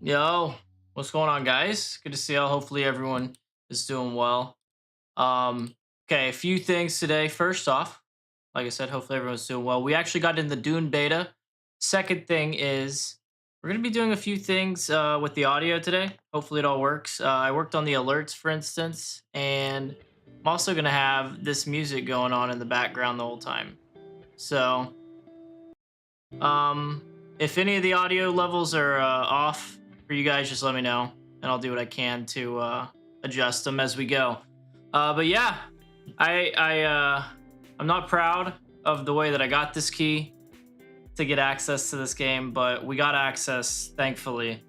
Yo, what's going on, guys? Good to see y'all. Hopefully, everyone is doing well. Um, okay, a few things today. First off, like I said, hopefully everyone's doing well. We actually got in the Dune beta. Second thing is we're gonna be doing a few things with the audio today. Hopefully, it all works. I worked on the alerts, for instance, and I'm also gonna have this music going on in the background the whole time. So, um, if any of the audio levels are off for you guys, just let me know, and I'll do what I can to adjust them as we go. But yeah, I'm not proud of the way that I got this key to get access to this game, but we got access, thankfully.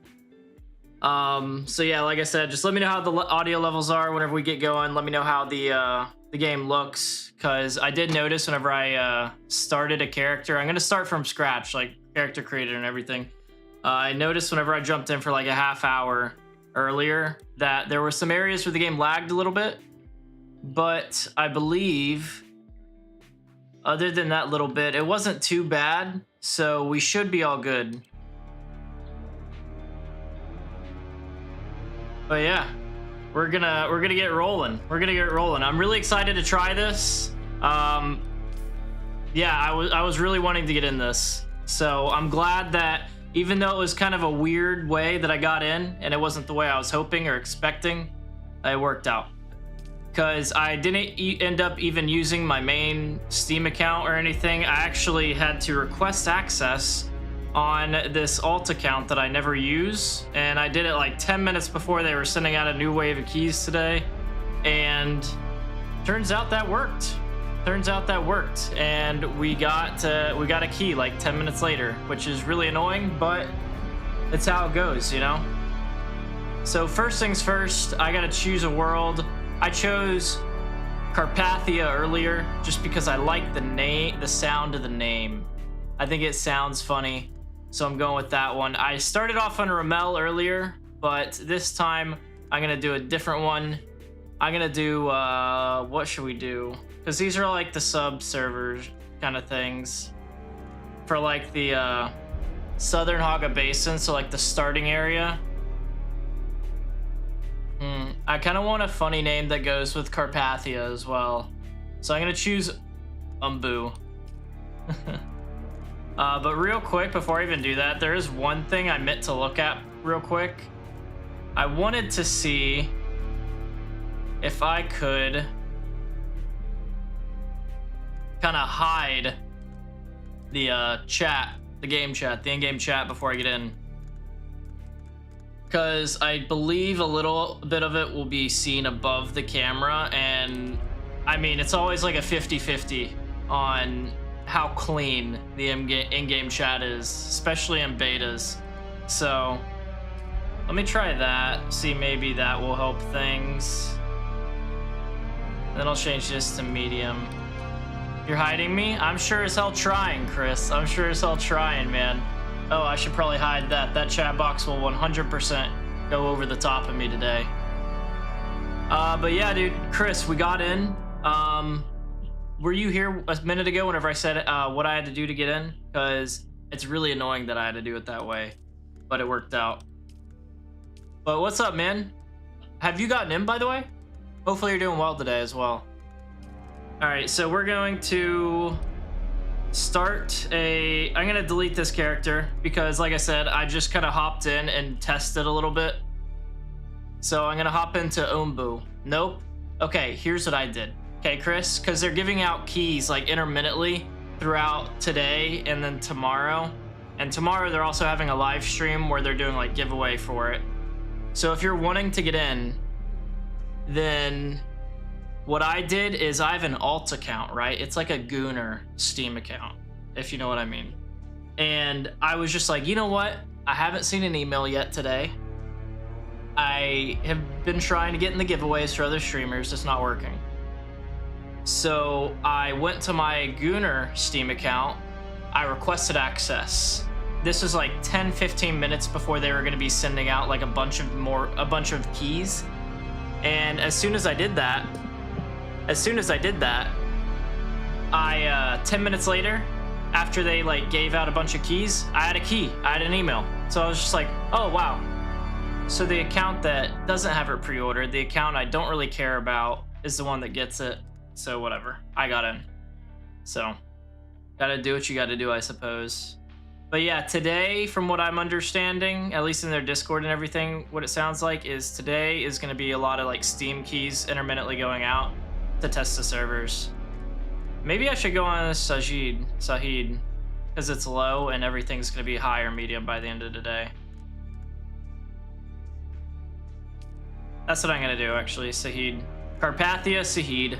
So yeah, like I said, just let me know how the audio levels are whenever we get going. Let me know how the game looks, because I did notice whenever I started a character, I'm gonna start from scratch, like character creator and everything. I noticed whenever I jumped in for like a half hour earlier that there were some areas where the game lagged a little bit, but I believe other than that little bit, it wasn't too bad, so we should be all good. But yeah, we're gonna get rolling. We're gonna get rolling. I'm really excited to try this. Yeah, I was really wanting to get in this, so I'm glad that even though it was kind of a weird way that I got in, and it wasn't the way I was hoping or expecting, it worked out. Because I didn't end up even using my main Steam account or anything. I actually had to request access on this alt account that I never use, and I did it like 10 minutes before they were sending out a new wave of keys today, and turns out that worked. And we got a key like 10 minutes later, which is really annoying, but it's how it goes, you know? So first things first, I gotta choose a world. I chose Carpathia earlier just because I like the sound of the name. I think it sounds funny, so I'm going with that one. I started off on Ramel earlier, but this time I'm gonna do a different one. I'm gonna do, what should we do? Because these are like the sub servers kind of things for like the Southern Haga Basin, so like the starting area. I kind of want a funny name that goes with Carpathia as well, so I'm gonna choose Umbu. But real quick, before I even do that, there is one thing I meant to look at real quick. I wanted to see if I could kind of hide the chat, the game chat, the in-game chat before I get in. Because I believe a little bit of it will be seen above the camera, and I mean, it's always like a 50-50 on how clean the in-game chat is, especially in betas. So let me try that, see maybe that will help things. Then I'll change this to medium. You're hiding me? I'm sure as hell trying, Chris. I'm sure as hell trying, man. Oh, I should probably hide that. That chat box will 100% go over the top of me today. But yeah, dude, Chris, we got in. Were you here a minute ago whenever I said what I had to do to get in? Because it's really annoying that I had to do it that way, but it worked out. But what's up, man? Have you gotten in, by the way? Hopefully you're doing well today as well. All right, so we're going to I'm gonna delete this character because, like I said, I just kind of hopped in and tested a little bit. So I'm gonna hop into Umbu. Nope. Okay, here's what I did. Okay, Chris, because they're giving out keys like intermittently throughout today and then tomorrow. And tomorrow they're also having a live stream where they're doing like giveaway for it. So if you're wanting to get in, then what I did is I have an alt account, right? It's like a Gooner Steam account, if you know what I mean. And I was just like, you know what? I haven't seen an email yet today. I have been trying to get in the giveaways for other streamers. It's not working. So I went to my Gooner Steam account. I requested access. This was like 10-15 minutes before they were going to be sending out like a bunch of keys. And as soon as I did that, I 10 minutes later, after they like gave out a bunch of keys, I had a key. I had an email. So I was just like, oh wow, So the account that doesn't have it pre-ordered, the account I don't really care about, is the one that gets it. So whatever, I got in. So, gotta do what you gotta do, I suppose. But yeah, today, from what I'm understanding, at least in their Discord and everything, what it sounds like is today is gonna be a lot of like Steam keys intermittently going out to test the servers. Maybe I should go on Sahid, because it's low and everything's gonna be high or medium by the end of the day. That's what I'm gonna do, actually. Sahid. Carpathia, Sahid.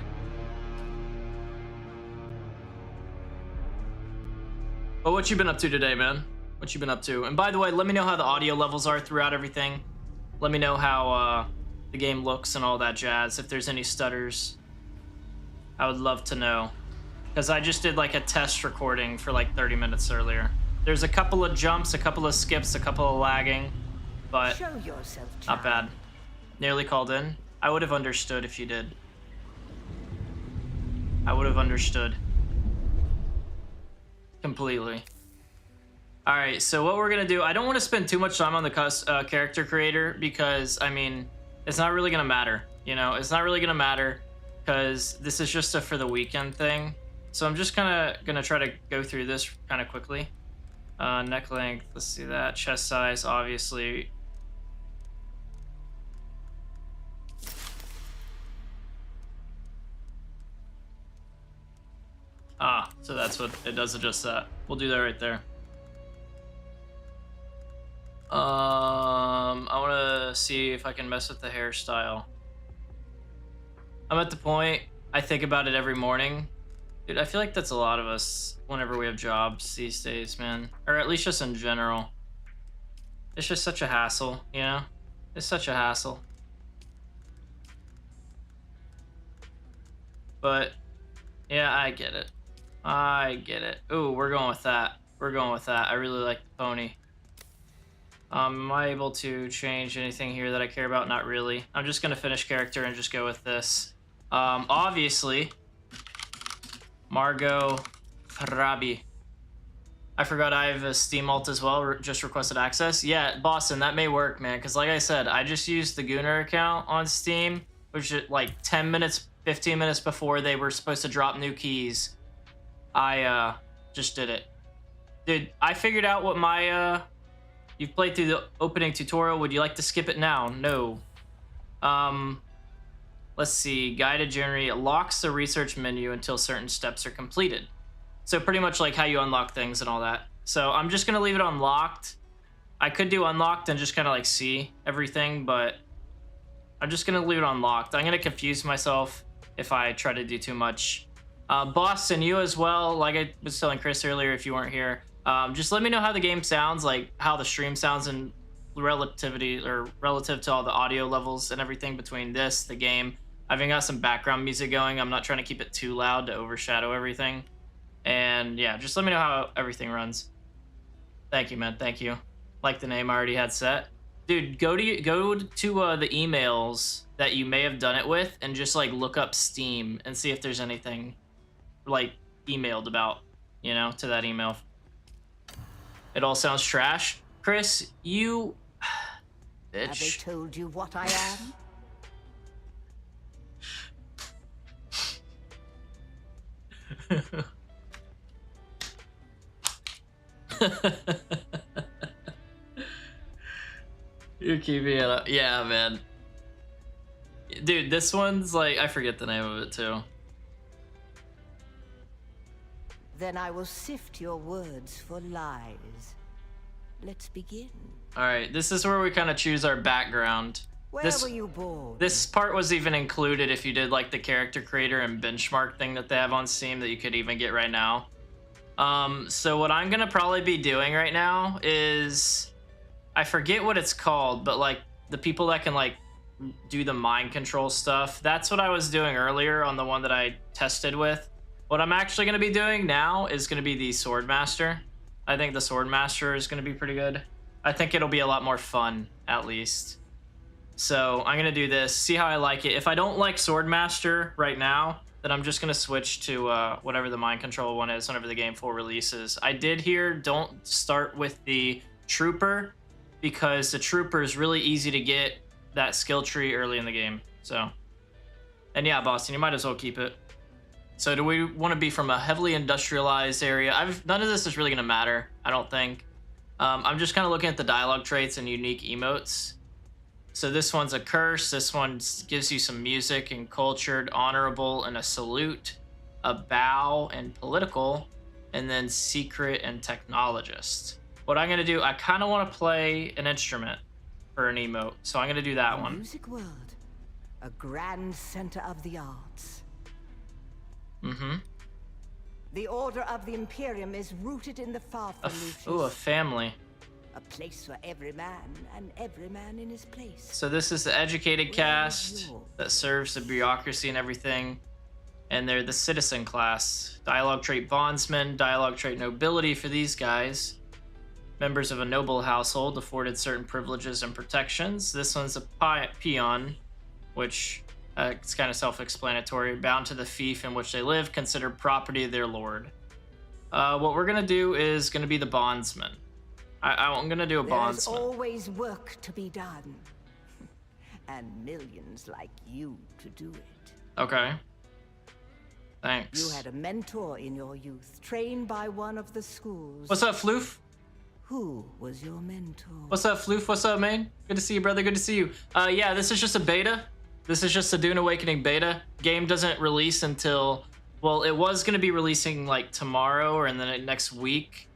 But what you been up to today, man? What you been up to? And by the way, let me know how the audio levels are throughout everything. Let me know how the game looks and all that jazz. If there's any stutters, I would love to know. Because I just did like a test recording for like 30 minutes earlier. There's a couple of jumps, a couple of skips, a couple of lagging, but Show yourself, not bad. Nearly called in. I would have understood if you did. I would have understood. Completely. All right, so what we're gonna do, I don't want to spend too much time on the character creator because, I mean, it's not really gonna matter. You know, it's not really gonna matter because this is just a for the weekend thing. So I'm just kind of gonna try to go through this kind of quickly. Neck length, let's see that. Chest size, obviously. Ah, so that's what it does, adjust that. We'll do that right there. I want to see if I can mess with the hairstyle. I'm at the point, I think about it every morning. Dude, I feel like that's a lot of us whenever we have jobs these days, man. Or at least just in general. It's just such a hassle, you know? It's such a hassle. But, yeah, I get it. I get it. Ooh, we're going with that. We're going with that. I really like the pony. Am I able to change anything here that I care about? Not really. I'm just gonna finish character and just go with this. Obviously, Margot Farabi. I forgot I have a Steam alt as well, just requested access. Yeah, Boston, that may work, man, because like I said, I just used the Gunner account on Steam, which is like 10 minutes, 15 minutes before they were supposed to drop new keys. I just did it. Dude, I figured out what my you've played through the opening tutorial. Would you like to skip it now? No. Let's see. Guided journey locks the research menu until certain steps are completed. So pretty much like how you unlock things and all that. So I'm just gonna leave it unlocked. I could do unlocked and just kind of like see everything, but I'm just gonna leave it unlocked. I'm gonna confuse myself if I try to do too much. Boston, you as well, like I was telling Chris earlier if you weren't here, just let me know how the game sounds, like how the stream sounds in relativity or relative to all the audio levels and everything between this, the game. I've even got some background music going. I'm not trying to keep it too loud to overshadow everything. And yeah, just let me know how everything runs. Thank you, man. Thank you. Like the name I already had set. Dude, go to the emails that you may have done it with and just like look up Steam and see if there's anything like emailed about, you know, to that email. It all sounds trash. Chris, you bitch. Have they told you what I am? You're keeping it up. Yeah, man. Dude, this one's like, I forget the name of it too. Then I will sift your words for lies. Let's begin. All right, this is where we kind of choose our background. Where were you born? This part was even included if you did like the character creator and benchmark thing that they have on Steam that you could even get right now. So what I'm gonna probably be doing right now is, I forget what it's called, but like the people that can like do the mind control stuff, that's what I was doing earlier on the one that I tested with. What I'm actually gonna be doing now is gonna be the Swordmaster. I think the Swordmaster is gonna be pretty good. I think it'll be a lot more fun, at least. So I'm gonna do this, see how I like it. If I don't like Swordmaster right now, then I'm just gonna switch to whatever the mind control one is whenever the game full releases. I did hear don't start with the Trooper, because the trooper is really easy to get that skill tree early in the game. So, and yeah, Boston, you might as well keep it. So do we want to be from a heavily industrialized area? None of this is really going to matter, I don't think. I'm just kind of looking at the dialogue traits and unique emotes. So this one's a curse. This one gives you some music and cultured, honorable, and a salute, a bow, and political, and then secret and technologist. What I'm going to do, I kind of want to play an instrument for an emote. So I'm going to do that one. Music world, a grand center of the arts. Mm-hmm. The Order of the Imperium is rooted in the Farther Lucius. Ooh, a family. A place for every man, and every man in his place. So this is the educated cast that serves the bureaucracy and everything. And they're the citizen class. Dialogue trait bondsman, dialogue trait nobility for these guys. Members of a noble household afforded certain privileges and protections. This one's a peon, which it's kind of self-explanatory. Bound to the fief in which they live, considered property of their lord. What we're gonna do is gonna be the bondsman. I'm gonna do a bondsman. There's always work to be done, and millions like you to do it. Okay. Thanks. You had a mentor in your youth, trained by one of the schools. What's up, Floof? Who was your mentor? What's up, Floof? What's up, man? Good to see you, brother. Good to see you. Yeah, this is just a beta. This is just a Dune Awakening beta. Game doesn't release until, well, it was going to be releasing like tomorrow or in the next week.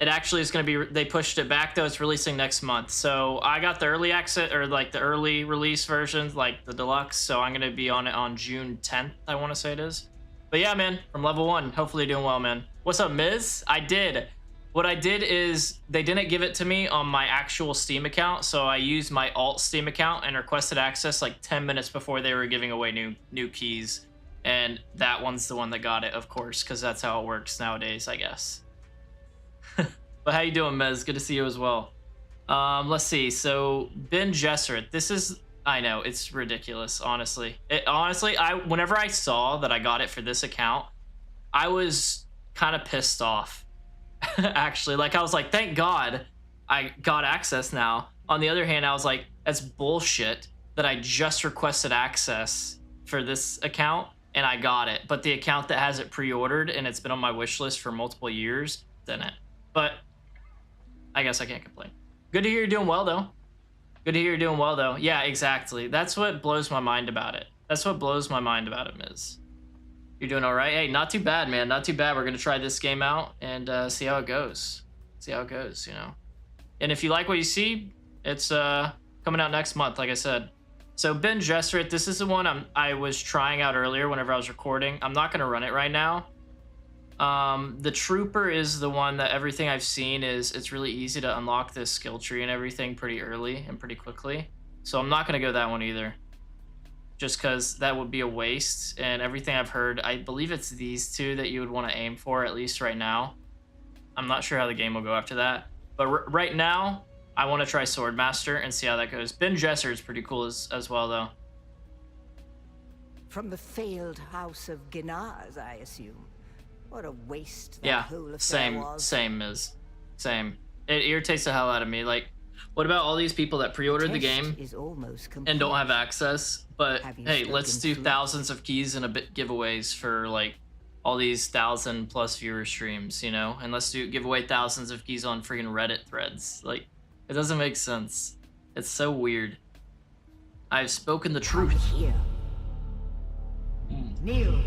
It actually is going to be, they pushed it back though. It's releasing next month. So I got the early access, or like the early release versions, like the deluxe. So I'm going to be on it on June 10th, I want to say it is. But yeah, man, from level 1. Hopefully you're doing well, man. What's up, Miz? I did. What I did is they didn't give it to me on my actual Steam account, so I used my alt Steam account and requested access like 10 minutes before they were giving away new keys. And that one's the one that got it, of course, because that's how it works nowadays, I guess. But how you doing, Mez? Good to see you as well. Let's see. So Ben Gesserit, this is, I know it's ridiculous, honestly. Whenever I saw that I got it for this account, I was kind of pissed off. Actually, like I was like, thank God I got access now. On the other hand, I was like, that's bullshit that I just requested access for this account and I got it, but the account that has it pre-ordered and it's been on my wish list for multiple years didn't. But I guess I can't complain. Good to hear you're doing well though. Good to hear you're doing well though. Yeah, exactly. That's what blows my mind about it. That's what blows my mind about it, Miz. You're doing all right? Hey, not too bad, man. Not too bad. We're going to try this game out and see how it goes. See how it goes, you know. And if you like what you see, it's coming out next month, like I said. So Ben Gesserit, this is the one I was trying out earlier whenever I was recording. I'm not going to run it right now. The Trooper is the one that everything I've seen is it's really easy to unlock this skill tree and everything pretty early and pretty quickly. So I'm not going to go that one either. Just because that would be a waste, and everything I've heard, I believe it's these two that you would want to aim for, at least right now. I'm not sure how the game will go after that, but right now, I want to try Swordmaster and see how that goes. Ben Gesserit is pretty cool as well, though. From the failed house of Ginaz, I assume. What a waste that whole affair was. Same, It irritates the hell out of me. Like, what about all these people that pre-ordered the game and don't have access? But hey, let's do thousands of keys and a bit giveaways for like all these 1,000+ viewer streams, you know? And let's give away thousands of keys on freaking Reddit threads. Like, it doesn't make sense. It's so weird. I've spoken the truth. Come here. Kneel.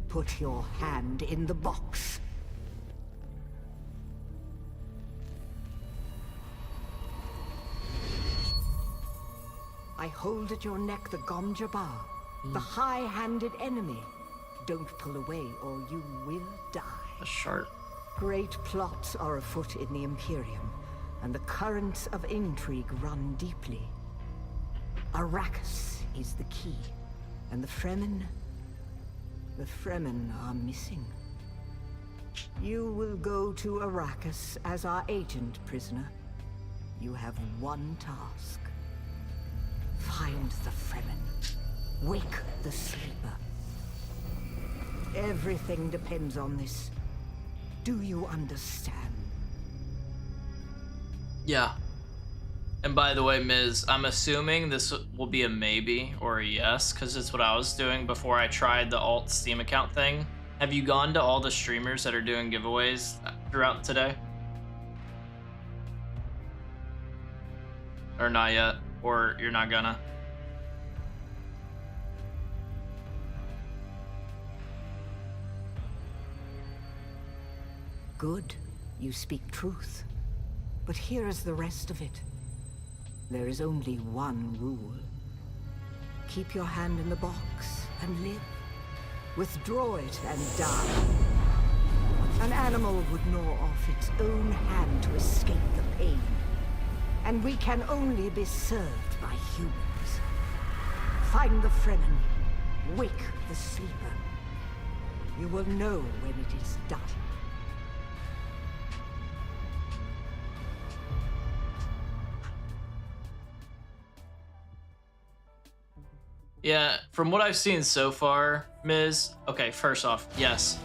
Put your hand in the box. I hold at your neck the Gom Jabbar, the high-handed enemy. Don't pull away or you will die. A sharp. Great plots are afoot in the Imperium, and the currents of intrigue run deeply. Arrakis is the key, and the Fremen are missing. You will go to Arrakis as our agent, prisoner. You have one task. Find the Fremen. Wake the sleeper. Everything depends on this. Do you understand? Yeah. And by the way, Miz, I'm assuming this will be a maybe or a yes, because it's what I was doing before I tried the alt Steam account thing. Have you gone to all the streamers that are doing giveaways throughout today? Or not yet? Or you're not gonna? Good. You speak truth. But here is the rest of it. There is only one rule. Keep your hand in the box and live. Withdraw it and die. An animal would gnaw off its own hand to escape the pain. And we can only be served by humans. Find the Fremen. Wake the sleeper. You will know when it is done. Yeah, from what I've seen so far, Miz, okay, first off, yes.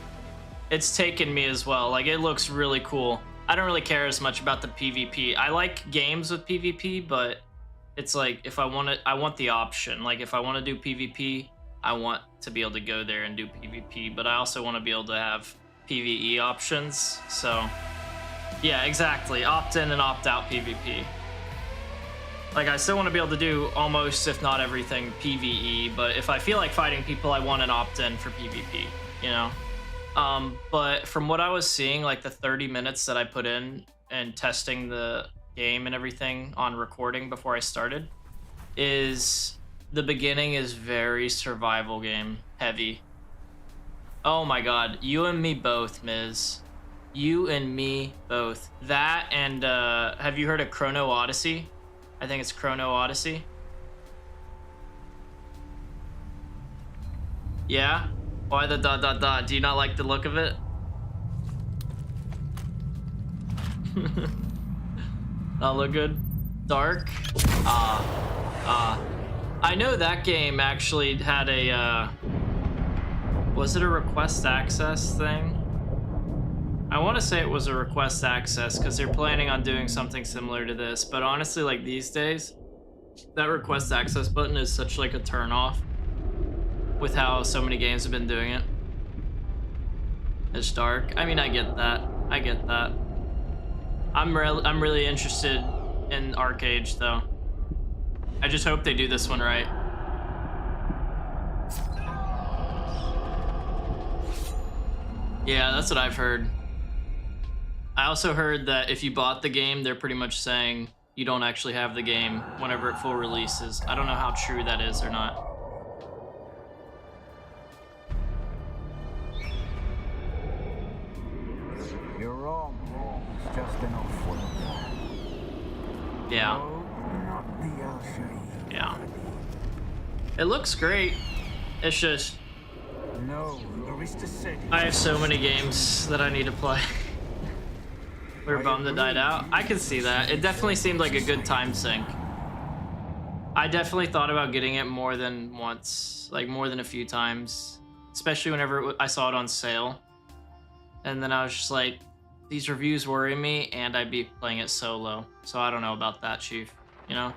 It's taken me as well. Like, it looks really cool. I don't really care as much about the PvP. I like games with PvP, but it's like, if I want it, I want the option. Like, if I want to do PvP, I want to be able to go there and do PvP, but I also want to be able to have PvE options. So, yeah, exactly. Opt in and opt out PvP. Like, I still want to be able to do almost, if not everything, PvE, but if I feel like fighting people, I want an opt-in for PvP, you know? But from what I was seeing, like the 30 minutes that I put in and testing the game and everything on recording before I started, is the beginning is very survival game heavy. Oh my god, you and me both, Miz. You and me both. That and, have you heard of Chrono Odyssey? I think it's Chrono Odyssey. Yeah? Why the ... Do you not like the look of it? Not look good? Dark? I know that game actually had a, was it a request access thing? I want to say it was a request access because they're planning on doing something similar to this, but honestly, like these days, that request access button is such like a turn off with how so many games have been doing it. It's dark. I mean, I get that. I get that. I'm really interested in Arcade though. I just hope they do this one right. Yeah, that's what I've heard. I also heard that if you bought the game, they're pretty much saying you don't actually have the game whenever it full releases. I don't know how true that is or not. You're wrong. It's just an off-world. Yeah. No, not the Al-Shayi. Yeah. It looks great. It's just... No, Arista said I have so many games that I need to play. We were bummed it died out. I can see that. It definitely seemed like a good time sink. I definitely thought about getting it more than once, like more than a few times, especially whenever I saw it on sale. And then I was just like, these reviews worry me, and I'd be playing it solo. So I don't know about that, Chief, you know?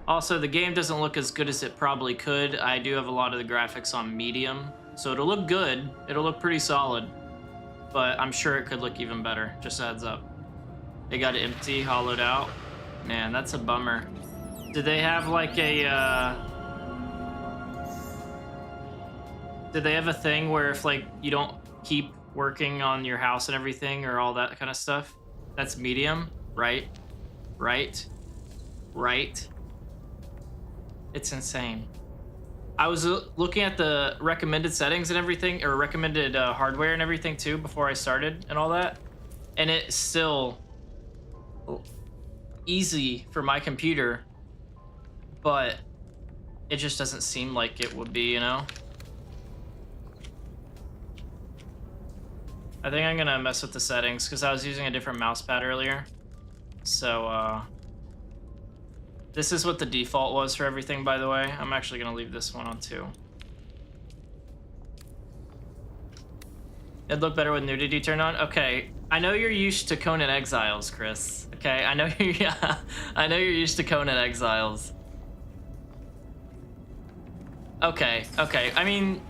Also, the game doesn't look as good as it probably could. I do have a lot of the graphics on medium, so it'll look good. It'll look pretty solid, but I'm sure it could look even better. Just a heads up. They got it empty, hollowed out. Man, that's a bummer. Did they have like a, did they have a thing where if like you don't keep working on your house and everything or all that kind of stuff? That's medium, right? Right? Right? It's insane. I was looking at the recommended settings and everything, or recommended hardware and everything too before I started and all that, and it's still easy for my computer, but it just doesn't seem like it would be, you know? I think I'm gonna mess with the settings because I was using a different mouse pad earlier, so This is what the default was for everything, by the way. I'm actually gonna leave this one on 2. It'd look better with nudity turned on. Okay, I know you're used to Conan Exiles, Chris. Okay, I know you're yeah, I know you're used to Conan Exiles. Okay. I mean,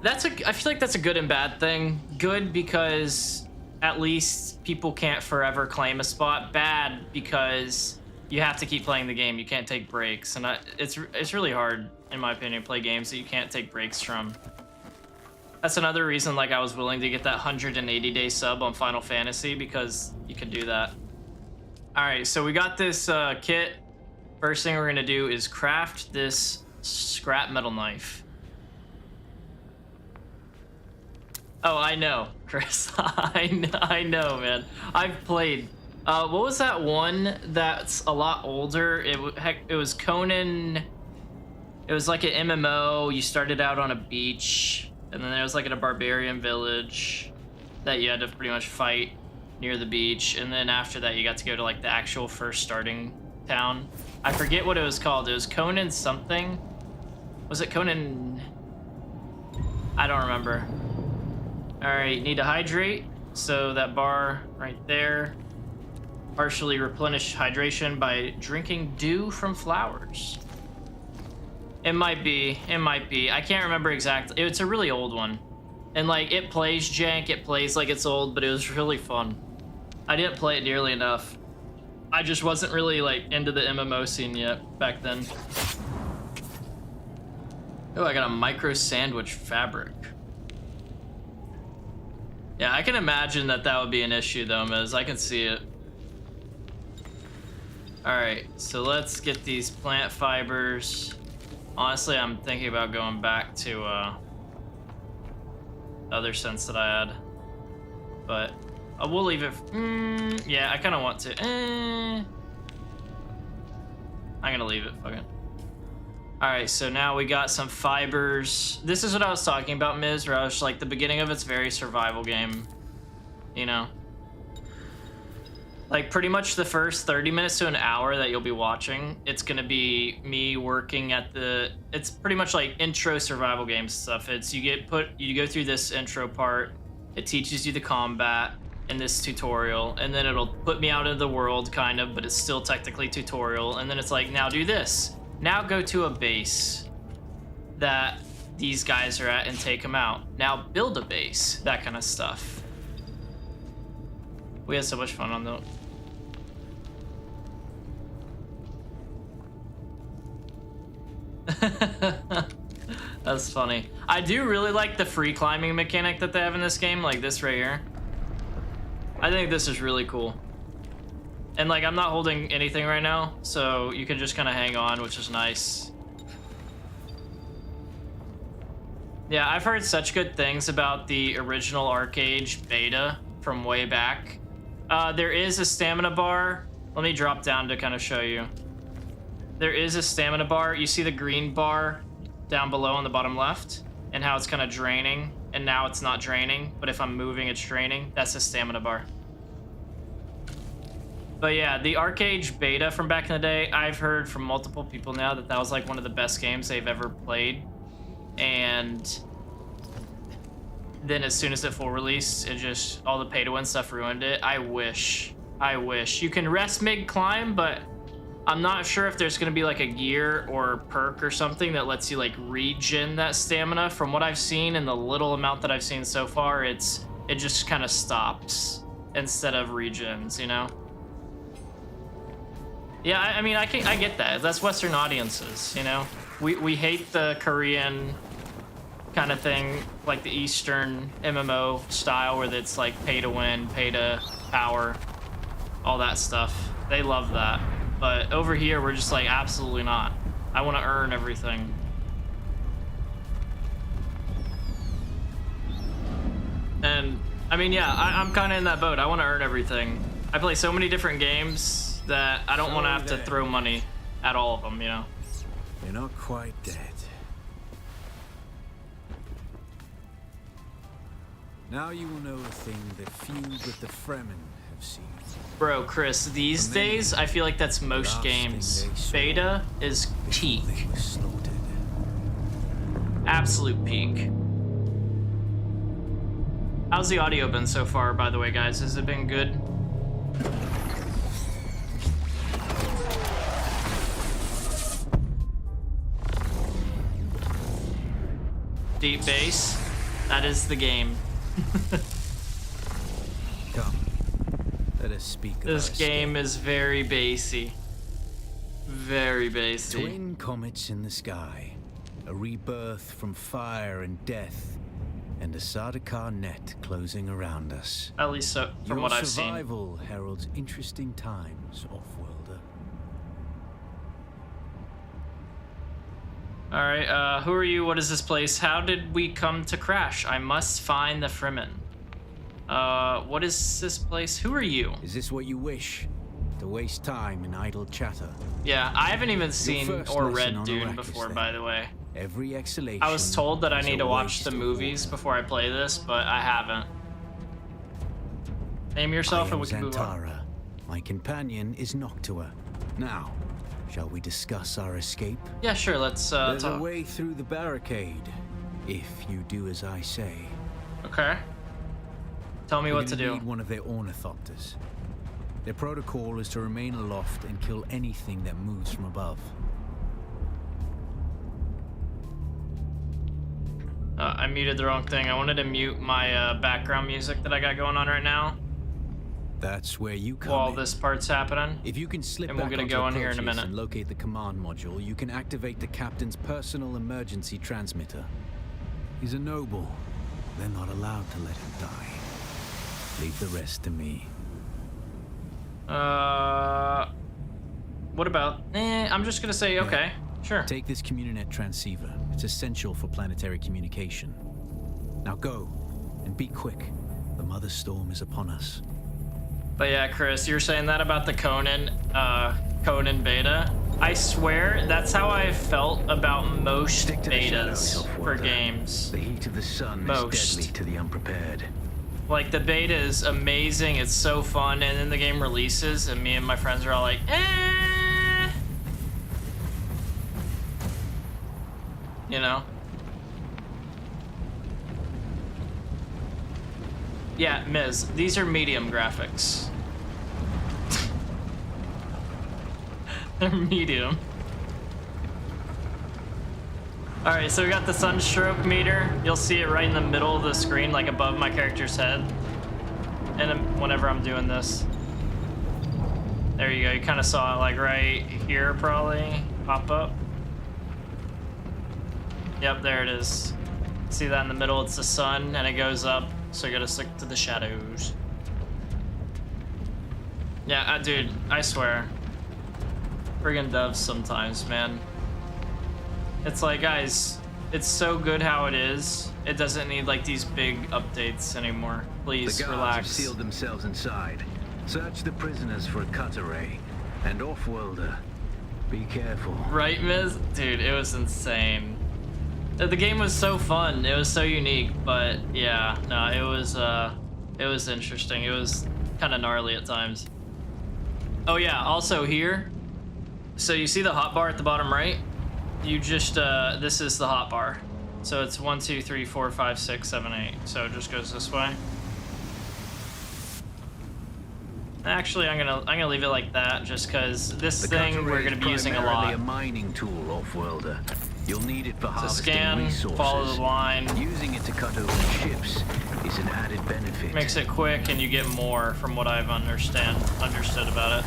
I feel like that's a good and bad thing. Good because at least people can't forever claim a spot. Bad because you have to keep playing the game. You can't take breaks, and it's really hard, in my opinion, to play games that you can't take breaks from. That's another reason, like, I was willing to get that 180-day sub on Final Fantasy, because you can do that. All right, so we got this kit. First thing we're gonna do is craft this scrap metal knife. Oh, I know, Chris. I know, man. I've played. What was that one that's a lot older? It was Conan. It was like an MMO. You started out on a beach, and then there was like in a barbarian village that you had to pretty much fight near the beach, and then after that you got to go to like the actual first starting town. I forget what it was called. It was Conan something. Was it Conan? I don't remember. All right, need to hydrate. So that bar right there. Partially replenish hydration by drinking dew from flowers. It might be. I can't remember exactly. It's a really old one. And like, it plays jank, it plays like it's old, but it was really fun. I didn't play it nearly enough. I just wasn't really like into the MMO scene yet back then. Oh, I got a micro sandwich fabric. Yeah, I can imagine that would be an issue though, Miz. I can see it. All right, so let's get these plant fibers. Honestly, I'm thinking about going back to the other sense that I had, but we'll leave it. Yeah, I kind of want to. I'm gonna leave it. Fuck it. All right, so now we got some fibers. This is what I was talking about, Miz, where I was like, the beginning of it's very survival game, you know? Like, pretty much the first 30 minutes to an hour that you'll be watching, it's gonna be me working at the, it's pretty much like intro survival game stuff. It's, you go through this intro part, it teaches you the combat in this tutorial, and then it'll put me out into the world, kind of, but it's still technically tutorial, and then it's like, now do this. Now go to a base that these guys are at and take them out. Now build a base, that kind of stuff. We had so much fun on that. That's funny. I do really like the free climbing mechanic that they have in this game, like this right here. I think this is really cool. And like, I'm not holding anything right now, so you can just kind of hang on, which is nice. Yeah, I've heard such good things about the original Arcade beta from way back. There is a stamina bar. Let me drop down to kind of show you. There is a stamina bar. You see the green bar down below on the bottom left, and how it's kind of draining, and now it's not draining, but if I'm moving, it's draining. That's a stamina bar. But yeah, the Arcade beta from back in the day, I've heard from multiple people now that was like one of the best games they've ever played. And then as soon as it full released, it just, all the pay to win stuff ruined it. I wish. You can rest mid-climb, but I'm not sure if there's gonna be like a gear or perk or something that lets you like regen that stamina. From what I've seen and the little amount that I've seen so far, it just kind of stops instead of regens, you know? Yeah, I mean, I get that. That's Western audiences, you know? We hate the Korean kind of thing, like the Eastern MMO style, where it's like pay to win, pay to power, all that stuff. They love that. But over here, we're just like, absolutely not. I want to earn everything. And, I mean, yeah, I'm kind of in that boat. I want to earn everything. I play so many different games that I don't want to have to throw money at all of them, you know? You're not quite dead. Now you will know a thing that feud with the Fremen have seen. Bro, Chris, these days, I feel like that's most games. Beta is peak. They were slaughtered. Absolute peak. How's the audio been so far, by the way, guys? Has it been good? Deep bass. That is the game. Come, let us speak of This our game escape. is very bassy. Very bassy. Twin comets in the sky, a rebirth from fire and death, and a Sardaukar net closing around us. At least so, from Your what I've seen. survival heralds interesting times, Offworlder. Alright, who are you? What is this place? How did we come to crash? I must find the Fremen. What is this place? Who are you? Is this what you wish? To waste time in idle chatter? Yeah, I haven't even seen first or lesson read on Dune Arrakis, before, then. by the way. Every exhalation. I was told that I is need a to watch waste the of movies water. before I play this, but I haven't. Name yourself I and am we can move on. Xantara. My companion is Noctua. Now, shall we discuss our escape? Yeah, sure, let's There's a talk. way through the barricade, if you do as I say. Okay. Tell me We're what to gonna do. need one of their ornithopters. Their protocol is to remain aloft and kill anything that moves from above. I muted the wrong thing. I wanted to mute my background music that I got going on right now That's where you come while in. this part's happening. If you can slip And we're back gonna onto go the in here in a Proteus minute. and locate the command module, you can activate the captain's personal emergency transmitter. He's a noble. They're not allowed to let him die. Leave the rest to me. What about? I'm just gonna say okay, sure. Take this Communinet transceiver. It's essential for planetary communication. Now go, and be quick. The Mother Storm is upon us. But yeah, Chris, you're saying that about the Conan beta. I swear, that's how I felt about most Stick to the shadows, betas for Offworlder. games. The heat of the sun Most. is deadly to the unprepared. Like, the beta is amazing, it's so fun, and then the game releases, and me and my friends are all like, eh. You know? Yeah, Miz, these are medium graphics. They're medium. Alright, so we got the sunstroke meter. You'll see it right in the middle of the screen, like above my character's head. And whenever I'm doing this. There you go, you kind of saw it like right here probably, pop up. Yep, there it is. See that in the middle, it's the sun, and it goes up, so you gotta stick to the shadows. Yeah, dude, I swear. Friggin' devs sometimes, man. It's like, guys, it's so good how it is. It doesn't need like these big updates anymore. Please The guards have relax. sealed themselves inside. Search the prisoners for a cut array. And Offworlder, be careful. Right, Miz? Dude, it was insane. The game was so fun. It was so unique, but yeah, no, it was interesting. It was kind of gnarly at times. Oh yeah, also here, so you see the hotbar at the bottom right? You just, this is the hotbar. So it's 1, 2, 3, 4, 5, 6, 7, 8. So it just goes this way. Actually, I'm gonna leave it like that, just because this The thing cut we're array gonna is be using a primarily lot. a mining tool, Offworlder. You'll need it for So harvesting scan, resources. follow the line, Using it to cut open ships is an added benefit. makes it quick, and you get more from what I've understood about it.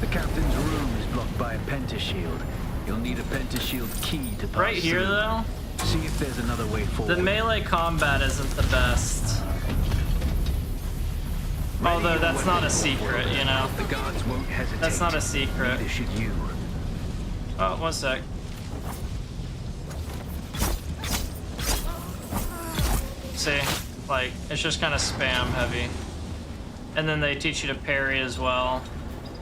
The captain's room is blocked by a pentashield. You'll need a pentashield key to pass Right here, through. though, See if there's another way forward. the melee combat isn't the best. Ready Although your that's not a weapon, secret, Offworlder. you know. The guards won't hesitate. That's not a secret. Neither should you. Oh, one sec. See, like, it's just kind of spam heavy. And then they teach you to parry as well.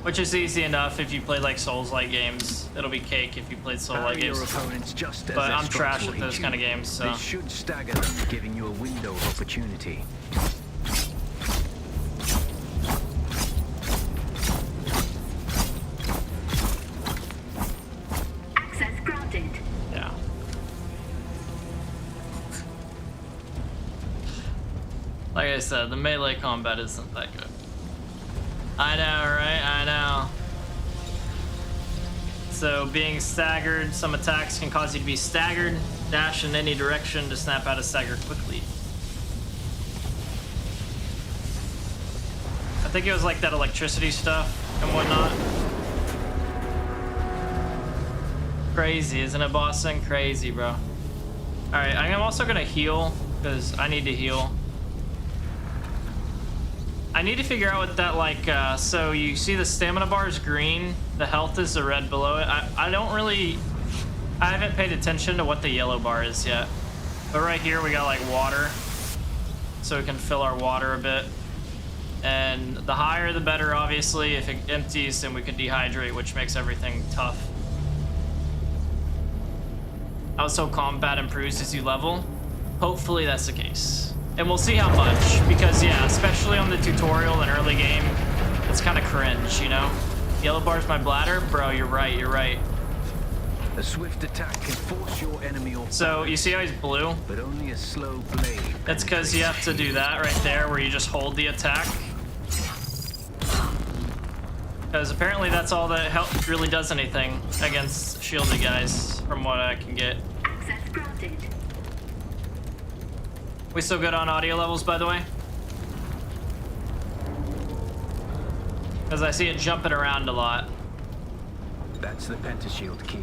Which is easy enough if you play like Souls-like games. It'll be cake if you played Soul-like Your games. opponents just as But their I'm spots trash will at hit those you. kind of games, so. This should stagger them, giving you a window of opportunity. Access granted. Yeah. Like I said, the melee combat isn't that good. I know, right? I know. So being staggered, some attacks can cause you to be staggered. Dash in any direction to snap out of stagger quickly. I think it was like that electricity stuff and whatnot. Crazy, isn't it, Boston? Crazy, bro. All right, I'm also gonna heal because I need to heal. I need to figure out what that like. So you see the stamina bar is green, the health is the red below it. I haven't paid attention to what the yellow bar is yet. But right here we got like water, so we can fill our water a bit. And the higher the better, obviously. If it empties, then we can dehydrate, which makes everything tough. Also, combat improves as you level. Hopefully that's the case. And we'll see how much, because yeah, especially on the tutorial and early game, it's kind of cringe, you know? Yellow bar's my bladder? Bro, you're right, you're right. A swift attack can force your enemy off. So, you see how he's blue? But only a slow blade. That's because you have to do that right there, where you just hold the attack. Because apparently that's all that really does anything against shielded guys, from what I can get. Access granted. We still good on audio levels, by the way? Because I see it jumping around a lot. That's the pentashield key.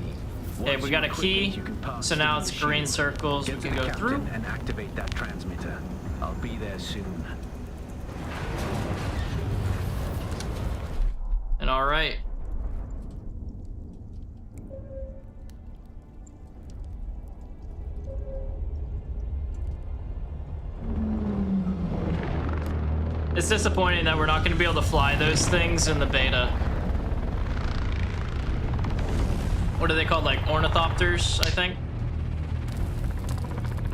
Okay, we got a key, You can pass so now through it's the green shield. circles we Get can to the go captain through. and activate that transmitter. I'll be there soon. And all right. It's disappointing that we're not going to be able to fly those things in the beta. What are they called? Like ornithopters, I think?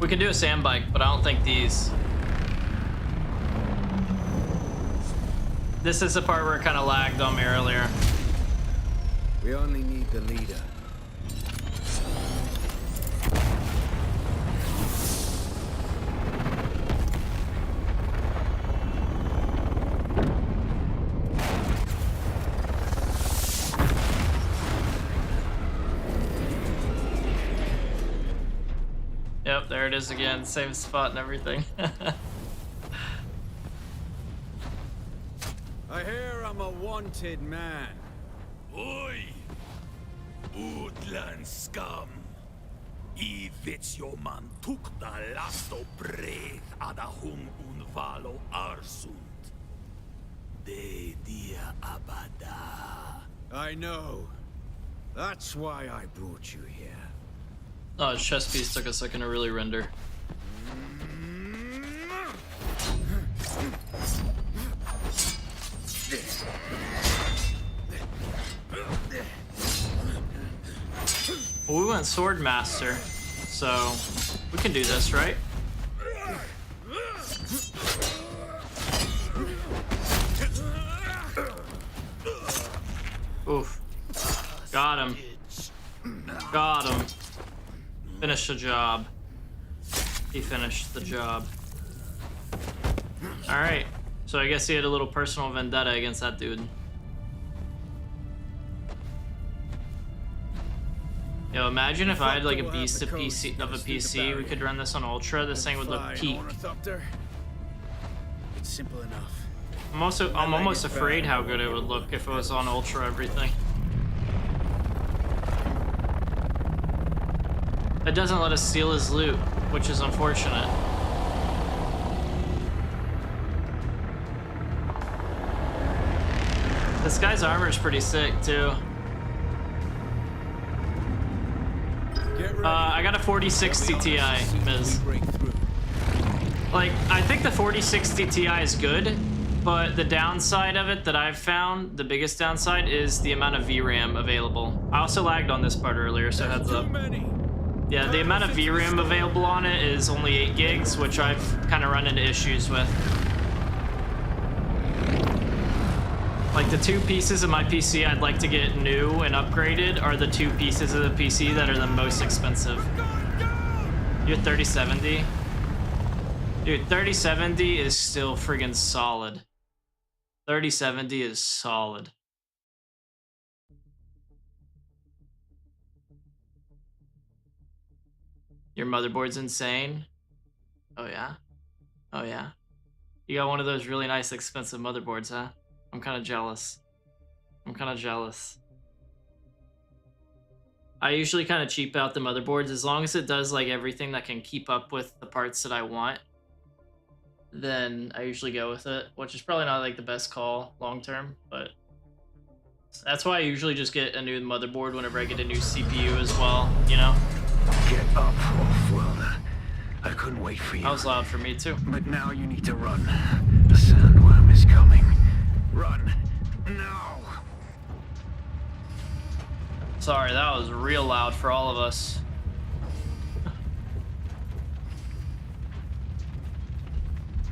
We can do a sand bike, but I don't think these. This is the part where it kind of lagged on me earlier. We only need the leader. Yep, there it is again. Same spot and everything. I hear I'm a wanted man. Oi! Woodland scum! I man tukta lasto breath ada hum unvalo arsund. De dia abada. I know. That's why I brought you here. Oh, his chest piece took a second to really render. Well, we went Sword Master, so we can do this, right? Oof. Got him. Got him. Finished the job. He finished the job. Alright. So I guess he had a little personal vendetta against that dude. Yo, imagine if I had like a beast of PC, we could run this on Ultra, this thing would look peak. It's simple enough. I'm almost afraid how good it would look if it was on Ultra everything. It doesn't let us steal his loot, which is unfortunate. This guy's armor is pretty sick too. I got a 4060 Ti, Miz. Like, I think the 4060 Ti is good, But the downside of it that I've found, the biggest downside, is the amount of VRAM available. I also lagged on this part earlier, so heads up. Yeah, the amount of VRAM available on it is only 8 gigs, which I've kind of run into issues with. Like, the 2 pieces of my PC I'd like to get new and upgraded are the 2 pieces of the PC that are the most expensive. You're 3070? Dude, 3070 is still friggin' solid. 3070 is solid. Your motherboard's insane? Oh yeah? Oh yeah? You got one of those really nice expensive motherboards, huh? I'm kind of jealous. I'm kind of jealous. I usually kind of cheap out the motherboards as long as it does like everything that can keep up with the parts that I want. Then I usually go with it, which is probably not like the best call long term, but that's why I usually just get a new motherboard whenever I get a new CPU as well, you know? Get up, Off-Worlder. I couldn't wait for you. That was loud for me too. But now you need to run. The sandworm is coming. Run. Now. Sorry, that was real loud for all of us.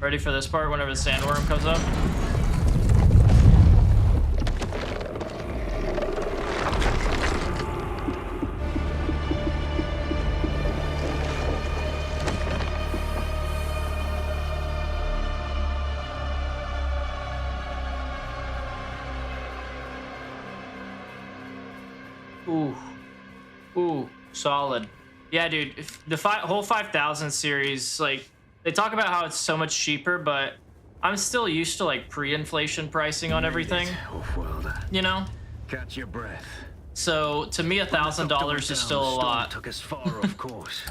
Ready for this part whenever the sandworm comes up? Ooh, solid. Yeah, dude, the whole 5000 series, like, they talk about how it's so much cheaper, but I'm still used to, like, pre-inflation pricing on everything. You know? Catch your breath. So, to me, $1,000 is still a lot. Took us far off course.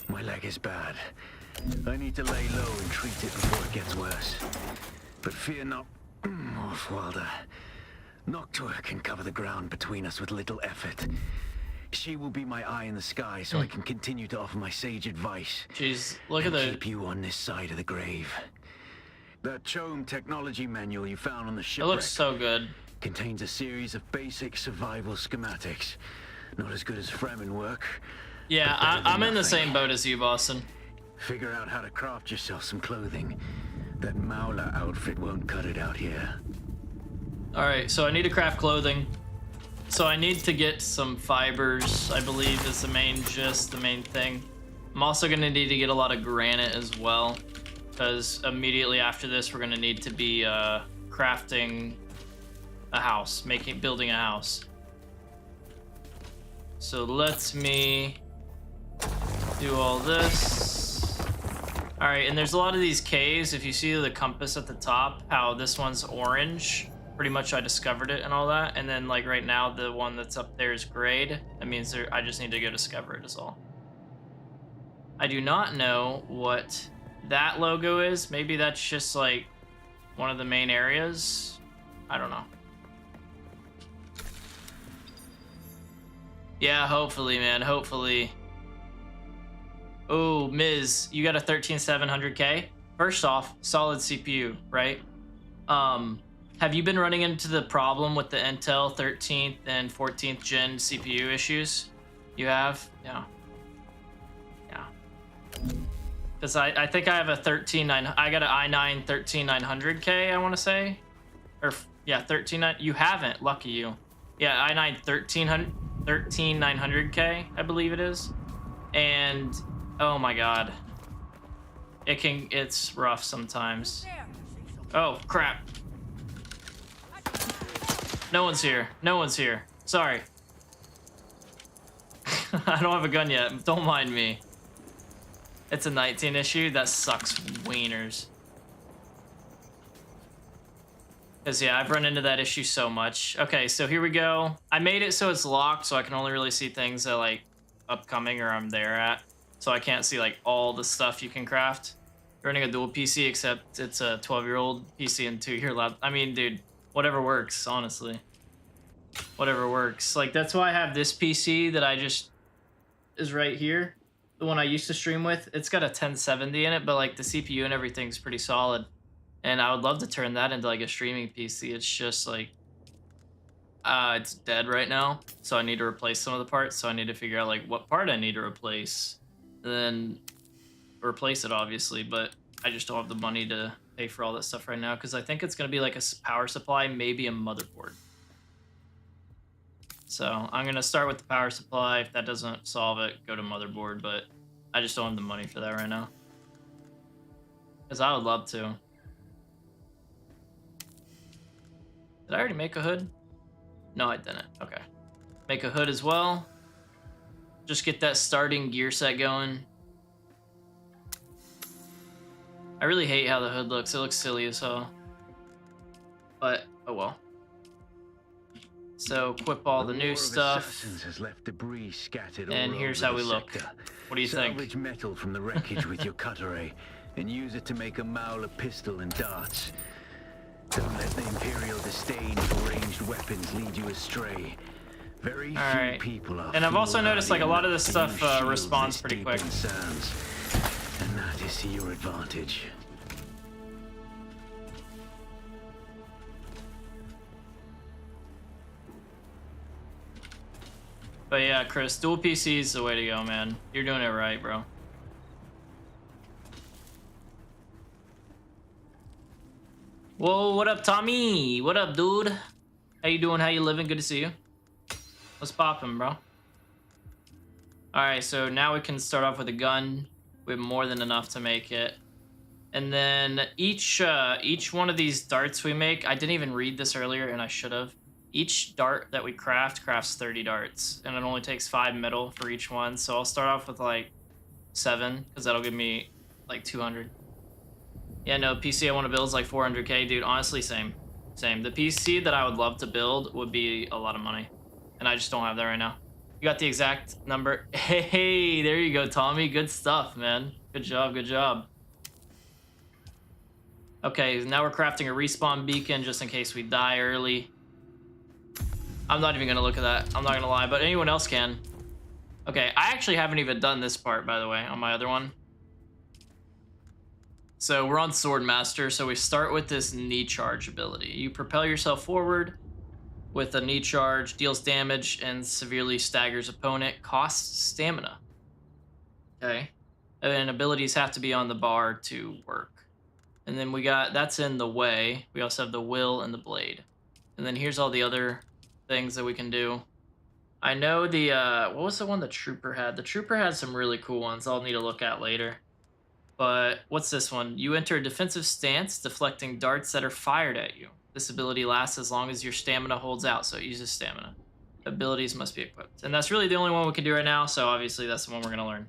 My leg is bad. I need to lay low and treat it before it gets worse. But fear not, Off-Worlder. Noctua can cover the ground between us with little effort. She will be my eye in the sky so I can continue to offer my sage advice. Jeez, look at the... keep you on this side of the grave. That CHOAM technology manual you found on the It shipwreck looks so good. contains a series of basic survival schematics. Not as good as Fremen work. Yeah, I'm in the same boat as you, Boston. Figure out how to craft yourself some clothing. That Mauler outfit won't cut it out here. Alright, so I need to craft clothing. So I need to get some fibers, I believe is the main thing. I'm also gonna need to get a lot of granite as well, because immediately after this we're gonna need to be crafting a house, building a house. So let me do all this. Alright, and there's a lot of these caves. If you see the compass at the top, how this one's orange, pretty much I discovered it and all that. And then like right now, the one that's up there is grayed. That means I just need to go discover it is all. I do not know what that logo is. Maybe that's just like one of the main areas. I don't know. Yeah, hopefully, man, hopefully. Oh, Miz, you got a 13700K? First off, solid CPU, right? Have you been running into the problem with the Intel 13th and 14th gen CPU issues? You have? Yeah. Yeah. Because I think I have a I got an i9 13900K, I want to say. Or, yeah, 139. You haven't. Lucky you. Yeah, i9 13900K, I believe it is. And, oh my god. It's rough sometimes. Oh, crap. No one's here. No one's here. Sorry. I don't have a gun yet. Don't mind me. It's a 19 issue? That sucks wieners. Because, yeah, I've run into that issue so much. Okay, so here we go. I made it so it's locked, so I can only really see things that, like, upcoming or I'm there at. So I can't see, like, all the stuff you can craft. Running a dual PC, except it's a 12-year-old PC and 2-year laptop. I mean, dude, whatever works, honestly. Whatever works. Like, that's why I have this PC that is right here. The one I used to stream with. It's got a 1070 in it, but, like, the CPU and everything's pretty solid. And I would love to turn that into like a streaming PC. It's just like, it's dead right now. So I need to replace some of the parts. So I need to figure out like what part I need to replace. And then replace it obviously, but I just don't have the money to pay for all that stuff right now. Cause I think it's gonna be like a power supply, maybe a motherboard. So I'm gonna start with the power supply. If that doesn't solve it, go to motherboard, but I just don't have the money for that right now. Cause I would love to. Did I already make a hood? No, I didn't. Okay. Make a hood as well. Just get that starting gear set going. I really hate how the hood looks. It looks silly as hell. But, oh well. So, equip all the new stuff. Has left debris scattered and all here's over how we the look. sector. What do you think? Salvage metal from the wreckage with your cutter ray and use it to make a Mauler pistol and darts. Don't let the Imperial disdain for ranged weapons lead you astray. Very few people are. And I've also noticed like a lot of this stuff respawns pretty quick. Sands, and that is to your advantage. But yeah, Chris, dual PC is the way to go, man. You're doing it right, bro. Whoa, what up, Tommy? What up, dude? How you doing? How you living? Good to see you. What's poppin', bro? Alright, so now we can start off with a gun. We have more than enough to make it. And then each one of these darts we make, I didn't even read this earlier, and I should have. Each dart that we crafts 30 darts, and it only takes 5 metal for each one. So I'll start off with like 7, because that'll give me like 200. Yeah, no, PC I want to build is like 400k, dude. Honestly, same. The PC that I would love to build would be a lot of money, and I just don't have that right now. You got the exact number? Hey, there you go, Tommy. Good stuff, man. Good job, good job. Okay, now we're crafting a respawn beacon just in case we die early. I'm not even gonna look at that. I'm not gonna lie, but anyone else can. Okay, I actually haven't even done this part, by the way, on my other one. So we're on Swordmaster, so we start with this knee charge ability. You propel yourself forward with a knee charge, deals damage, and severely staggers opponent, costs stamina. Okay, and abilities have to be on the bar to work. And then we got, that's in the way. We also have the will and the blade. And then here's all the other things that we can do. I know the, what was the one the Trooper had? The Trooper had some really cool ones I'll need to look at later. But what's this one? You enter a defensive stance, deflecting darts that are fired at you. This ability lasts as long as your stamina holds out, so it uses stamina. Abilities must be equipped. And that's really the only one we can do right now, so obviously that's the one we're gonna learn.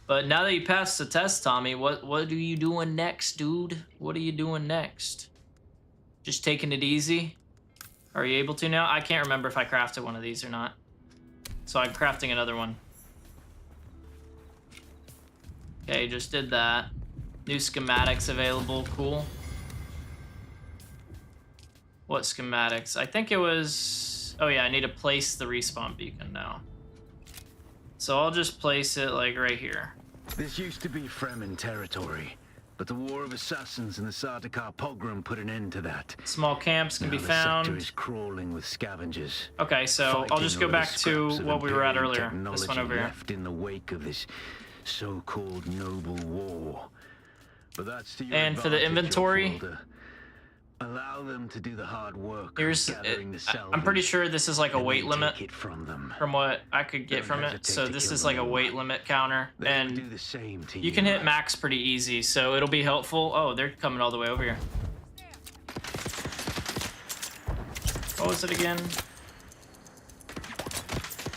But now that you passed the test, Tommy, what are you doing next, dude? What are you doing next? Just taking it easy? Are you able to now? I can't remember if I crafted one of these or not. So I'm crafting another one. Okay, just did that. New schematics available, cool. What schematics? I think it was... Oh yeah, I need to place the respawn beacon now. So I'll just place it like right here. This used to be Fremen territory, but the War of Assassins and the Sardaukar pogrom put an end to that. Small camps can be The found. sector is crawling with scavengers. Okay, so I'll just go back to what we were at earlier. This one over here. Left in the wake of this so-called noble war. But that's to your And for the inventory, Off-worlder. Allow them to do the hard work. here's. I'm pretty sure this is like a weight limit from what I could get from it. So this is like a weight limit counter, and do the same to you can hit max pretty easy. So it'll be helpful. Oh, they're coming all the way over here. What was it again?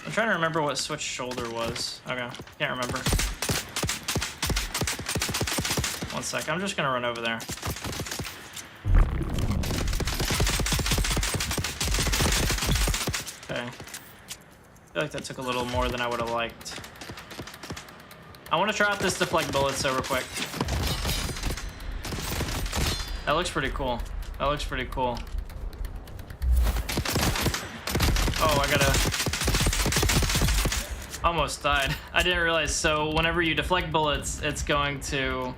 I'm trying to remember what switch shoulder was. Okay, can't remember. One sec, I'm just gonna run over there. Okay. I feel like that took a little more than I would have liked. I want to try out this deflect bullets so real quick. That looks pretty cool. That looks pretty cool. Oh, I gotta... Almost died. I didn't realize. So whenever you deflect bullets, it's going to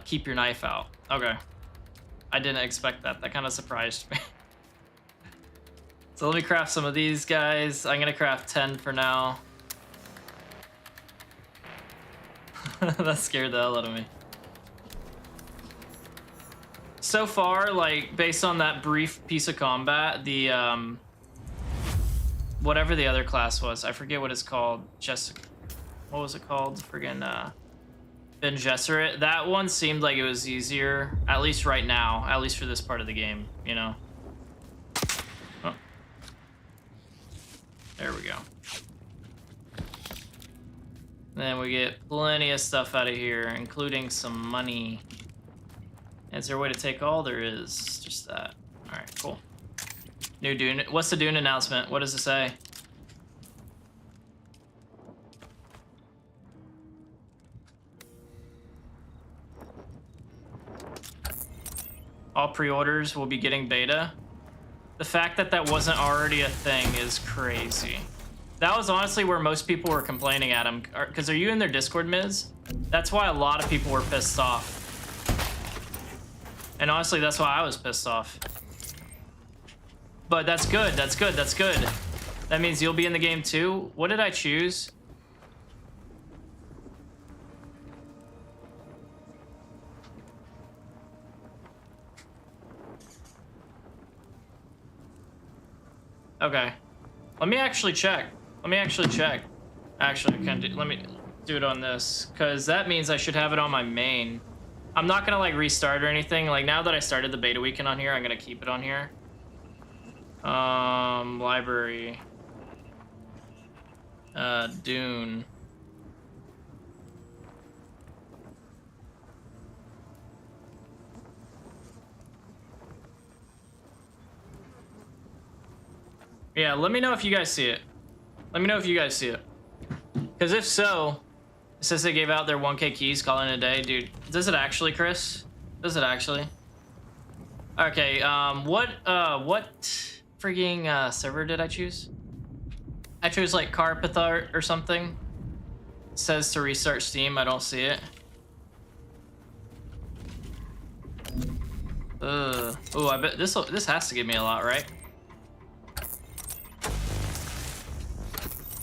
keep your knife out. Okay. I didn't expect that. That kind of surprised me. So let me craft some of these guys. I'm gonna craft 10 for now. That scared the hell out of me. So far, like, based on that brief piece of combat, the whatever the other class was, I forget what it's called. What was it called? Friggin' Ben Gesserit. That one seemed like it was easier, at least right now, at least for this part of the game, you know? Oh. There we go. Then we get plenty of stuff out of here, including some money. Is there a way to take all? There is. Just that. Alright, cool. New Dune. What's the Dune announcement? What does it say? All pre-orders will be getting beta. The fact that that wasn't already a thing is crazy. That was honestly where most people were complaining at him. Because are you in their Discord, Miz? That's why a lot of people were pissed off. And honestly, that's why I was pissed off. But that's good, that's good, that's good. That means you'll be in the game too. What did I choose? Okay. Let me actually check. Let me actually check. Actually, let me do it on this, because that means I should have it on my main. I'm not gonna like restart or anything. Like now that I started the beta weekend on here, I'm gonna keep it on here. Library. Dune. Yeah, let me know if you guys see it. Let me know if you guys see it. Because if so, it says they gave out their 1K keys, calling it a day. Dude, does it actually, Chris? Does it actually? Okay, what frigging server did I choose? I chose like Carpathart or something. It says to restart Steam, I don't see it. Oh, I bet this has to give me a lot, right?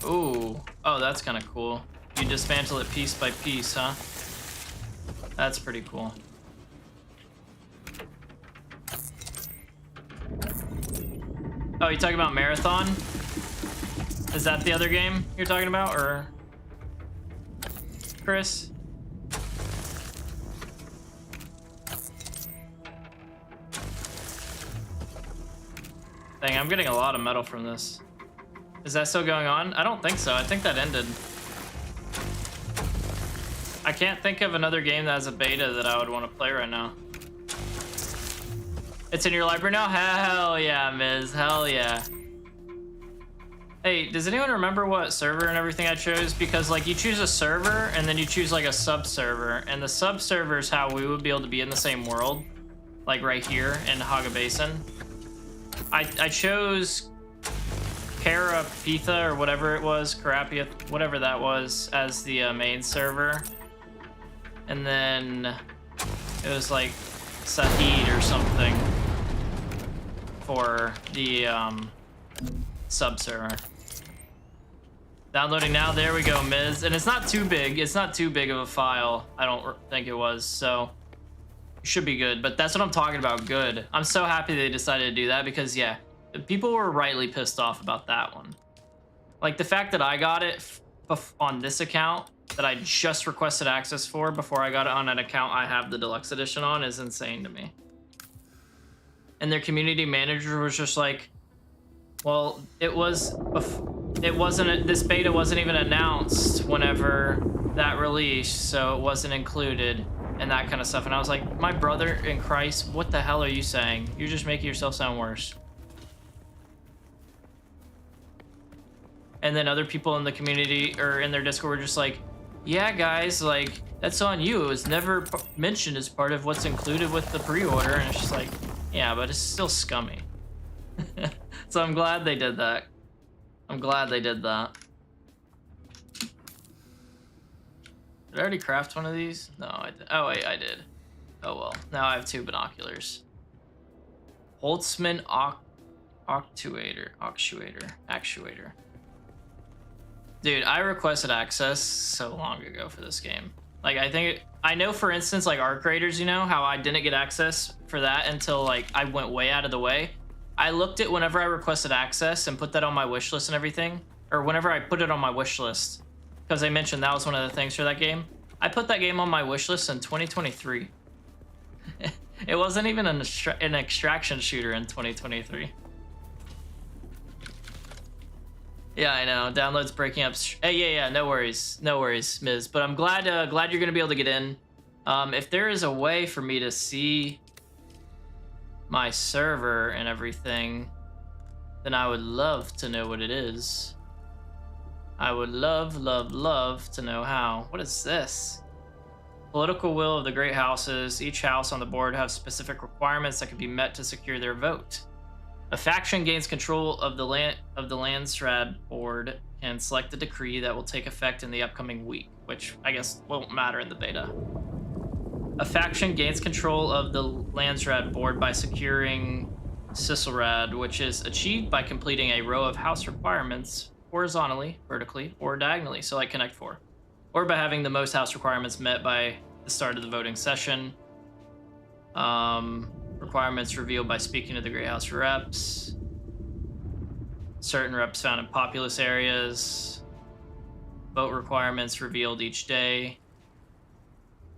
Ooh, oh, that's kind of cool. You dismantle it piece by piece, huh? That's pretty cool. Oh, you talking about Marathon? Is that the other game you're talking about, or Chris? Dang, I'm getting a lot of metal from this. Is that still going on? I don't think so. I think that ended. I can't think of another game that has a beta that I would want to play right now. It's in your library now? Hell yeah, Miz. Hell yeah. Hey, does anyone remember what server and everything I chose? Because like you choose a server and then you choose like a sub-server, and the sub-server is how we would be able to be in the same world. Like right here in Haga Basin. I chose Karapitha or whatever it was, Karapia, whatever that was, as the main server. And then it was like Sahid or something for the sub-server. Downloading now, there we go, Miz. And it's not too big, it's not too big of a file, I don't think it was, so it should be good. But that's what I'm talking about, good. I'm so happy they decided to do that because, yeah, people were rightly pissed off about that one. Like the fact that I got it on this account that I just requested access for before I got it on an account I have the deluxe edition on is insane to me. And their community manager was just like, well, this beta wasn't even announced whenever that released, so it wasn't included and that kind of stuff. And I was like, my brother in Christ, what the hell are you saying? You're just making yourself sound worse. And then other people in the community or in their Discord were just like, yeah, guys, like, that's on you. It was never mentioned as part of what's included with the pre-order. And it's just like, yeah, but it's still scummy. So I'm glad they did that. I'm glad they did that. Did I already craft one of these? No, I did. Oh, wait, I did. Oh, well. Now I have 2 binoculars. Holtzman actuator. Dude, I requested access so long ago for this game. Like, I know, for instance, like Arc Raiders, you know, how I didn't get access for that until, like, I went way out of the way. I looked at whenever I requested access and put that on my wish list and everything, or whenever I put it on my wish list, because I mentioned that was one of the things for that game. I put that game on my wish list in 2023. It wasn't even an extraction shooter in 2023. Yeah, I know. Download's breaking up. Hey, yeah, no worries, Miz. But I'm glad you're gonna be able to get in. If there is a way for me to see my server and everything, then I would love to know what it is. I would love to know how. What is this? Political will of the great houses. Each house on the board have specific requirements that can be met to secure their vote. A faction gains control of the Landsraad board and select a decree that will take effect in the upcoming week, which I guess won't matter in the beta. A faction gains control of the Landsraad board by securing Sisselrad, which is achieved by completing a row of house requirements horizontally, vertically, or diagonally, so like Connect 4, or by having the most house requirements met by the start of the voting session. Requirements revealed by speaking to the Great House reps. Certain reps found in populous areas. Vote requirements revealed each day.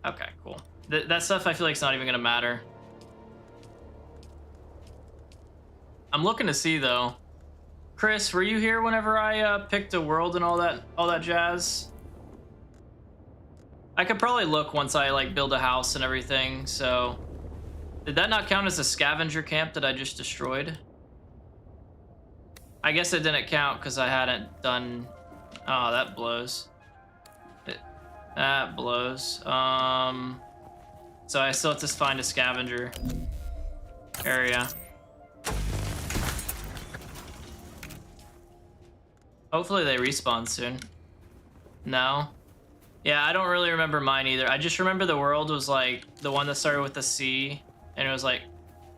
Okay, cool. That stuff I feel like it's not even gonna matter. I'm looking to see though. Chris, were you here whenever I picked a world and all that jazz? I could probably look once I like build a house and everything, so. Did that not count as a scavenger camp that I just destroyed? I guess it didn't count because I hadn't done... Oh, that blows. That blows. So I still have to find a scavenger area. Hopefully they respawn soon. No? Yeah, I don't really remember mine either. I just remember the world was like the one that started with the C. And it was like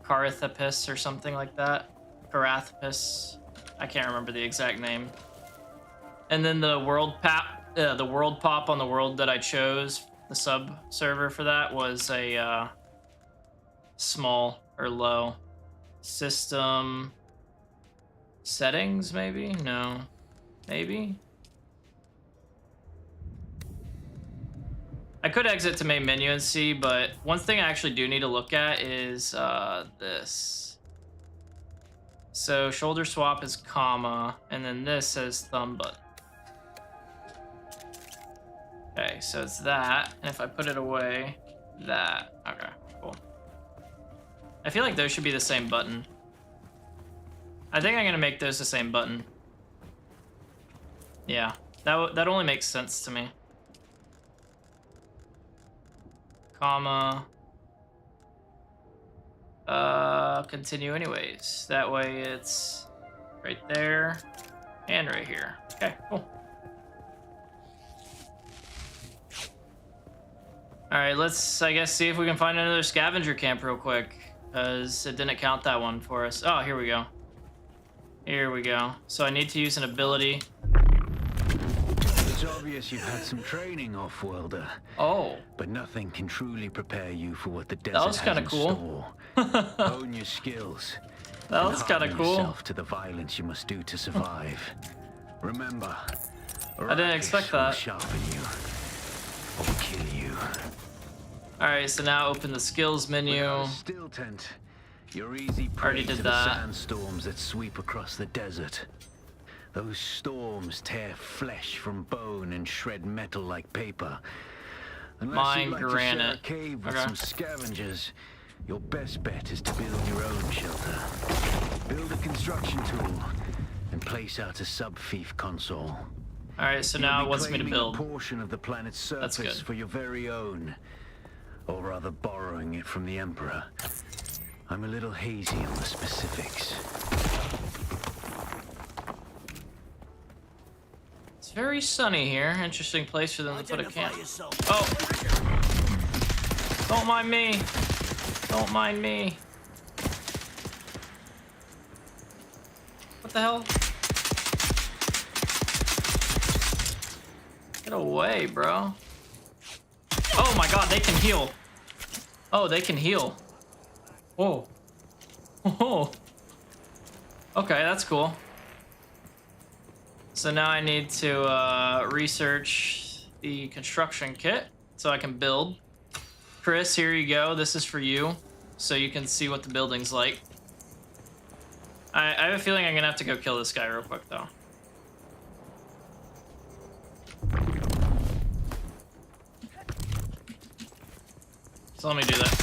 Carathapis or something like that. Carathapis. I can't remember the exact name. And then the world pop on the world that I chose, the sub server for that, was a small or low. System settings, maybe? No. Maybe? I could exit to main menu and see, but one thing I actually do need to look at is this. So shoulder swap is comma, and then this says thumb button. Okay, so it's that, and if I put it away, that. Okay, cool. I feel like those should be the same button. I think I'm gonna make those the same button. Yeah, that only makes sense to me. Comma. Continue anyways. That way it's right there and right here. Okay, cool. All right, let's, I guess, see if we can find another scavenger camp real quick, because it didn't count that one for us. Oh, here we go. Here we go. So I need to use an ability. It's obvious you've had some training, off-worlder. Oh. But nothing can truly prepare you for what the desert That was kind of cool. Hone your skills. That was kind of cool. Yourself to the violence you must do to survive. Remember, I didn't expect that. Will sharpen you or kill you. All right, so now open the skills menu. Still tent. You're easy prey Already did to that. the sandstorms that sweep across the desert. Those storms tear flesh from bone and shred metal like paper. Unless Mine you'd like granite. to share a cave with some scavengers, your best bet is to build your own shelter. Build a construction tool and place out a sub-fief console. All right, so now it wants me to build. A portion of the planet's That's surface good. for your very own, or rather borrowing it from the Emperor. I'm a little hazy on the specifics. It's very sunny here. Interesting place for them to put a camp. Oh! Don't mind me. Don't mind me. What the hell? Get away, bro. Oh my god, they can heal. Oh, they can heal. Whoa. Oh. Okay, that's cool. So now I need to research the construction kit so I can build. Chris, here you go. This is for you, so you can see what the building's like. I have a feeling I'm gonna have to go kill this guy real quick, though. So let me do that.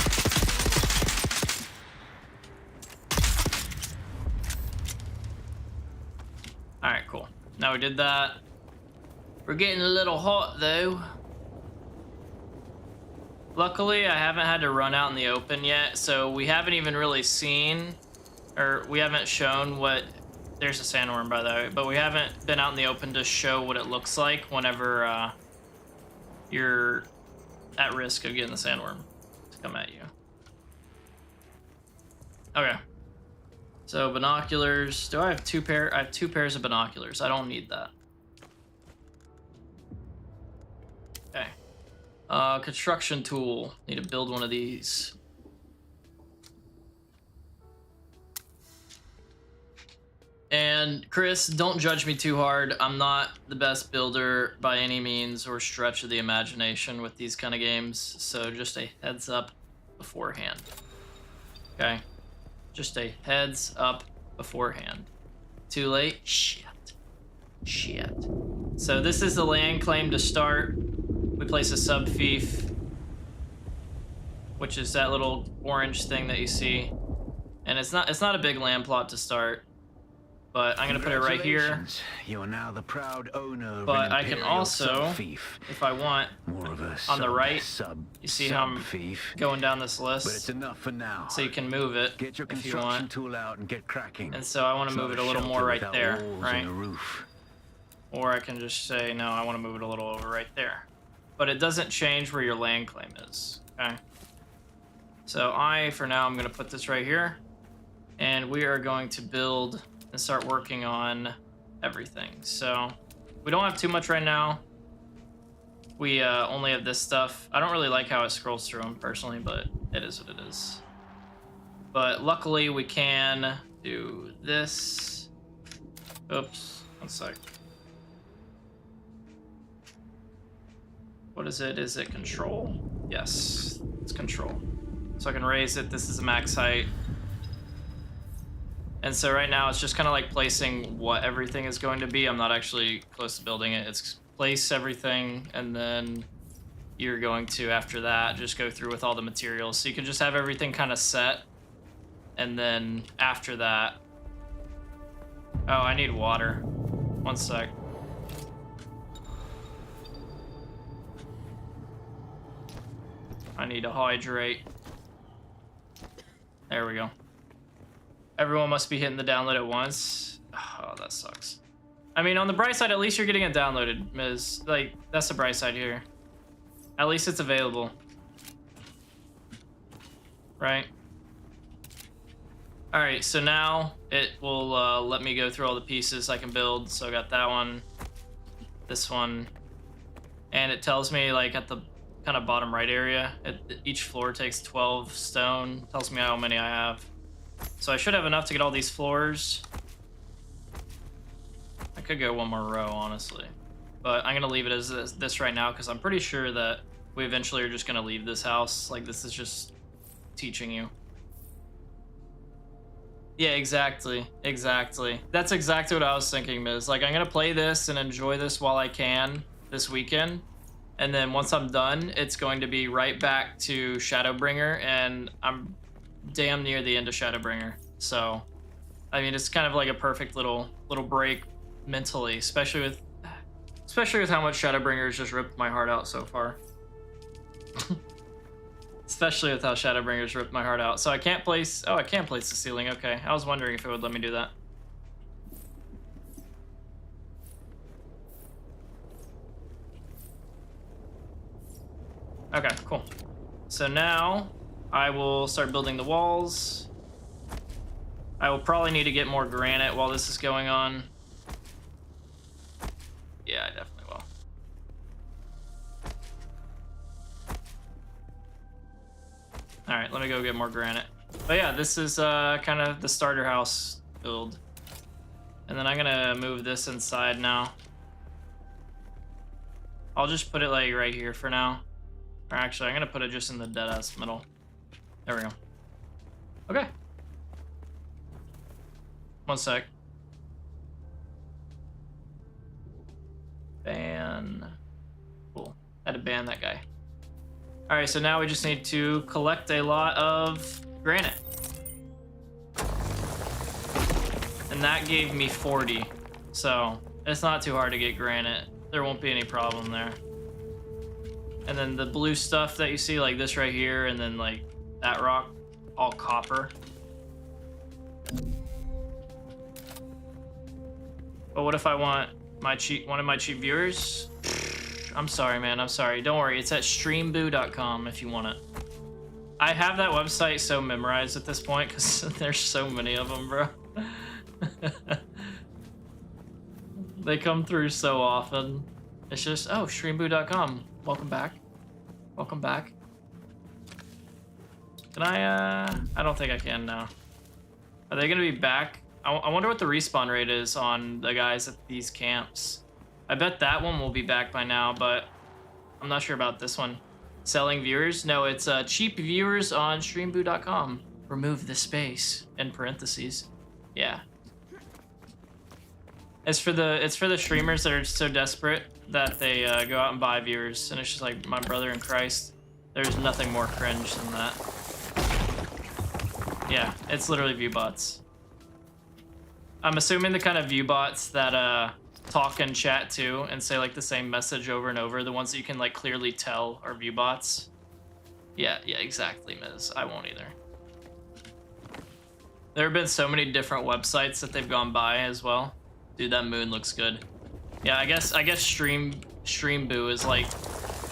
Alright, cool. Now we did that. We're getting a little hot, though. Luckily, I haven't had to run out in the open yet, so we haven't even really seen, or we haven't shown what... There's a sandworm, by the way, but we haven't been out in the open to show what it looks like whenever you're at risk of getting the sandworm to come at you. Okay. So binoculars. Do I have two pair? I have 2 pairs of binoculars. I don't need that. Okay. Construction tool. Need to build one of these. And Chris, don't judge me too hard. I'm not the best builder by any means or stretch of the imagination with these kind of games. So just a heads up beforehand. Okay. Just a heads up beforehand. Too late? Shit. Shit. So this is the land claim to start. We place a sub-fief, which is that little orange thing that you see. And it's not a big land plot to start. But I'm gonna put it right here. You are now the proud owner of but an I can also, if I want, more of a on the right, you see how I'm fief. going down this list. But it's enough for now. So you can move it Get your if you construction want. tool out and get cracking. And so I want to move it a little more right there, right? Roof. Or I can just say, no, I want to move it a little over right there. But it doesn't change where your land claim is, okay? So for now, I'm gonna put this right here. And we are going to build and start working on everything. So we don't have too much right now. We only have this stuff. I don't really like how it scrolls through them personally, but it is what it is. But luckily we can do this. Oops, 1 sec. What is it? Is it control? Yes, it's control. So I can raise it. This is a max height. And so right now it's just kind of like placing what everything is going to be. I'm not actually close to building it. It's place everything, and then you're going to, after that, just go through with all the materials. So you can just have everything kind of set. And then after that... Oh, I need water. 1 sec. I need to hydrate. There we go. Everyone must be hitting the download at once. Oh, that sucks. I mean, on the bright side, at least you're getting it downloaded, Ms. Like, that's the bright side here. At least it's available. Right? Alright, so now it will let me go through all the pieces I can build. So I got that one, this one, and it tells me, like, at the kind of bottom right area, each floor takes 12 stone. Tells me how many I have. So I should have enough to get all these floors. I could go 1 more row, honestly. But I'm going to leave it as this right now, because I'm pretty sure that we eventually are just going to leave this house. Like, this is just teaching you. Yeah, exactly. Exactly. That's exactly what I was thinking, Miz. Like, I'm going to play this and enjoy this while I can this weekend. And then once I'm done, it's going to be right back to Shadowbringer, and I'm damn near the end of Shadowbringer. So, I mean, it's kind of like a perfect little break mentally, especially with how much Shadowbringer has just ripped my heart out so far. Especially with how Shadowbringer's ripped my heart out. So I can't place... Oh, I can place the ceiling. Okay. I was wondering if it would let me do that. Okay, cool. So now I will start building the walls. I will probably need to get more granite while this is going on. Yeah, I definitely will. All right, let me go get more granite. But yeah, this is kind of the starter house build. And then I'm gonna move this inside now. I'll just put it like right here for now. Or actually, I'm gonna put it just in the dead-ass middle. There we go. Okay. One sec. Ban. Cool. Had to ban that guy. All right, so now we just need to collect a lot of granite. And that gave me 40. So it's not too hard to get granite. There won't be any problem there. And then the blue stuff that you see, like this right here, and then like that rock, all copper. But what if I want one of my cheap viewers? I'm sorry, man. I'm sorry. Don't worry. It's at streamboo.com if you want it. I have that website so memorized at this point because there's so many of them, bro. They come through so often. It's just, oh, streamboo.com. Welcome back. Welcome back. Can I don't think I can now. Are they gonna be back? I wonder what the respawn rate is on the guys at these camps. I bet that one will be back by now, but I'm not sure about this one. Selling viewers? No, it's cheap viewers on streamboo.com. Remove the space in parentheses. Yeah. It's for the streamers that are so desperate that they go out and buy viewers, and it's just like my brother in Christ. There's nothing more cringe than that. Yeah, it's literally view bots. I'm assuming the kind of view bots that talk and chat too and say like the same message over and over, the ones that you can like clearly tell are view bots. Yeah, exactly, Miz. I won't either. There have been so many different websites that they've gone by as well. Dude, that moon looks good. Yeah, I guess Streamboo is like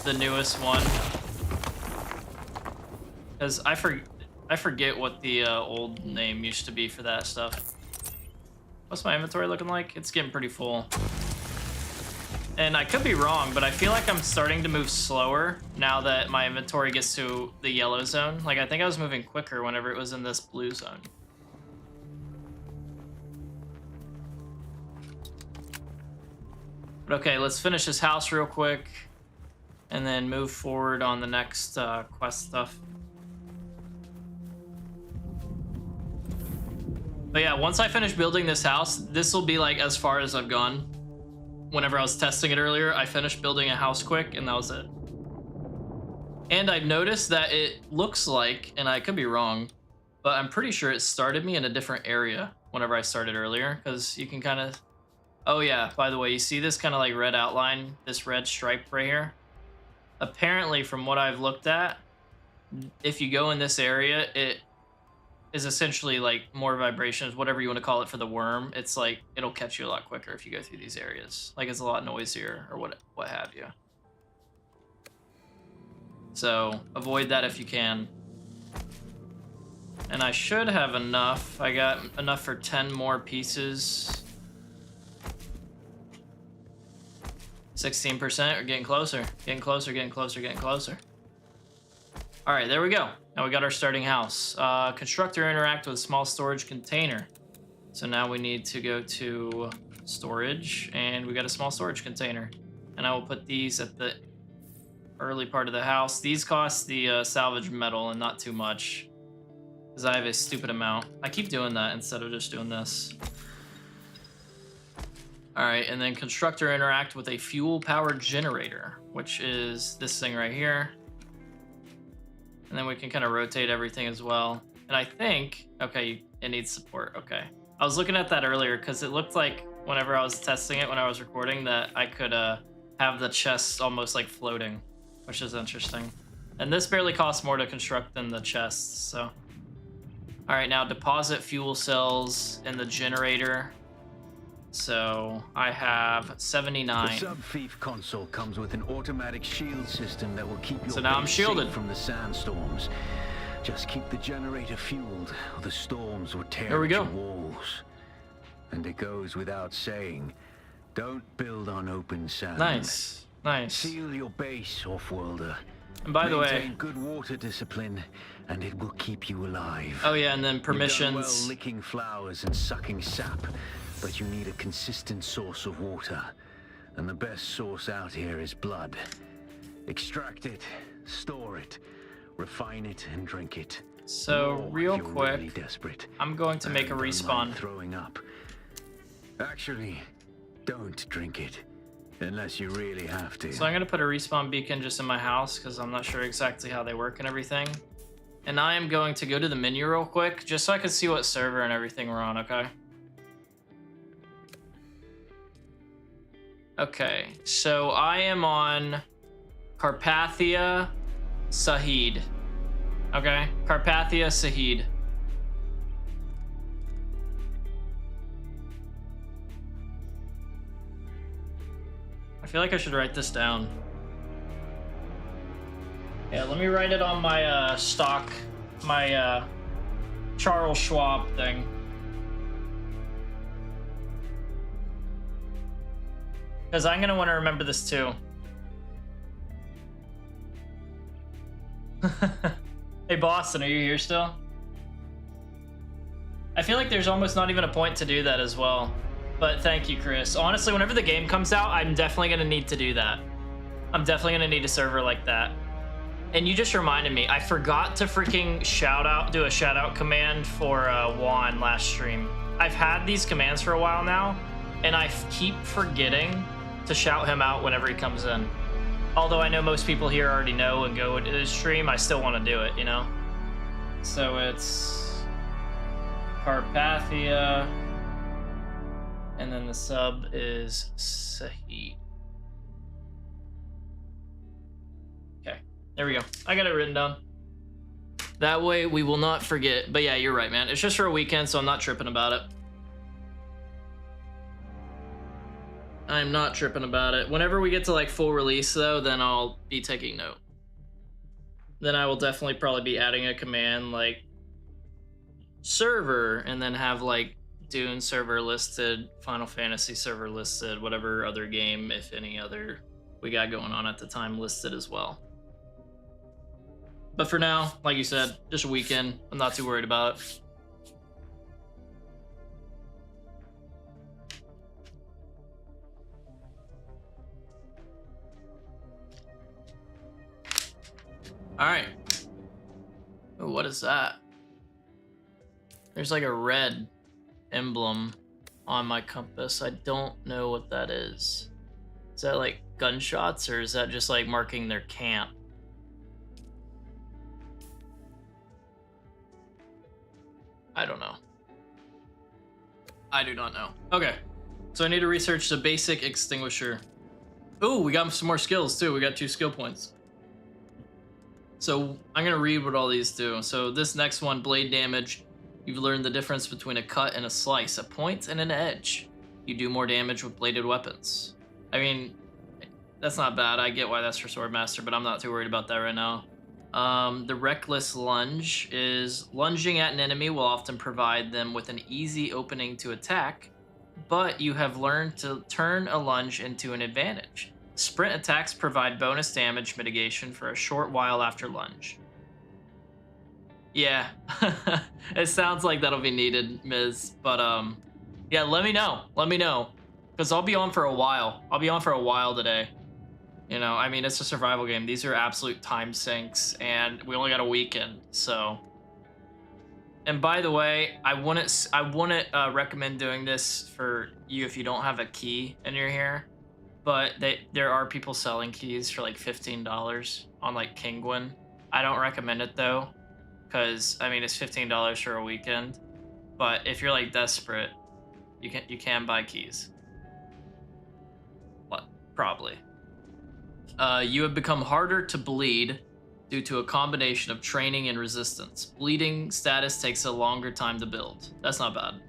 the newest one. Cause I forget what the old name used to be for that stuff. What's my inventory looking like? It's getting pretty full. And I could be wrong, but I feel like I'm starting to move slower now that my inventory gets to the yellow zone. Like, I think I was moving quicker whenever it was in this blue zone. But okay, let's finish this house real quick and then move forward on the next quest stuff. But yeah, once I finish building this house, this will be like as far as I've gone. Whenever I was testing it earlier, I finished building a house quick and that was it. And I noticed that it looks like, and I could be wrong, but I'm pretty sure it started me in a different area whenever I started earlier, because you can kind of, oh yeah, by the way, you see this kind of like red outline, this red stripe right here? Apparently, from what I've looked at, if you go in this area, it is essentially like more vibrations, whatever you want to call it for the worm. It's like, it'll catch you a lot quicker if you go through these areas. Like, it's a lot noisier or what have you. So avoid that if you can. And I should have enough. I got enough for 10 more pieces. 16%. We're getting closer. Getting closer, getting closer, getting closer. All right, there we go. Now we got our starting house. Construct or interact with small storage container. So now we need to go to storage, and we got a small storage container. And I will put these at the early part of the house. These cost the salvage metal and not too much, because I have a stupid amount. I keep doing that instead of just doing this. All right, and then construct or interact with a fuel powered generator, which is this thing right here. And then we can kind of rotate everything as well. And I think, okay, it needs support, okay. I was looking at that earlier because it looked like whenever I was testing it, when I was recording, that I could have the chests almost like floating, which is interesting. And this barely costs more to construct than the chests, so. All right, now deposit fuel cells in the generator. So I have 79. The sub-thief console comes with an automatic shield system that will keep your So now I'm base shielded safe from the sandstorms. Just keep the generator fueled, or the storms will tear There we at go. your walls. And it goes without saying, don't build on open sand. Nice. Nice. Seal your base, off-worlder. And by the way, Maintain good water discipline, and it will keep you alive. oh yeah, and then You've done permissions. well licking flowers and sucking sap, but you need a consistent source of water. And the best source out here is blood. Extract it, store it, refine it, and drink it. So More real if you're quick, really desperate. I'm going to make a And respawn. unlike throwing up. Actually, don't drink it. Unless you really have to. So I'm gonna put a respawn beacon just in my house because I'm not sure exactly how they work and everything. And I am going to go to the menu real quick just so I can see what server and everything we're on, okay? Okay, so I am on Carpathia Sahid. Okay, Carpathia Sahid. I feel like I should write this down. Yeah, let me write it on my stock, my Charles Schwab thing. Because I'm gonna want to remember this too. Hey Boston, are you here still? I feel like there's almost not even a point to do that as well. But thank you, Chris. Honestly, whenever the game comes out, I'm definitely gonna need to do that. I'm definitely gonna need a server like that. And you just reminded me, I forgot to freaking do a shout out command for Juan last stream. I've had these commands for a while now, and I keep forgetting to shout him out whenever he comes in. Although I know most people here already know and go to his stream, I still want to do it, you know? So it's Carpathia, and then the sub is Sahid. Okay, there we go. I got it written down. That way we will not forget. But yeah, you're right, man. It's just for a weekend, so I'm not tripping about it. I'm not tripping about it. Whenever we get to like full release though, then I'll be taking note. Then I will definitely probably be adding a command like server and then have like Dune server listed, Final Fantasy server listed, whatever other game, if any other we got going on at the time, listed as well. But for now, like you said, just a weekend. I'm not too worried about it. All right. Oh, what is that? There's like a red emblem on my compass. I don't know what that is. Is that like gunshots or is that just like marking their camp? I don't know. I do not know. Okay. So I need to research the basic extinguisher. Ooh, we got some more skills too. We got 2 skill points. So I'm gonna read what all these do. So this next one, blade damage. You've learned the difference between a cut and a slice, a point and an edge. You do more damage with bladed weapons. I mean, that's not bad. I get why that's for Swordmaster, but I'm not too worried about that right now. The reckless lunge is lunging at an enemy will often provide them with an easy opening to attack, but you have learned to turn a lunge into an advantage. Sprint attacks provide bonus damage mitigation for a short while after lunge. Yeah, it sounds like that'll be needed, Miz. But yeah, let me know. Let me know, because I'll be on for a while. I'll be on for a while today. You know, I mean, it's a survival game. These are absolute time sinks, and we only got a weekend, so. And by the way, I wouldn't recommend doing this for you if you don't have a key and you're here. But there are people selling keys for like $15 on like Kingwin. I don't recommend it though, because I mean it's $15 for a weekend. But if you're like desperate, you can buy keys. What? Probably. You have become harder to bleed due to a combination of training and resistance. Bleeding status takes a longer time to build. That's not bad.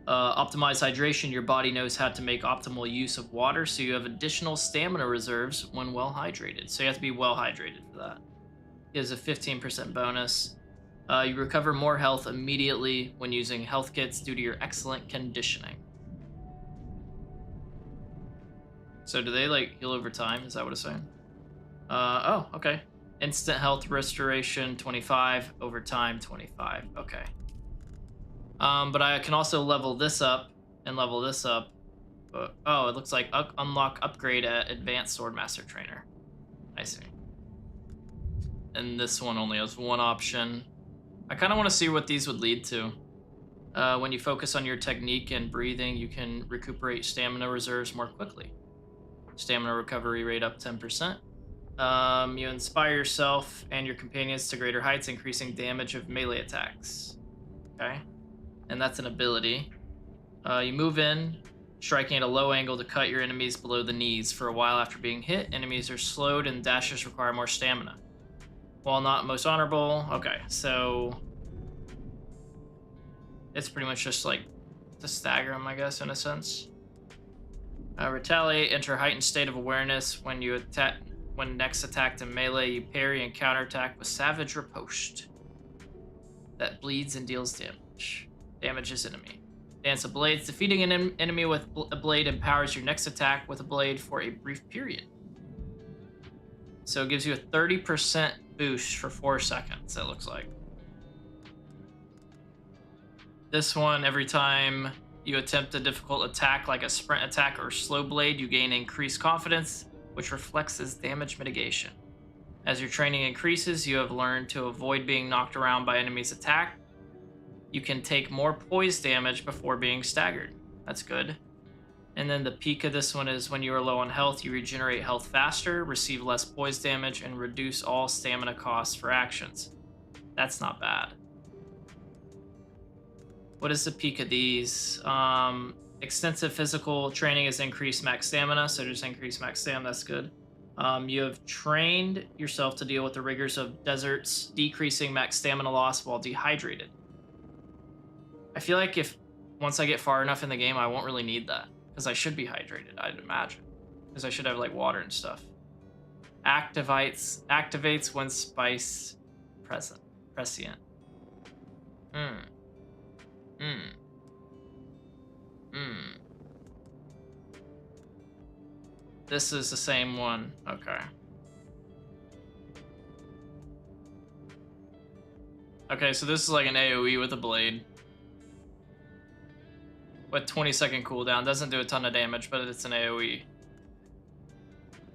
Optimize hydration. Your body knows how to make optimal use of water, so you have additional stamina reserves when well hydrated. So you have to be well hydrated for that. Gives a 15% bonus. You recover more health immediately when using health kits due to your excellent conditioning. So do they like heal over time? Is that what it's saying? Oh, okay. Instant health restoration 25, over time 25. Okay. But I can also level this up and level this up. Oh, it looks like unlock upgrade at advanced swordmaster trainer. I see. And this one only has one option. I kind of want to see what these would lead to. When you focus on your technique and breathing, you can recuperate stamina reserves more quickly. Stamina recovery rate up 10%. You inspire yourself and your companions to greater heights, increasing damage of melee attacks. Okay. And that's an ability. You move in, striking at a low angle to cut your enemies below the knees. For a while after being hit, enemies are slowed and dashes require more stamina. While not most honorable, okay, so it's pretty much just like to stagger them, I guess, in a sense. Retaliate, enter a heightened state of awareness. When you attack, when next attacked in melee, you parry and counterattack with Savage Riposte. That bleeds and deals damage. Damages enemy. Dance of Blades. Defeating an enemy with a blade empowers your next attack with a blade for a brief period. So it gives you a 30% boost for 4 seconds, it looks like. This one, every time you attempt a difficult attack like a sprint attack or slow blade, you gain increased confidence, which reflects as damage mitigation. As your training increases, you have learned to avoid being knocked around by enemies' attack. You can take more poise damage before being staggered. That's good. And then the peak of this one is when you are low on health, you regenerate health faster, receive less poise damage, and reduce all stamina costs for actions. That's not bad. What is the peak of these? Extensive physical training has increased max stamina, so just increase max stamina, that's good. You have trained yourself to deal with the rigors of deserts, decreasing max stamina loss while dehydrated. I feel like if once I get far enough in the game, I won't really need that, because I should be hydrated, I'd imagine, because I should have like water and stuff. Activates when spice prescient. This is the same one. Okay. Okay, so this is like an AoE with a blade. With 20-second cooldown. Doesn't do a ton of damage, but it's an AoE.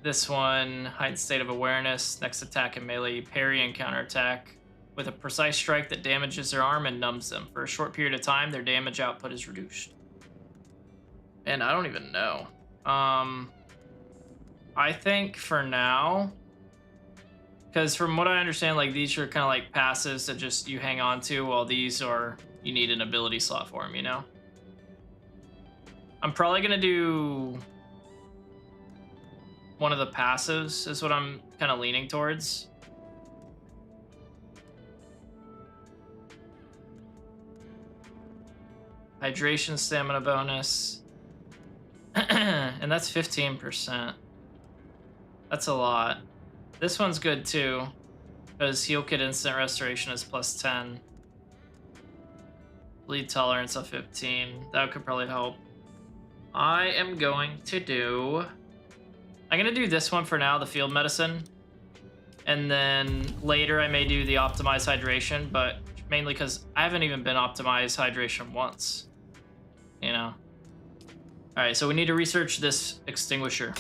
This one, heightened state of awareness. Next attack in melee, parry and counterattack with a precise strike that damages their arm and numbs them. For a short period of time, their damage output is reduced. And I don't even know. I think for now, because from what I understand, like these are kind of like passives that just you hang on to, while these are, you need an ability slot for them, you know? I'm probably gonna do one of the passives is what I'm kind of leaning towards. Hydration stamina bonus. And that's 15%. That's a lot. This one's good too, because heal kit instant restoration is plus 10. Bleed tolerance of 15. That could probably help. I am going to do... I'm going to do this one for now, the field medicine. And then later I may do the optimized hydration, but mainly because I haven't even been optimized hydration once. You know? Alright, so we need to research this extinguisher.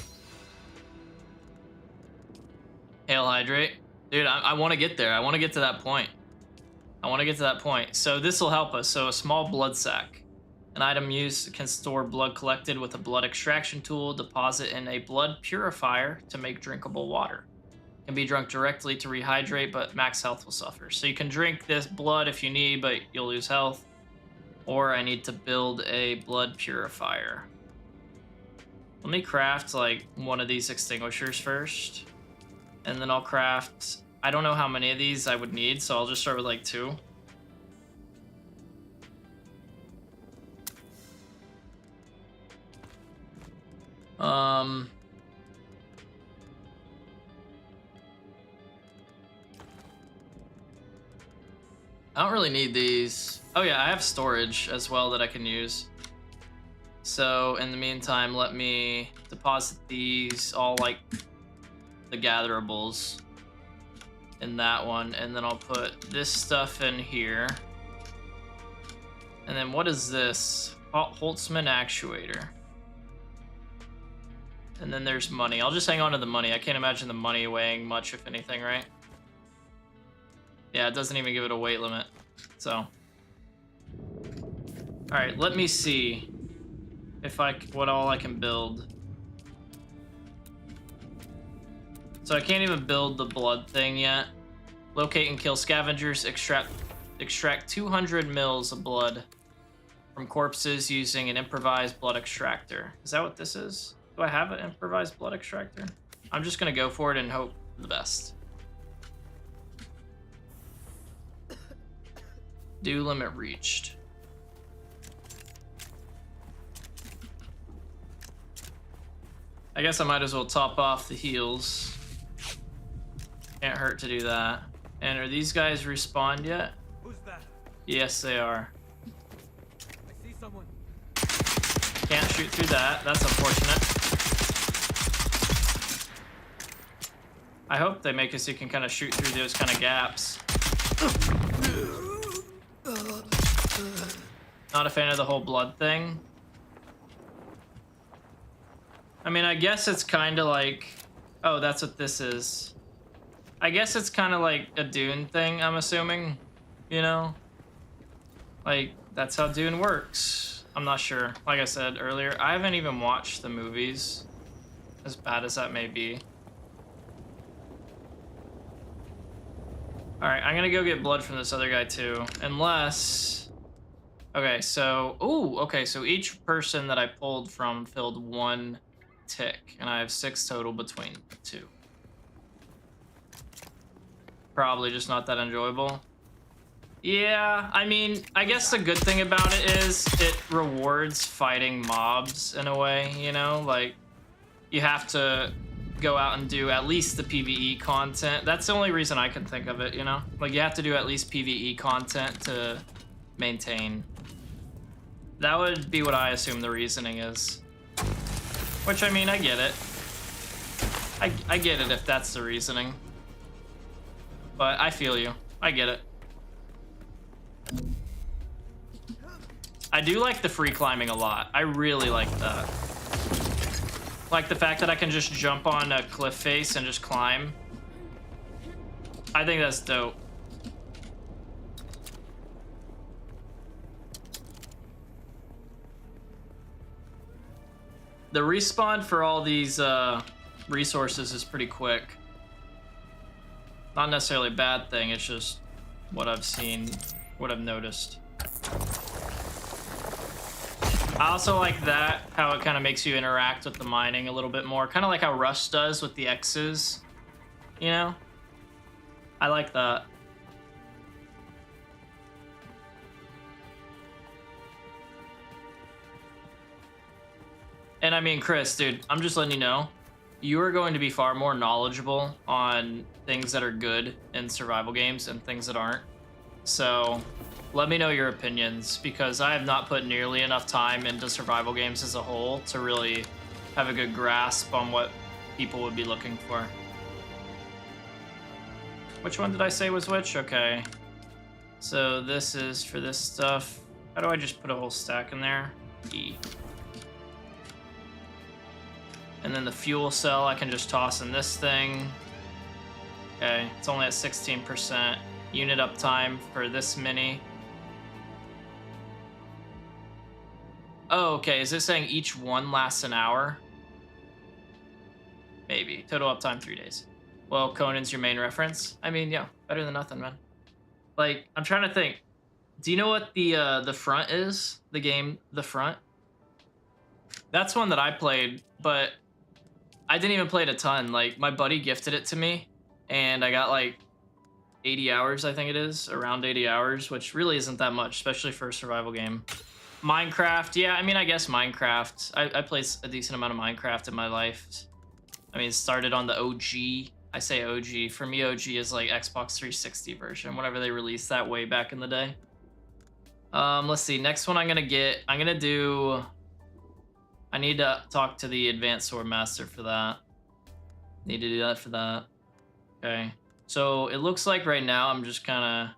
Hail hydrate. Dude, I want to get there. I want to get to that point. So this will help us. So a small blood sac. An item used can store blood collected with a blood extraction tool, deposit in a blood purifier to make drinkable water. Can be drunk directly to rehydrate, but max health will suffer. So you can drink this blood if you need, but you'll lose health. Or I need to build a blood purifier. Let me craft like one of these extinguishers first. And then I'll craft, I don't know how many of these I would need, so I'll just start with like 2. I don't really need these. Oh yeah, I have storage as well that I can use. So in the meantime, let me deposit these, all like the gatherables, in that one, and then I'll put this stuff in here. And then what is this? Holtzman actuator. And then there's money. I'll just hang on to the money. I can't imagine the money weighing much, if anything, right? Yeah, it doesn't even give it a weight limit. So. Alright, let me see if what all I can build. So I can't even build the blood thing yet. Locate and kill scavengers. Extract 200 mils of blood from corpses using an improvised blood extractor. Is that what this is? Do I have an improvised blood extractor? I'm just gonna go for it and hope for the best. Due limit reached. I guess I might as well top off the heals. Can't hurt to do that. And are these guys respawned yet? Who's that? Yes, they are. I see someone. Can't shoot through that. That's unfortunate. I hope they make it so you can kind of shoot through those kind of gaps. Not a fan of the whole blood thing. I mean, I guess it's kind of like... Oh, that's what this is. I guess it's kind of like a Dune thing, I'm assuming. You know? Like, that's how Dune works. I'm not sure. Like I said earlier, I haven't even watched the movies. As bad as that may be. Alright, I'm gonna go get blood from this other guy too. Unless... Okay, so... Ooh, okay, so each person that I pulled from filled 1 tick. And I have 6 total between the 2. Probably just not that enjoyable. Yeah, I mean, I guess the good thing about it is it rewards fighting mobs in a way, you know? Like, you have to go out and do at least the PvE content. That's the only reason I can think of it, you know? Like, you have to do at least PvE content to maintain. That would be what I assume the reasoning is. Which, I mean, I get it. I get it if that's the reasoning. But I feel you. I get it. I do like the free climbing a lot. I really like that. Like the fact that I can just jump on a cliff face and just climb. I think that's dope. The respawn for all these resources is pretty quick. Not necessarily a bad thing, it's just what I've seen, what I've noticed. I also like that, how it kind of makes you interact with the mining a little bit more. Kind of like how Rust does with the X's, you know? I like that. And I mean, Chris, dude, I'm just letting you know, you are going to be far more knowledgeable on things that are good in survival games and things that aren't. So let me know your opinions, because I have not put nearly enough time into survival games as a whole to really have a good grasp on what people would be looking for. Which one did I say was which? Okay. So this is for this stuff. How do I just put a whole stack in there? E. And then the fuel cell I can just toss in this thing. Okay, it's only at 16%. Unit uptime for this mini. Oh, okay, is it saying each one lasts an hour? Maybe. Total uptime 3 days. Well, Conan's your main reference. I mean, yeah, better than nothing, man. Like, I'm trying to think. Do you know what the front is? The game, The Front? That's one that I played, but I didn't even play it a ton. Like, my buddy gifted it to me, and I got like 80 hours, I think it is, around 80 hours, which really isn't that much, especially for a survival game. Minecraft. Yeah, I mean, I guess Minecraft. I played a decent amount of Minecraft in my life. I mean, it started on the OG. I say OG. For me, OG is like Xbox 360 version, whenever they released that way back in the day. Let's see. Next one I need to talk to the Advanced Sword Master for that. Need to do that for that. Okay. So it looks like right now I'm just kind of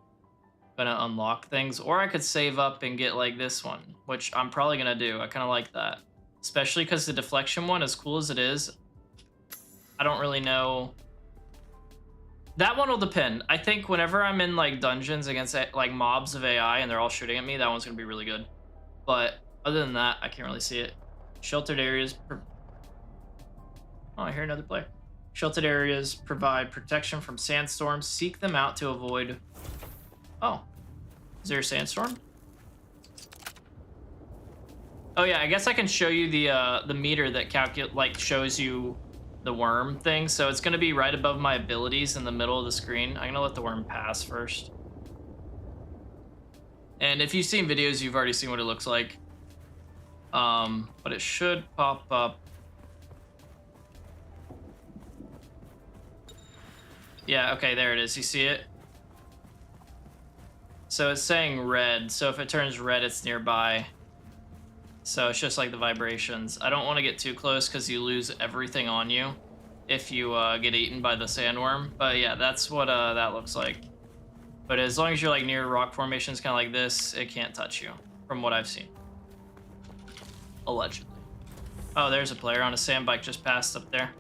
gonna unlock things, or I could save up and get like this one, which I'm probably gonna do. I kind of like that, especially because the deflection one, as cool as it is, I don't really know. That one will depend. I think whenever I'm in like dungeons against like mobs of AI and they're all shooting at me, that one's gonna be really good. But other than that, I can't really see it. Sheltered areas. Oh, I hear another player. Sheltered areas provide protection from sandstorms. Seek them out to avoid. Oh, is there a sandstorm? Oh yeah, I guess I can show you the meter that shows you the worm thing. So it's gonna be right above my abilities in the middle of the screen. I'm gonna let the worm pass first. And if you've seen videos, you've already seen what it looks like. But it should pop up. Yeah, okay, there it is. You see it? So it's saying red. So if it turns red, it's nearby. So it's just like the vibrations. I don't want to get too close because you lose everything on you if you get eaten by the sandworm. But yeah, that's what that looks like. But as long as you're like near rock formations, kind of like this, it can't touch you, from what I've seen. Allegedly. Oh, there's a player on a sand bike just passed up there.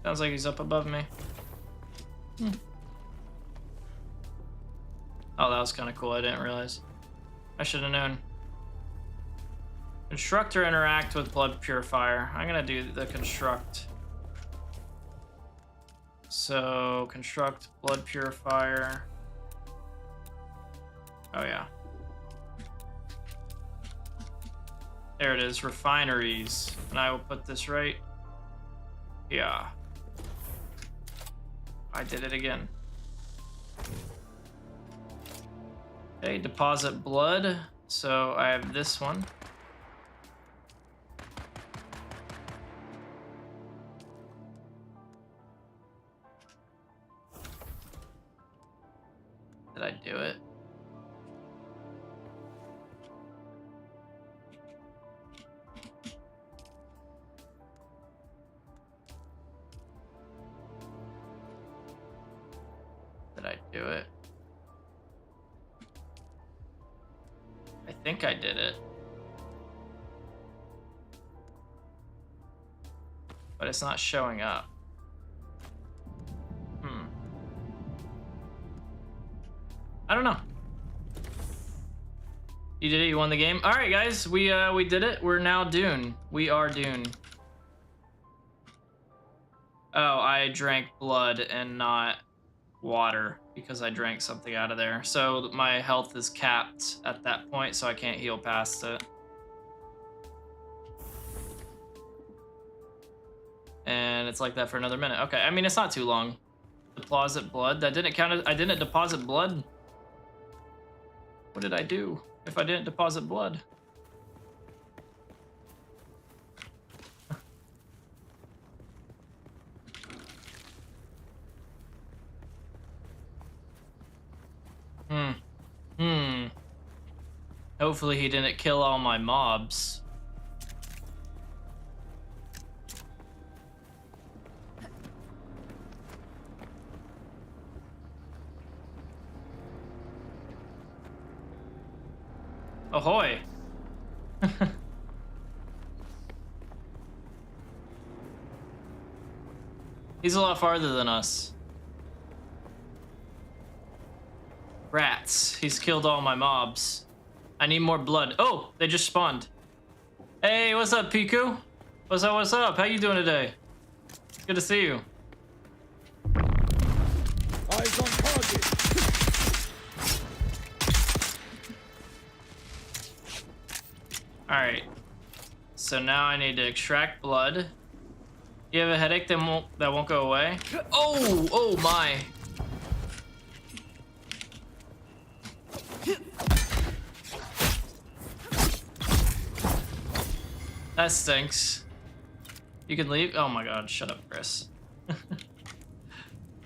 Sounds like he's up above me. Oh, that was kind of cool. I didn't realize. I should have known. Construct or interact with blood purifier. I'm gonna do the construct. So construct blood purifier. Oh yeah. There it is, refineries. And I will put this right. Yeah. I did it again. Okay, deposit blood. So I have this one. Did I do it? Did I do it? I think I did it. But it's not showing up. I don't know. You did it, you won the game. All right, guys, we did it. We're now Dune. We are Dune. Oh, I drank blood and not water because I drank something out of there. So my health is capped at that point, so I can't heal past it. And it's like that for another minute. Okay, I mean, it's not too long. Deposit blood. That didn't count as, I didn't deposit blood. What did I do if I didn't deposit blood? Hopefully he didn't kill all my mobs. Ahoy! He's a lot farther than us. Rats. He's killed all my mobs. I need more blood. Oh, they just spawned. Hey, what's up, Piku? What's up, what's up? How you doing today? Good to see you. Eyes on target. All right. So now I need to extract blood. You have a headache that won't go away? Oh, oh my. That stinks. You can leave? Oh my god, shut up, Chris.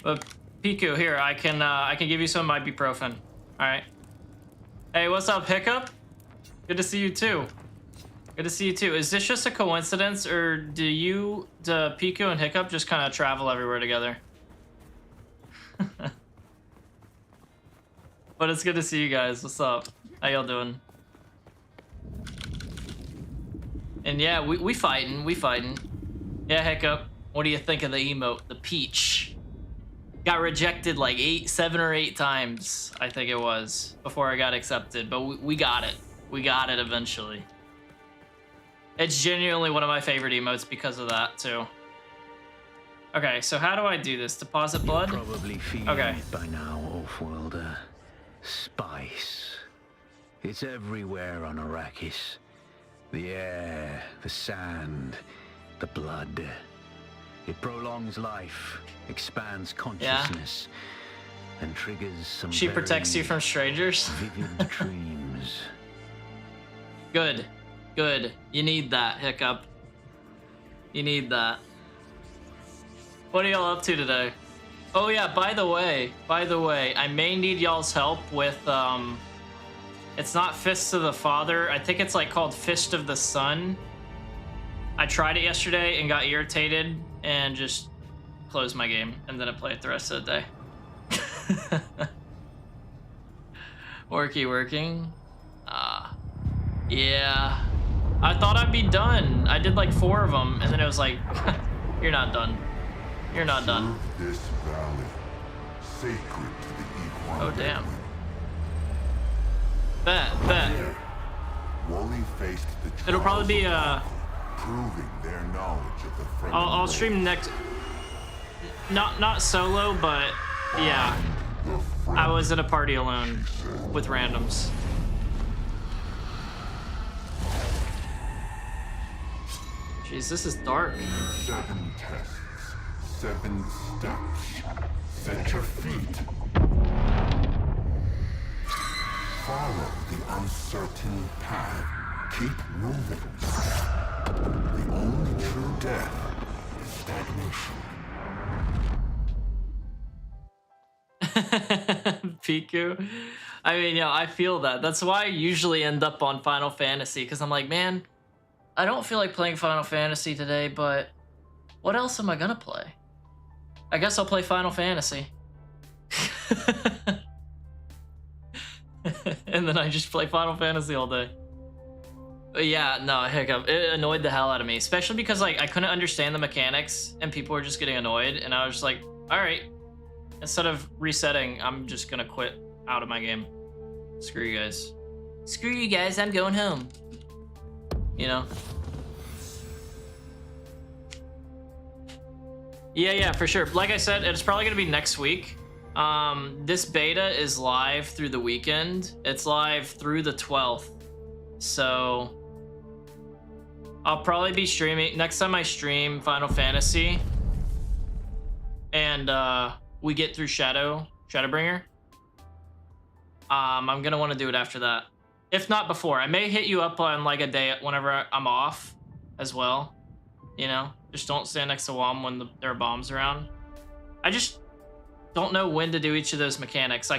But Piku, here, I can give you some ibuprofen. Alright. Hey, what's up, Hiccup? Good to see you too. Good to see you too. Is this just a coincidence, or do Piku and Hiccup just kind of travel everywhere together? But it's good to see you guys. What's up? How y'all doing? And yeah, we fighting. Yeah, Hiccup. What do you think of the emote? The peach. Got rejected like 7 or 8 times, I think it was, before I got accepted. But we got it. We got it eventually. It's genuinely one of my favorite emotes because of that, too. Okay, so how do I do this? Deposit blood? You're probably feeling Okay. it by now, Off-Worlder. Spice. It's everywhere on Arrakis. The air, the sand, the blood. It prolongs life, expands consciousness, and triggers some She protects you very from strangers? vivid dreams. Good. Good. You need that, Hiccup. You need that. What are y'all up to today? Oh yeah, by the way, I may need y'all's help with, it's not Fist of the Father. I think it's like called Fist of the Sun. I tried it yesterday and got irritated and just closed my game and didn't play it the rest of the day. Working. Yeah. I thought I'd be done. I did like 4 of them and then it was like, you're not done. You're not done. This valley, sacred to the Equine. Oh damn. Bet. Wally faced the It'll probably be proving their knowledge of the friendly I'll stream next. Not solo, but yeah. I was in a party alone with randoms. Jeez, this is dark. 7 tests, 7 steps. Set your feet. Follow the uncertain path. Keep moving. The only true death is stagnation. Piku. I mean, yeah, I feel that. That's why I usually end up on Final Fantasy, because I'm like, man, I don't feel like playing Final Fantasy today, but what else am I gonna play? I guess I'll play Final Fantasy. And then I just play Final Fantasy all day. But yeah, no, Hiccup. It annoyed the hell out of me, especially because like I couldn't understand the mechanics and people were just getting annoyed, and I was just like, all right, instead of resetting, I'm just gonna quit out of my game. Screw you guys. Screw you guys, I'm going home. You know? Yeah, for sure. Like I said, it's probably gonna be next week. This beta is live through the weekend. It's live through the 12th. So I'll probably be streaming next time I stream Final Fantasy and we get through Shadowbringer. I'm gonna want to do it after that. If not before. I may hit you up on like a day whenever I'm off as well. You know, just don't stand next to WOM when there are bombs around. I just don't know when to do each of those mechanics. I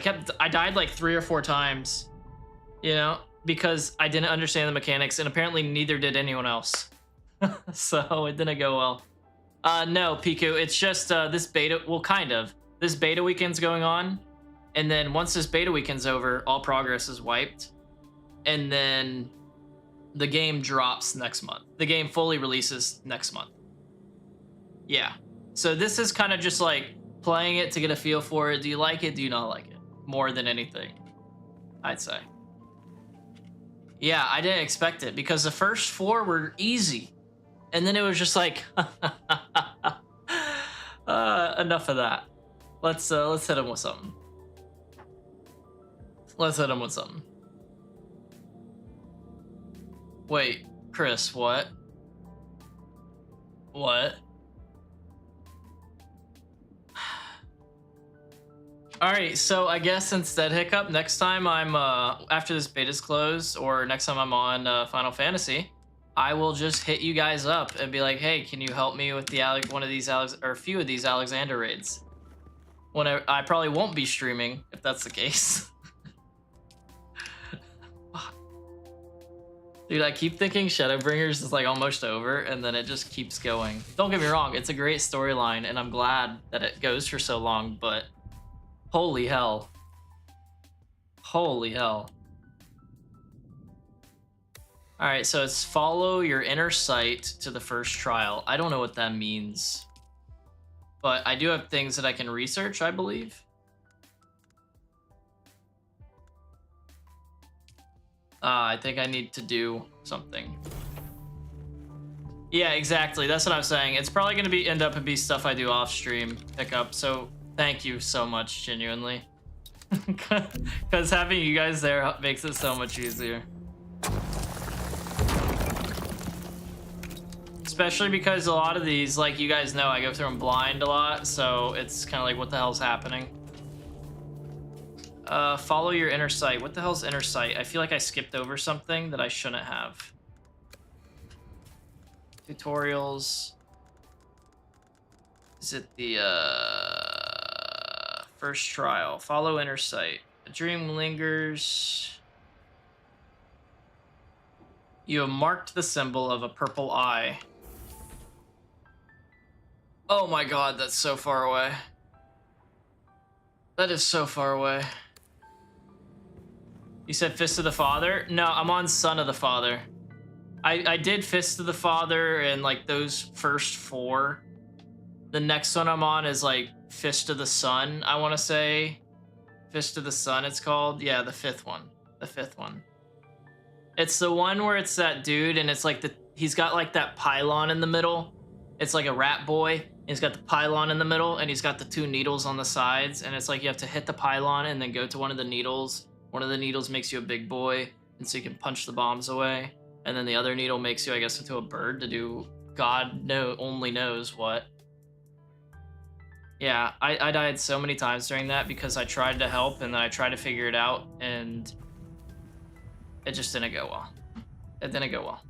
died like 3 or 4 times, you know, because I didn't understand the mechanics, and apparently neither did anyone else. So it didn't go well. No, Piku, it's just this beta, well, kind of. This beta weekend's going on, and then once this beta weekend's over, all progress is wiped, and then the game drops next month. The game fully releases next month. Yeah. So this is kind of just like playing it to get a feel for it. Do you like it? Do you not like it? More than anything, I'd say. Yeah, I didn't expect it because the first 4 were easy. And then it was just like, enough of that. Let's hit him with something. Wait, Chris, what? What? Alright, so I guess instead, Hiccup, next time I'm, after this beta's closed, or next time I'm on Final Fantasy, I will just hit you guys up and be like, hey, can you help me with the one of these or a few of these Alexander raids? When I probably won't be streaming, if that's the case. Dude, I keep thinking Shadowbringers is like almost over, and then it just keeps going. Don't get me wrong, it's a great storyline, and I'm glad that it goes for so long, but holy hell. Holy hell. Alright, so it's follow your inner sight to the first trial. I don't know what that means. But I do have things that I can research, I believe. I think I need to do something. Yeah, exactly. That's what I'm saying. It's probably going to end up and be stuff I do off stream pickup. So thank you so much, genuinely. Because having you guys there makes it so much easier. Especially because a lot of these, like you guys know, I go through them blind a lot. So it's kind of like, what the hell's happening? Follow your inner sight. What the hell's inner sight? I feel like I skipped over something that I shouldn't have. Tutorials. Is it the first trial? Follow inner sight. A dream lingers. You have marked the symbol of a purple eye. Oh my god, that's so far away. That is so far away. You said Fist of the Father? No, I'm on Son of the Father. I did Fist of the Father and like those first 4. The next one I'm on is like Fist of the Sun, I want to say. Fist of the Sun it's called. Yeah, the 5th one. The 5th one. It's the one where it's that dude and it's like he's got like that pylon in the middle. It's like a rat boy. He's got the pylon in the middle and he's got the 2 needles on the sides, and it's like you have to hit the pylon and then go to one of the needles. One of the needles makes you a big boy, and so you can punch the bombs away. And then the other needle makes you, I guess, into a bird to do God only knows what. Yeah, I died so many times during that because I tried to help and then I tried to figure it out, and it just didn't go well. It didn't go well.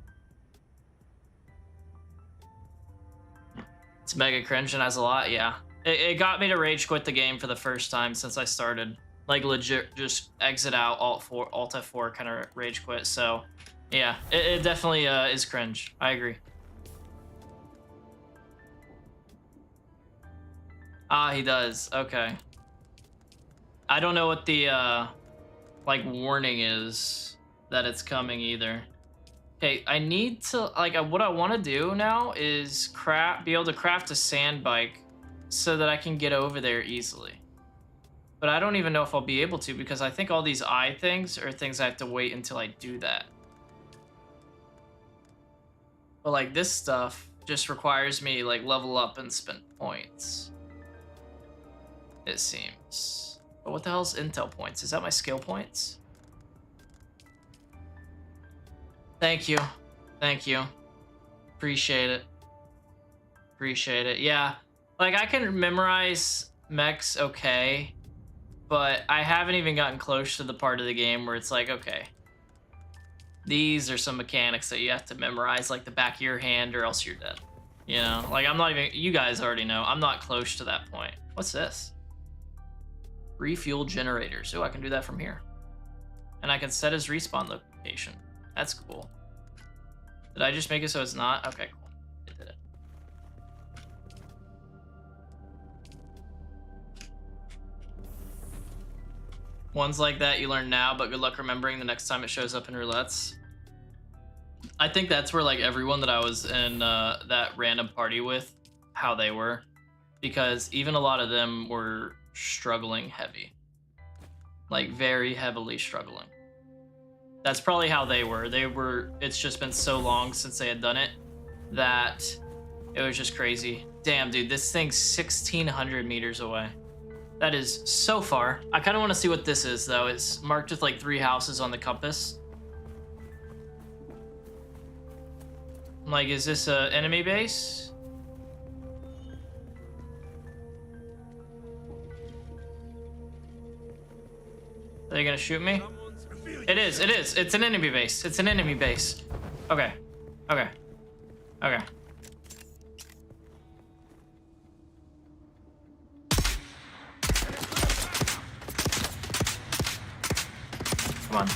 It's mega cringe and has a lot, yeah. It got me to rage quit the game for the first time since I started. Like legit, just exit out, Alt F4 kind of rage quit. So, yeah, it definitely is cringe. I agree. Ah, he does. Okay. I don't know what the like warning is that it's coming either. Okay, I need to like what I want to do now is be able to craft a sand bike so that I can get over there easily. But I don't even know if I'll be able to because I think all these eye things are things I have to wait until I do that. But like this stuff just requires me like level up and spend points. It seems. But what the hell's intel points? Is that my skill points? Thank you. Thank you. Appreciate it. Appreciate it. Yeah. Like I can memorize mechs okay. But I haven't even gotten close to the part of the game where it's like, okay, these are some mechanics that you have to memorize like the back of your hand or else you're dead. You know, like I'm not even, you guys already know, I'm not close to that point. What's this? Refuel generators. Oh, I can do that from here. And I can set his respawn location. That's cool. Did I just make it so it's not? Okay, cool. I did it. Ones like that you learn now, but good luck remembering the next time it shows up in roulettes. I think that's where like everyone that I was in that random party with, how they were. Because even a lot of them were struggling heavy. Like very heavily struggling. That's probably how they were. It's just been so long since they had done it that it was just crazy. Damn, dude, this thing's 1,600 meters away. That is so far. I kind of want to see what this is, though. It's marked with like 3 houses on the compass. Like, is this a enemy base? Are they gonna shoot me? It is, it is. It's an enemy base. It's an enemy base. Okay. Okay. Okay. Come on.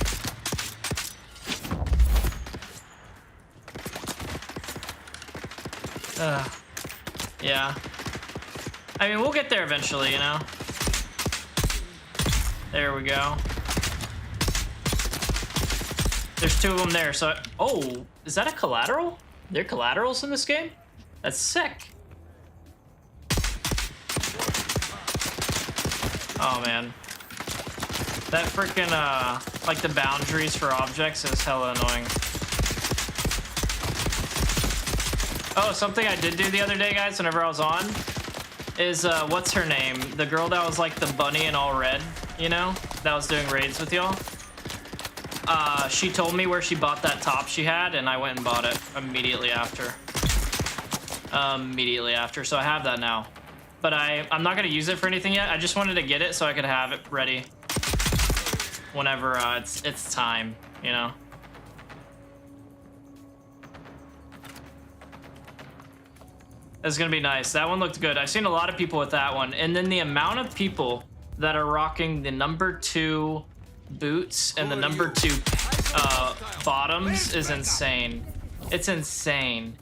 Yeah. I mean, we'll get there eventually, you know? There we go. There's two of them there, so... Oh, is that a collateral? There are collaterals in this game? That's sick. Oh, man. That freaking, like the boundaries for objects is hella annoying. Oh, something I did do the other day, guys, whenever I was on, is, what's her name? The girl that was like the bunny in all red, you know? That was doing raids with y'all. She told me where she bought that top she had, and I went and bought it immediately after. So I have that now. But I'm not gonna use it for anything yet. I just wanted to get it so I could have it ready whenever it's time, you know? That's gonna be nice. That one looked good. I've seen a lot of people with that one. And then the amount of people that are rocking the #2 boots and the #2 bottoms is insane. It's insane.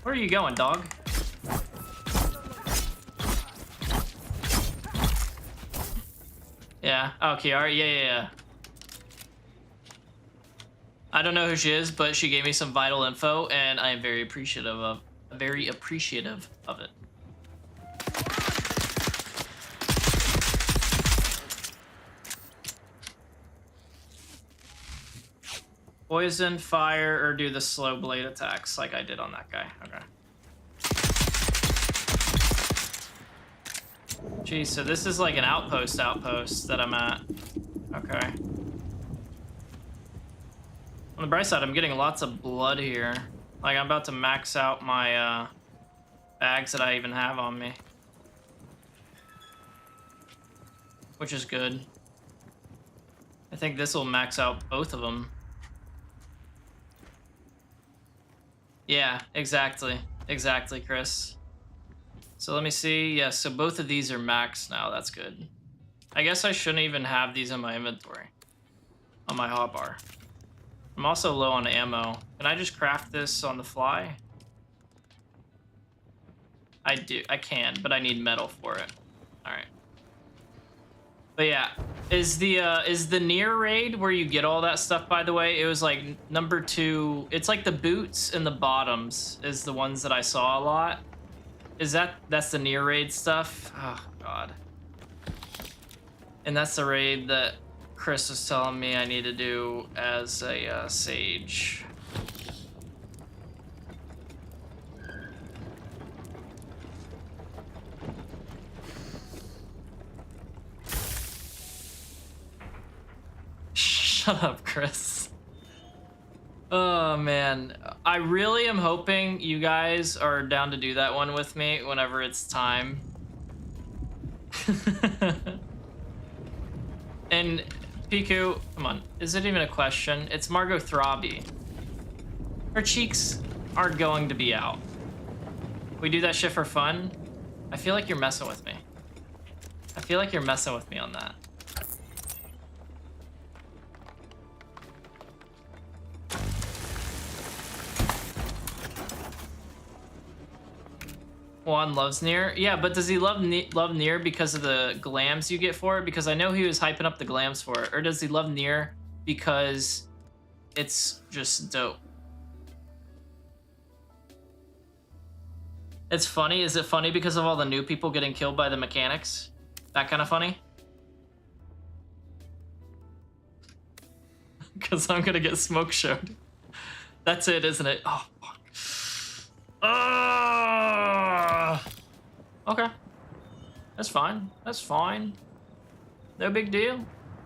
Where are you going, dog? Yeah. Oh, Kiara. Yeah. I don't know who she is, but she gave me some vital info, and I am very appreciative of it. Poison, fire, or do the slow blade attacks like I did on that guy. Okay. Geez, so this is like an outpost that I'm at. Okay. On the bright side, I'm getting lots of blood here. Like, I'm about to max out my bags that I even have on me. Which is good. I think this will max out both of them. Yeah, exactly. Exactly, Chris. So let me see. Yeah, so both of these are maxed now. That's good. I guess I shouldn't even have these in my inventory. On my hotbar. I'm also low on ammo. Can I just craft this on the fly? I can, but I need metal for it. Alright. But yeah, is the near raid where you get all that stuff, by the way? It was like #2. It's like the boots and the bottoms is the ones that I saw a lot. That's the near raid stuff? Oh god. And that's the raid that Chris was telling me I need to do as a sage. Shut up, Chris. Oh man, I really am hoping you guys are down to do that one with me whenever it's time. And Piku, come on, is it even a question? It's Margot Throbby. Her cheeks are going to be out. We do that shit for fun? I feel like you're messing with me. I feel like you're messing with me on that. Juan loves Nier. Yeah, but does he love Nier because of the glams you get for it? Because I know he was hyping up the glams for it. Or does he love Nier because it's just dope? It's funny. Is it funny because of all the new people getting killed by the mechanics? That kind of funny? Because I'm going to get smoke showed. That's it, isn't it? Oh, fuck. Okay. That's fine. That's fine. No big deal.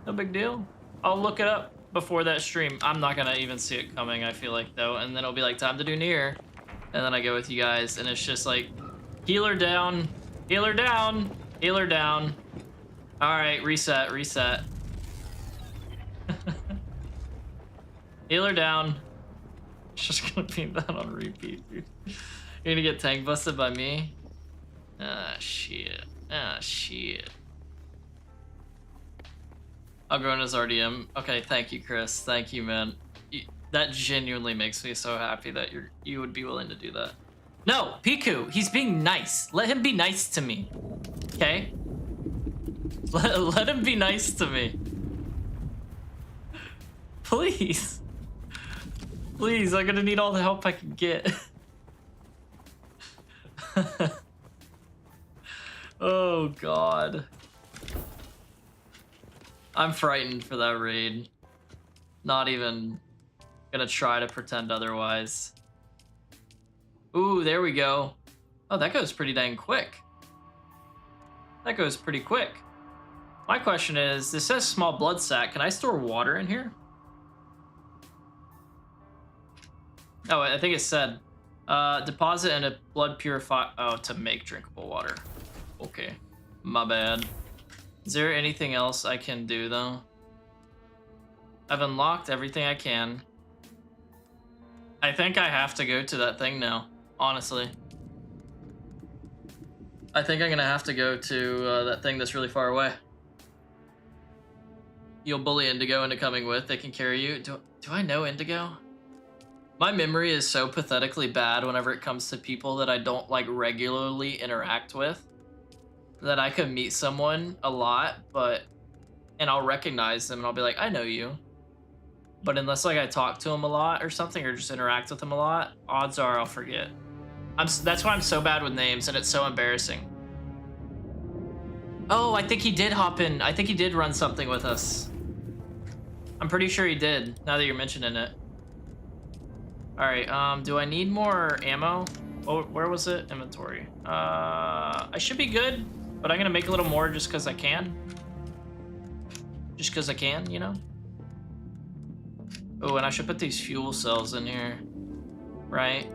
No big deal. I'll look it up before that stream. I'm not gonna even see it coming, I feel like, though. And then it'll be like, time to do near. And then I go with you guys, and it's just like, healer down, healer down, healer down. All right, reset, reset. Healer down. It's just gonna be that on repeat, dude. You're gonna get tank busted by me? Ah, shit. Ah, shit. I'll go in as RDM. Okay, thank you, Chris. Thank you, man. That genuinely makes me so happy that you would be willing to do that. No, Piku, he's being nice. Let him be nice to me. Okay? Let him be nice to me. Please. Please, I'm gonna need all the help I can get. Oh, God. I'm frightened for that raid. Not even gonna try to pretend otherwise. Ooh, there we go. Oh, that goes pretty dang quick. That goes pretty quick. My question is, this says small blood sac. Can I store water in here? Oh, I think it said deposit in a blood purifier. Oh, to make drinkable water. Okay, my bad. Is there anything else I can do though? I've unlocked everything I can. I think I have to go to that thing now, honestly. I think I'm gonna have to go to that thing that's really far away. You'll bully Indigo into coming with. They can carry you. Do I know Indigo? My memory is so pathetically bad whenever it comes to people that I don't like regularly interact with, that I could meet someone a lot, and I'll recognize them and I'll be like, I know you. But unless like I talk to them a lot or something, or just interact with them a lot, odds are I'll forget. That's why I'm so bad with names, and it's so embarrassing. Oh, I think he did hop in. I think he did run something with us. I'm pretty sure he did, now that you're mentioning it. All right, do I need more ammo? Oh, where was it? Inventory. I should be good, but I'm gonna make a little more just because I can. Just because I can, you know? Oh, and I should put these fuel cells in here, right?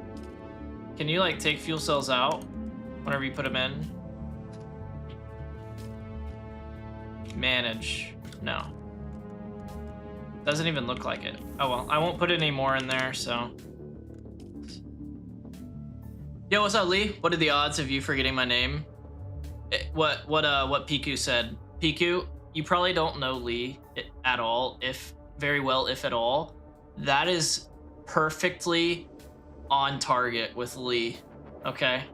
Can you like take fuel cells out whenever you put them in? Manage, no. Doesn't even look like it. Oh well, I won't put any more in there, so. Yo, what's up, Lee? What are the odds of you forgetting my name? What Piku said. Piku, you probably don't know Lee at all, if at all. That is perfectly on target with Lee, okay?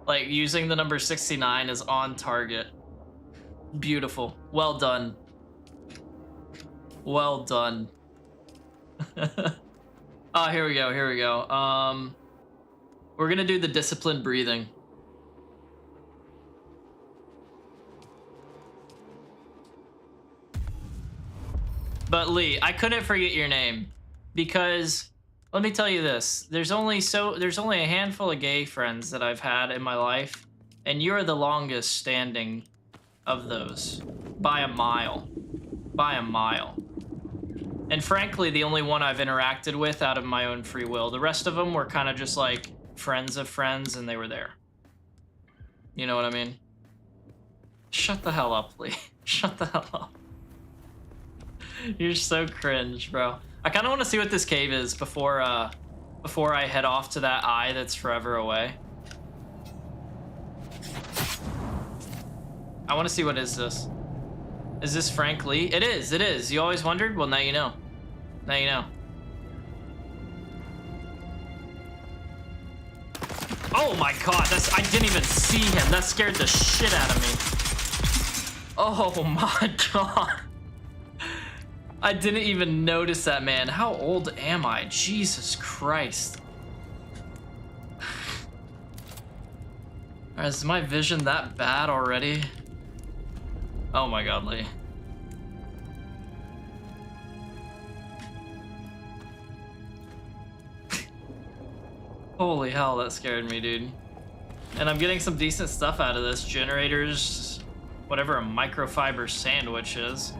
Like, using the number 69 is on target. Beautiful. Well done. Well done. Oh, here we go, here we go. We're gonna do the disciplined breathing. But Lee, I couldn't forget your name because let me tell you this, there's only a handful of gay friends that I've had in my life, and you're the longest standing of those by a mile. By a mile. And frankly, the only one I've interacted with out of my own free will. The rest of them were kind of just like friends of friends, and they were there. You know what I mean? Shut the hell up, Lee. Shut the hell up. You're so cringe, bro. I kind of want to see what this cave is before I head off to that eye that's forever away. I want to see what is this. Is this Frank Lee? It is, it is. You always wondered? Well, now you know. Now you know. Oh my god, I didn't even see him. That scared the shit out of me. Oh my god. I didn't even notice that, man. How old am I? Jesus Christ. Is my vision that bad already? Oh my god, Lee. Holy hell, that scared me, dude. And I'm getting some decent stuff out of this. Generators, whatever a microfiber sandwich is.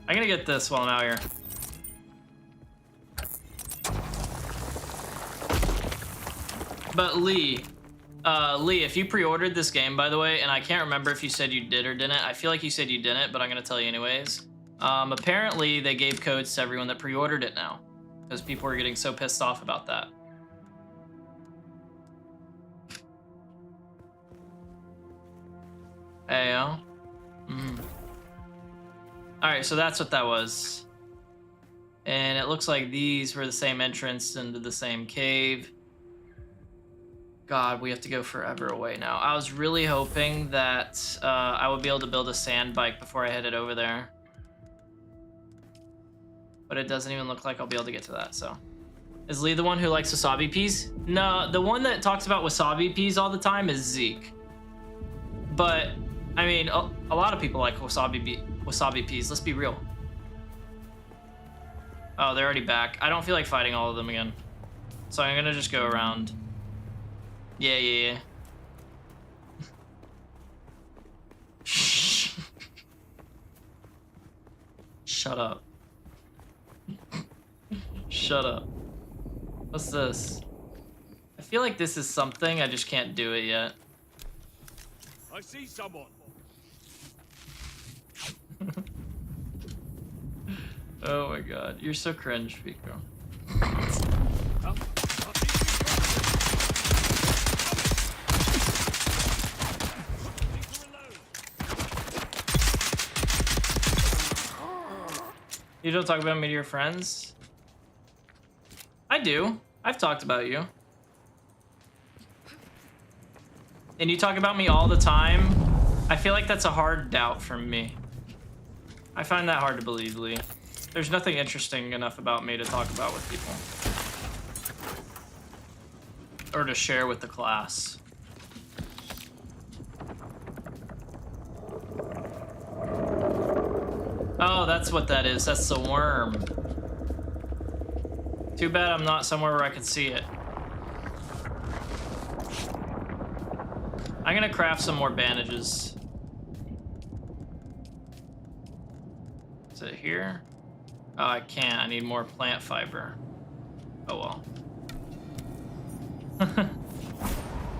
I'm gonna get this while I'm out here. But Lee, if you pre-ordered this game, by the way, and I can't remember if you said you did or didn't. I feel like you said you didn't, but I'm gonna tell you anyways. Apparently they gave codes to everyone that pre-ordered it now, because people were getting so pissed off about that. Ayo. Alright, so that's what that was. And it looks like these were the same entrance into the same cave. God, we have to go forever away now. I was really hoping that I would be able to build a sand bike before I headed over there. But it doesn't even look like I'll be able to get to that, so. Is Lee the one who likes wasabi peas? No, the one that talks about wasabi peas all the time is Zeke. But, I mean, a lot of people like wasabi peas, let's be real. Oh, they're already back. I don't feel like fighting all of them again. So I'm gonna just go around. Yeah. Shut up. Shut up. What's this? I feel like this is something, I just can't do it yet. I see someone. Oh my god, you're so cringe, Pico. You don't talk about me to your friends? I do. I've talked about you. And you talk about me all the time? I feel like that's a hard doubt from me. I find that hard to believe, Lee. There's nothing interesting enough about me to talk about with people. Or to share with the class. Oh, that's what that is. That's the worm. Too bad I'm not somewhere where I can see it. I'm gonna craft some more bandages. Is it here? Oh, I can't. I need more plant fiber. Oh well.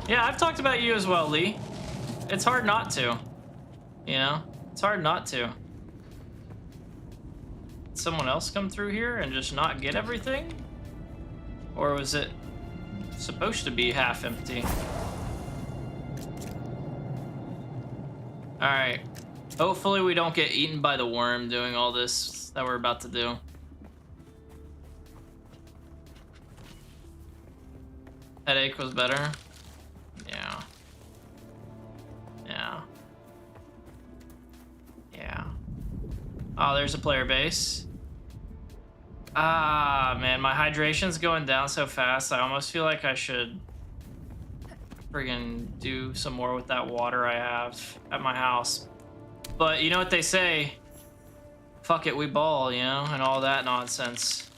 Yeah, I've talked about you as well, Lee. It's hard not to. You know? It's hard not to. Did someone else come through here and just not get everything? Or was it supposed to be half empty? Alright. Hopefully we don't get eaten by the worm doing all this that we're about to do. Headache was better? Yeah. Oh, there's a player base. Ah, man, my hydration's going down so fast. I almost feel like I should friggin' do some more with that water I have at my house. But you know what they say? Fuck it, we ball, you know, and all that nonsense.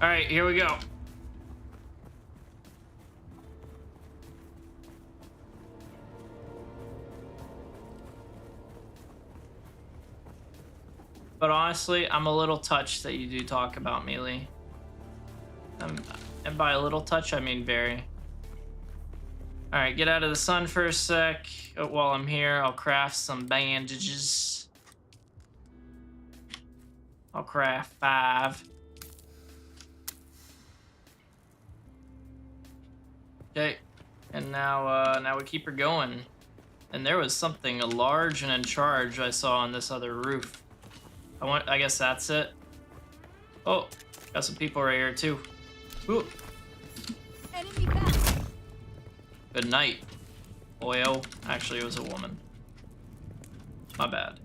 All right, here we go. But honestly, I'm a little touched that you do talk about me, Lee. And by a little touch, I mean very. All right, get out of the sun for a sec. While I'm here, I'll craft some bandages. I'll craft 5. Okay, and now we keep her going. And there was something large and in charge I saw on this other roof. I guess that's it. Oh, got some people right here too. Ooh. Enemy back. Good night. Boyo. Actually, it was a woman. My bad.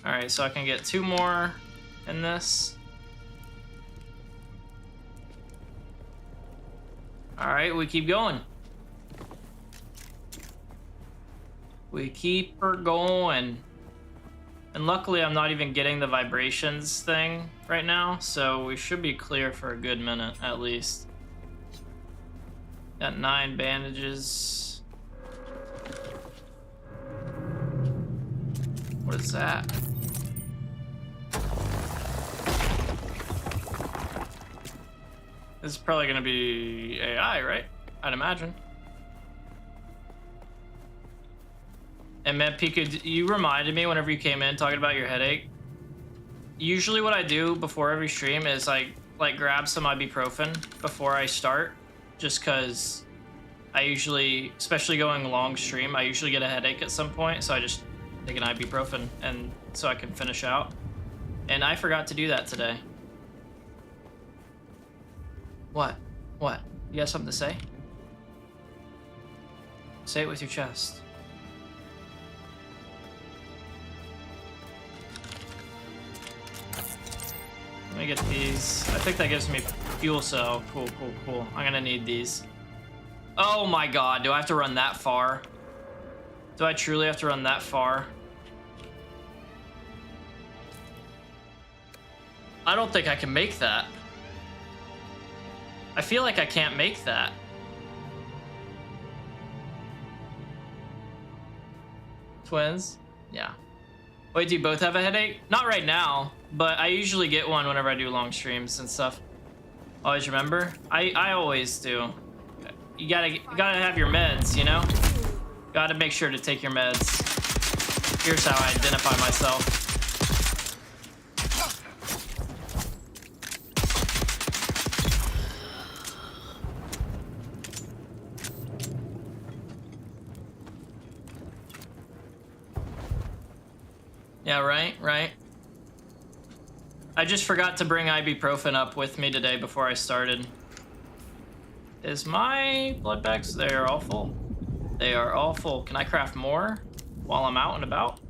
Alright, so I can get 2 more in this. Alright, we keep going. We keep her going. And luckily, I'm not even getting the vibrations thing right now, so we should be clear for a good minute, at least. Got 9 bandages. What is that? This is probably gonna be AI, right? I'd imagine. And man, Pika, you reminded me whenever you came in talking about your headache. Usually what I do before every stream is I like grab some ibuprofen before I start, just cause I usually, especially going long stream, I usually get a headache at some point, so I just take an ibuprofen and so I can finish out. And I forgot to do that today. What? What? You got something to say? Say it with your chest. Let me get these. I think that gives me fuel cell. Cool, cool, cool. I'm gonna need these. Oh my god, do I have to run that far? Do I truly have to run that far? I don't think I can make that. I feel like I can't make that. Twins? Yeah. Wait, do you both have a headache? Not right now, but I usually get one whenever I do long streams and stuff. Always remember? I always do. You gotta have your meds, you know? Gotta make sure to take your meds. Here's how I identify myself. Yeah, right. I just forgot to bring ibuprofen up with me today before I started. Is my blood bags? They are all full. They are all full. Can I craft more while I'm out and about?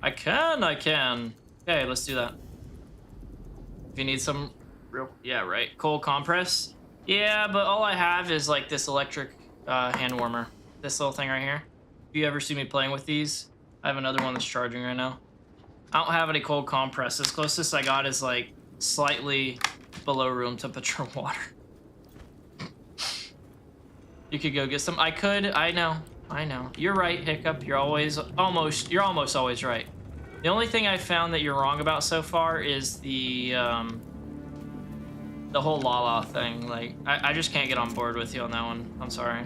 I can. Okay, let's do that. If you need some real, yeah, right. Cold compress. Yeah, but all I have is like this electric hand warmer. This little thing right here. If you ever see me playing with these, I have another one that's charging right now. I don't have any cold compresses. Closest I got is like slightly below room temperature water. You could go get some. I could. I know. You're right, Hiccup. You're almost always right. The only thing I found that you're wrong about so far is the whole Lala thing. Like, I just can't get on board with you on that one. I'm sorry.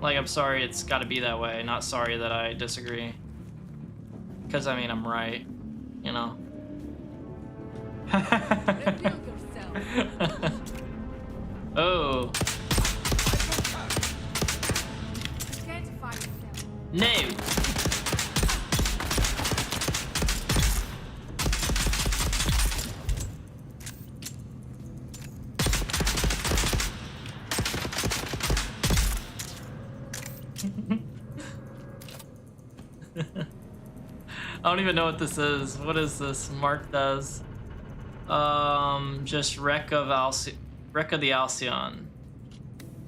Like, I'm sorry it's got to be that way. Not sorry that I disagree. Because, I mean, I'm right. You know? Reveal yourself. Oh. Identify yourself. No. I don't even know what this is. What is this? Mark does. Just wreck of the Alcyon.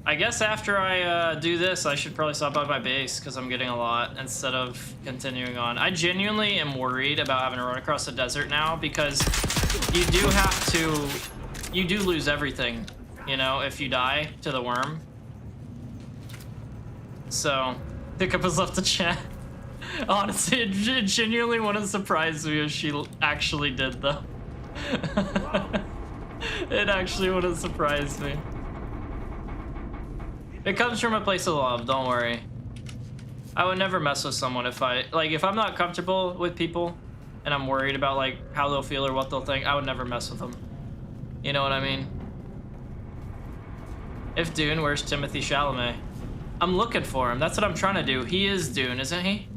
I guess after I do this, I should probably stop by my base because I'm getting a lot instead of continuing on. I genuinely am worried about having to run across the desert now because you do lose everything, you know, if you die to the worm. So, Hiccup has left the chat. Honestly, it genuinely wouldn't surprise me if she actually did, though. It actually wouldn't surprise me. It comes from a place of love, don't worry. I would never mess with someone if I'm not comfortable with people and I'm worried about like how they'll feel or what they'll think, I would never mess with them. You know what I mean? If Dune, where's Timothy Chalamet? I'm looking for him. That's what I'm trying to do. He is Dune, isn't he?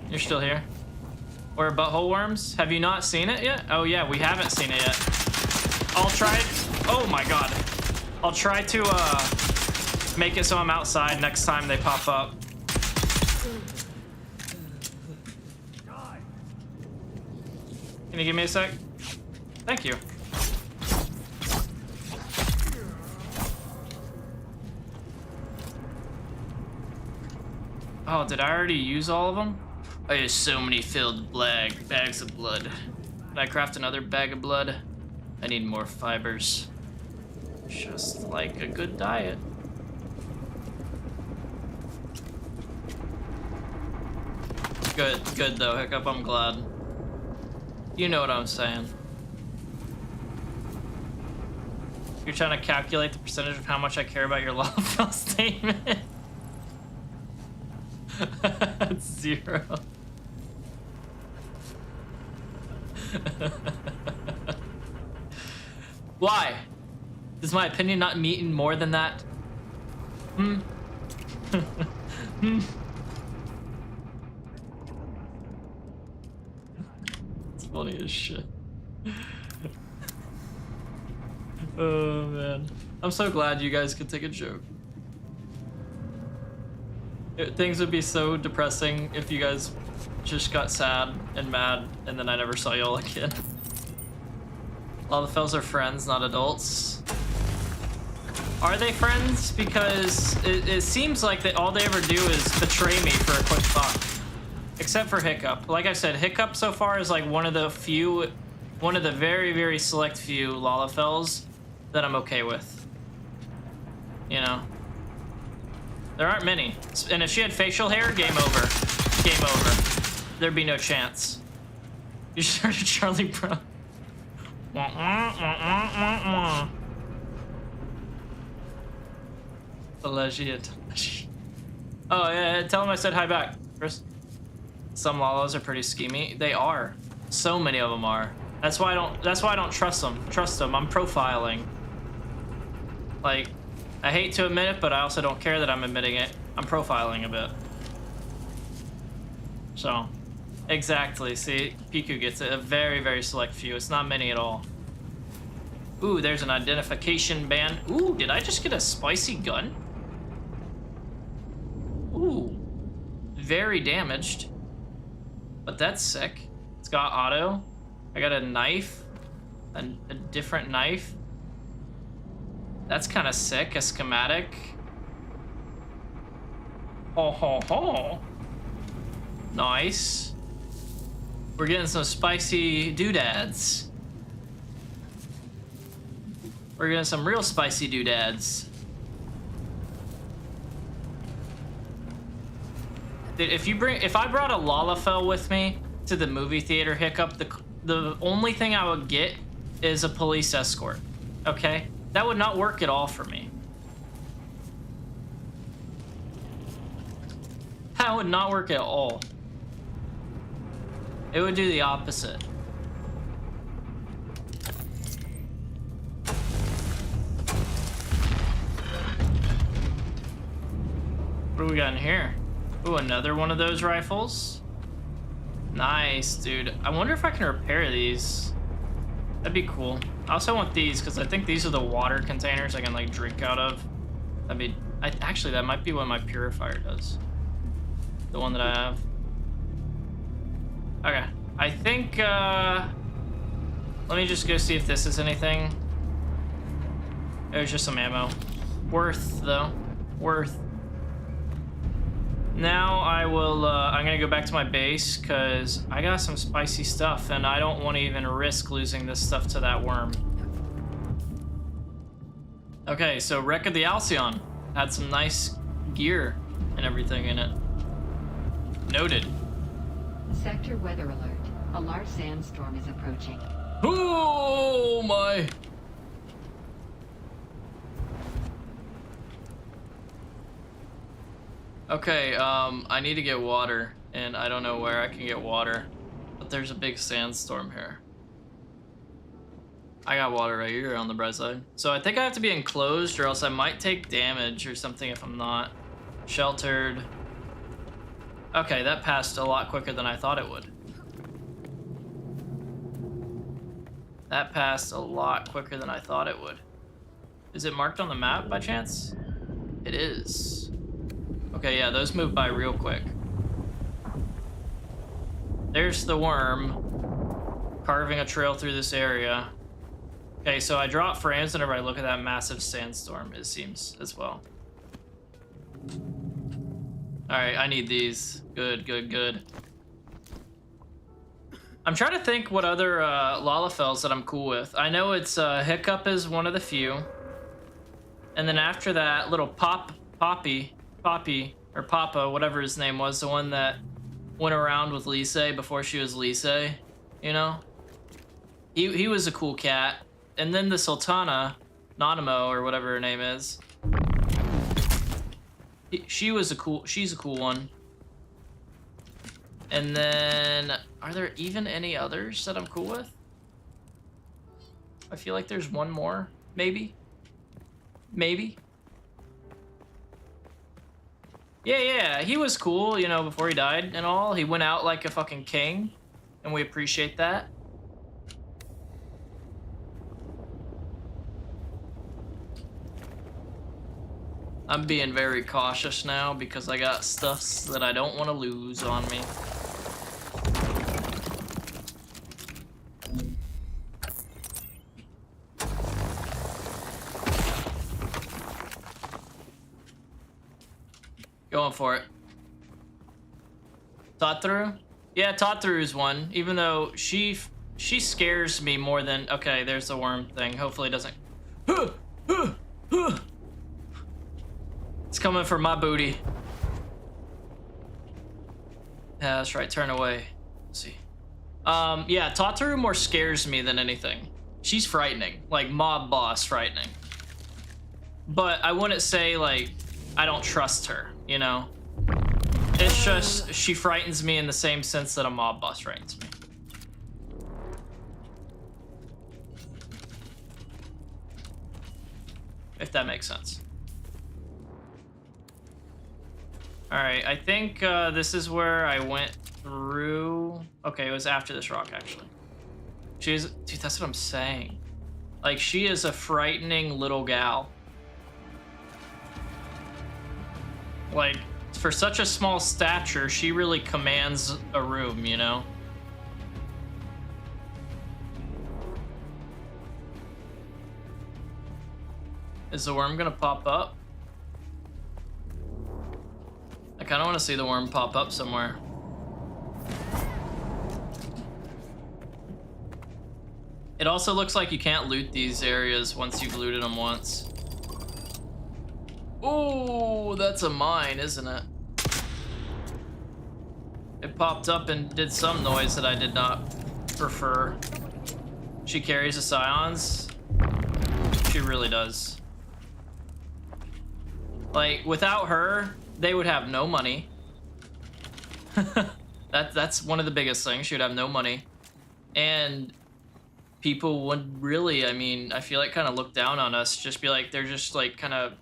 You're still here? Or butthole worms? Have you not seen it yet? Oh yeah, we haven't seen it yet. I'll try it. Oh my god. I'll try to make it so I'm outside next time they pop up. Can you give me a sec? Thank you. Oh, did I already use all of them? Oh, there's so many filled bags of blood. Can I craft another bag of blood? I need more fibers. Just like a good diet. Good though, Hiccup, I'm glad. You know what I'm saying. You're trying to calculate the percentage of how much I care about your love statement. It's 0. Why? Does my opinion not mean more than that? Hmm? Hmm? It's funny as shit. Oh man. I'm so glad you guys could take a joke. Things would be so depressing if you guys just got sad and mad and then I never saw y'all again. All the fellas are friends, not adults. Are they friends? Because it seems like that all they ever do is betray me for a quick buck. Except for Hiccup. Like I said, Hiccup so far is like one of the very, very select few Lalafels that I'm okay with. You know? There aren't many. And if she had facial hair, game over. Game over. There'd be no chance. You started Charlie Brown. Alleged. Oh yeah, tell him I said hi back, Chris. Some Lalas are pretty schemy. They are. So many of them are. That's why I don't trust them. I'm profiling. Like, I hate to admit it, but I also don't care that I'm admitting it. I'm profiling a bit. So, exactly. See, Piku gets it. A very, very select few. It's not many at all. Ooh, there's an identification band. Ooh, did I just get a spicy gun? Ooh, very damaged. But that's sick. It's got auto. I got a knife. A different knife. That's kind of sick. A schematic. Ho ho ho. Nice. We're getting some spicy doodads. We're getting some real spicy doodads. If I brought a Lalafell with me to the movie theater, Hiccup, the only thing I would get is a police escort. Okay? That would not work at all for me. That would not work at all. It would do the opposite. What do we got in here? Ooh, another one of those rifles. Nice, dude. I wonder if I can repair these. That'd be cool. I also want these because I think these are the water containers I can like drink out of. That'd be. Actually, that might be what my purifier does. The one that I have. Okay. I think. Let me just go see if this is anything. It was just some ammo. Worth though. Worth. Now I will, I'm gonna go back to my base because I got some spicy stuff and I don't want to even risk losing this stuff to that worm. Okay, so Wreck of the Alcyon had some nice gear and everything in it. Noted. Sector weather alert. A large sandstorm is approaching. Oh my! Okay, I need to get water, and I don't know where I can get water, but there's a big sandstorm here. I got water right here on the bright side. So I think I have to be enclosed, or else I might take damage or something if I'm not. Sheltered. Okay, that passed a lot quicker than I thought it would. That passed a lot quicker than I thought it would. Is it marked on the map by chance? It is. Okay, yeah, those move by real quick. There's the worm carving a trail through this area. Okay, so I drop frames whenever I look at that massive sandstorm, it seems, as well. Alright, I need these. Good, good, good. I'm trying to think what other Lalafells that I'm cool with. I know it's Hiccup is one of the few. And then after that, little Poppy, or Papa, whatever his name was, the one that went around with Lise before she was Lise, you know? He was a cool cat. And then the Sultana, Nanamo, or whatever her name is. She's a cool one. And then, are there even any others that I'm cool with? I feel like there's one more, maybe? Maybe? Yeah, he was cool, you know, before he died and all. He went out like a fucking king, and we appreciate that. I'm being very cautious now because I got stuffs that I don't want to lose on me. Going for it. Tataru? Yeah, Tataru's one. Even though she scares me more than... Okay, there's the worm thing. Hopefully it doesn't... It's coming for my booty. Yeah, that's right. Turn away. Let's see. Yeah, Tataru more scares me than anything. She's frightening. Like, mob boss frightening. But I wouldn't say, like, I don't trust her, you know? It's just, she frightens me in the same sense that a mob boss frightens me. If that makes sense. Alright, I think this is where I went through... Okay, it was after this rock, actually. Dude, that's what I'm saying. Like, she is a frightening little gal. Like, for such a small stature, she really commands a room, you know? Is the worm gonna pop up? I kinda wanna see the worm pop up somewhere. It also looks like you can't loot these areas once you've looted them once. Oh, that's a mine, isn't it? It popped up and did some noise that I did not prefer. She carries the scions. She really does. Like, without her, they would have no money. That's one of the biggest things. She would have no money. And people would really, I mean, I feel like kind of look down on us. Just be like, they're just like kind of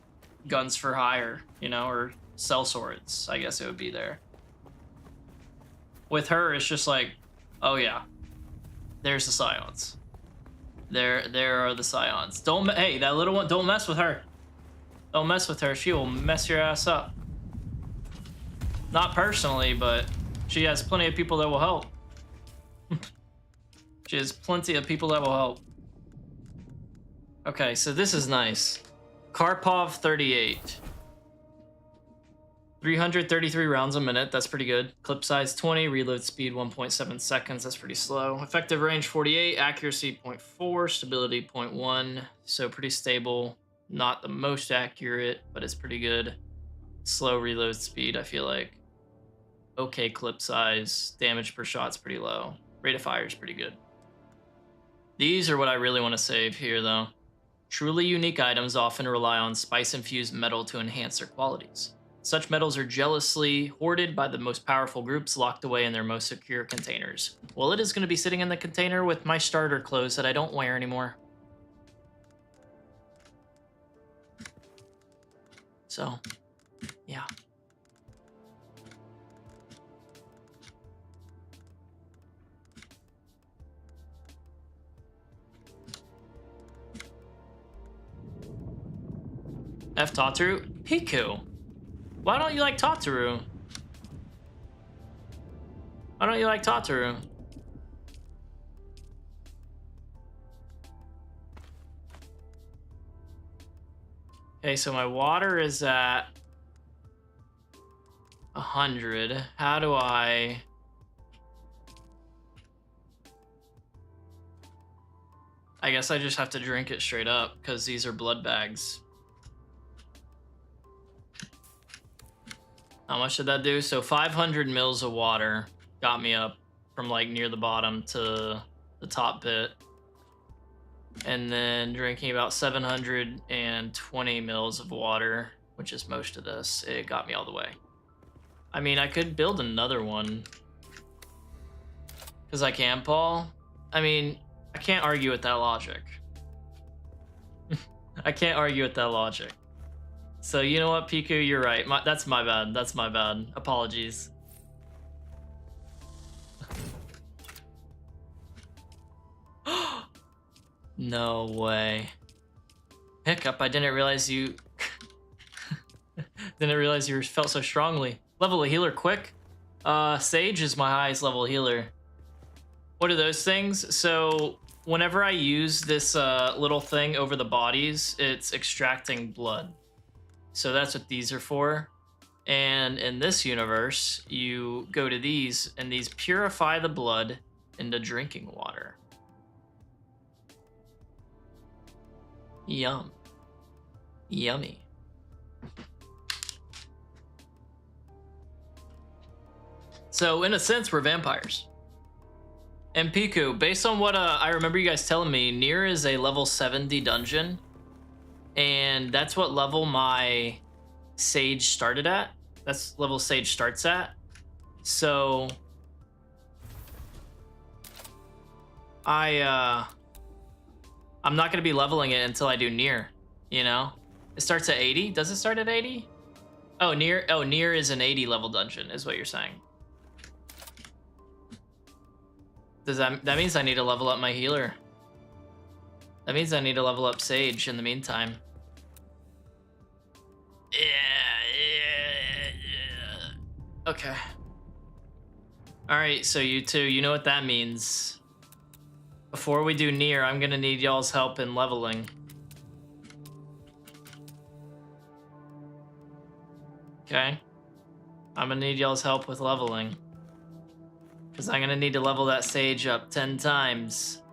guns for hire, you know, or sell swords, I guess it would be there. With her, it's just like, oh yeah, there's the scions. There are the scions. Hey, that little one, don't mess with her. Don't mess with her, she will mess your ass up. Not personally, but she has plenty of people that will help. She has plenty of people that will help. Okay, so this is nice. Karpov 38. 333 rounds a minute, that's pretty good. Clip size 20, reload speed 1.7 seconds, that's pretty slow. Effective range 48, accuracy 0.4, stability 0.1, so pretty stable. Not the most accurate, but it's pretty good. Slow reload speed, I feel like. Okay clip size, damage per shot's pretty low. Rate of fire is pretty good. These are what I really want to save here, though. Truly unique items often rely on spice-infused metal to enhance their qualities. Such metals are jealously hoarded by the most powerful groups, locked away in their most secure containers. Well, it is going to be sitting in the container with my starter clothes that I don't wear anymore. So, yeah. F Tataru? Piku. Why don't you like Tataru? Why don't you like Tataru? Okay, so my water is at 100. How do I... I guess I just have to drink it straight up because these are blood bags. How much did that do? So 500 mils of water got me up from like near the bottom to the top bit. And then drinking about 720 mils of water, which is most of this, it got me all the way. I mean, I could build another one. Because I can, Paul. I mean, I can't argue with that logic. I can't argue with that logic. So you know what, Piku, you're right. That's my bad. That's my bad. Apologies. No way. Hiccup, I didn't realize you... didn't realize you felt so strongly. Level a healer quick. Sage is my highest level healer. What are those things? So whenever I use this little thing over the bodies, it's extracting blood. So that's what these are for. And in this universe, you go to these, and these purify the blood into drinking water. Yum. Yummy. So in a sense, we're vampires. And Piku, based on what I remember you guys telling me, Nier is a level 70 dungeon. And that's what level my Sage started at. That's level Sage starts at. So I'm not gonna be leveling it until I do Nier, you know? It starts at 80? Does it start at 80? Oh, Nier is an 80 level dungeon, is what you're saying. Does that means I need to level up my healer. That means I need to level up Sage in the meantime. Yeah. Okay. Alright, so you two, you know what that means. Before we do Nier, I'm gonna need y'all's help in leveling. Okay? I'm gonna need y'all's help with leveling. Because I'm gonna need to level that Sage up 10 times.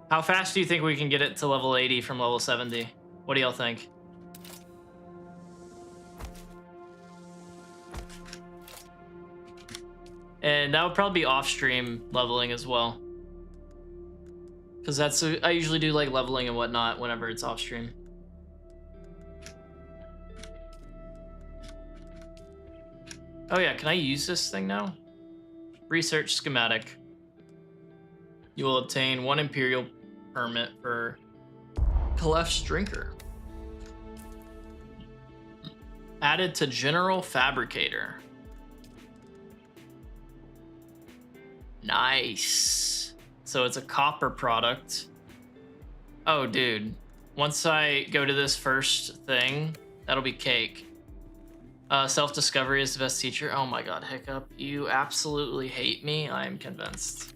How fast do you think we can get it to level 80 from level 70? What do y'all think? And that would probably be off-stream leveling as well. Because that's, I usually do like leveling and whatnot whenever it's off-stream. Oh yeah, can I use this thing now? Research schematic. You will obtain 1 Imperial permit for Kaleph's Drinker. Added to General Fabricator. Nice. So it's a copper product. Oh, dude. Once I go to this first thing, that'll be cake. Self-discovery is the best teacher. Oh my god, Hiccup. You absolutely hate me. I'm convinced.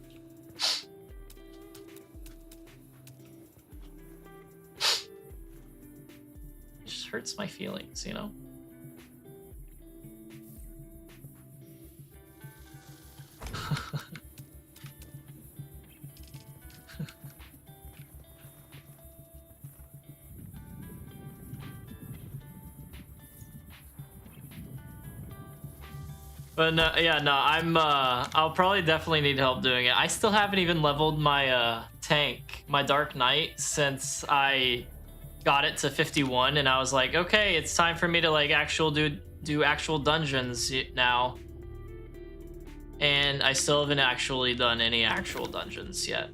It just hurts my feelings, you know? But no, yeah, no, I'll probably definitely need help doing it. I still haven't even leveled my tank, my Dark Knight, since I got it to 51, and I was like, okay, it's time for me to like do actual dungeons now. And I still haven't actually done any actual dungeons yet.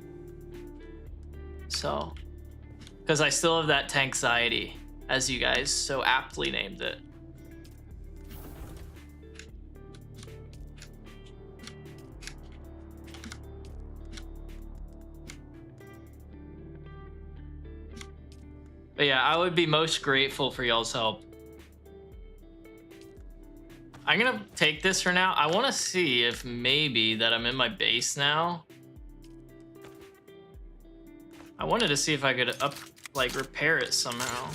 So, because I still have that tanxiety, as you guys so aptly named it. But yeah, I would be most grateful for y'all's help. I'm gonna take this for now. I want to see if maybe that I'm in my base now. I wanted to see if I could repair it somehow.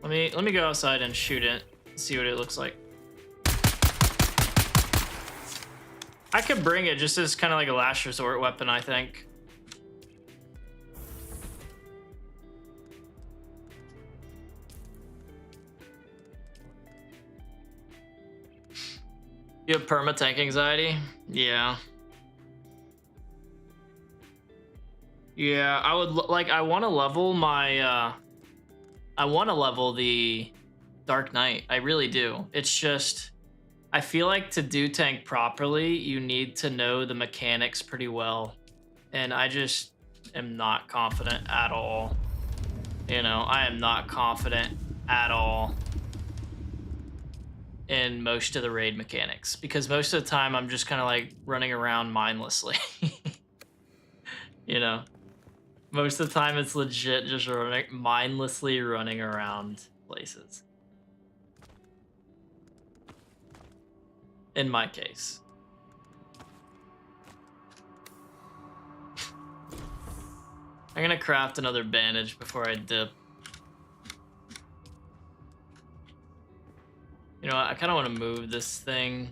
Let me go outside and shoot it, see what it looks like. I could bring it just as kind of like a last resort weapon, I think. You have perma tank anxiety? Yeah. Yeah, I would like. I want to level my. I want to level the Dark Knight. I really do. It's just, I feel like to do tank properly, you need to know the mechanics pretty well, and I just am not confident at all. You know, I am not confident at all in most of the raid mechanics, because most of the time I'm just kind of like running around mindlessly. You know, most of the time it's legit just mindlessly running around places. In my case. I'm gonna craft another bandage before I dip. You know what? I kind of want to move this thing.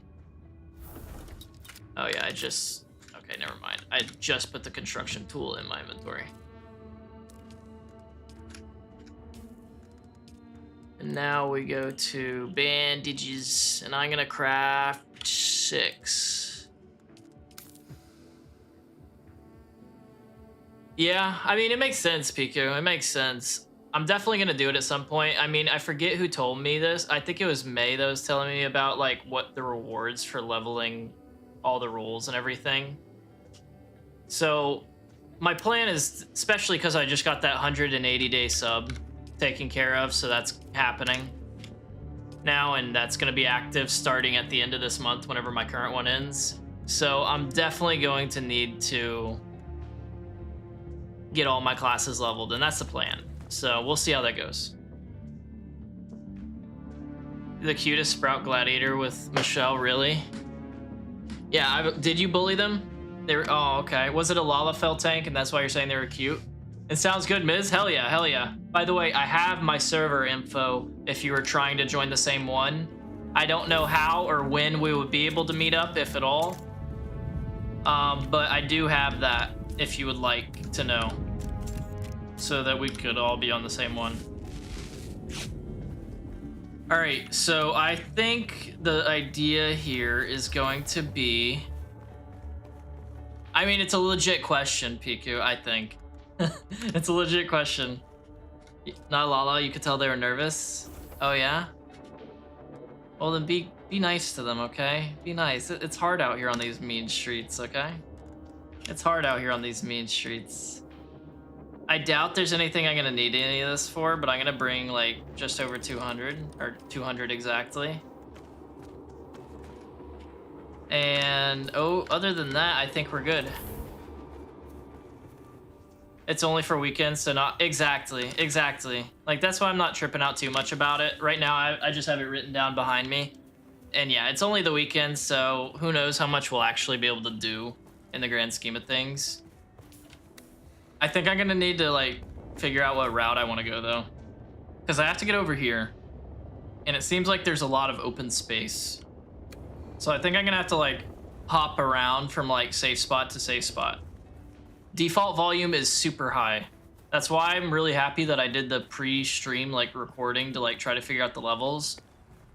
Oh yeah, okay, never mind. I just put the construction tool in my inventory. And now we go to bandages, and I'm gonna craft 6. Yeah, I mean, it makes sense, Piku. It makes sense. I'm definitely gonna do it at some point. I mean, I forget who told me this. I think it was May that was telling me about like what the rewards for leveling all the rules and everything. So my plan is, especially because I just got that 180-day sub taken care of, so that's happening now, and that's going to be active starting at the end of this month whenever my current one ends. So I'm definitely going to need to get all my classes leveled, and that's the plan. So we'll see how that goes. The cutest Sprout Gladiator with Michelle, really? Yeah, did you bully them? They were, oh, okay. Was it a Lalafell tank, and that's why you're saying they were cute? It sounds good, Miz. Hell yeah, hell yeah. By the way, I have my server info if you were trying to join the same one. I don't know how or when we would be able to meet up, if at all. But I do have that if you would like to know, so that we could all be on the same one. All right, so I think the idea here is going to be, I mean, it's a legit question, Piku, I think. It's a legit question. Not Lala, you could tell they were nervous. Oh yeah? Well then be nice to them, okay? Be nice. It's hard out here on these mean streets, okay? It's hard out here on these mean streets. I doubt there's anything I'm gonna need any of this for, but I'm gonna bring like just over 200, or 200 exactly. And oh, other than that, I think we're good. It's only for weekends, so not exactly. Like, that's why I'm not tripping out too much about it. Right now, I just have it written down behind me. And yeah, it's only the weekends, so who knows how much we'll actually be able to do in the grand scheme of things. I think I'm gonna need to, like, figure out what route I want to go, though. Because I have to get over here. And it seems like there's a lot of open space. So I think I'm gonna have to, like, hop around from, like, safe spot to safe spot. Default volume is super high. That's why I'm really happy that I did the pre-stream like recording to like try to figure out the levels.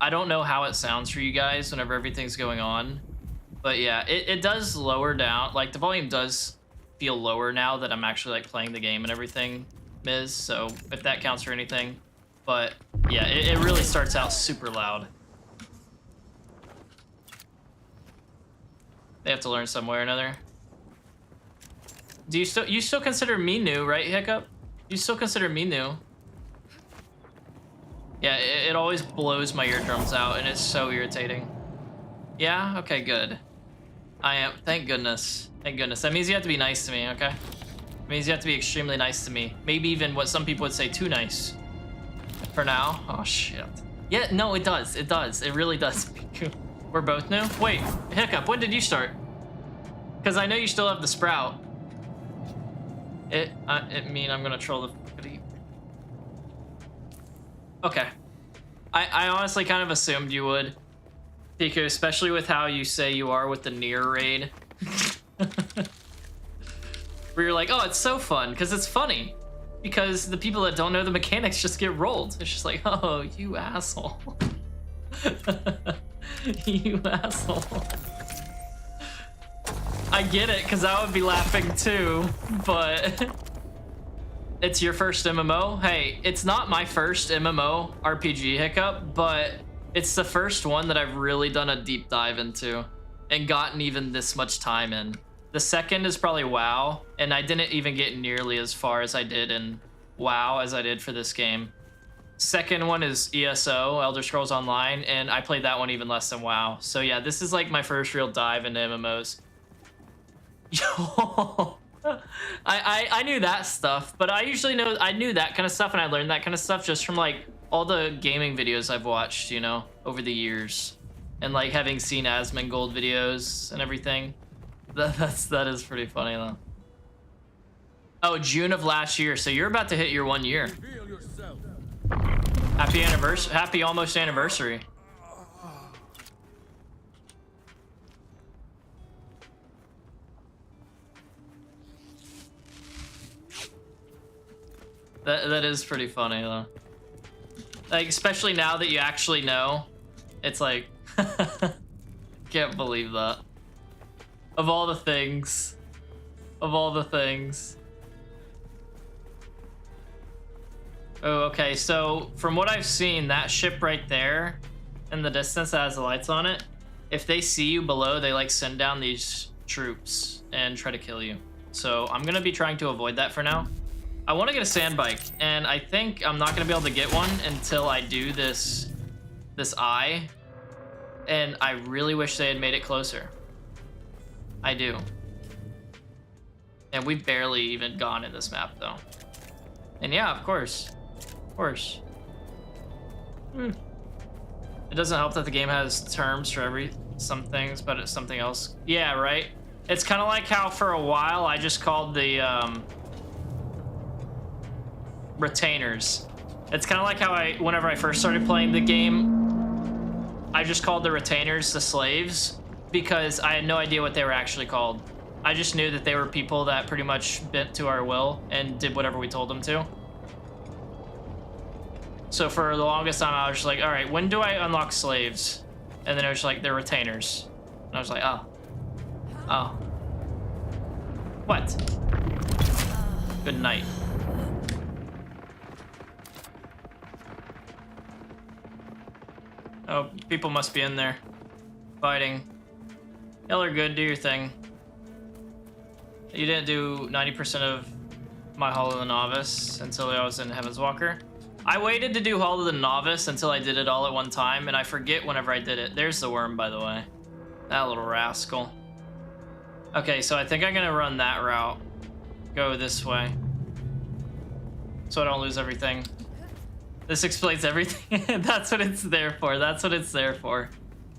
I don't know how it sounds for you guys whenever everything's going on, but yeah, it does lower down. Like the volume does feel lower now that I'm actually like playing the game and everything, Miz. So if that counts for anything, but yeah, it really starts out super loud. They have to learn some way or another. Do you still consider me new, right, Hiccup? You still consider me new? Yeah, it always blows my eardrums out, and it's so irritating. Yeah? Okay, good. I am. Thank goodness. Thank goodness. That means you have to be nice to me, okay? It means you have to be extremely nice to me. Maybe even what some people would say too nice. For now. Oh, shit. Yeah, no, it does. It does. It really does. We're both new? Wait, Hiccup, when did you start? Because I know you still have the Sprout. It mean I'm gonna troll the fuckity. Okay. I honestly kind of assumed you would. Piku, especially with how you say you are with the near raid. Where you're like, oh, it's so fun, because it's funny. Because the people that don't know the mechanics just get rolled. It's just like, oh, you asshole. You asshole. I get it, because I would be laughing too, but it's your first MMO? Hey, it's not my first MMO RPG hiccup, but it's the first one that I've really done a deep dive into and gotten even this much time in. The second is probably WoW, and I didn't even get nearly as far as I did in WoW as I did for this game. Second one is ESO, Elder Scrolls Online, and I played that one even less than WoW. So yeah, this is like my first real dive into MMOs. Yo, I knew that stuff, but I knew that kind of stuff, and I learned that kind of stuff just from like all the gaming videos I've watched, you know, over the years, and like having seen Asmongold videos and everything. That is pretty funny though. Oh, June of last year, so you're about to hit your 1 year. Reveal yourself. Happy anniversary! Happy almost anniversary. That is pretty funny though. Like, especially now that you actually know, it's like, can't believe that. Of all the things, of all the things. Oh, okay, so from what I've seen, that ship right there in the distance that has the lights on it, if they see you below, they like send down these troops and try to kill you. So I'm gonna be trying to avoid that for now. I want to get a sand bike, and I think I'm not gonna be able to get one until I do this eye, and I really wish they had made it closer. I do. And we've barely even gone in this map though. And yeah, of course. Of course. It doesn't help that the game has terms for some things, but it's something else. Yeah, right? It's kind of like how for a while I just called the retainers. It's kind of like how whenever I first started playing the game, I just called the retainers the slaves because I had no idea what they were actually called. I just knew that they were people that pretty much bent to our will and did whatever we told them to. So for the longest time, I was just like, all right, when do I unlock slaves? And then it was like, they're retainers. And I was like, oh. Oh. What? Good night. Oh, people must be in there. Fighting. Y'all are good, do your thing. You didn't do 90% of my Hall of the Novice until I was in Heaven's Walker. I waited to do Hall of the Novice until I did it all at one time, and I forget whenever I did it. There's the worm, by the way. That little rascal. Okay, so I think I'm gonna run that route. Go this way. So I don't lose everything. This explains everything. That's what it's there for. That's what it's there for.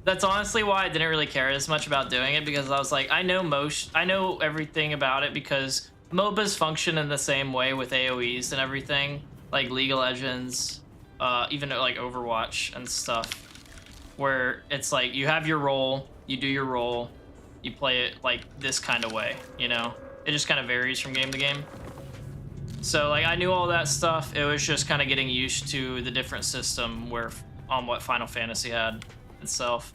That's honestly why I didn't really care as much about doing it, because I was like, I know everything about it because MOBAs function in the same way with AoEs and everything, like League of Legends, even like Overwatch and stuff, where it's like you have your role, you do your role, you play it like this kind of way, you know? It just kind of varies from game to game. So like I knew all that stuff. It was just kind of getting used to the different system on what Final Fantasy had itself.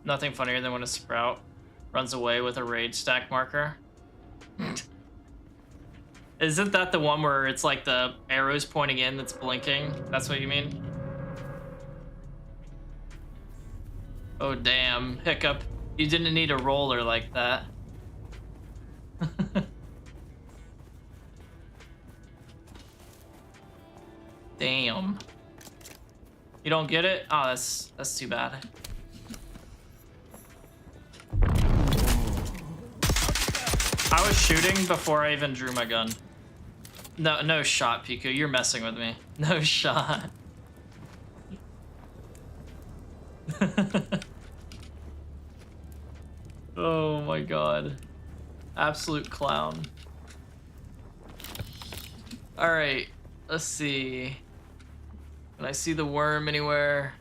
Nothing funnier than when a sprout runs away with a raid stack marker. Isn't that the one where it's like the arrows pointing in that's blinking? That's what you mean? Oh damn, Hiccup. You didn't need a roller like that. Damn. You don't get it? Oh, that's too bad. I was shooting before I even drew my gun. No shot, Piku. You're messing with me. No shot. Oh my god. Absolute clown. Alright, let's see. Can I see the worm anywhere?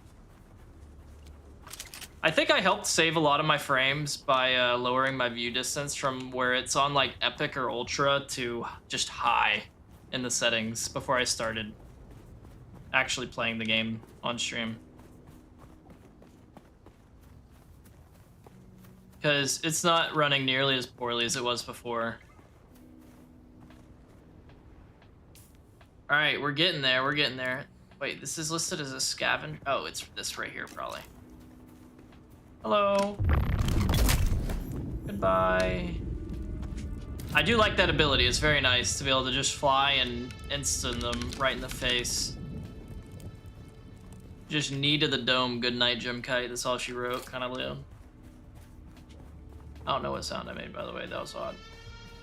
I think I helped save a lot of my frames by lowering my view distance from where it's on like epic or ultra to just high in the settings before I started actually playing the game on stream. because it's not running nearly as poorly as it was before. All right, we're getting there. We're getting there. Wait, this is listed as a scavenger. Oh, it's this right here, probably. Hello. Goodbye. I do like that ability. It's very nice to be able to just fly and instant them right in the face. Just knee to the dome. Good night, Jim Kite. That's all she wrote. Kind of low. I don't know what sound I made, by the way. That was odd.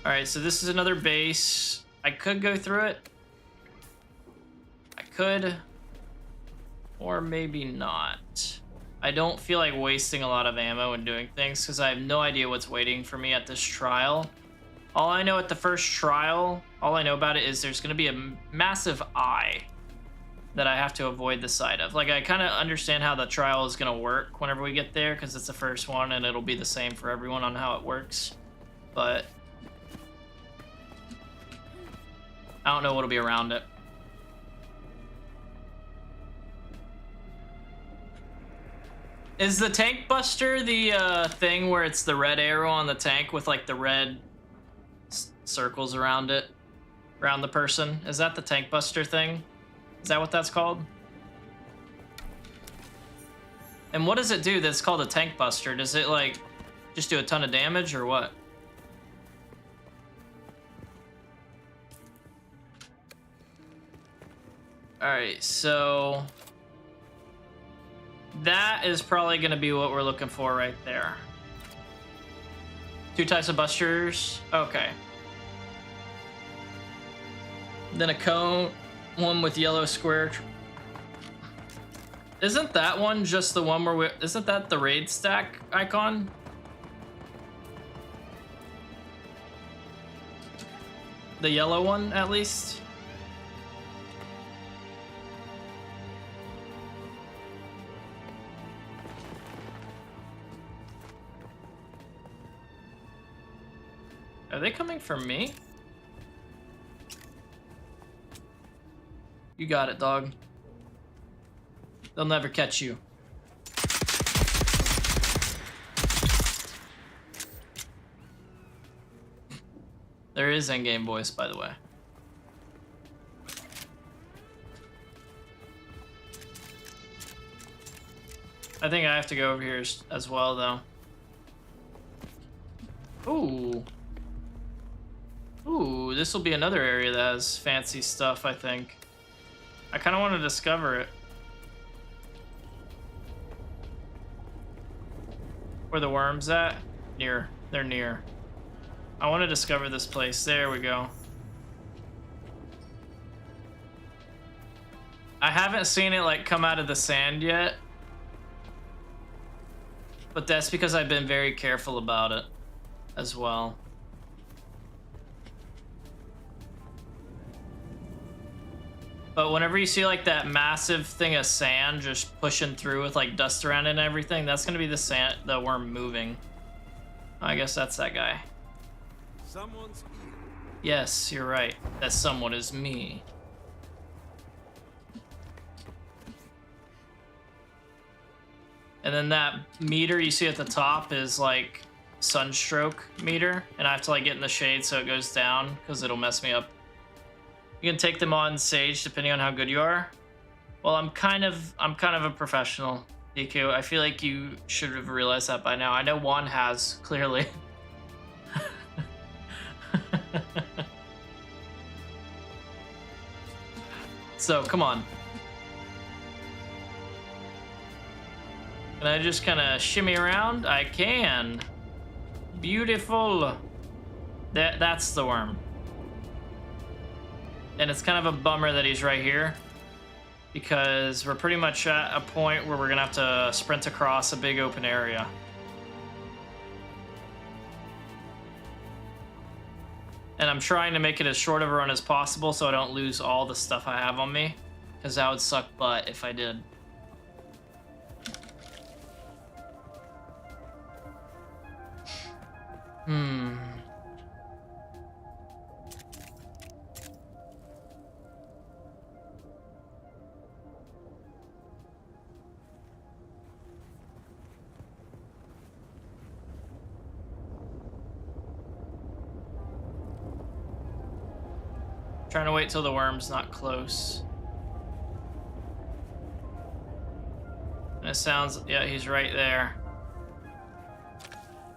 All right, so this is another base. I could go through it. I could. Or maybe not. I don't feel like wasting a lot of ammo and doing things because I have no idea what's waiting for me at this trial. All I know at the first trial, all I know about it is there's going to be a massive eye that I have to avoid the sight of. Like, I kind of understand how the trial is going to work whenever we get there because it's the first one and it'll be the same for everyone on how it works. But I don't know what'll be around it. Is the tank buster the thing where it's the red arrow on the tank with like the red circles around it, around the person? Is that the tank buster thing? Is that what that's called? And what does it do that's called a tank buster? Does it like just do a ton of damage or what? All right, so that is probably going to be what we're looking for right there. 2 types of busters. Okay. Then a cone, one with yellow square. Isn't that one just the one where we... Isn't that the raid stack icon? The yellow one, at least? Are they coming for me? You got it, dog. They'll never catch you. There is in-game voice, by the way. I think I have to go over here as well, though. Ooh. Ooh, this will be another area that has fancy stuff, I think. I kind of want to discover it. Where the worm's at? Near. They're near. I want to discover this place. There we go. I haven't seen it like come out of the sand yet. But that's because I've been very careful about it as well. But whenever you see like that massive thing of sand just pushing through with like dust around it and everything, that's gonna be the worm moving. I guess that's that guy. Someone's here. Yes, you're right. That someone is me. And then that meter you see at the top is like sunstroke meter, and I have to like get in the shade so it goes down because it'll mess me up. You can take them on stage depending on how good you are. Well, I'm kind of a professional, DQ. I feel like you should have realized that by now. I know Juan has, clearly. So, come on. Can I just kind of shimmy around? I can. Beautiful. That's the worm. And it's kind of a bummer that he's right here, because we're pretty much at a point where we're gonna have to sprint across a big open area. And I'm trying to make it as short of a run as possible so I don't lose all the stuff I have on me, because that would suck butt if I did. Trying to wait till the worm's not close. And it sounds, yeah, he's right there.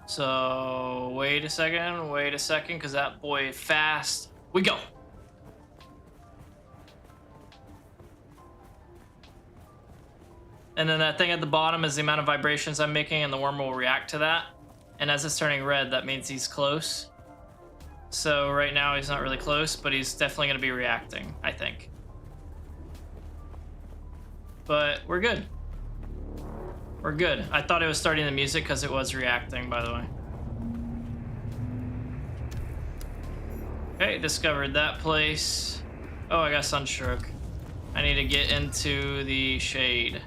So, wait a second, because that boy fast. We go. And then that thing at the bottom is the amount of vibrations I'm making, and the worm will react to that. And as it's turning red, that means he's close. So right now he's not really close, but he's definitely going to be reacting, I think. But we're good. We're good. I thought it was starting the music because it was reacting, by the way. Okay, discovered that place. Oh, I got sunstroke. I need to get into the shade.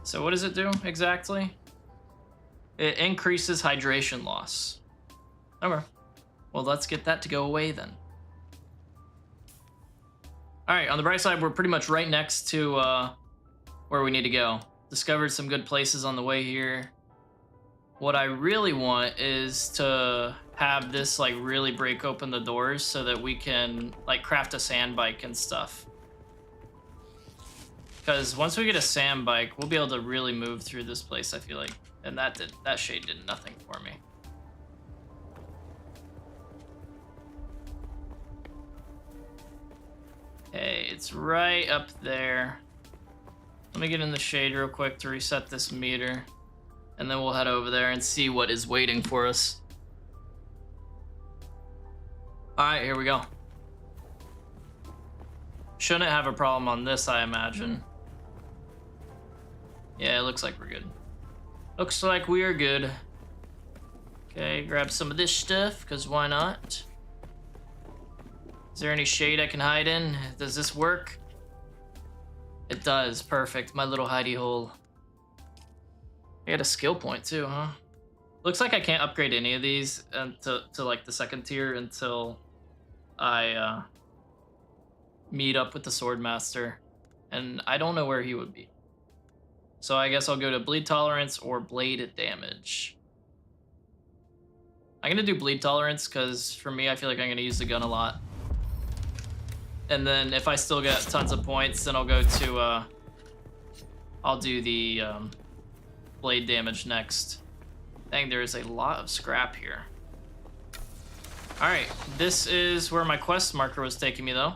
So what does it do exactly? It increases hydration loss. Okay. Well, let's get that to go away then. All right, on the bright side, we're pretty much right next to where we need to go. Discovered some good places on the way here. What I really want is to have this like really break open the doors so that we can like craft a sand bike and stuff. Because once we get a sand bike, we'll be able to really move through this place, I feel like. And that shade did nothing for me. Okay, it's right up there. Let me get in the shade real quick to reset this meter. And then we'll head over there and see what is waiting for us. Alright, here we go. Shouldn't have a problem on this, I imagine. Yeah, it looks like we're good. Looks like we are good. Okay, grab some of this stuff, because why not? Is there any shade I can hide in? Does this work? It does, perfect. My little hidey hole. I got a skill point too, huh? Looks like I can't upgrade any of these to like the second tier until I meet up with the sword master. And I don't know where he would be. So I guess I'll go to bleed tolerance or blade damage. I'm gonna do bleed tolerance because for me, I feel like I'm gonna use the gun a lot. And then if I still get tons of points, then I'll go to, I'll do the blade damage next. Dang, there is a lot of scrap here. All right, this is where my quest marker was taking me though.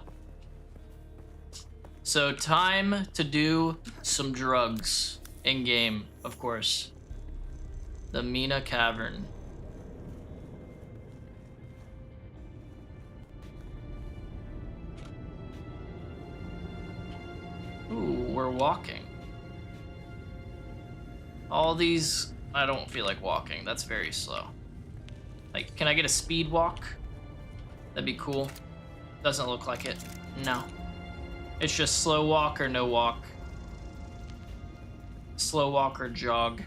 So time to do some drugs in game, of course. The Mina Cavern. Ooh, we're walking. All these, I don't feel like walking. That's very slow. Like, can I get a speed walk? That'd be cool. Doesn't look like it. No. It's just slow walk or no walk. Slow walk or jog.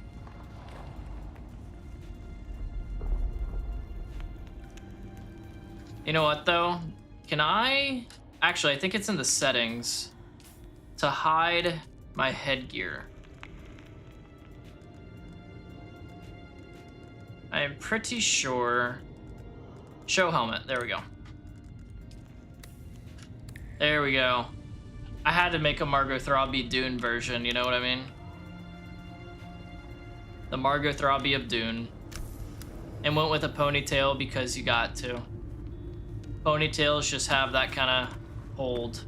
You know what though? Can I? Actually, I think it's in the settings to hide my headgear. I'm pretty sure. Show helmet. There we go. There we go. I had to make a Margot Throbby Dune version, you know what I mean? The Margot Throbby of Dune. And went with a ponytail because you got to. Ponytails just have that kind of hold.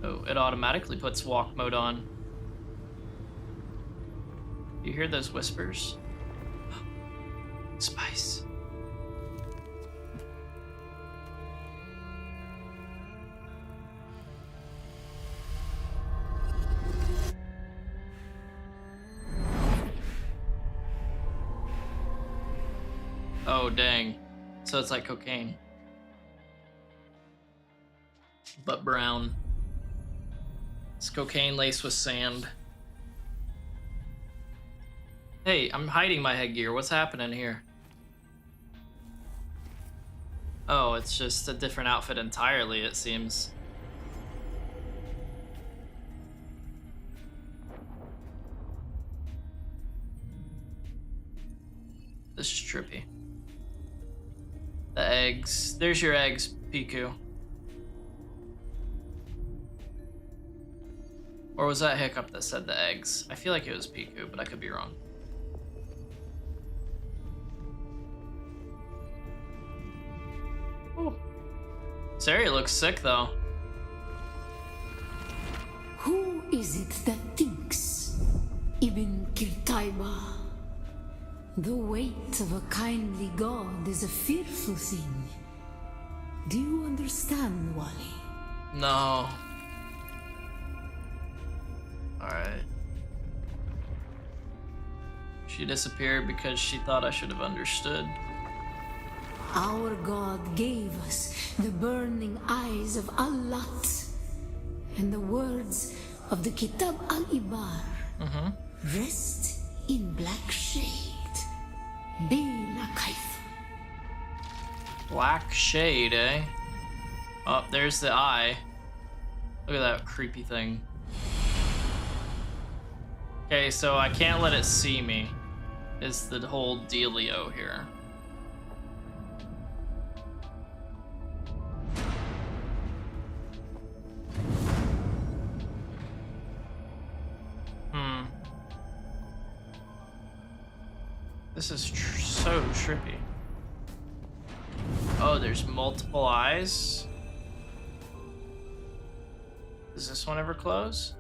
Oh, it automatically puts walk mode on. You hear those whispers? Spice. Oh, dang. So it's like cocaine. But brown. It's cocaine laced with sand. Hey, I'm hiding my headgear. What's happening here? Oh, it's just a different outfit entirely, it seems. This is trippy. The eggs. There's your eggs, Piku. Or was that Hiccup that said the eggs? I feel like it was Piku, but I could be wrong. Ooh. Sari looks sick though. Who is it that thinks? Ibn Kirtaiba. The weight of a kindly god is a fearful thing. Do you understand, Wally? No. Alright. She disappeared because she thought I should have understood. Our god gave us the burning eyes of Allat and the words of the Kitab al-Ibar. Rest in black shade. Bila Kaifa. Black shade, eh? Oh, there's the eye. Look at that creepy thing. Okay, so I can't let it see me. Is the whole dealio here. This is so trippy. Oh, there's multiple eyes. Does this one ever close?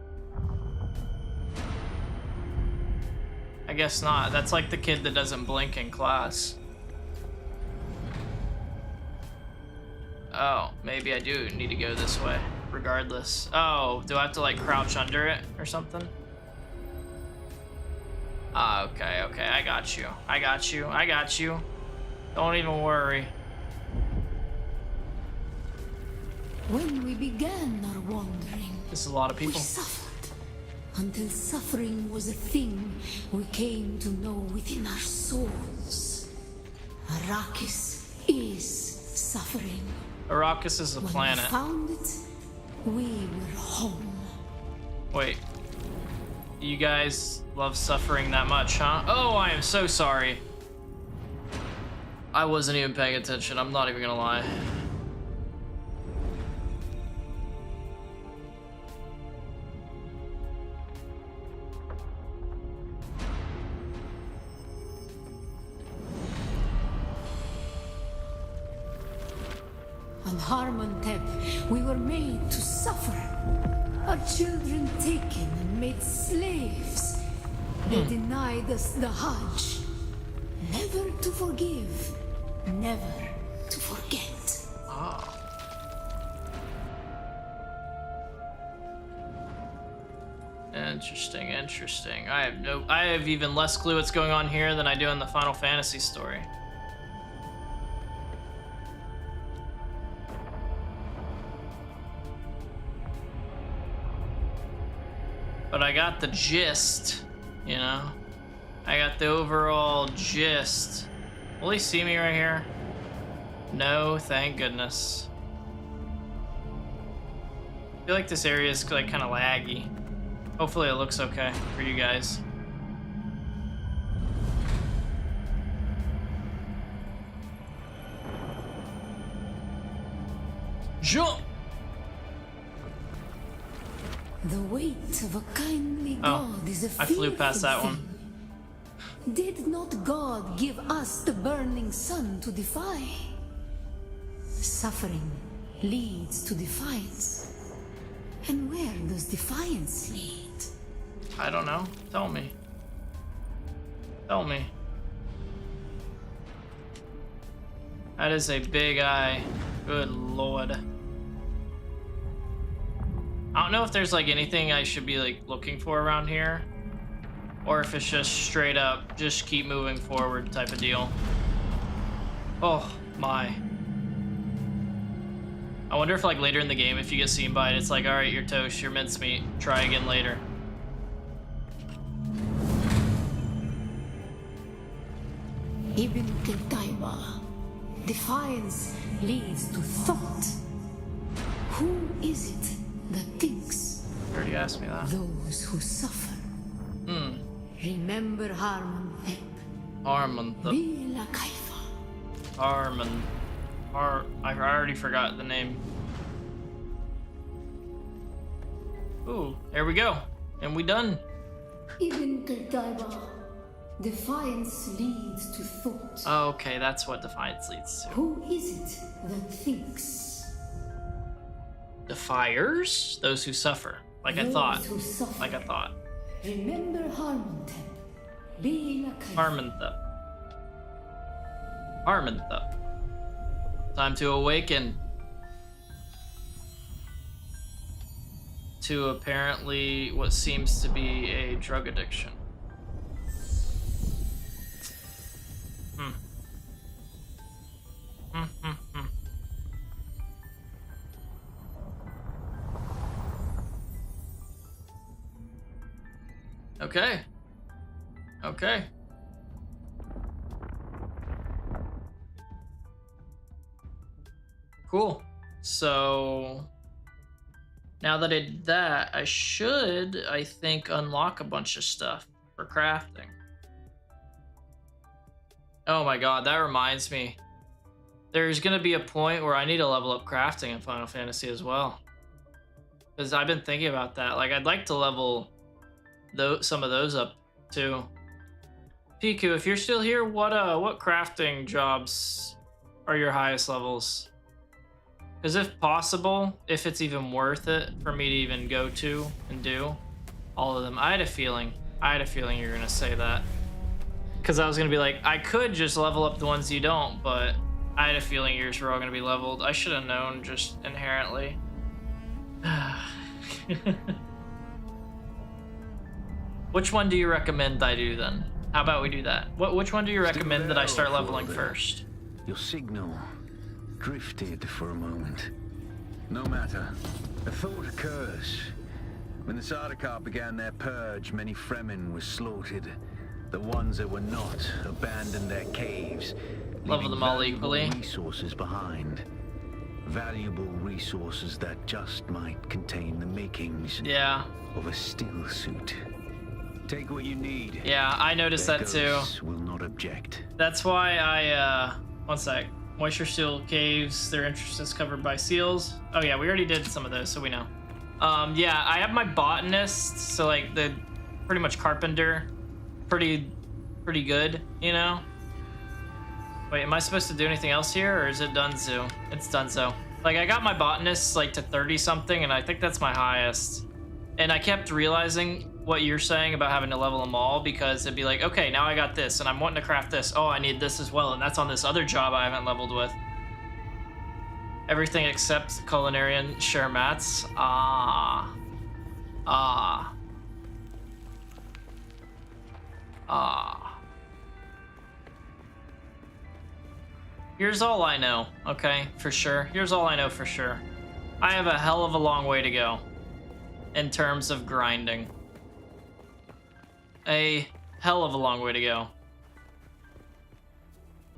I guess not. That's like the kid that doesn't blink in class. Oh, maybe I do need to go this way, regardless. Oh, do I have to like crouch under it or something? Okay, okay, I got you. I got you. I got you. Don't even worry. When we began our wandering, This is a lot of people. we suffered. Until suffering was a thing we came to know within our souls. Arrakis is suffering. Arrakis is a When planet. we found it, we were home. Wait. You guys love suffering that much, huh? Oh, I am so sorry. I wasn't even paying attention. I'm not even gonna lie. On Harmontep, we were made to suffer. Our children taken and made slaves. They denied us the Hajj. Never to forgive, never to forget. Oh. Interesting, interesting. I have even less clue what's going on here than I do in the Final Fantasy story. But I got the gist, you know? I got the overall gist. Will he see me right here? No, thank goodness. I feel like this area is like kind of laggy. Hopefully it looks okay for you guys. Jump! The weight of a kindly God is a I flew past that fearful one. thing. Did not God give us the burning sun to defy? Suffering leads to defiance. And where does defiance lead? I don't know. Tell me. Tell me. That is a big eye. Good lord. I don't know if there's like anything I should be like looking for around here, or if it's just straight up just keep moving forward type of deal. Oh my. I wonder if like later in the game, if you get seen by it, it's like, all right, you're toast, you're mincemeat, try again later. Ibn Qutayba. Defiance leads to thought. Who is it that thinks? You already asked me that. Those who suffer. Remember Harmontep. Harmon. Bila Kaifa. Harmon. I already forgot the name. Ooh, there we go. And we done. Ibn Qutayba, defiance leads to thought. Okay, that's what defiance leads to. Who is it that thinks? Defiers? Those who suffer. Like I Those thought. who suffer. Like I thought. Remember Harmontep, being a kind. Harmontep. Time to awaken. To apparently what seems to be a drug addiction. Okay. Okay. Cool. So now that I did that, I should, I think, unlock a bunch of stuff for crafting. Oh my god, that reminds me. There's gonna be a point where I need to level up crafting in Final Fantasy as well. Because I've been thinking about that. Like, I'd like to level some of those up too. Piku, if you're still here, what crafting jobs are your highest levels? Because if possible, if it's even worth it for me to even go to and do all of them. I had a feeling you're gonna say that. Because I was gonna be like, I could just level up the ones you don't, but I had a feeling yours were all gonna be leveled. I should have known just inherently. Which one do you recommend I do then? How about we do that? Which one do you recommend that I start leveling first? Your signal drifted for a moment. No matter. A thought occurs. When the Sardaukar began their purge, many Fremen were slaughtered. The ones that were not abandoned their caves, Level them all equally. Resources behind. Valuable resources that just might contain the makings of a still suit. Take what you need. Yeah, I noticed that too. Will not object. That's why I, one sec. Moisture seal caves, their interest is covered by seals. Oh yeah, we already did some of those, so we know. Yeah, I have my botanist, so like the pretty much carpenter. Pretty good, you know? Wait, am I supposed to do anything else here, or is it donezo? It's donezo. Like, I got my botanist, like, to 30-something, and I think that's my highest. And I kept realizing what you're saying about having to level them all, because it'd be like, okay, now I got this, and I'm wanting to craft this. Oh, I need this as well, and that's on this other job I haven't leveled with. Everything except culinarian share mats. Here's all I know, okay? For sure. Here's all I know for sure. I have a hell of a long way to go in terms of grinding. A hell of a long way to go.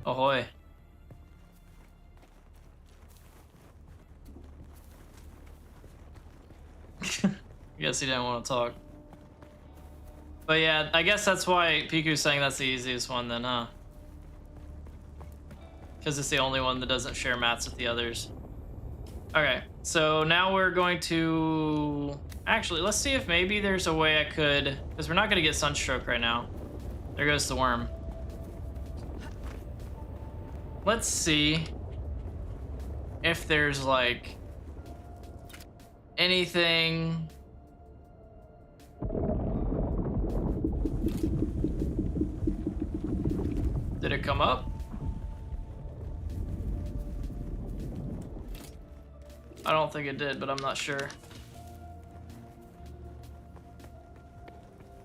Ahoy. Guess he didn't want to talk. But yeah, I guess that's why Piku's saying that's the easiest one then, huh? Because it's the only one that doesn't share mats with the others. Okay, so now we're going to... Actually, let's see if maybe there's a way I could... Because we're not going to get sunstroke right now. There goes the worm. Let's see if there's, like, anything... Did it come up? I don't think it did, but I'm not sure.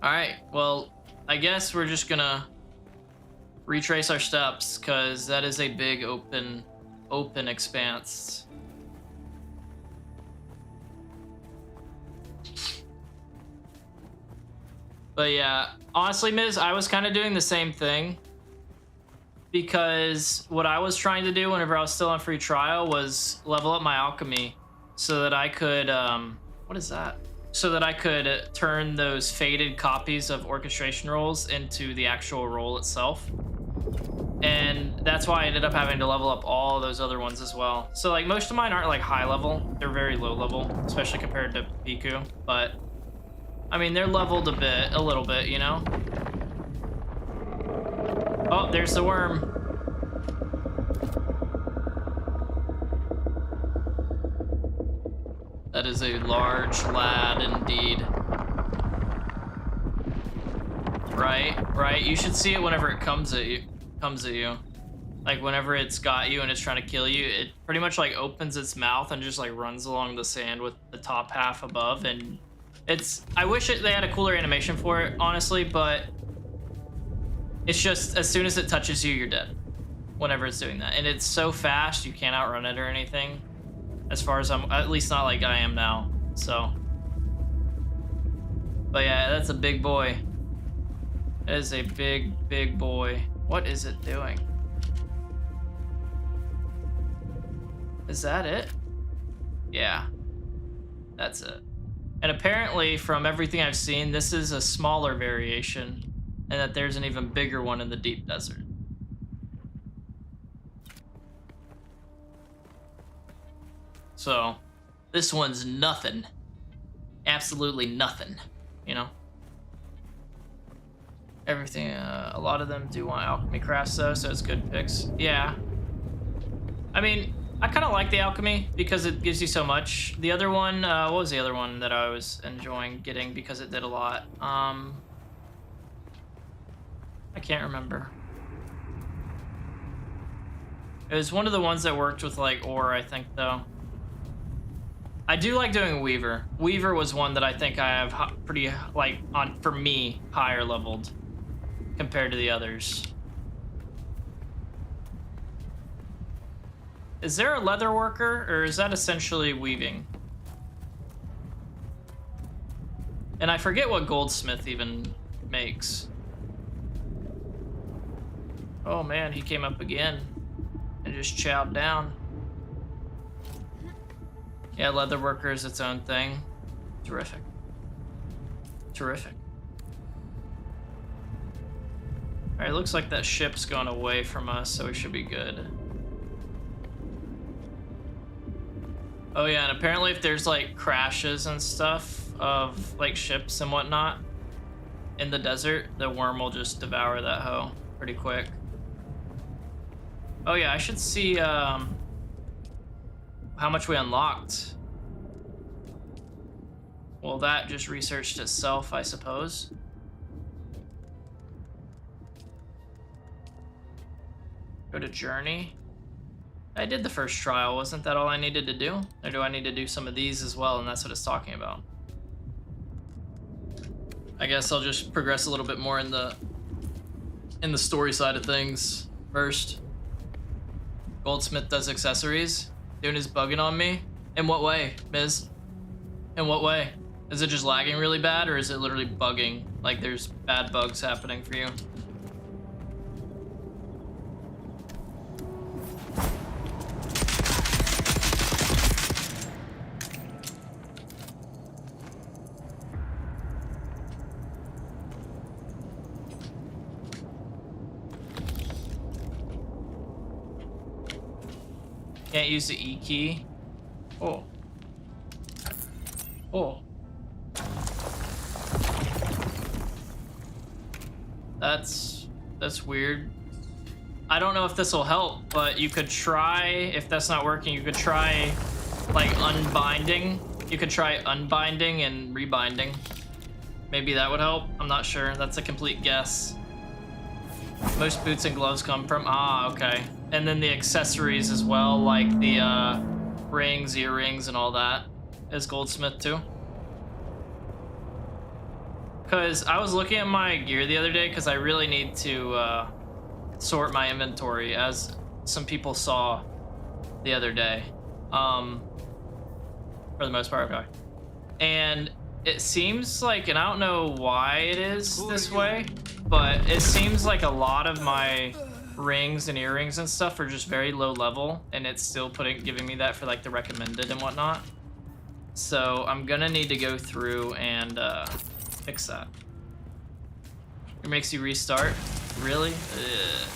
Alright, well, I guess we're just gonna retrace our steps, because that is a big open expanse. But yeah, honestly, Miz, I was kind of doing the same thing. Because what I was trying to do whenever I was still on free trial was level up my alchemy so that I could, what is that? So that I could turn those faded copies of orchestration rolls into the actual roll itself. And that's why I ended up having to level up all those other ones as well. So like most of mine aren't like high level, they're very low level, especially compared to Piku. But I mean, they're leveled a little bit, you know? Oh, there's the worm. That is a large lad indeed. Right. You should see it whenever it comes at you. Like whenever it's got you and it's trying to kill you, it pretty much like opens its mouth and just like runs along the sand with the top half above. And I wish they had a cooler animation for it, honestly, but it's just as soon as it touches you, you're dead whenever it's doing that. And it's so fast, you can't outrun it or anything. As far as at least not like I am now, so. But yeah, that's a big boy. That is a big boy. What is it doing? Is that it? Yeah, that's it. And apparently, from everything I've seen, this is a smaller variation, and that there's an even bigger one in the deep desert. So, this one's nothing. Absolutely nothing, you know? Everything, a lot of them do want alchemy crafts though, so it's good picks. Yeah. I mean, I kind of like the alchemy because it gives you so much. The other one, what was the other one that I was enjoying getting because it did a lot? I can't remember. It was one of the ones that worked with like ore, I think, though. I do like doing Weaver. Weaver was one that I think I have pretty, like, for me, higher leveled compared to the others. Is there a leather worker, or is that essentially weaving? And I forget what goldsmith even makes. Oh man, he came up again and just chowed down. Yeah, leather worker is its own thing. Terrific. Terrific. Alright, looks like that ship's gone away from us, so we should be good. Oh yeah, and apparently if there's like crashes and stuff of like ships and whatnot in the desert, the worm will just devour that hoe pretty quick. Oh yeah, I should see how much we unlocked. Well, that just researched itself, I suppose. Go to journey. I did the first trial, wasn't that all I needed to do? Or do I need to do some of these as well, and that's what it's talking about? I guess I'll just progress a little bit more in the story side of things first. Goldsmith does accessories. Dune is bugging on me. In what way, Miz? In what way? Is it just lagging really bad, or is it literally bugging? Like there's bad bugs happening for you? Can't use the E key. Oh. Oh. That's weird. I don't know if this will help, but you could try, if that's not working, you could try like unbinding. You could try unbinding and rebinding. Maybe that would help. I'm not sure. That's a complete guess. Most boots and gloves come from, okay. And then the accessories as well, like the rings, earrings, and all that is goldsmith too. Because I was looking at my gear the other day because I really need to sort my inventory, as some people saw the other day. For the most part, okay. And it seems like, and I don't know why it is this way, but it seems like a lot of my rings and earrings and stuff are just very low level, and it's still giving me that for like the recommended and whatnot. So I'm gonna need to go through and fix that. It makes you restart? Really? Ugh.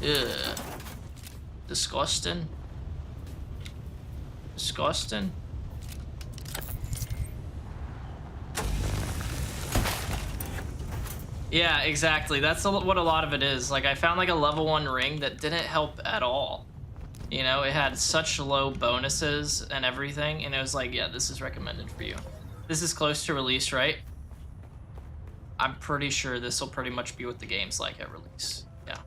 Ugh. Disgusting. Disgusting. Yeah, exactly. That's what a lot of it is. Like, I found like a level 1 ring that didn't help at all. You know, it had such low bonuses and everything, and it was like, yeah, this is recommended for you. This is close to release, right? I'm pretty sure this will pretty much be what the game's like at release. Yeah.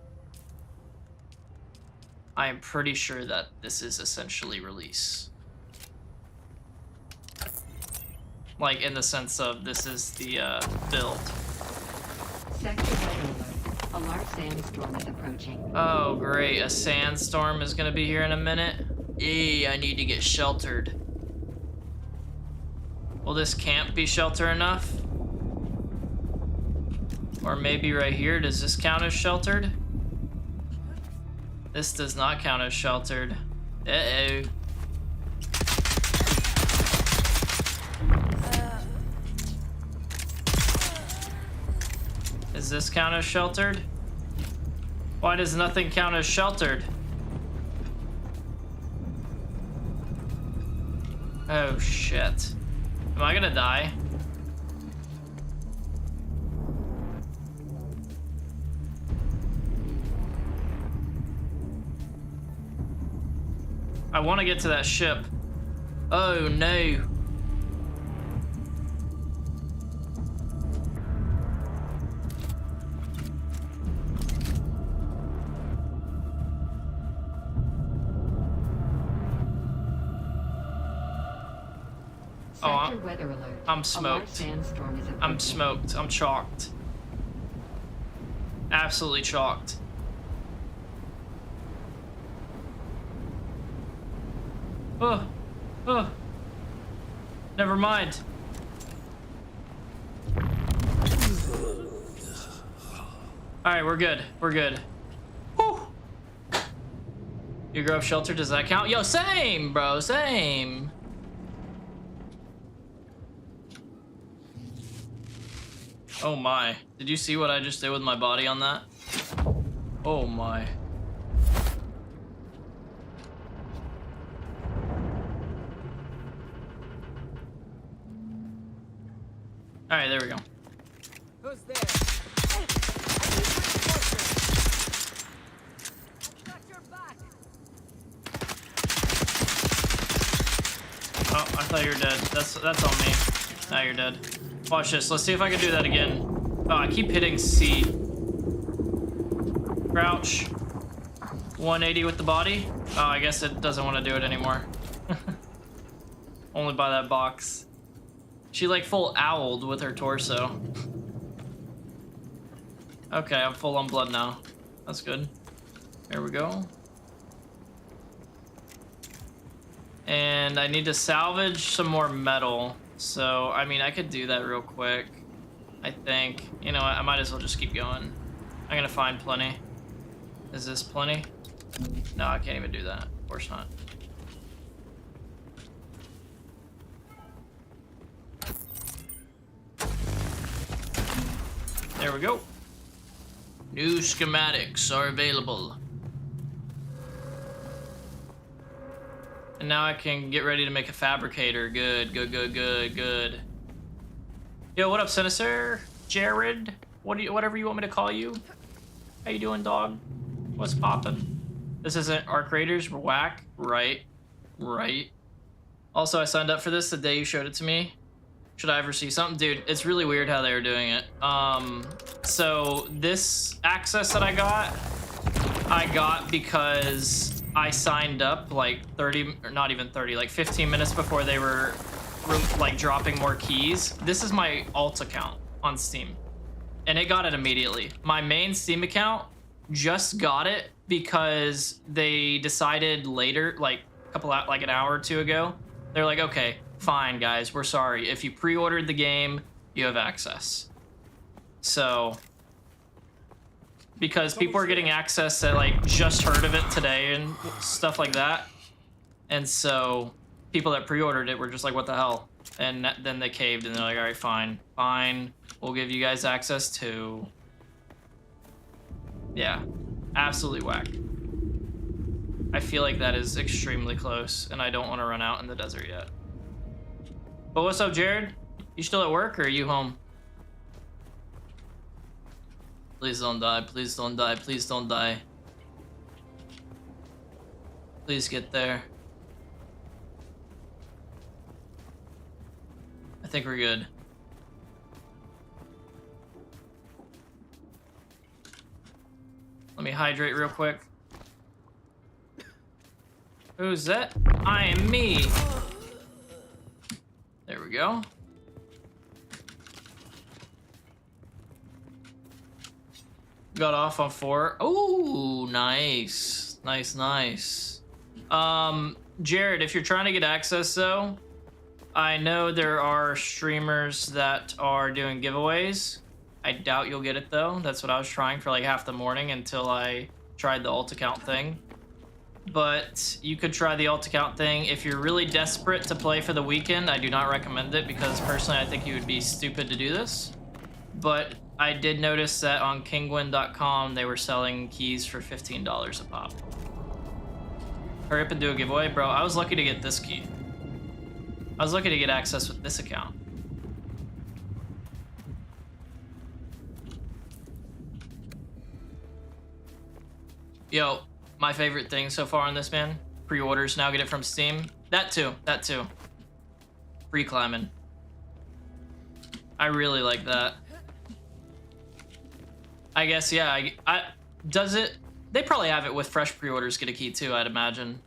I am pretty sure that this is essentially release. Like, in the sense of this is the build. Sector weather alert. A large sandstorm is approaching. Oh, great. A sandstorm is gonna be here in a minute. I need to get sheltered. Will this camp be shelter enough? Or maybe right here, does this count as sheltered? This does not count as sheltered. Uh-oh. Does this count as sheltered? Why does nothing count as sheltered? Oh shit. Am I gonna die? I want to get to that ship. Oh no. Sector weather alert. I'm A large smoked. sandstorm is approaching. I'm smoked. I'm chalked. Absolutely chalked. Oh. Oh. Never mind. Alright, we're good. We're good. Whew. You grow up shelter, does that count? Yo, same, bro, same. Oh my. Did you see what I just did with my body on that? Oh my. Alright, there we go. Who's there? I need reinforcements. Got your back. Oh, I thought you were dead. That's on me. Now you're dead. Watch this. Let's see if I can do that again. Oh, I keep hitting C. Crouch. 180 with the body. Oh, I guess it doesn't want to do it anymore. Only by that box. She like full owled with her torso. Okay, I'm full on blood now. That's good. There we go. And I need to salvage some more metal. So, I mean, I could do that real quick. I think. You know what? I might as well just keep going. I'm gonna find plenty. Is this plenty? No, I can't even do that. Of course not. There we go. New schematics are available. And now I can get ready to make a fabricator. Good, good, good, good, good. Yo, what up, Sinister? Jared? Whatever you want me to call you. How you doing, dog? What's poppin'? This isn't Arc Raiders, whack. Right. Right. Also, I signed up for this the day you showed it to me. Should I ever see something? Dude, it's really weird how they were doing it. So this access that I got because I signed up like 30, or not even 30, like 15 minutes before they were like dropping more keys. This is my alt account on Steam, and it got it immediately. My main Steam account just got it because they decided later, like like an hour or two ago, they're like, okay, fine guys, we're sorry. If you pre-ordered the game, you have access. So, because people are getting access that like just heard of it today and stuff like that. And so people that pre-ordered it were just like, what the hell? And then they caved and they're like, all right, fine, fine. We'll give you guys access to, yeah. Absolutely whack. I feel like that is extremely close, and I don't want to run out in the desert yet. But what's up, Jared? You still at work, or are you home? Please don't die, please don't die, please don't die. Please get there. I think we're good. Let me hydrate real quick. Who's that? I am me. There we go. Got off on 4. Oh, nice. Nice, nice. Jared, if you're trying to get access though, I know there are streamers that are doing giveaways. I doubt you'll get it though. That's what I was trying for like half the morning until I tried the alt account thing. But you could try the alt account thing. If you're really desperate to play for the weekend, I do not recommend it because personally I think you would be stupid to do this. But I did notice that on kingwin.com they were selling keys for $15 a pop. Hurry up and do a giveaway. Bro, I was lucky to get this key. I was lucky to get access with this account. Yo, my favorite thing so far on this, man. Pre-orders, now get it from Steam. That too, that too. Free climbing. I really like that. I guess, yeah, I does it, they probably have it with fresh pre-orders get a key too, I'd imagine.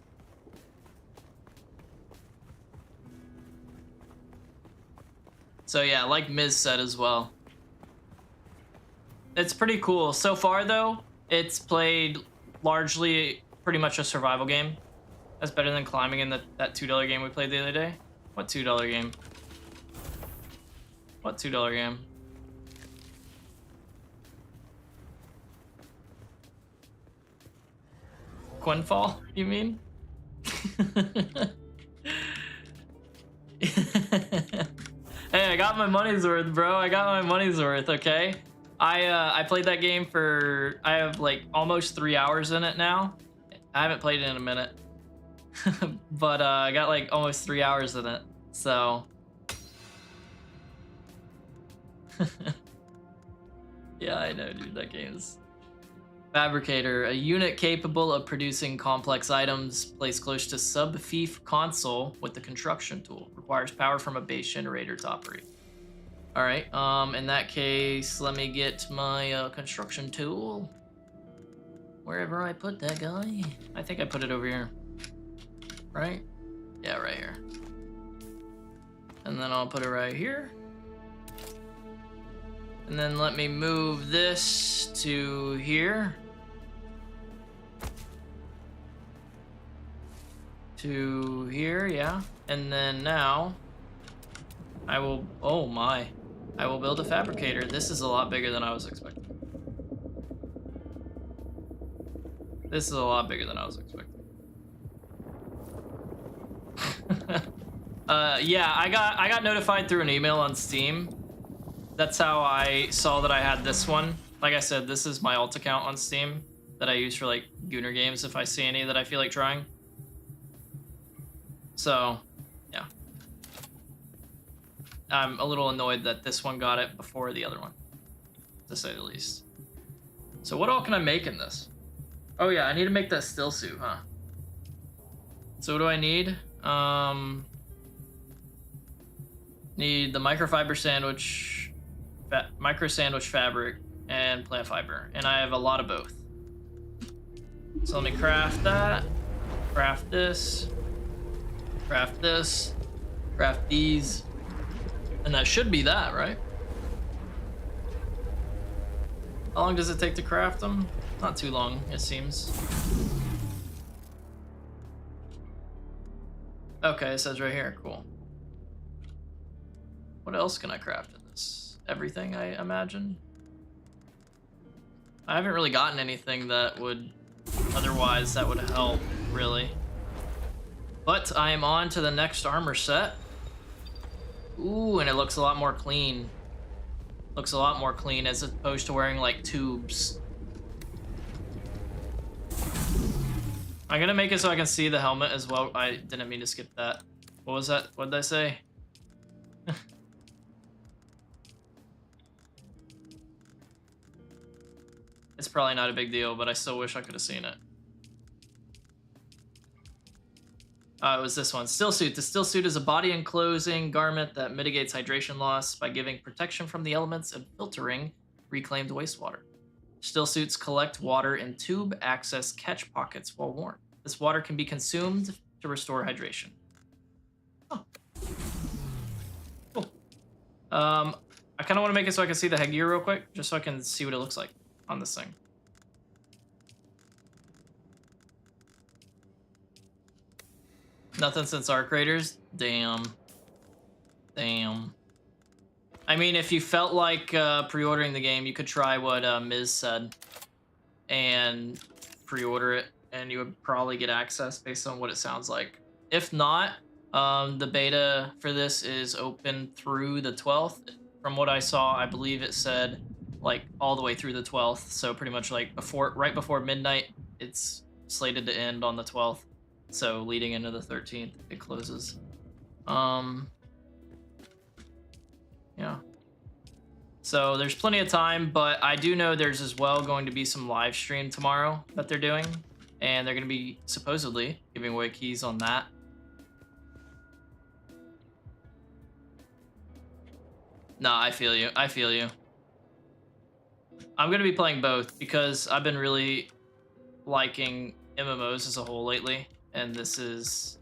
So yeah, like Miz said as well. It's pretty cool. So far though, it's played largely pretty much a survival game. That's better than climbing in that $2 game we played the other day. What $2 game? What $2 game? Quinfall, you mean? Hey, I got my money's worth, bro. I got my money's worth, okay? I played that game for, I have like almost 3 hours in it now. I haven't played it in a minute. But I got like almost 3 hours in it, so. Yeah, I know, dude, that game's. Fabricator, a unit capable of producing complex items placed close to sub-fief console with the construction tool. Requires power from a base generator to operate. All right, in that case, let me get my construction tool. Wherever I put that guy. I think I put it over here. Right? Yeah, right here. And then I'll put it right here. And then let me move this to here. To here, yeah. And then now, I will, oh my. I will build a fabricator. This is a lot bigger than I was expecting. This is a lot bigger than I was expecting. Yeah, I got notified through an email on Steam. That's how I saw that I had this one. Like I said, this is my alt account on Steam that I use for like Gooner games if I see any that I feel like trying. So, yeah. I'm a little annoyed that this one got it before the other one, to say the least. So what all can I make in this? Oh yeah, I need to make that still suit, huh? So what do I need? Need the microfiber sandwich, micro sandwich fabric, and plant fiber. And I have a lot of both. So let me craft that, craft this, craft this, craft these, and that should be that, right? How long does it take to craft them? Not too long, it seems. Okay, it says right here, cool. What else can I craft in this? Everything, I imagine? I haven't really gotten anything that would, otherwise that would help, really. But I am on to the next armor set. Ooh, and it looks a lot more clean. Looks a lot more clean as opposed to wearing like tubes. I'm gonna make it so I can see the helmet as well. I didn't mean to skip that. What was that? What did I say? It's probably not a big deal, but I still wish I could have seen it. It was this one. Still suit. The still suit is a body enclosing garment that mitigates hydration loss by giving protection from the elements and filtering reclaimed wastewater. Still suits collect water in tube access catch pockets while worn. This water can be consumed to restore hydration. Oh. Cool. I kind of want to make it so I can see the headgear real quick, just so I can see what it looks like on this thing. Nothing since Arc Raiders? Damn. Damn. I mean, if you felt like pre-ordering the game, you could try what Miz said and pre-order it, and you would probably get access based on what it sounds like. If not, the beta for this is open through the 12th. From what I saw, I believe it said like all the way through the 12th, so pretty much like right before midnight, it's slated to end on the 12th. So leading into the 13th, it closes. Yeah. So there's plenty of time, but I do know there's as well going to be some live stream tomorrow that they're doing, and they're going to be supposedly giving away keys on that. Nah, I feel you. I feel you. I'm going to be playing both because I've been really liking MMOs as a whole lately. And this is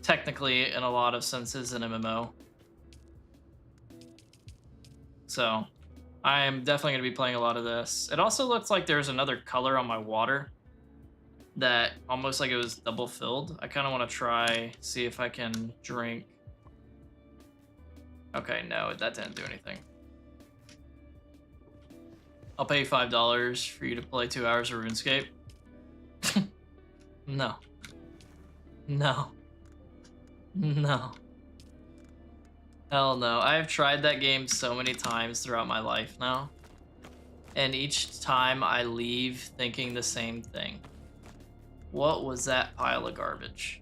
technically, in a lot of senses, an MMO. So I am definitely going to be playing a lot of this. It also looks like there's another color on my water that almost like it was double filled. I kind of want to try, see if I can drink. Okay, no, that didn't do anything. I'll pay $5 for you to play 2 hours of RuneScape. No. No. No. Hell no. I have tried that game so many times throughout my life now. And each time I leave thinking the same thing. What was that pile of garbage?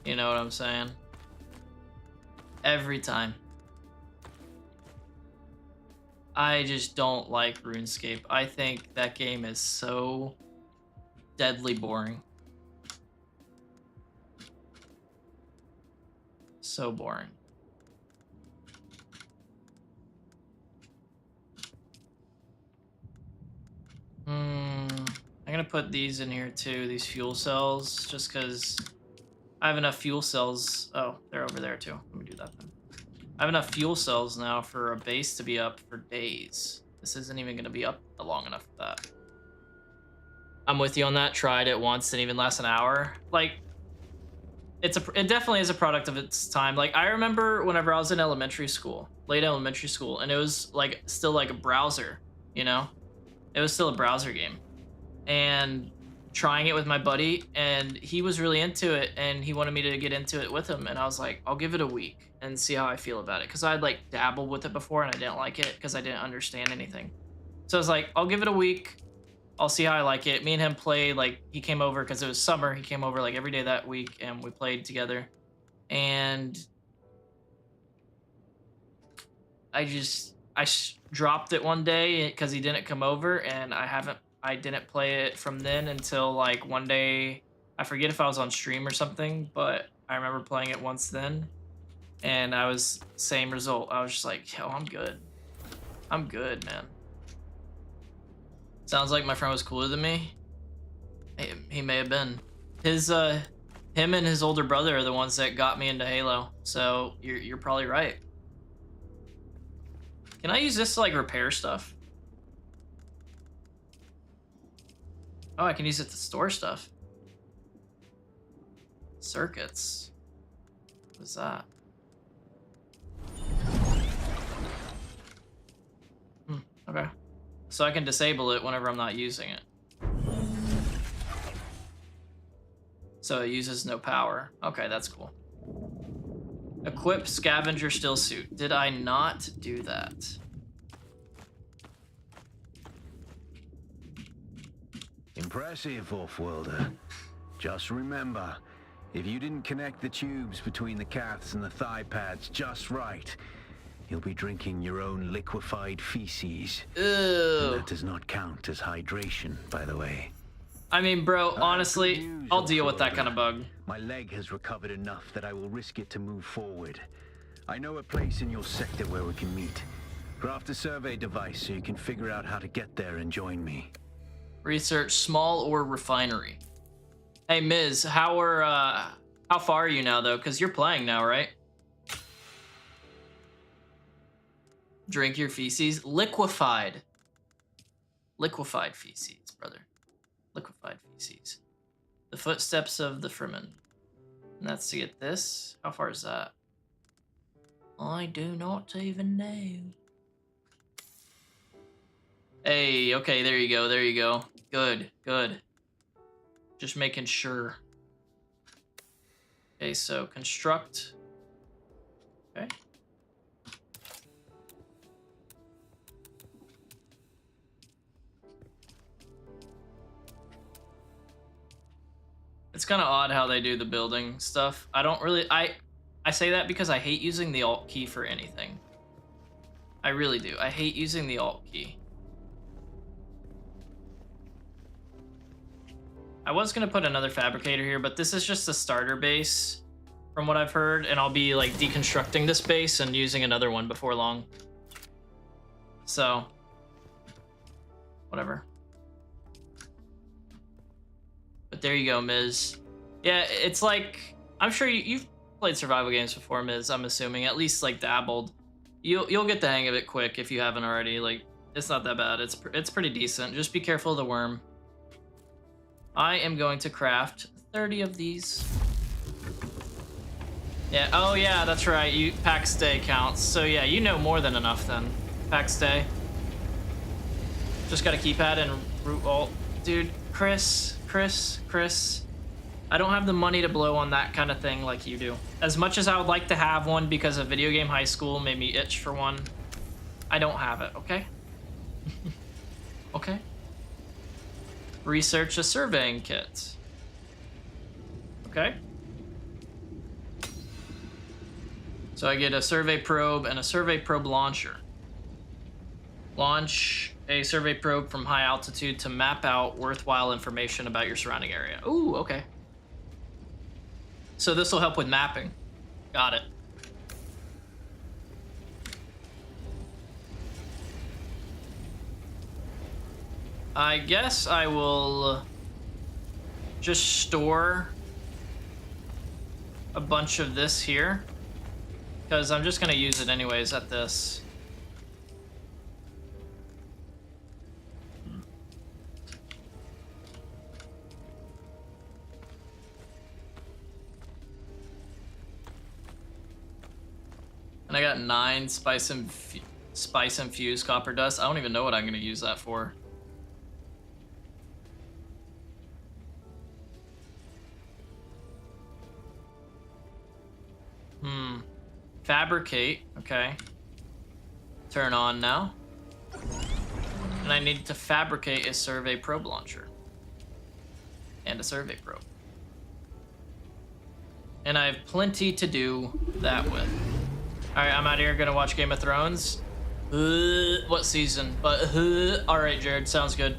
You know what I'm saying? Every time. I just don't like RuneScape. I think that game is so deadly boring. So boring. I'm gonna put these in here too, these fuel cells, just because I have enough fuel cells. Oh, they're over there too. Let me do that then. I have enough fuel cells now for a base to be up for days. This isn't even going to be up long enough for that. I'm with you on that. Tried it once, didn't even last an hour. Like, it definitely is a product of its time. Like, I remember whenever I was in elementary school, late elementary school, and it was like still like a browser, you know? It was still a browser game. And trying it with my buddy, and he was really into it, and he wanted me to get into it with him, and I was like, I'll give it a week and see how I feel about it, because I'd like dabbled with it before and I didn't like it because I didn't understand anything. So I was like, I'll give it a week, I'll see how I like it. Me and him played, like, he came over because it was summer, he came over like every day that week and we played together, and I dropped it one day because he didn't come over, and I didn't play it from then until like one day. I forget if I was on stream or something, but I remember playing it once then, and I was same result. I was just like, yo, I'm good. I'm good, man. Sounds like my friend was cooler than me. He may have been. Him and his older brother are the ones that got me into Halo, so you're probably right. Can I use this to like repair stuff? Oh, I can use it to store stuff. Circuits. What is that? Okay. So I can disable it whenever I'm not using it. So it uses no power. Okay, that's cool. Equip scavenger still suit. Did I not do that? Impressive, Off-worlder. Just remember, if you didn't connect the tubes between the calves and the thigh pads just right, you'll be drinking your own liquefied feces. Ew. And that does not count as hydration, by the way. I mean, bro, honestly, Good news, I'll deal with that Off-worlder. kind of bug. My leg has recovered enough that I will risk it to move forward. I know a place in your sector where we can meet. Craft a survey device so you can figure out how to get there and join me. Research small ore refinery. Hey, Miz, how far are you now, though? Because you're playing now, right? Drink your feces. Liquefied. Liquefied feces, brother. Liquefied feces. The footsteps of the Fremen. And that's to get this. How far is that? I do not even know. Hey, okay, there you go, there you go. Good, good. Just making sure. Okay, so construct. Okay. It's kind of odd how they do the building stuff. I don't really, I say that because I hate using the Alt key for anything. I really do. I hate using the Alt key. I was gonna put another fabricator here, but this is just a starter base from what I've heard, and I'll be like deconstructing this base and using another one before long. So, whatever. But there you go, Miz. Yeah, it's like, I'm sure you've played survival games before, Miz, I'm assuming, at least like dabbled. You'll get the hang of it quick if you haven't already. Like, it's not that bad. It's pretty decent. Just be careful of the worm. I am going to craft 30 of these. Yeah, oh yeah, that's right. Pack stay counts. So yeah, you know more than enough then. Pack stay. Just got a keypad and root alt. Dude, Chris. I don't have the money to blow on that kind of thing like you do. As much as I would like to have one because a video game high school made me itch for one, I don't have it, okay? Okay. Research a surveying kit. Okay. So I get a survey probe and a survey probe launcher. Launch a survey probe from high altitude to map out worthwhile information about your surrounding area. Ooh, okay. So this will help with mapping. Got it. I guess I will just store a bunch of this here, because I'm just gonna use it anyways at this. And I got 9 spice infused copper dust. I don't even know what I'm gonna use that for. Fabricate, okay. Turn on now. And I need to fabricate a survey probe launcher. And a survey probe. And I have plenty to do that with. Alright, I'm out here gonna watch Game of Thrones. What season? But alright, Jared, sounds good.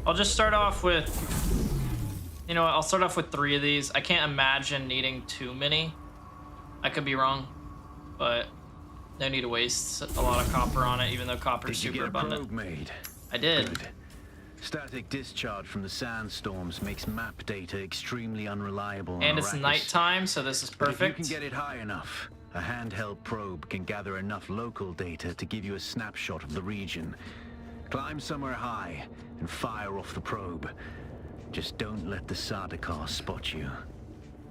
I'll just start off with, you know what, I'll start off with 3 of these. I can't imagine needing too many. I could be wrong, but no need to waste a lot of copper on it, even though copper is super abundant. Probe made? I did. Good. Static discharge from the sandstorms makes map data extremely unreliable on And it's Arrakis. nighttime, so this is perfect. But if you can get it high enough, a handheld probe can gather enough local data to give you a snapshot of the region. Climb somewhere high and fire off the probe. Just don't let the Sardaukar spot you.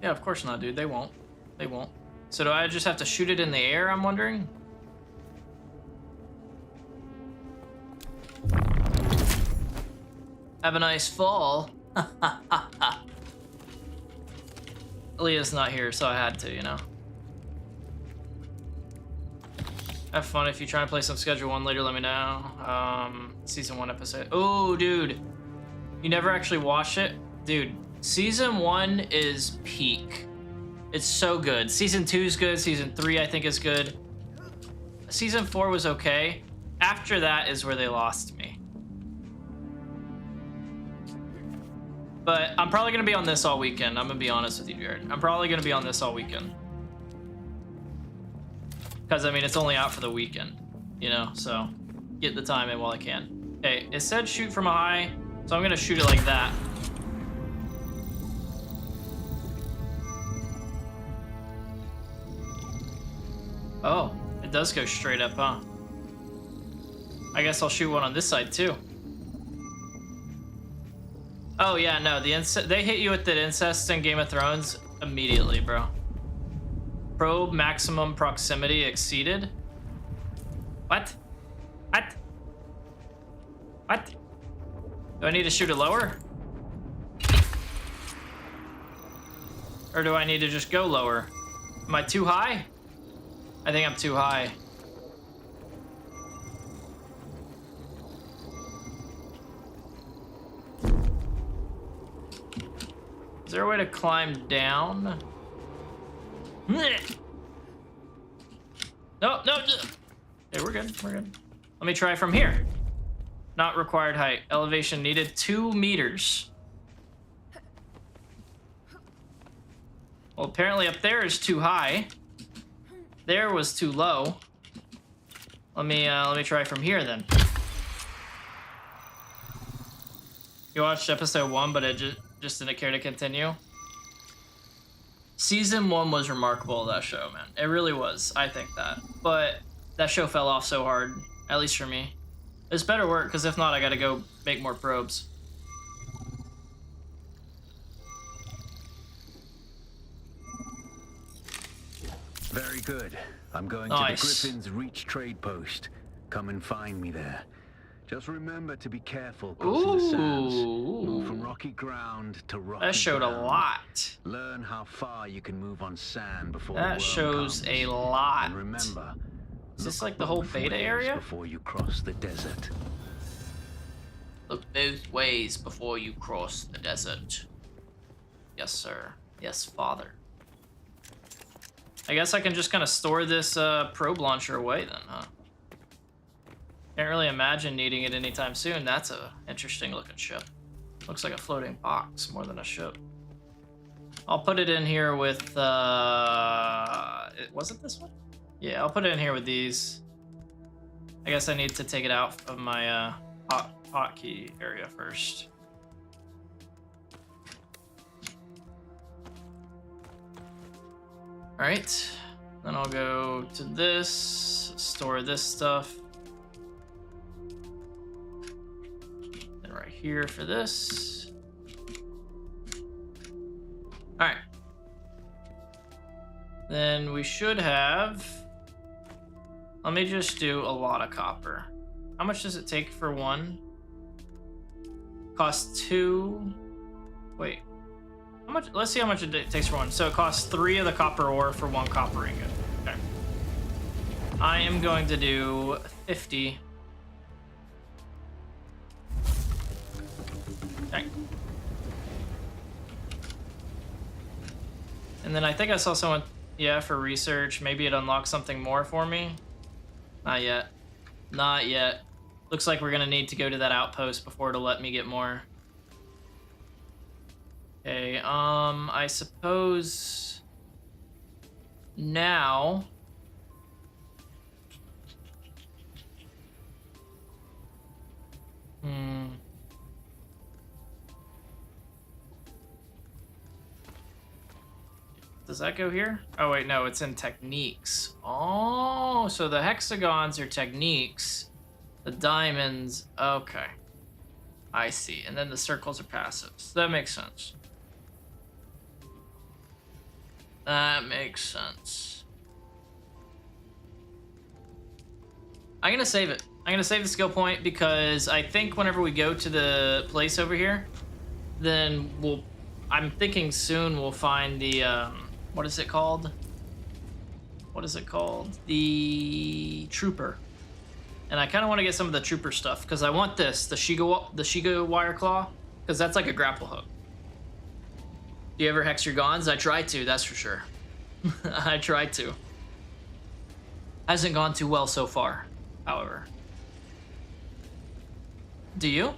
Yeah, of course not, dude. They won't. They won't. So do I just have to shoot it in the air, I'm wondering? Have a nice fall. Leah's not here, so I had to, you know. Have fun. If you try to play some Schedule 1 later, let me know. Season 1 episode. Oh, dude. You never actually watched it? Dude, Season 1 is peak. It's so good. Season 2 is good. Season 3, I think, is good. Season 4 was okay. After that is where they lost me. But I'm probably going to be on this all weekend. I'm going to be honest with you, Jared. I'm probably going to be on this all weekend. Because, I mean, it's only out for the weekend, you know? So, get the time in while I can. Okay, it said shoot from a high, so I'm going to shoot it like that. Oh, it does go straight up, huh? I guess I'll shoot one on this side, too. Oh, yeah, no, they hit you with the incest in Game of Thrones immediately, bro. Probe maximum proximity exceeded? What? What? What? Do I need to shoot it lower? Or do I need to just go lower? Am I too high? I think I'm too high. Is there a way to climb down? No, no. Okay, we're good. We're good. Let me try from here. Not required height. Elevation needed 2 meters. Well, apparently up there is too high. There was too low. Let me try from here then. You watched episode 1, but it just didn't care to continue. Season 1 was remarkable, that show, man. It really was. I think that. But that show fell off so hard, at least for me. It's better work, because if not, I gotta go make more probes. Very good. I'm going to the Griffin's Reach trade post. Come and find me there. Just remember to be careful crossing the sands. Move from rocky ground to rocky That showed ground. a lot. Learn how far you can move on sand before that the worm shows comes. a lot. And remember, is this like the whole beta area? Before you cross the desert. Look both ways before you cross the desert. Yes, sir. Yes, father. I guess I can just kind of store this probe launcher away then, huh? Can't really imagine needing it anytime soon. That's a interesting looking ship. Looks like a floating box more than a ship. I'll put it in here with, was it this one? Yeah, I'll put it in here with these. I guess I need to take it out of my hotkey area first. All right, then I'll go to this, store this stuff. Then right here for this. All right. Then we should have, let me just do a lot of copper. How much does it take for one? Costs 2, wait. How much? Let's see how much it takes for one. So it costs 3 of the copper ore for 1 copper ingot. Okay. I am going to do 50. Okay. And then I think I saw someone, yeah, for research. Maybe it unlocks something more for me. Not yet. Not yet. Looks like we're gonna need to go to that outpost before it'll let me get more. Okay, I suppose now does that go here? Oh wait, no, it's in techniques. Oh, so the hexagons are techniques, the diamonds, okay. I see, and then the circles are passives. That makes sense. That makes sense. I'm gonna save it. I'm gonna save the skill point because I think whenever we go to the place over here, then I'm thinking soon we'll find the, what is it called? what is it called? The Trooper. And I kind of want to get some of the Trooper stuff because I want this, the Shiga Wire Claw, because that's like a grapple hook. Do you ever hex your Gons? I try to, that's for sure. I try to. Hasn't gone too well so far, however. Do you?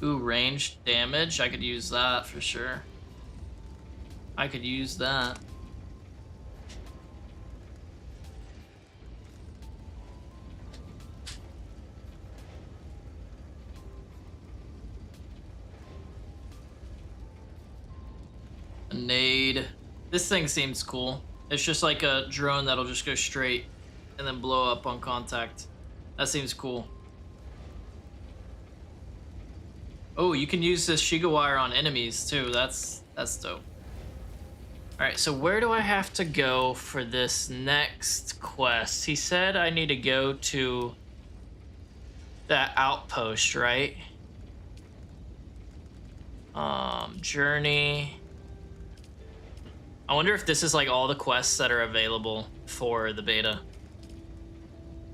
Ooh, ranged damage. I could use that for sure. I could use that. A nade. This thing seems cool. It's just like a drone that'll just go straight and then blow up on contact. That seems cool. Oh, you can use this Shiga Wire on enemies too. That's dope. Alright, so where do I have to go for this next quest? He said I need to go to that outpost, right? Journey. I wonder if this is like all the quests that are available for the beta.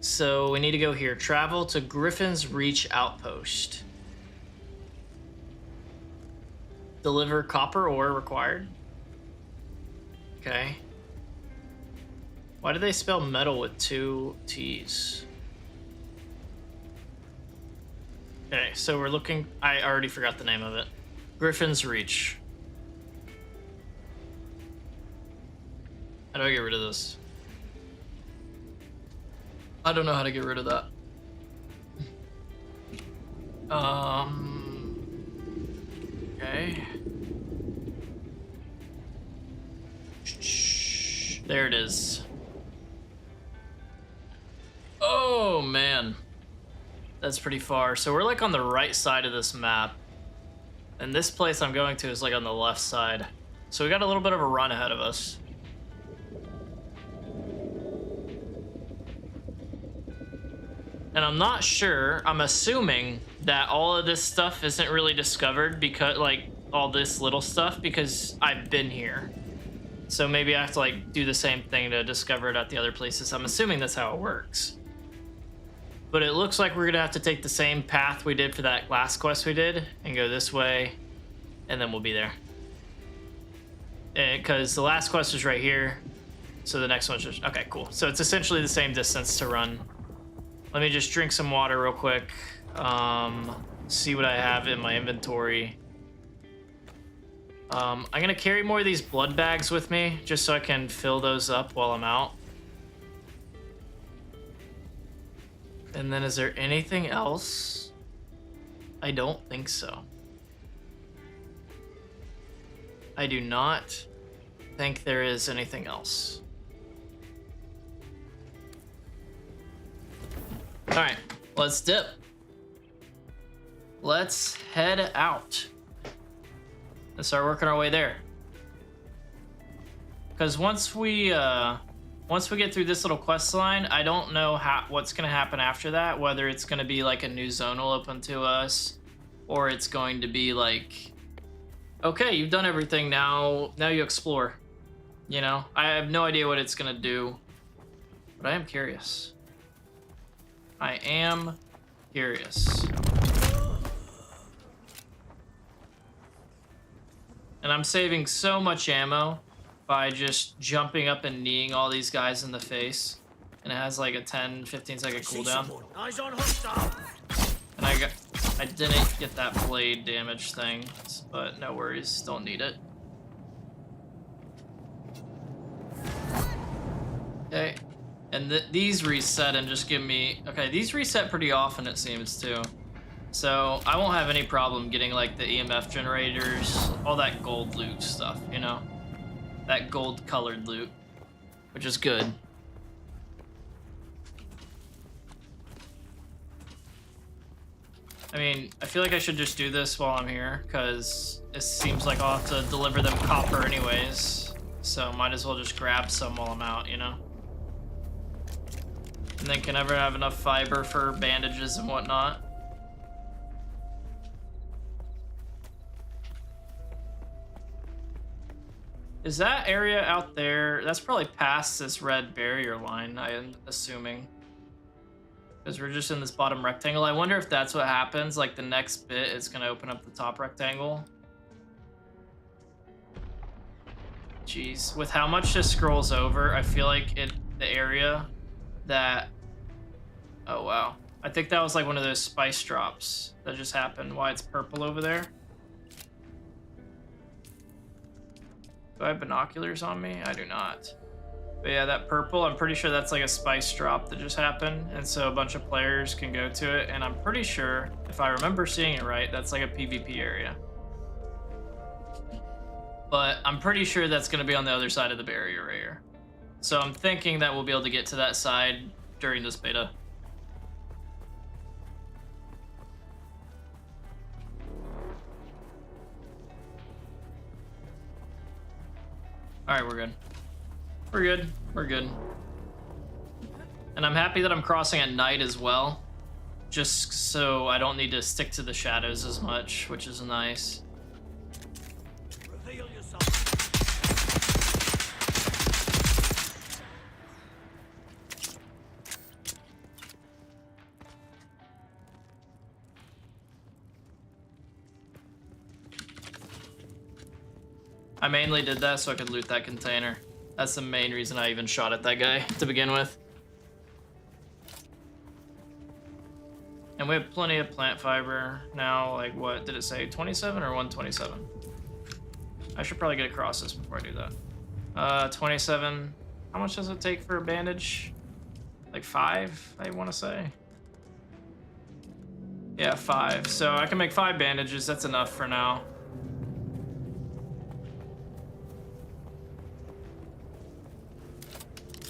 So we need to go here. Travel to Griffin's Reach Outpost. Deliver copper ore required. Okay. Why do they spell metal with 2 T's? Okay, so we're looking... I already forgot the name of it. Griffin's Reach. How do I get rid of this? I don't know how to get rid of that. Okay. There it is. Oh, man. That's pretty far. So we're like on the right side of this map. And this place I'm going to is like on the left side. So we got a little bit of a run ahead of us. And I'm not sure, I'm assuming that all of this stuff isn't really discovered because, like, all this little stuff because I've been here. So maybe I have to, like, do the same thing to discover it at the other places. I'm assuming that's how it works. But it looks like we're gonna have to take the same path we did for that last quest we did and go this way, and then we'll be there. Because the last quest is right here, so the next one's just... Okay, cool. So it's essentially the same distance to run. Let me just drink some water real quick. See what I have in my inventory. I'm gonna carry more of these blood bags with me, just so I can fill those up while I'm out. And then is there anything else? I don't think so. I do not think there is anything else. All right, let's dip. Let's head out and start working our way there. Because once we get through this little quest line, I don't know what's gonna happen after that. Whether it's gonna be like a new zone will open to us, or it's going to be like, okay, you've done everything now. Now you explore. You know, I have no idea what it's gonna do, but I am curious. I am curious. And I'm saving so much ammo by just jumping up and kneeing all these guys in the face. And it has like a 10-15 second cooldown. And I didn't get that blade damage thing, but no worries, don't need it. Okay. And these reset and just give me... Okay, these reset pretty often, it seems, too. So, I won't have any problem getting, like, the EMF generators, all that gold loot stuff, you know? That gold-colored loot, which is good. I mean, I feel like I should just do this while I'm here, because it seems like I'll have to deliver them copper anyways. So, might as well just grab some while I'm out, you know? And then can never have enough fiber for bandages and whatnot. Is that area out there? That's probably past this red barrier line, I am assuming. Because we're just in this bottom rectangle. I wonder if that's what happens. Like the next bit is going to open up the top rectangle. Jeez. With how much this scrolls over, I feel like the area that... Oh, wow. I think that was like one of those spice drops that just happened. Why it's purple over there. Do I have binoculars on me? I do not. But yeah, that purple, I'm pretty sure that's like a spice drop that just happened. And so a bunch of players can go to it. And I'm pretty sure, if I remember seeing it right, that's like a PvP area. But I'm pretty sure that's going to be on the other side of the barrier right here. So I'm thinking that we'll be able to get to that side during this beta. Alright, we're good. We're good. We're good. And I'm happy that I'm crossing at night as well. Just so I don't need to stick to the shadows as much, which is nice. Reveal yourself. I mainly did that so I could loot that container. That's the main reason I even shot at that guy to begin with. And we have plenty of plant fiber now. Like, what did it say? 27 or 127? I should probably get across this before I do that. 27. How much does it take for a bandage? Like 5, I want to say. Yeah, 5. So I can make 5 bandages. That's enough for now.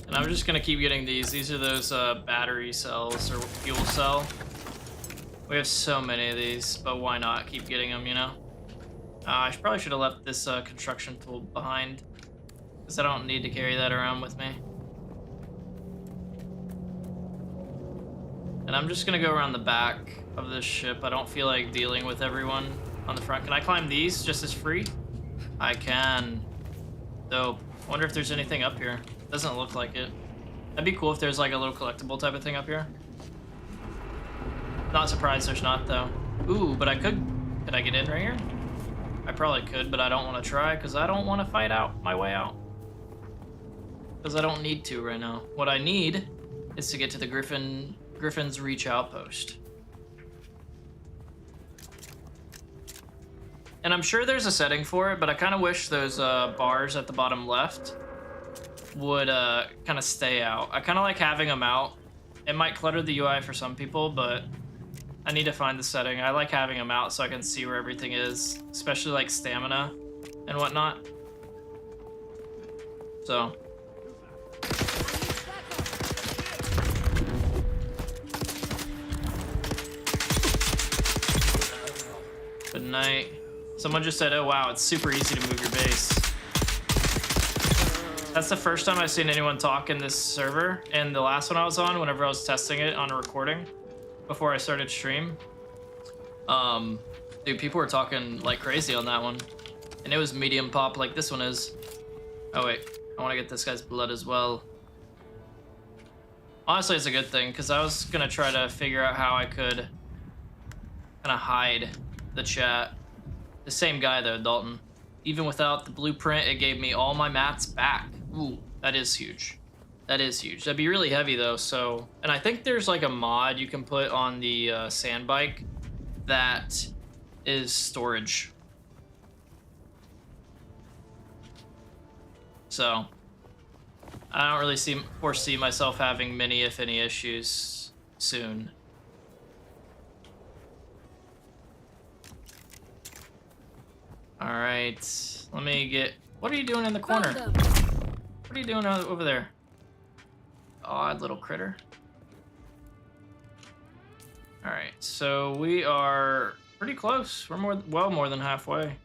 And I'm just gonna keep getting these. These are those battery cells or fuel cell. We have so many of these, but why not keep getting them, you know? I probably should have left this construction tool behind, because I don't need to carry that around with me. And I'm just gonna go around the back of this ship. I don't feel like dealing with everyone on the front. Can I climb these just as free? I can. Dope. Wonder if there's anything up here. Doesn't look like it. That'd be cool if there's like a little collectible type of thing up here. Not surprised there's not though. Ooh, but I could I get in right here? I probably could, but I don't want to try because I don't want to fight out my way out. Because I don't need to right now. What I need is to get to the Griffin's Reach outpost. And I'm sure there's a setting for it, but I kind of wish those bars at the bottom left would kind of stay out. I kind of like having them out. It might clutter the UI for some people, but I need to find the setting. I like having them out so I can see where everything is, especially like stamina and whatnot. So. Good night. Someone just said, oh wow, it's super easy to move your base. That's the first time I've seen anyone talk in this server, and the last one I was on, whenever I was testing it on a recording, before I started stream, dude, people were talking like crazy on that one, and it was medium pop like this one is. Oh wait, I want to get this guy's blood as well. Honestly, it's a good thing, because I was gonna try to figure out how I could kind of hide the chat. The same guy though, Dalton. Even without the blueprint, it gave me all my mats back. Ooh, that is huge. That is huge. That'd be really heavy though, so... And I think there's like a mod you can put on the sand bike that is storage. So, I don't really foresee myself having many, if any, issues soon. Alright, let me get... What are you doing in the corner? What are you doing over there? Odd little critter. Alright, so we are pretty close. We're well more than halfway.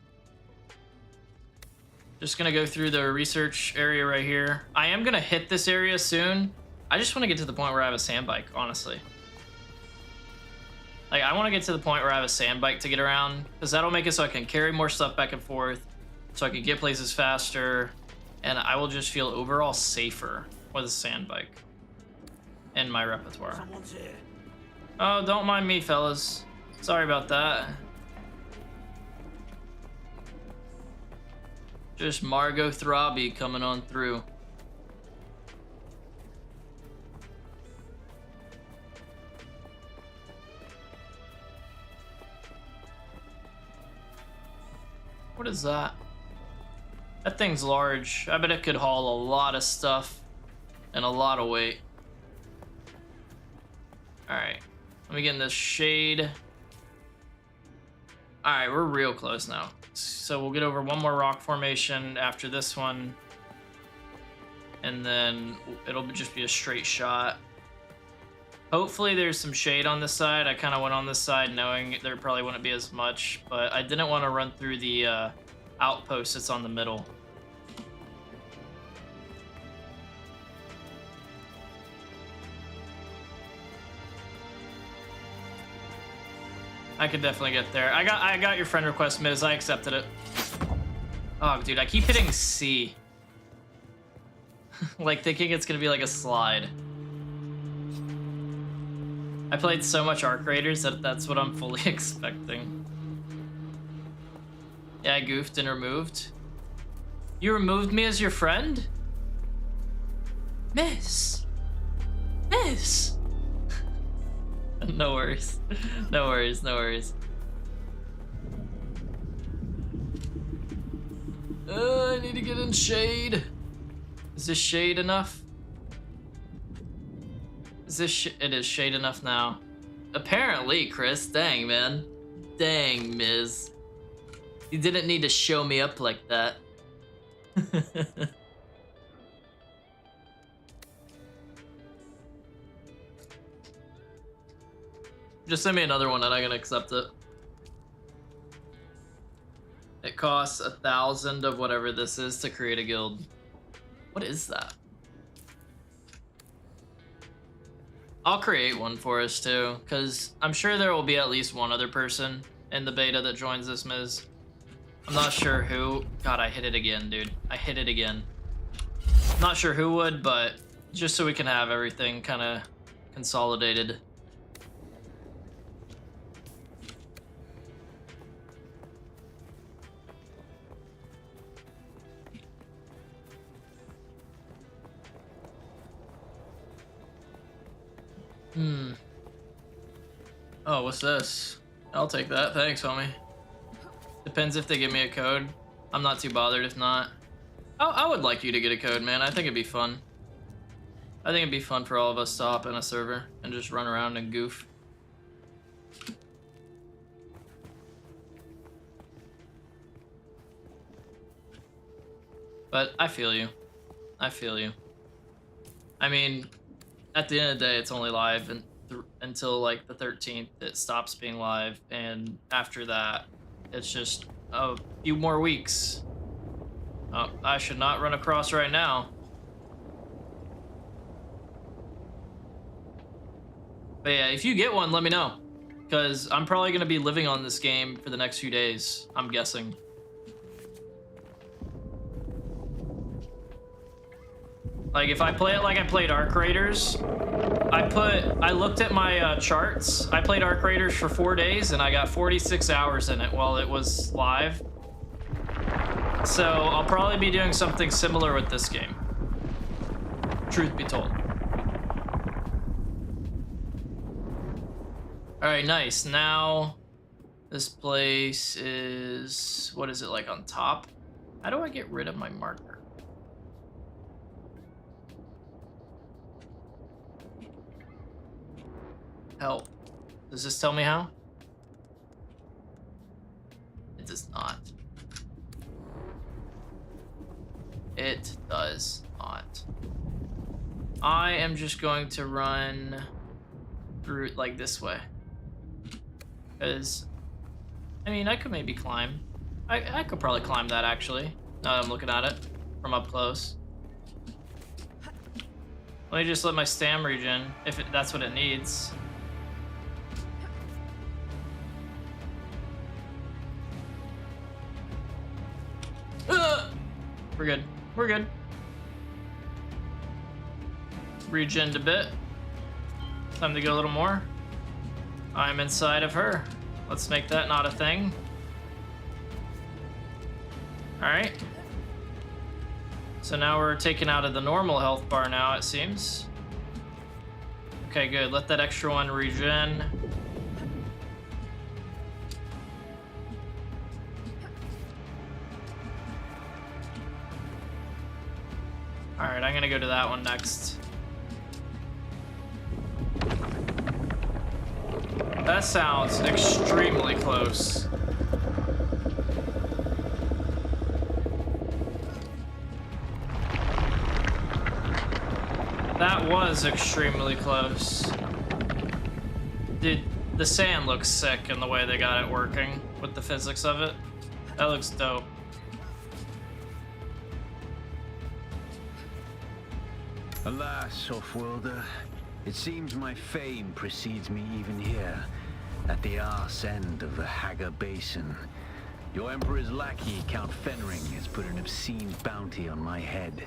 Just gonna go through the research area right here. I am gonna hit this area soon. I just want to get to the point where I have a sand bike, honestly. Like, I want to get to the point where I have a sand bike to get around, because that'll make it so I can carry more stuff back and forth. so I could get places faster, and I will just feel overall safer with a sand bike in my repertoire. Someone's here. Oh, don't mind me, fellas. Sorry about that. Just Margot Throbby coming on through. What is that? That thing's large. I bet it could haul a lot of stuff and a lot of weight. Alright. Let me get in this shade. Alright, we're real close now. So we'll get over one more rock formation after this one. And then it'll just be a straight shot. Hopefully there's some shade on this side. I kind of went on this side knowing there probably wouldn't be as much, but I didn't want to run through the outpost that's on the middle. I could definitely get there. I got your friend request, Miz. I accepted it. Oh, dude, I keep hitting C. Like, thinking it's gonna be like a slide. I played so much Arc Raiders that that's what I'm fully expecting. Yeah, I goofed and removed. You removed me as your friend? Miss! Miss! No worries. No worries, no worries. I need to get in shade. Is this shade enough? Is this it is shade enough now. Apparently, Chris. Dang, man. Dang, Miz. You didn't need to show me up like that. Just send me another one and I can accept it. It costs 1,000 of whatever this is to create a guild. What is that? I'll create one for us too, because I'm sure there will be at least one other person in the beta that joins this Miz. I'm not sure who. God, I hit it again, dude. I hit it again. Not sure who would, but just so we can have everything kind of consolidated. Oh, what's this? I'll take that. Thanks, homie. Depends if they give me a code. I'm not too bothered if not. I would like you to get a code, man. I think it'd be fun. I think it'd be fun for all of us to hop in a server and just run around and goof. But I feel you. I feel you. I mean, at the end of the day, it's only live until like the 13th. It stops being live, and after that, it's just a few more weeks. Oh, I should not run across right now. But yeah, if you get one, let me know, because I'm probably gonna be living on this game for the next few days, I'm guessing. Like, if I play it like I played Arc Raiders, I looked at my charts. I played Arc Raiders for 4 days, and I got 46 hours in it while it was live. So I'll probably be doing something similar with this game. Truth be told. All right, nice. Now, this place is, what is it, like on top? How do I get rid of my marker? Help. Does this tell me how? It does not. It does not. I am just going to run through it like this way. Because, I mean, I could maybe climb. I could probably climb that, actually, now that I'm looking at it from up close. Let me just let my stam regen, if that's what it needs. We're good. We're good. Regened a bit. Time to go a little more. I'm inside of her. Let's make that not a thing. Alright. So now we're taken out of the normal health bar now, it seems. Okay, good. Let that extra one regen. Alright, I'm gonna go to that one next. That sounds extremely close. That was extremely close. Dude, the sand looks sick in the way they got it working with the physics of it. That looks dope. Alas, Offworlder, it seems my fame precedes me even here, at the arse end of the Haga Basin. Your Emperor's lackey, Count Fenring, has put an obscene bounty on my head.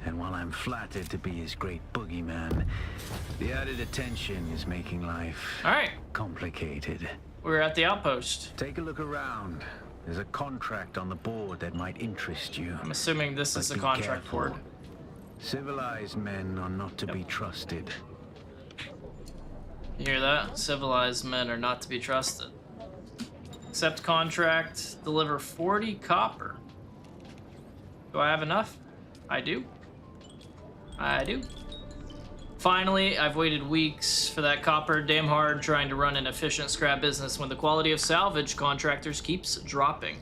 And while I'm flattered to be his great boogeyman, the added attention is making life complicated. We're at the outpost. Take a look around. There's a contract on the board that might interest you. I'm assuming this is the contract board. Civilized men are not to be trusted. You hear that? Civilized men are not to be trusted. Accept contract, deliver 40 copper. Do I have enough? I do. I do. Finally, I've waited weeks for that copper. Damn hard trying to run an efficient scrap business when the quality of salvage contractors keeps dropping.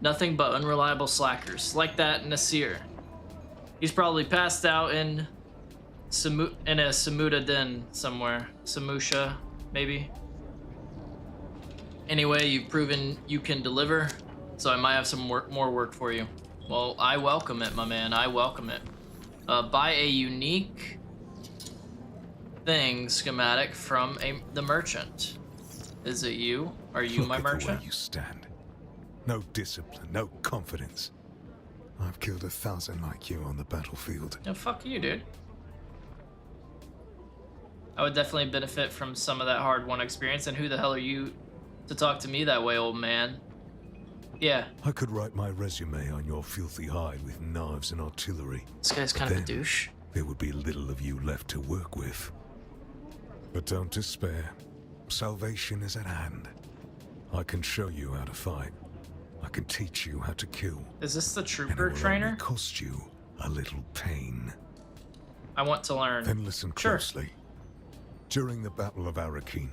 Nothing but unreliable slackers, like that Nasir. He's probably passed out in a Samuda den somewhere. Samusha, maybe. Anyway, you've proven you can deliver, so I might have some more work for you. Well, I welcome it, my man. I welcome it. Buy a unique thing schematic from the merchant. Is it you? Are you my merchant? Look at the way you stand. No discipline, no confidence. I've killed 1,000 like you on the battlefield. No, fuck you, dude. I would definitely benefit from some of that hard-won experience, and who the hell are you to talk to me that way, old man? Yeah. I could write my resume on your filthy hide with knives and artillery. This guy's kind of a douche. There would be little of you left to work with. But don't despair. Salvation is at hand. I can show you how to fight. I can teach you how to kill. Is this the And it trooper will trainer? only cost you a little pain. I want to learn. Then listen Sure. closely. During the Battle of Arakeen,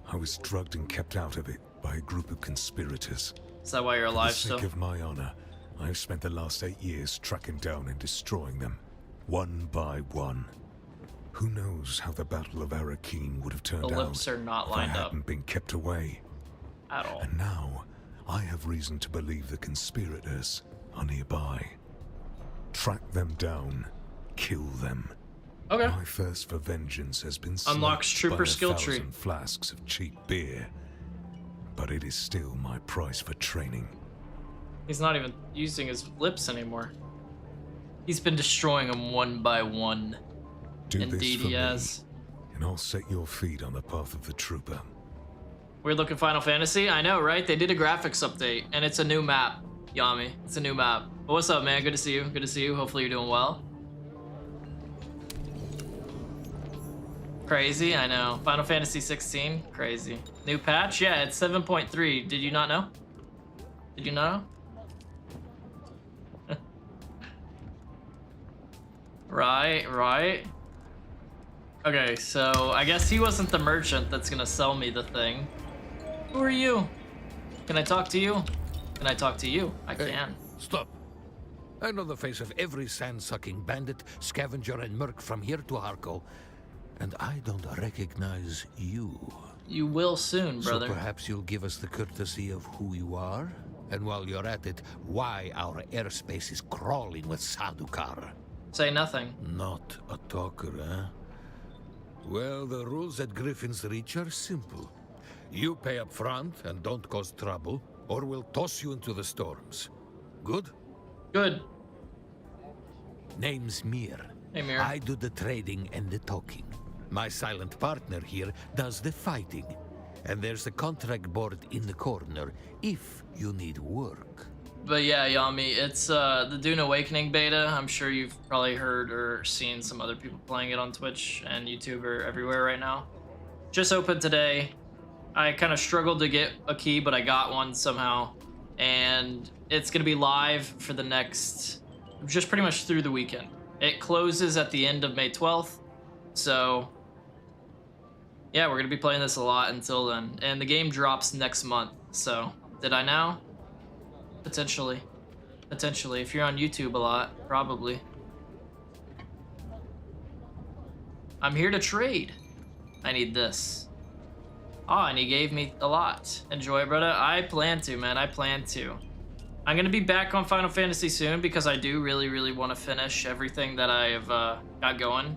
I was drugged and kept out of it by a group of conspirators. Is that why you're alive For the sake still? of my honor, I have spent the last 8 years tracking down and destroying them, one by one. Who knows how the Battle of Arakeen would have turned The out lips are not if I lined up hadn't been kept away. at all. And now, I have reason to believe the conspirators are nearby. Track them down, kill them. Okay. My thirst for vengeance has been Unlocks slaked trooper by skill tree. 1,000 flasks of cheap beer, but it is still my price for training. He's not even using his lips anymore. He's been destroying them one by one. Do Indeed this for he me, has. and I'll set your feet on the path of the trooper. Weird looking Final Fantasy? I know, right? They did a graphics update, and it's a new map. Yami, it's a new map. But what's up, man? Good to see you. Good to see you. Hopefully you're doing well. Crazy, I know. Final Fantasy 16, crazy. New patch? Yeah, it's 7.3. Did you not know? Did you not know? Right. Okay, so I guess he wasn't the merchant that's gonna sell me the thing. Who are you? Can I talk to you? Can I talk to you? I can. Stop. I know the face of every sand-sucking bandit, scavenger, and merc from here to Harko, and I don't recognize you. You will soon, brother. So perhaps you'll give us the courtesy of who you are? And while you're at it, why our airspace is crawling with Sadukar? Say nothing. Not a talker, eh? Well, the rules at Griffin's Reach are simple. You pay up front and don't cause trouble, or we'll toss you into the storms. Good? Good. Name's Mir. Hey, Mir. I do the trading and the talking. My silent partner here does the fighting. And there's the contract board in the corner if you need work. But yeah, Yami, it's the Dune Awakening beta. I'm sure you've probably heard or seen some other people playing it on Twitch and YouTube or everywhere right now. Just opened today. I kind of struggled to get a key, but I got one somehow. And it's going to be live for the next, just pretty much through the weekend. It closes at the end of May 12th. So yeah, we're going to be playing this a lot until then. And the game drops next month. So did I now? Potentially. Potentially. If you're on YouTube a lot, probably. I'm here to trade. I need this. Oh, and he gave me a lot. Enjoy, brother. I plan to, man. I plan to. I'm going to be back on Final Fantasy soon because I do really, really want to finish everything that I have got going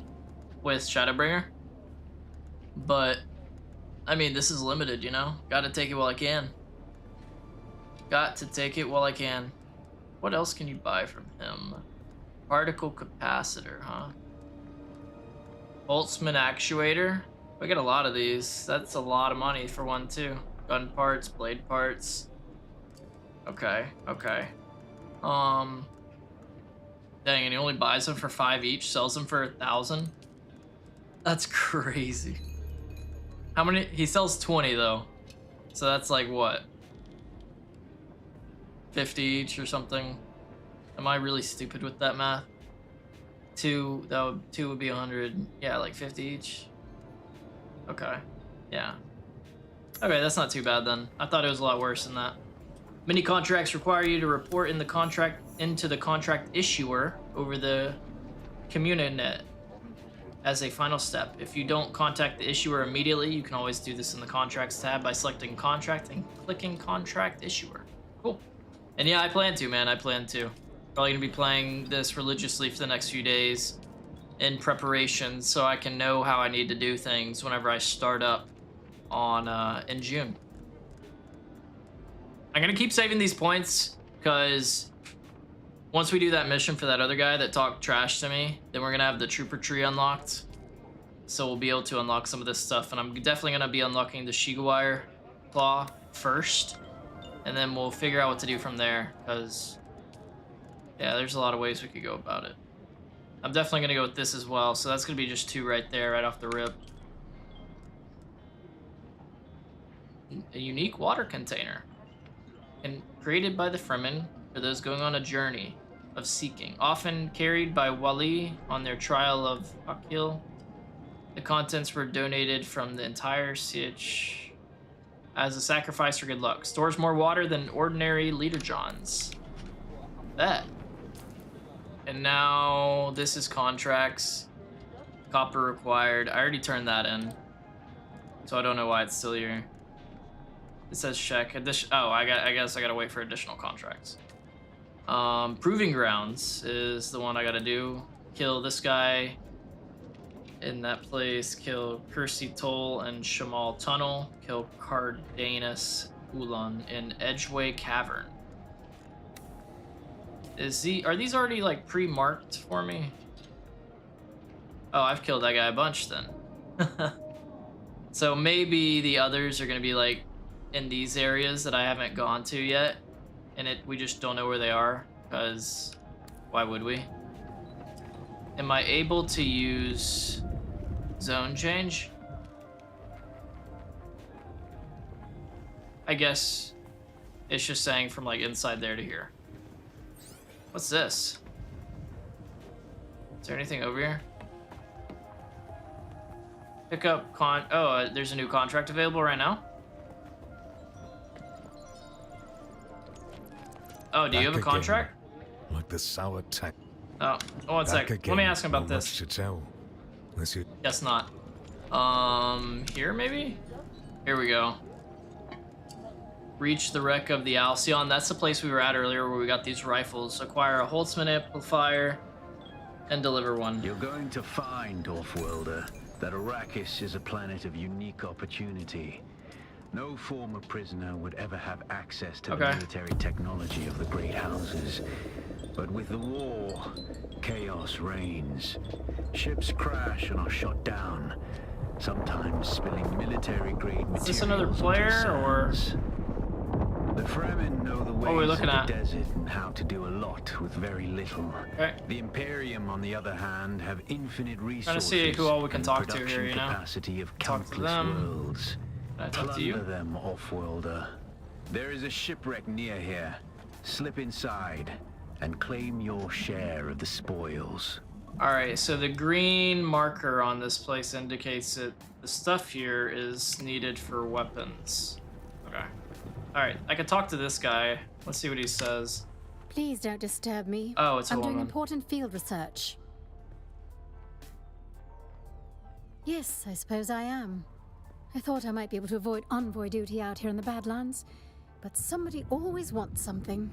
with Shadowbringer. But, I mean, this is limited, you know? Got to take it while I can. Got to take it while I can. What else can you buy from him? Particle capacitor, huh? Boltzmann actuator. We get a lot of these. That's a lot of money for one, too. Gun parts, blade parts. Okay, okay. Dang, and he only buys them for 5 each, sells them for 1,000? That's crazy. How many? He sells 20, though. So that's like, what? 50 each or something? Am I really stupid with that math? Two would be 100. Yeah, like 50 each. Okay, yeah. Okay, that's not too bad then. I thought it was a lot worse than that. Many contracts require you to report into the contract issuer over the CommuniNet as a final step. If you don't contact the issuer immediately, you can always do this in the contracts tab by selecting contract and clicking contract issuer. Cool. And yeah, I plan to, man. I plan to. Probably gonna be playing this religiously for the next few days in preparation so I can know how I need to do things whenever I start up on in June. I'm gonna keep saving these points because once we do that mission for that other guy that talked trash to me, then we're gonna have the trooper tree unlocked. So we'll be able to unlock some of this stuff, and I'm definitely gonna be unlocking the Shigawire claw first, and then we'll figure out what to do from there, because yeah, there's a lot of ways we could go about it. I'm definitely gonna go with this as well, so that's gonna be just 2 right there, right off the rip. A unique water container. And created by the Fremen for those going on a journey of seeking, often carried by Wali on their trial of Akil. The contents were donated from the entire siege as a sacrifice for good luck. Stores more water than ordinary liter johns. Bet. And now this is contracts. Copper required. I already turned that in, so I don't know why it's still here. It says check. Oh, I guess I gotta wait for additional contracts. Proving grounds is the one I gotta do. Kill this guy in that place. Kill Kersey Toll and Shamal Tunnel. Kill Cardanus Ulan in Edgeway Cavern. Are these already like pre-marked for me? Oh, I've killed that guy a bunch then. So maybe the others are gonna be like in these areas that I haven't gone to yet, and we just don't know where they are, because why would we? Am I able to use zone change? I guess it's just saying from like inside there to here. What's this? Is there anything over here? Pick up there's a new contract available right now? Oh, do you have a contract? Like the sour tech. Oh, one sec. Let me ask him about this. To tell. Guess not. Here maybe? Here we go. Reach the wreck of the Alcyon. That's the place we were at earlier where we got these rifles. Acquire a Holtzman amplifier and deliver one. You're going to find, Offworlder, that Arrakis is a planet of unique opportunity. No former prisoner would ever have access to the military technology of the Great Houses. But with the war, chaos reigns. Ships crash and are shot down, sometimes spilling military-grade materials. Is this another player, or...? The Fremen know the What are we ways looking of at? the desert and how to do a lot with very little. Okay. The Imperium, on the other hand, have infinite resources. Trying to see who all we can and talk to production here, you know? capacity of Talk to countless them. worlds. Can I talk to you? Plunder them, off-worlder. There is a shipwreck near here. Slip inside and claim your share of the spoils. Alright, so the green marker on this place indicates that the stuff here is needed for weapons. Okay. Alright, I can talk to this guy. Let's see what he says. Please don't disturb me. Oh, it's a I'm doing woman. important field research. Yes, I suppose I am. I thought I might be able to avoid envoy duty out here in the Badlands, but somebody always wants something.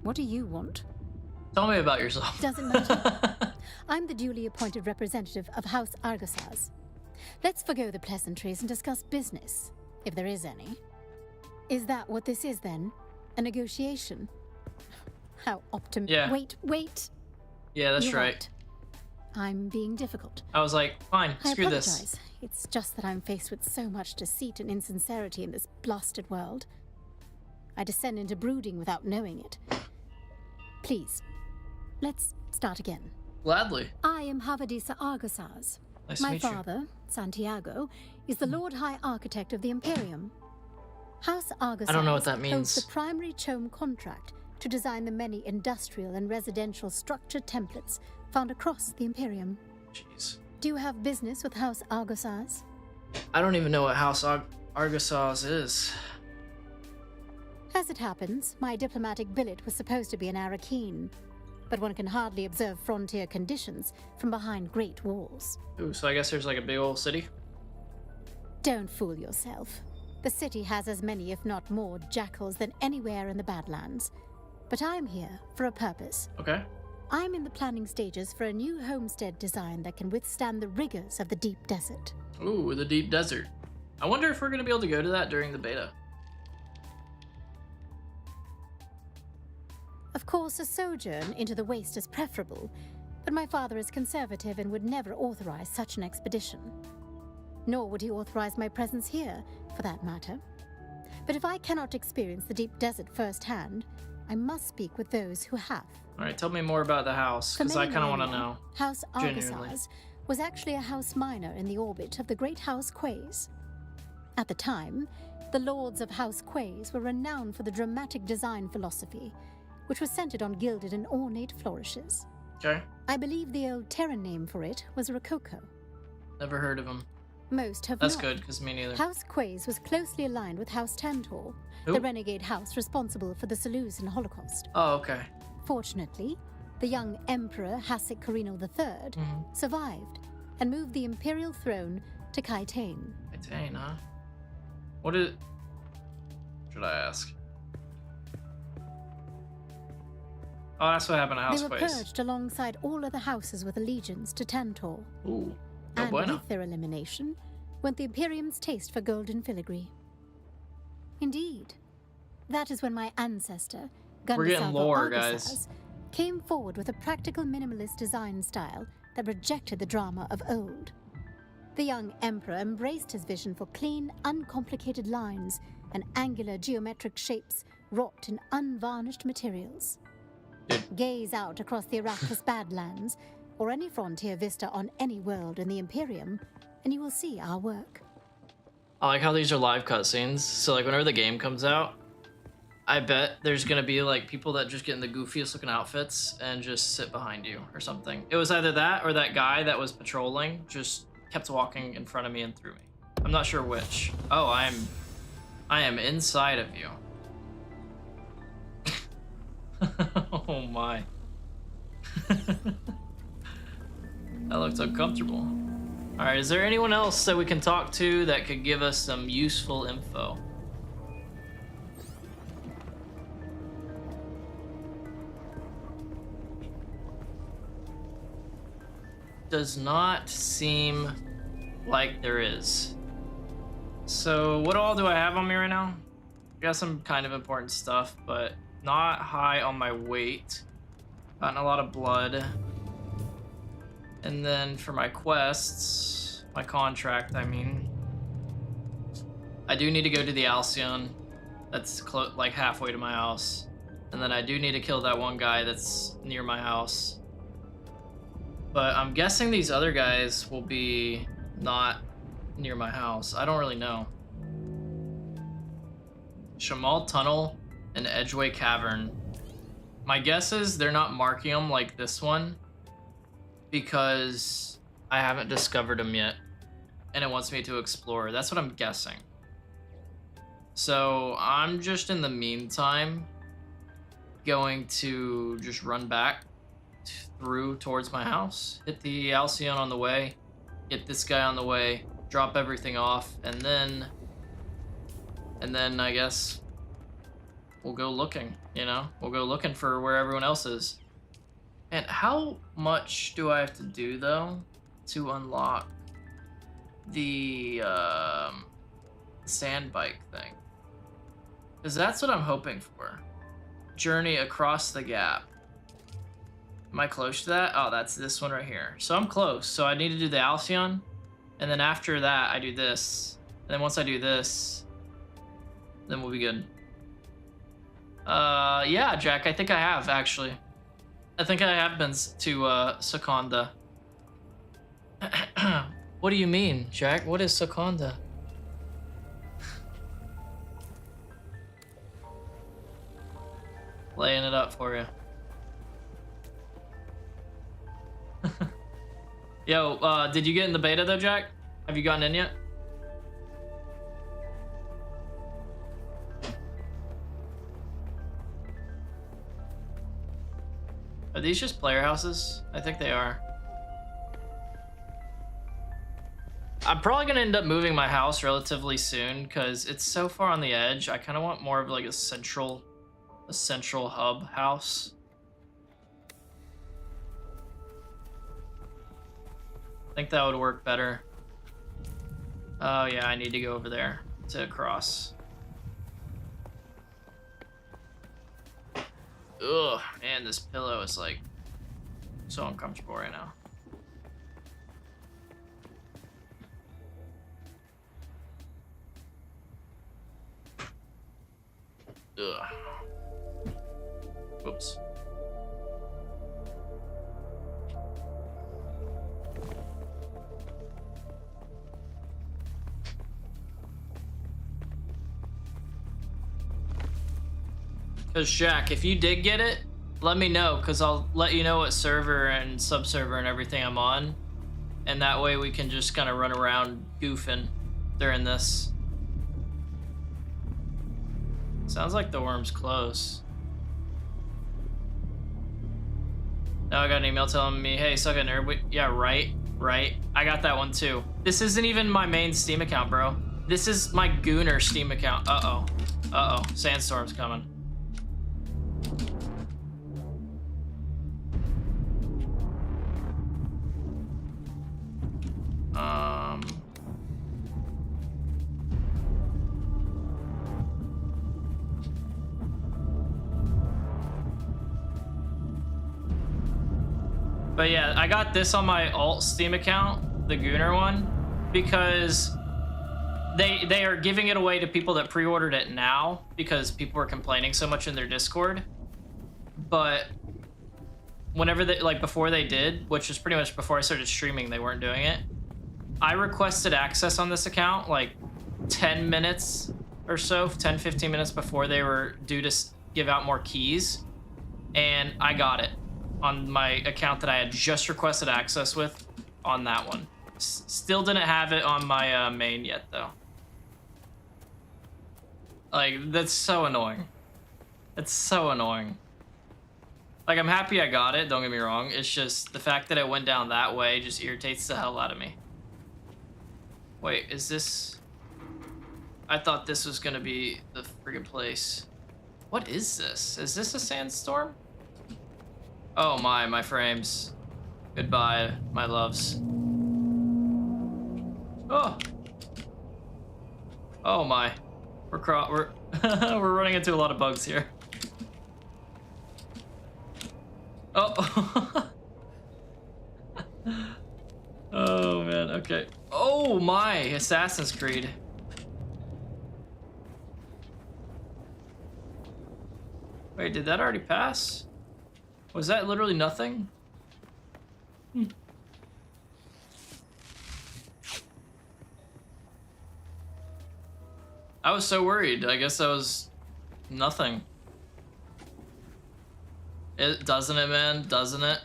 What do you want? Tell me about yourself. Doesn't matter. I'm the duly appointed representative of House Argosaz. Let's forgo the pleasantries and discuss business, if there is any. Is that what this is then? A negotiation? How Yeah. Wait. Yeah, that's You're right. I'm being difficult. I was like, fine, I screw apologize. this. It's just that I'm faced with so much deceit and insincerity in this blasted world. I descend into brooding without knowing it. Please, let's start again. Gladly. I am Havadisa Argosaz. Nice to My meet you. father, Santiago, is the Lord High Architect of the Imperium. House Argosaz I don't know what that holds means. the primary CHOAM contract to design the many industrial and residential structure templates found across the Imperium. Jeez. Do you have business with House Argosaz? I don't even know what House Argosaz is. As it happens, my diplomatic billet was supposed to be an Arakeen, but one can hardly observe frontier conditions from behind great walls. Ooh, so I guess there's like a big old city? Don't fool yourself. The city has as many, if not more, jackals than anywhere in the Badlands. But I'm here for a purpose. Okay. I'm in the planning stages for a new homestead design that can withstand the rigors of the deep desert. Ooh, the deep desert. I wonder if we're going to be able to go to that during the beta. Of course, a sojourn into the waste is preferable, but my father is conservative and would never authorize such an expedition. Nor would he authorize my presence here, for that matter. But if I cannot experience the deep desert firsthand, I must speak with those who have. All right, tell me more about the house, For because I many kind of want to millennia, know. House Genuinely. Argosaz was actually a house minor in the orbit of the great House Quays. At the time, the lords of House Quays were renowned for the dramatic design philosophy, which was centered on gilded and ornate flourishes. Okay. I believe the old Terran name for it was Rococo. Never heard of him. Most have That's not. good, because me neither. House Quays was closely aligned with House Tantor, Who? the renegade house responsible for the Seleucid Holocaust. Oh, okay. Fortunately, the young Emperor Hasek Carino III survived and moved the imperial throne to Kaitane. Kaitane, huh? What is... should I ask? Oh, that's what happened to House They were Quays. purged alongside all other houses with allegiance to Tantor. Ooh. No And bueno. with their elimination went the Imperium's taste for golden filigree. Indeed. That is when my ancestor, We're getting Gundesalvo lore, Argosaz, guys. came forward with a practical minimalist design style that rejected the drama of old. The young emperor embraced his vision for clean, uncomplicated lines and angular geometric shapes wrought in unvarnished materials. Gaze out across the Arrakis Badlands, or any frontier vista on any world in the Imperium, and you will see our work. I like how these are live cutscenes. So like whenever the game comes out, I bet there's gonna be like people that just get in the goofiest looking outfits and just sit behind you or something. It was either that or that guy that was patrolling just kept walking in front of me and through me. I'm not sure which. Oh, I am inside of you. Oh my. That looks uncomfortable. All right, is there anyone else that we can talk to that could give us some useful info? Does not seem like there is. So what all do I have on me right now? I got some kind of important stuff, but not high on my weight. Gotten a lot of blood. And then for my quests, my contract, I mean, I do need to go to the Alcyon. That's like halfway to my house. And then I do need to kill that one guy that's near my house. But I'm guessing these other guys will be not near my house. I don't really know. Shamal Tunnel and Edgeway Cavern. My guess is they're not marking them like this one because I haven't discovered them yet and it wants me to explore. That's what I'm guessing. So I'm just in the meantime going to just run back through towards my house, hit the Alcyon on the way, get this guy on the way, drop everything off, and then I guess we'll go looking, you know? We'll go looking for where everyone else is. And how much do I have to do, though, to unlock the sand bike thing? Because that's what I'm hoping for. Journey across the gap. Am I close to that? Oh, that's this one right here. So I'm close. So I need to do the Alcyon. And then after that, I do this. And then once I do this, then we'll be good. Yeah, Jack, I think I have, actually. I think I have been to Seconda. What do you mean, Jack? What is Seconda? Laying it up for you. Yo, did you get in the beta though, Jack? Have you gotten in yet? Are these just player houses? I think they are. I'm probably gonna end up moving my house relatively soon because it's so far on the edge. I kind of want more of like a central hub house. I think that would work better. Oh yeah, I need to go over there to cross. Ugh, man, this pillow is like so uncomfortable right now. Ugh. Oops. Because Jack, if you did get it, let me know, because I'll let you know what server and subserver and everything I'm on. And that way we can just kind of run around goofing during this. Sounds like the worm's close. Now I got an email telling me, hey, suck it, nerd. Yeah, right. I got that one too. This isn't even my main Steam account, bro. This is my Gooner Steam account. Uh-oh. Sandstorm's coming. But yeah, I got this on my alt Steam account, the Gooner one, because they are giving it away to people that pre-ordered it now because people were complaining so much in their Discord. But whenever they, like before they did, which was pretty much before I started streaming, they weren't doing it. I requested access on this account like 10 minutes or so, 10-15 minutes before they were due to give out more keys, and I got it on my account that I had just requested access with on that one. Still didn't have it on my main yet though. Like, that's so annoying. It's so annoying. Like, I'm happy I got it, don't get me wrong. It's just the fact that it went down that way just irritates the hell out of me. Wait, is this... I thought this was gonna be the friggin' place. What is this? Is this a sandstorm? Oh my frames. Goodbye, my loves. Oh my. We're we're running into a lot of bugs here. Oh. Oh man, okay. Oh my, Assassin's Creed. Wait, did that already pass? Was that literally nothing? I was so worried. I guess that was nothing. It doesn't it, man? Doesn't it?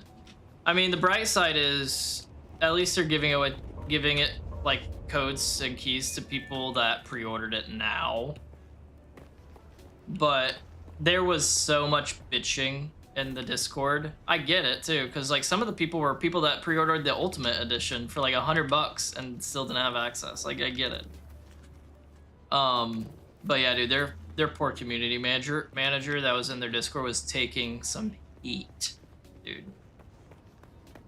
I mean, the bright side is at least they're giving it like codes and keys to people that pre-ordered it now. But there was so much bitching in the Discord. I get it too, because like some of the people were people that pre-ordered the Ultimate Edition for like $100 and still didn't have access. Like I get it. But yeah, dude, their poor community manager that was in their Discord was taking some heat, dude.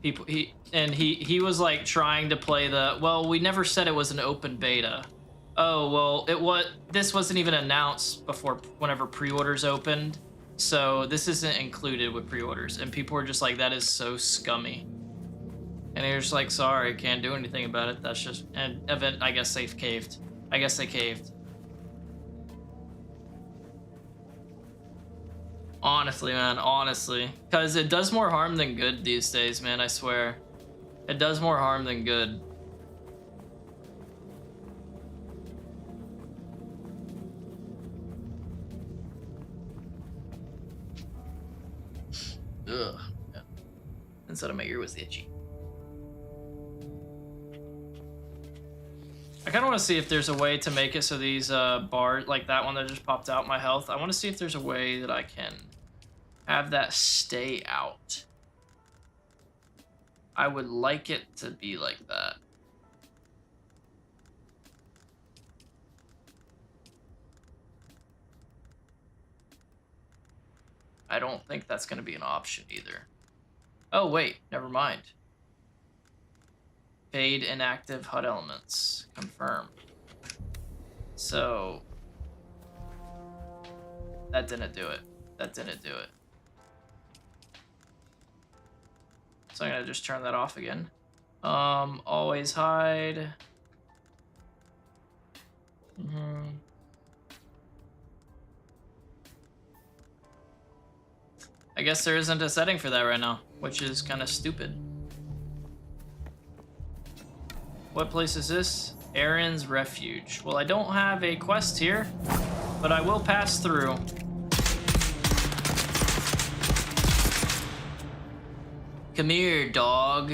He was like trying to play the, well, we never said it was an open beta. Oh, well, this wasn't even announced before whenever pre-orders opened, so this isn't included with pre-orders. And people were just like, that is so scummy. And he was just like, sorry, can't do anything about it. That's just, and event, I guess they caved. I guess they caved. Honestly, man, honestly. Because it does more harm than good these days, man, I swear. It does more harm than good. Ugh. Yeah. Inside of my ear was itchy. I kind of want to see if there's a way to make it so these bars, like that one that just popped out, my health, I want to see if there's a way that I can have that stay out. I would like it to be like that. I don't think that's going to be an option either. Oh, wait, never mind. Fade inactive HUD elements. Confirm. So that didn't do it. That didn't do it. So I'm gonna just turn that off again. Always hide. I guess there isn't a setting for that right now, which is kind of stupid. What place is this? Aaron's Refuge. Well, I don't have a quest here, but I will pass through. Come here, dog.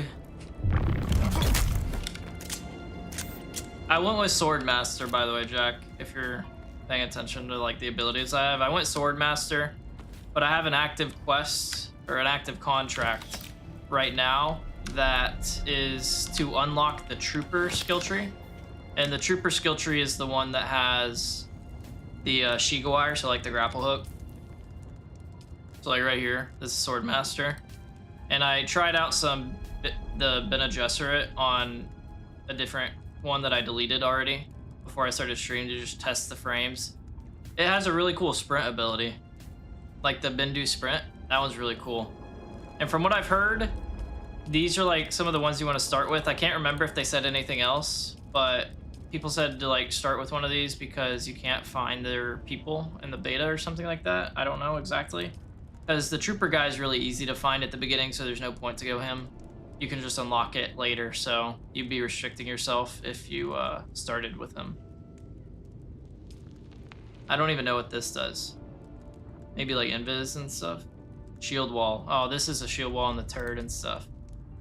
I went with Swordmaster, by the way, Jack, if you're paying attention to like the abilities I have. I went Swordmaster, but I have an active quest or an active contract right now that is to unlock the Trooper skill tree. And the Trooper skill tree is the one that has the Shiga wire, so like the grapple hook. So like right here, this is Swordmaster. And I tried out the Bene Gesserit on a different one that I deleted already before I started streaming to just test the frames. It has a really cool sprint ability. Like the Bendu sprint, that one's really cool. And from what I've heard, these are like some of the ones you want to start with. I can't remember if they said anything else, but people said to like start with one of these because you can't find their people in the beta or something like that. I don't know exactly. Because the Trooper guy is really easy to find at the beginning, so there's no point to go him. You can just unlock it later, so you'd be restricting yourself if you started with him. I don't even know what this does. Maybe like invis and stuff. Shield wall. Oh, this is a shield wall on the turret and stuff.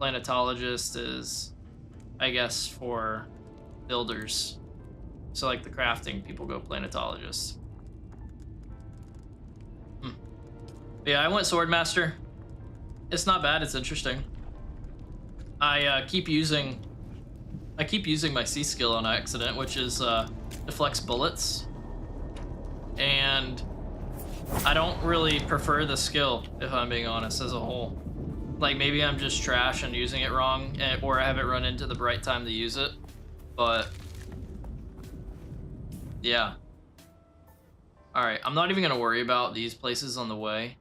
Planetologist is, I guess, for builders. So like the crafting, people go planetologist. Yeah, I went Swordmaster. It's not bad, it's interesting. I keep using my C skill on accident, which is deflects bullets. And I don't really prefer the skill, if I'm being honest, as a whole. Like maybe I'm just trash and using it wrong, or I haven't run into the right time to use it. But yeah. Alright, I'm not even gonna worry about these places on the way.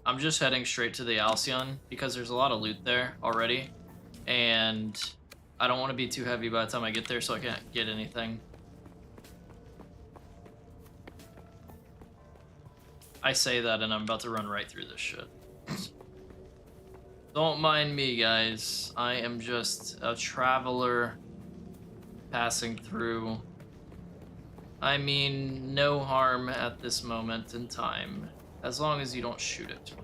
I'm just heading straight to the Alcyon because there's a lot of loot there already, and I don't want to be too heavy by the time I get there so I can't get anything. I say that and I'm about to run right through this shit. Don't mind me, guys. I am just a traveler passing through. I mean, no harm at this moment in time, as long as you don't shoot it.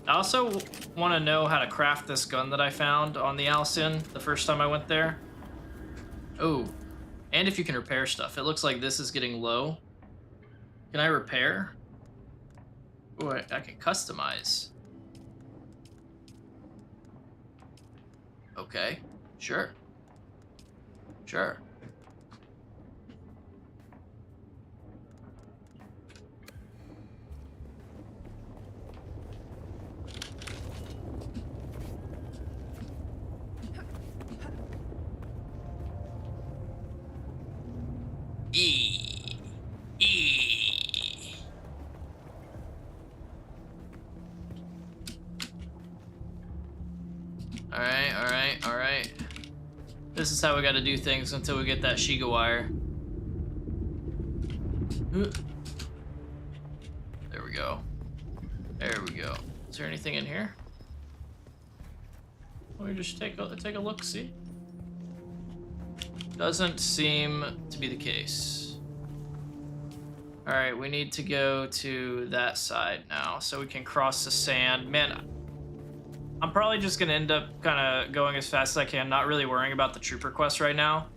I also want to know how to craft this gun that I found on the Alcyon the first time I went there. Oh, and if you can repair stuff. It looks like this is getting low. Can I repair? Oh, I can customize. Okay, sure. Sure. Alright. This is how we gotta do things until we get that Shiga wire. There we go. There we go. Is there anything in here? Let me just take a look, see? Doesn't seem to be the case. Alright, we need to go to that side now so we can cross the sand. Man, I'm probably just gonna end up kind of going as fast as I can, not really worrying about the trooper quest right now,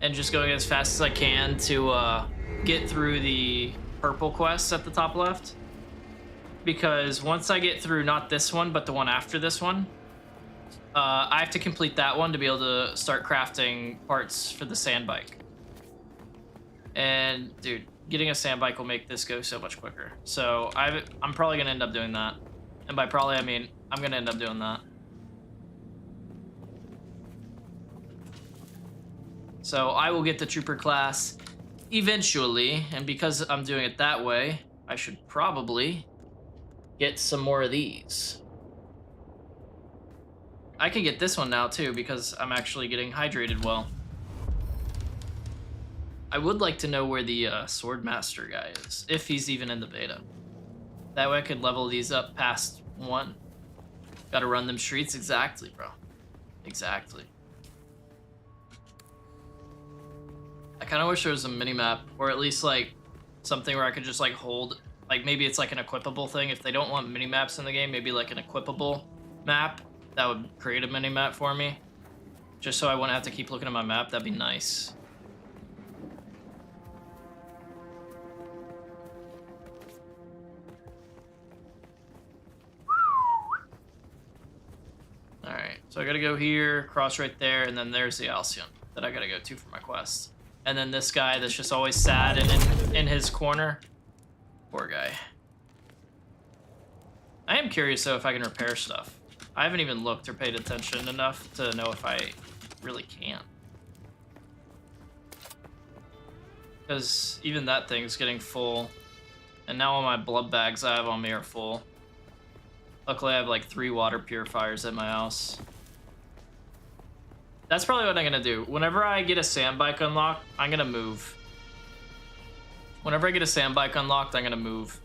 and just going as fast as I can to get through the purple quests at the top left. Because once I get through not this one, but the one after this one, I have to complete that one to be able to start crafting parts for the sand bike. And dude, getting a sand bike will make this go so much quicker. So I'm probably gonna end up doing that. And by probably, I mean, I'm gonna end up doing that. So I will get the trooper class eventually, and because I'm doing it that way, I should probably get some more of these. I can get this one now too because I'm actually getting hydrated well. I would like to know where the sword master guy is, if he's even in the beta. That way I could level these up past 1. Gotta run them streets, exactly, bro. Exactly. I kind of wish there was a mini-map, or at least like something where I could just like hold, like maybe it's like an equipable thing. If they don't want mini-maps in the game, maybe like an equipable map that would create a mini-map for me. Just so I wouldn't have to keep looking at my map, that'd be nice. Alright, so I gotta go here, cross right there, and then there's the Alcyon that I gotta go to for my quest. And then this guy that's just always sad and in his corner. Poor guy. I am curious though if I can repair stuff. I haven't even looked or paid attention enough to know if I really can. Because even that thing's getting full. And now all my blood bags I have on me are full. Luckily, I have like 3 water purifiers at my house. That's probably what I'm gonna do. Whenever I get a sand bike unlocked, I'm gonna move. Whenever I get a sand bike unlocked, I'm gonna move.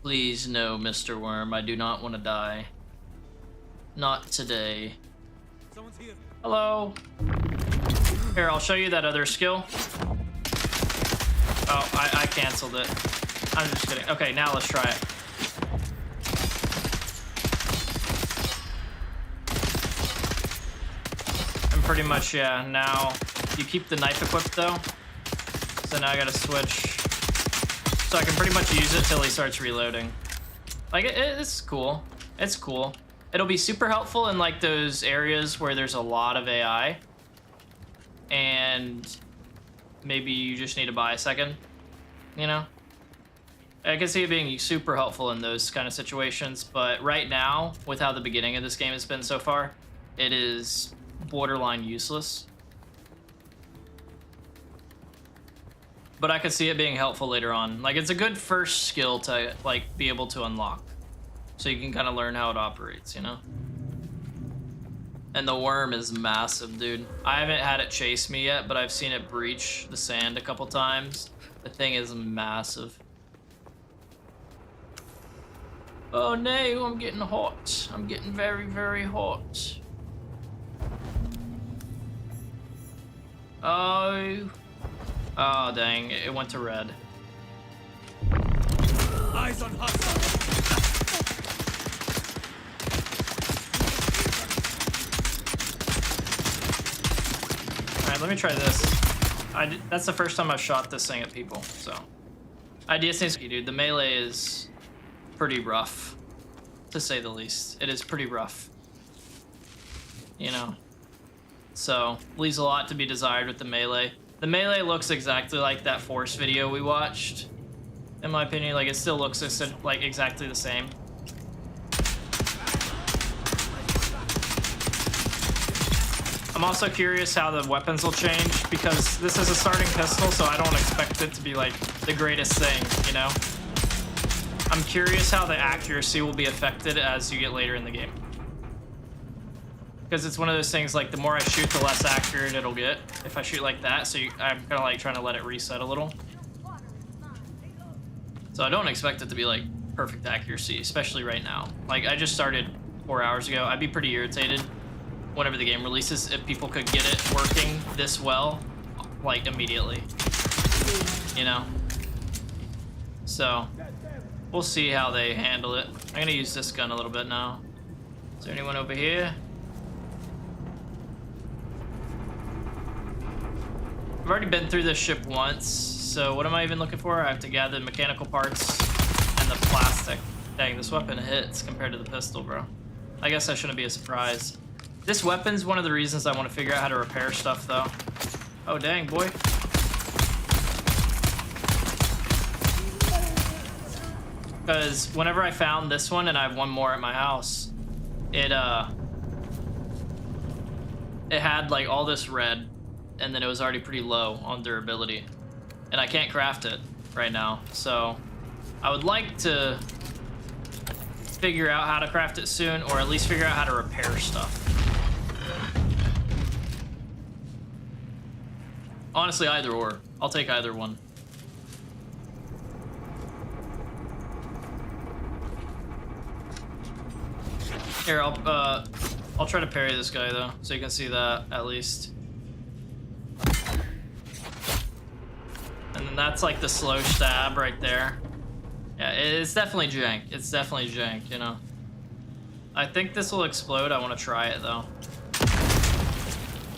Please no, Mr. Worm. I do not want to die. Not today. Someone's here. Hello. Here, I'll show you that other skill. Oh, I canceled it. I'm just kidding. Okay, now let's try it. I'm pretty much, yeah, now you keep the knife equipped though. So now I gotta switch. So I can pretty much use it till he starts reloading. Like, it's cool. It's cool. It'll be super helpful in like those areas where there's a lot of AI. And maybe you just need to buy a second, you know? I can see it being super helpful in those kind of situations, but right now, with how the beginning of this game has been so far, it is borderline useless. but I could see it being helpful later on. Like, it's a good first skill to, like, be able to unlock. So you can kind of learn how it operates, you know? And the worm is massive, dude. I haven't had it chase me yet, but I've seen it breach the sand a couple times. The thing is massive. Oh no, I'm getting hot. I'm getting very, very hot. Oh. Oh, dang. It went to red. Eyes on hostile. Alright, let me try this. That's the first time I've shot this thing at people, so. Idea seems dude. The melee is pretty rough, to say the least. It is pretty rough. You know? So, leaves a lot to be desired with the melee. The melee looks exactly like that Force video we watched. In my opinion, like, it still looks like exactly the same. I'm also curious how the weapons will change, because this is a starting pistol, so I don't expect it to be, like, the greatest thing, you know? I'm curious how the accuracy will be affected as you get later in the game. Because it's one of those things, like, the more I shoot, the less accurate it'll get if I shoot like that, so I'm kind of, like, trying to let it reset a little. So I don't expect it to be, like, perfect accuracy, especially right now. Like, I just started 4 hours ago. I'd be pretty irritated whenever the game releases if people could get it working this well, like, immediately. You know? So, we'll see how they handle it. I'm gonna use this gun a little bit now. Is there anyone over here? I've already been through this ship once, so what am I even looking for? I have to gather the mechanical parts and the plastic. Dang, this weapon hits compared to the pistol, bro. I guess that shouldn't be a surprise. This weapon's one of the reasons I want to figure out how to repair stuff, though. Oh, dang, boy. Because whenever I found this one, and I have one more at my house, it had, like, all this red, and then it was already pretty low on durability. And I can't craft it right now, so I would like to figure out how to craft it soon, or at least figure out how to repair stuff. Honestly, either or. I'll take either one. Here, I'll try to parry this guy, though, so you can see that, at least. And then that's, like, the slow stab right there. Yeah, it's definitely jank. It's definitely jank, you know? I think this will explode. I want to try it, though.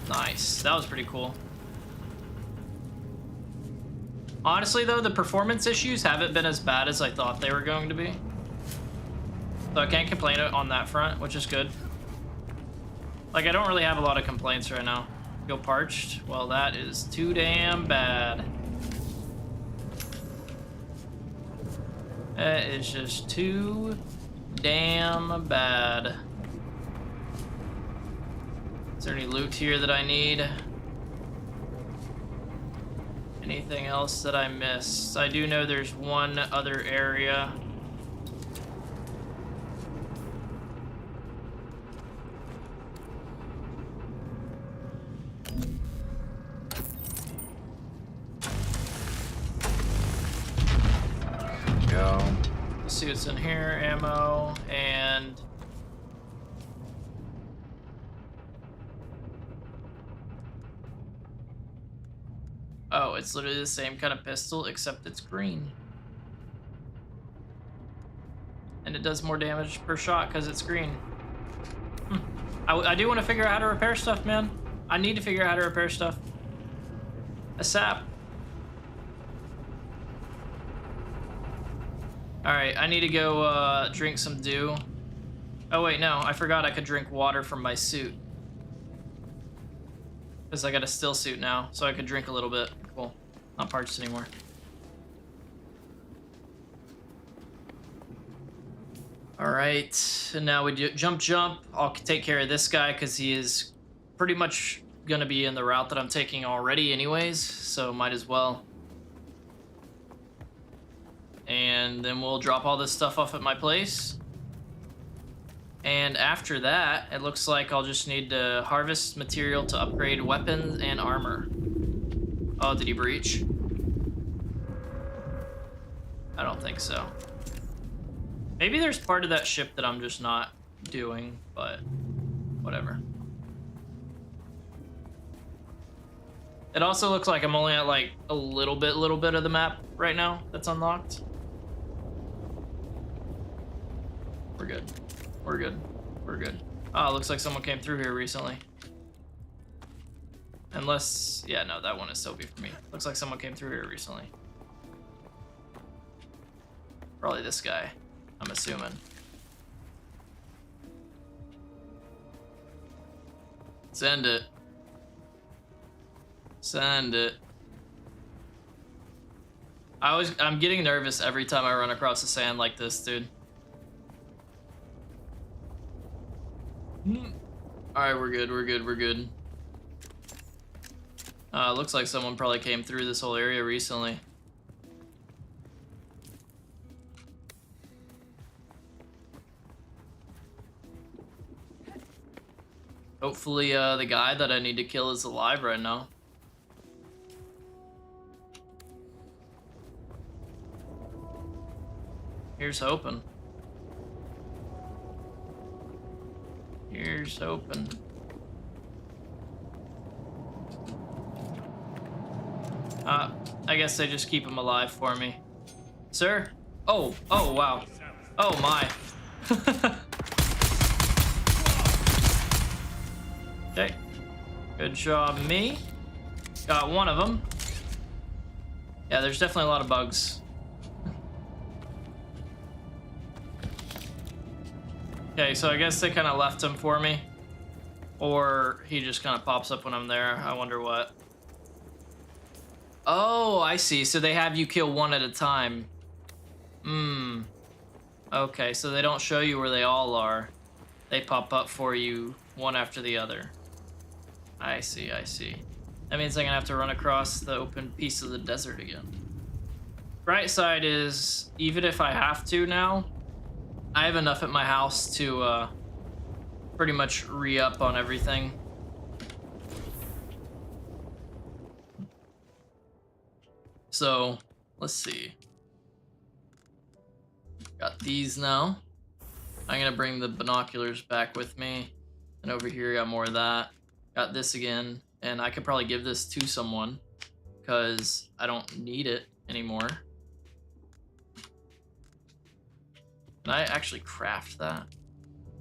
Nice. That was pretty cool. Honestly, though, the performance issues haven't been as bad as I thought they were going to be. So I can't complain on that front, which is good. Like, I don't really have a lot of complaints right now. Feel parched? Well, that is too damn bad. That is just too damn bad. Is there any loot here that I need? Anything else that I missed? I do know there's one other area. Go. Let's see what's in here. Ammo and oh, it's literally the same kind of pistol, except it's green. And it does more damage per shot because it's green. I do want to figure out how to repair stuff, man. I need to figure out how to repair stuff. ASAP. Alright, I need to go drink some dew. Oh wait, no, I forgot I could drink water from my suit. Because I got a still suit now, so I could drink a little bit. Cool. Not parched anymore. Alright, and now we do jump. I'll take care of this guy because he is pretty much gonna be in the route that I'm taking already anyways, so might as well. and then we'll drop all this stuff off at my place. And after that, it looks like I'll just need to harvest material to upgrade weapons and armor. Oh, did he breach? I don't think so. Maybe there's part of that ship that I'm just not doing, but whatever. It also looks like I'm only at like a little bit of the map right now that's unlocked. We're good. We're good. We're good. Oh, looks like someone came through here recently. Unless, yeah, no, that one is Sophie for me. Looks like someone came through here recently. Probably this guy, I'm assuming. Send it. Send it. I'm getting nervous every time I run across the sand like this, dude. Alright, we're good, we're good, we're good. Looks like someone probably came through this whole area recently. Hopefully, the guy that I need to kill is alive right now. Here's hoping. Here's hoping. I guess they just keep him alive for me. Sir? Oh, wow. Oh my. Okay. Good job, me. Got one of them. Yeah, there's definitely a lot of bugs. Okay, so I guess they kind of left him for me. Or he just kind of pops up when I'm there. I wonder what. Oh, I see. So they have you kill one at a time. Okay, so they don't show you where they all are. They pop up for you one after the other. I see, I see. That means I'm gonna have to run across the open piece of the desert again. Bright side is, even if I have to now, I have enough at my house to pretty much re-up on everything. So, let's see. Got these now. I'm gonna bring the binoculars back with me. And over here, got more of that. Got this again. And I could probably give this to someone because I don't need it anymore. Can I actually craft that?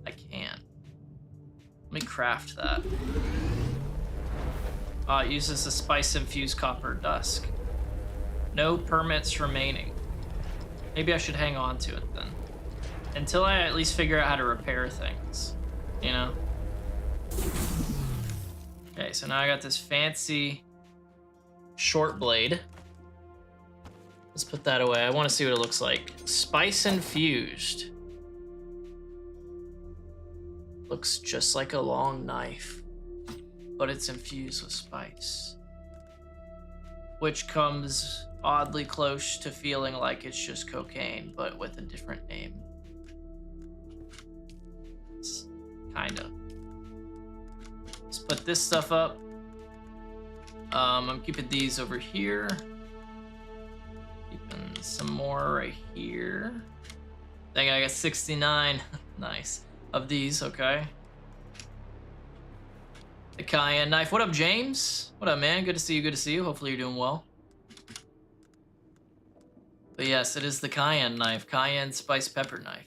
I can. Let me craft that. It uses the spice-infused copper dusk. No permits remaining. Maybe I should hang on to it then. Until I at least figure out how to repair things. You know? Okay, so now I got this fancy short blade. Let's put that away. I want to see what it looks like. Spice infused. Looks just like a long knife, but it's infused with spice. Which comes oddly close to feeling like it's just cocaine, but with a different name. It's kinda. Let's put this stuff up. I'm keeping these over here. Keeping some more right here. I think I got 69. Nice. Of these, okay. The cayenne knife. What up, James? What up, man? Good to see you, good to see you. Hopefully you're doing well. But yes, it is the cayenne knife. Cayenne spice pepper knife.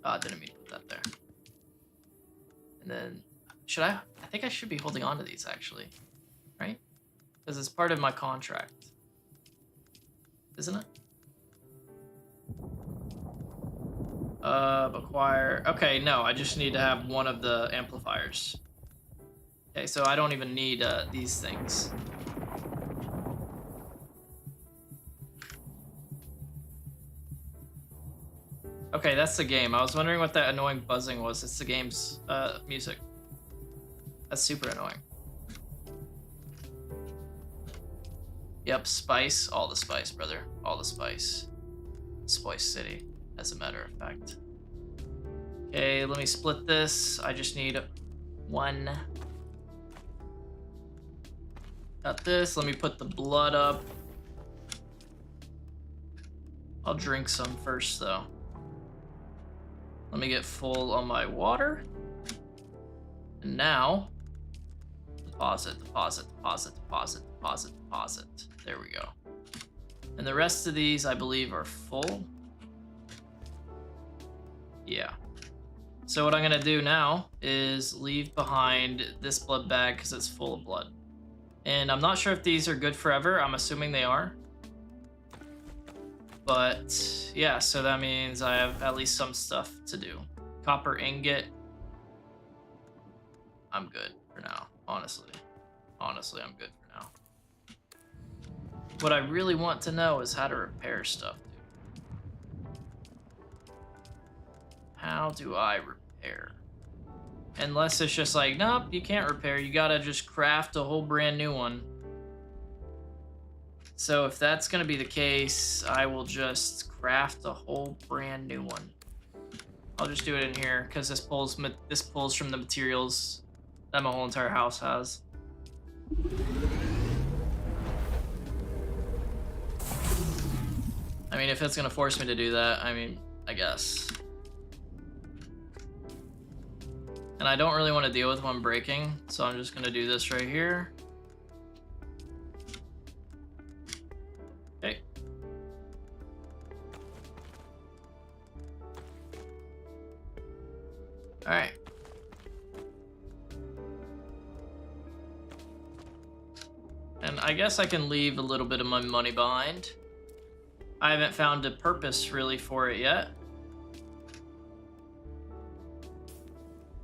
I didn't mean to put that there. And then, should I think I should be holding on to these, actually. Right? Because it's part of my contract. Isn't it? Acquire. Okay, no, I just need to have one of the amplifiers. Okay, so I don't even need these things. Okay, that's the game. I was wondering what that annoying buzzing was. It's the game's music. That's super annoying. Yep, spice. All the spice, brother. All the spice. Spoice City, as a matter of fact. Okay, let me split this. I just need one. Got this. Let me put the blood up. I'll drink some first, though. Let me get full on my water. And now, deposit, deposit, deposit, deposit, deposit, deposit. There we go. And the rest of these, I believe, are full. Yeah. So what I'm gonna do now is leave behind this blood bag because it's full of blood. And I'm not sure if these are good forever. I'm assuming they are. But yeah, so that means I have at least some stuff to do. Copper ingot. I'm good for now, honestly. Honestly, I'm good for now. What I really want to know is how to repair stuff, dude. How do I repair? Unless it's just like, nope, you can't repair. You gotta just craft a whole brand new one. So if that's gonna be the case, I will just craft a whole brand new one. I'll just do it in here because this pulls from the materials that my whole entire house has. I mean, if it's gonna force me to do that, I mean, I guess. And I don't really want to deal with one breaking, so I'm just gonna do this right here. Okay. All right. And I guess I can leave a little bit of my money behind. I haven't found a purpose really for it yet.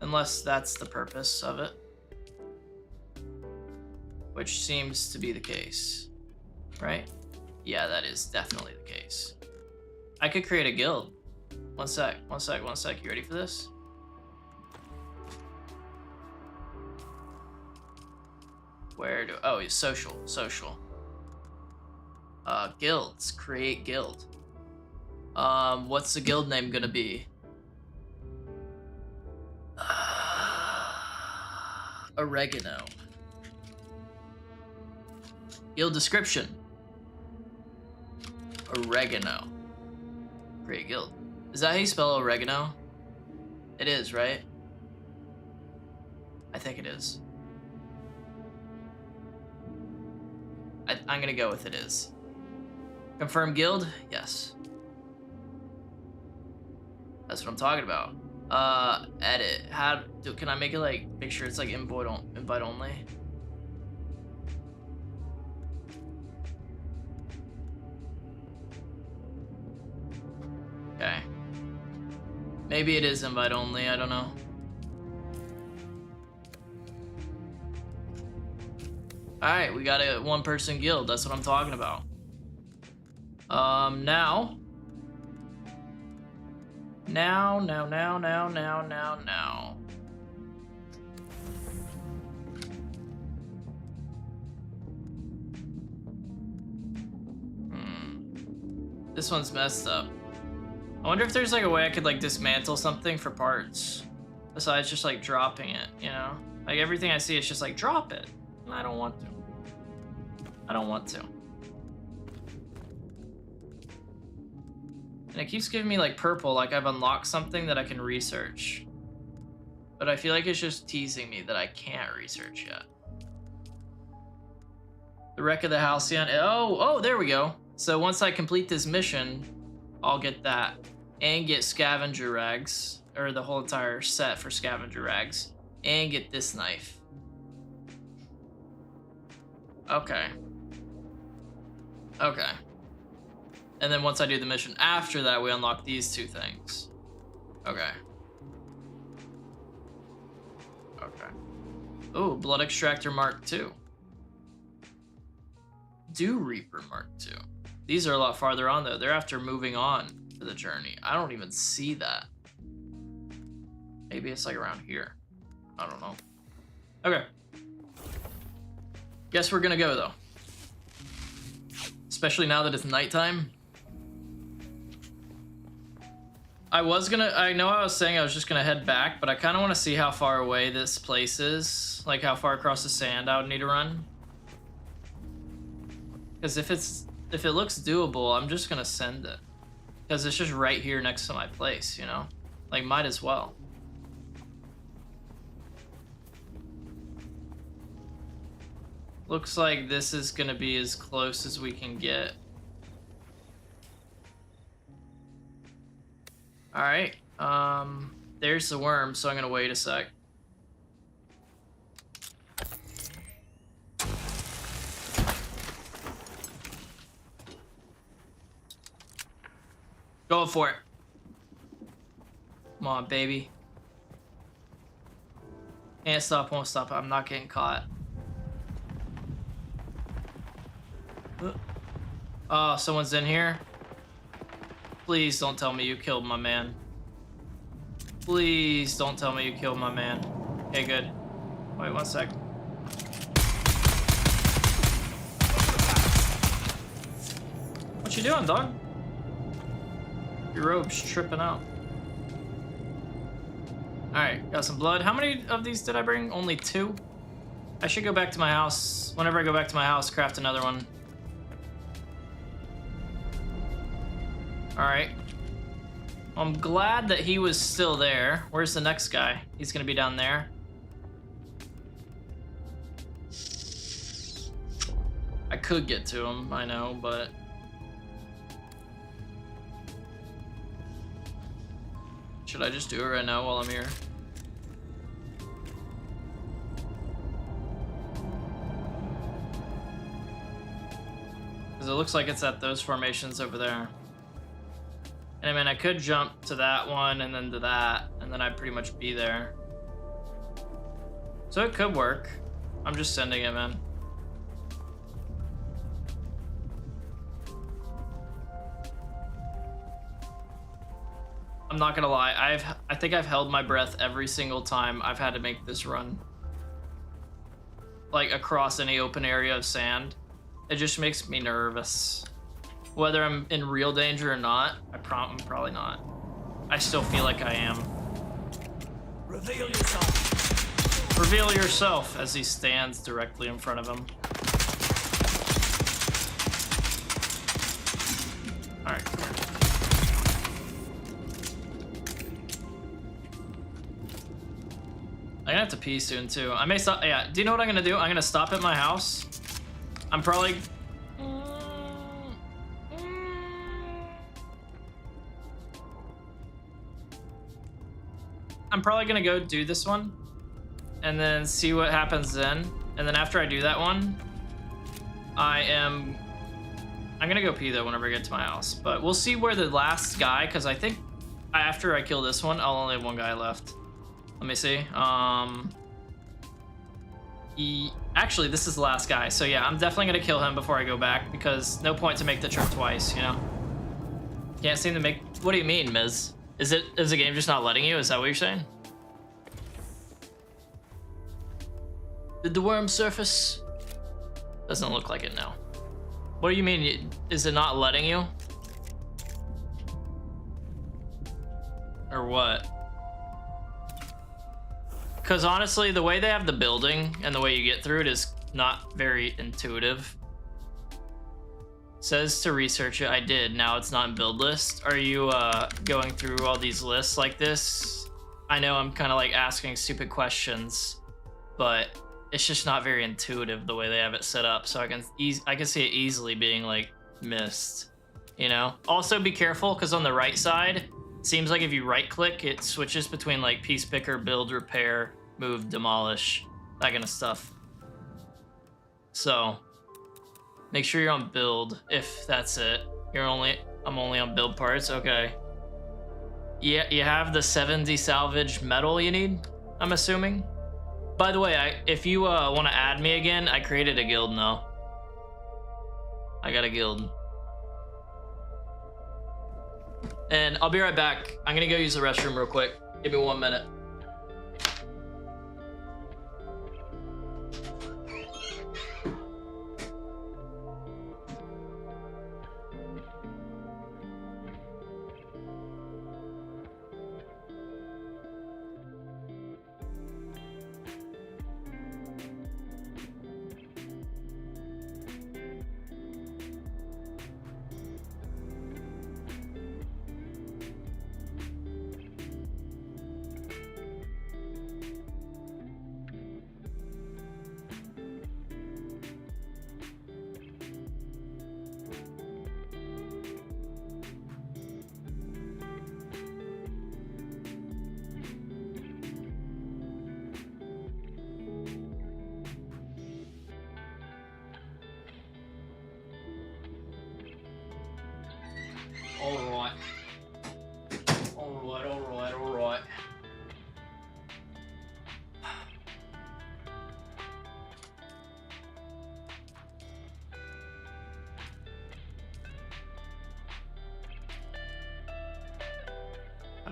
Unless that's the purpose of it. Which seems to be the case. Right? Yeah, that is definitely the case. I could create a guild. One sec. You ready for this? Where do... Oh, social. Guilds. Create guild. What's the guild name gonna be? Oregano. Guild description. Oregano. Create guild. Is that how you spell oregano? It is, right? I think it is. I'm gonna go with it is. Confirm guild? Yes. That's what I'm talking about. Edit. Can I make it like, make sure it's like invite only? Okay. Maybe it is invite only, I don't know. Alright, we got a one-person guild, that's what I'm talking about. Now. This one's messed up. I wonder if there's like a way I could like dismantle something for parts. Besides just like dropping it, you know? Like everything I see, it's just like, drop it. And I don't want to. I don't want to. And it keeps giving me like purple, like I've unlocked something that I can research. But I feel like it's just teasing me that I can't research yet. The wreck of the Halcyon. Oh, there we go. So once I complete this mission, I'll get that. And get scavenger rags. Or the whole entire set for scavenger rags. And get this knife. Okay. Okay. And then once I do the mission after that, we unlock these two things. Okay. Okay. Ooh, Blood Extractor Mark II. Dew Reaper Mark II. These are a lot farther on though. They're after moving on to the journey. I don't even see that. Maybe it's like around here. I don't know. Okay. Guess we're gonna go though. Especially now that it's nighttime. I know I was saying I was just gonna head back, but I kind of want to see how far away this place is. Like how far across the sand I would need to run. Because if it looks doable, I'm just gonna send it. Because it's just right here next to my place, you know? Like, might as well. Looks like this is gonna be as close as we can get. Alright, there's the worm, so I'm gonna wait a sec. Go for it. Come on, baby. Can't stop, won't stop. I'm not getting caught. Oh, someone's in here. Please don't tell me you killed my man. Please don't tell me you killed my man. Okay, good. Wait 1 sec. What you doing, dog? Your robe's tripping out. Alright, got some blood. How many of these did I bring? Only 2? I should go back to my house. Whenever I go back to my house, craft another one. Alright. I'm glad that he was still there. Where's the next guy? He's gonna be down there. I could get to him, I know, but... should I just do it right now while I'm here? Because it looks like it's at those formations over there. And I mean, I could jump to that one and then to that, and then I'd pretty much be there. So it could work. I'm just sending him in. I'm not gonna lie, I think I've held my breath every single time I've had to make this run. Like across any open area of sand. It just makes me nervous. Whether I'm in real danger or not, I'm probably not. I still feel like I am. Reveal yourself. Reveal yourself as he stands directly in front of him. Alright, come here. I'm gonna have to pee soon too. I may stop. Yeah, do you know what I'm gonna do? I'm gonna stop at my house. I'm probably... I'm probably gonna go do this one and then see what happens then. And then after I do that one, I'm gonna go pee though whenever I get to my house. But we'll see where the last guy, because I think after I kill this one, I'll only have one guy left. Let me see. Actually, this is the last guy. So yeah, I'm definitely gonna kill him before I go back because no point to make the trip twice, you know? Can't seem to make... What do you mean, Miz? Is the game just not letting you? Is that what you're saying? Did the worm surface? Doesn't look like it now. What do you mean? Is it not letting you? Or what? Because honestly, the way they have the building and the way you get through it is not very intuitive. Says to research it. I did. Now it's not in build list. Are you going through all these lists like this? I know I'm kind of like asking stupid questions, but it's just not very intuitive the way they have it set up. So I can see it easily being like missed, you know? Also be careful because on the right side, it seems like if you right click, it switches between like piece picker, build, repair, move, demolish, that kind of stuff. So make sure you're on build if that's it. I'm only on build parts. Okay. Yeah, you have the 70 salvage metal you need, I'm assuming. By the way, if you want to add me again, I created a guild now. I got a guild. And I'll be right back. I'm gonna go use the restroom real quick. Give me 1 minute.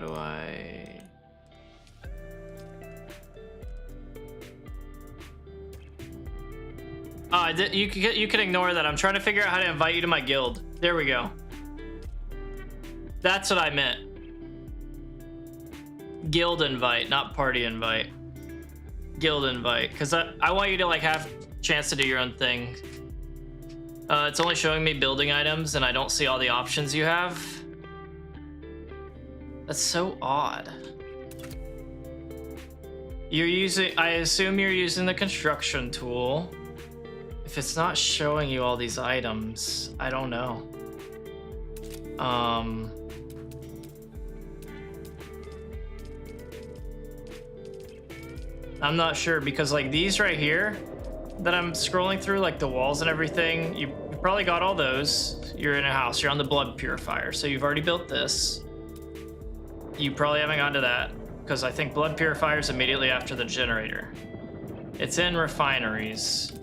do I... Oh, I did. You can ignore that. I'm trying to figure out how to invite you to my guild. There we go. That's what I meant. Guild invite, not party invite. Guild invite, because I want you to like have a chance to do your own thing. It's only showing me building items, and I don't see all the options you have. That's so odd. You're using, I assume you're using the construction tool. If it's not showing you all these items, I don't know. I'm not sure, because like these right here that I'm scrolling through, like the walls and everything, you probably got all those. You're in a house, you're on the blood purifier, so you've already built this. You probably haven't gone to that, because I think blood purifier is immediately after the generator. It's in refineries.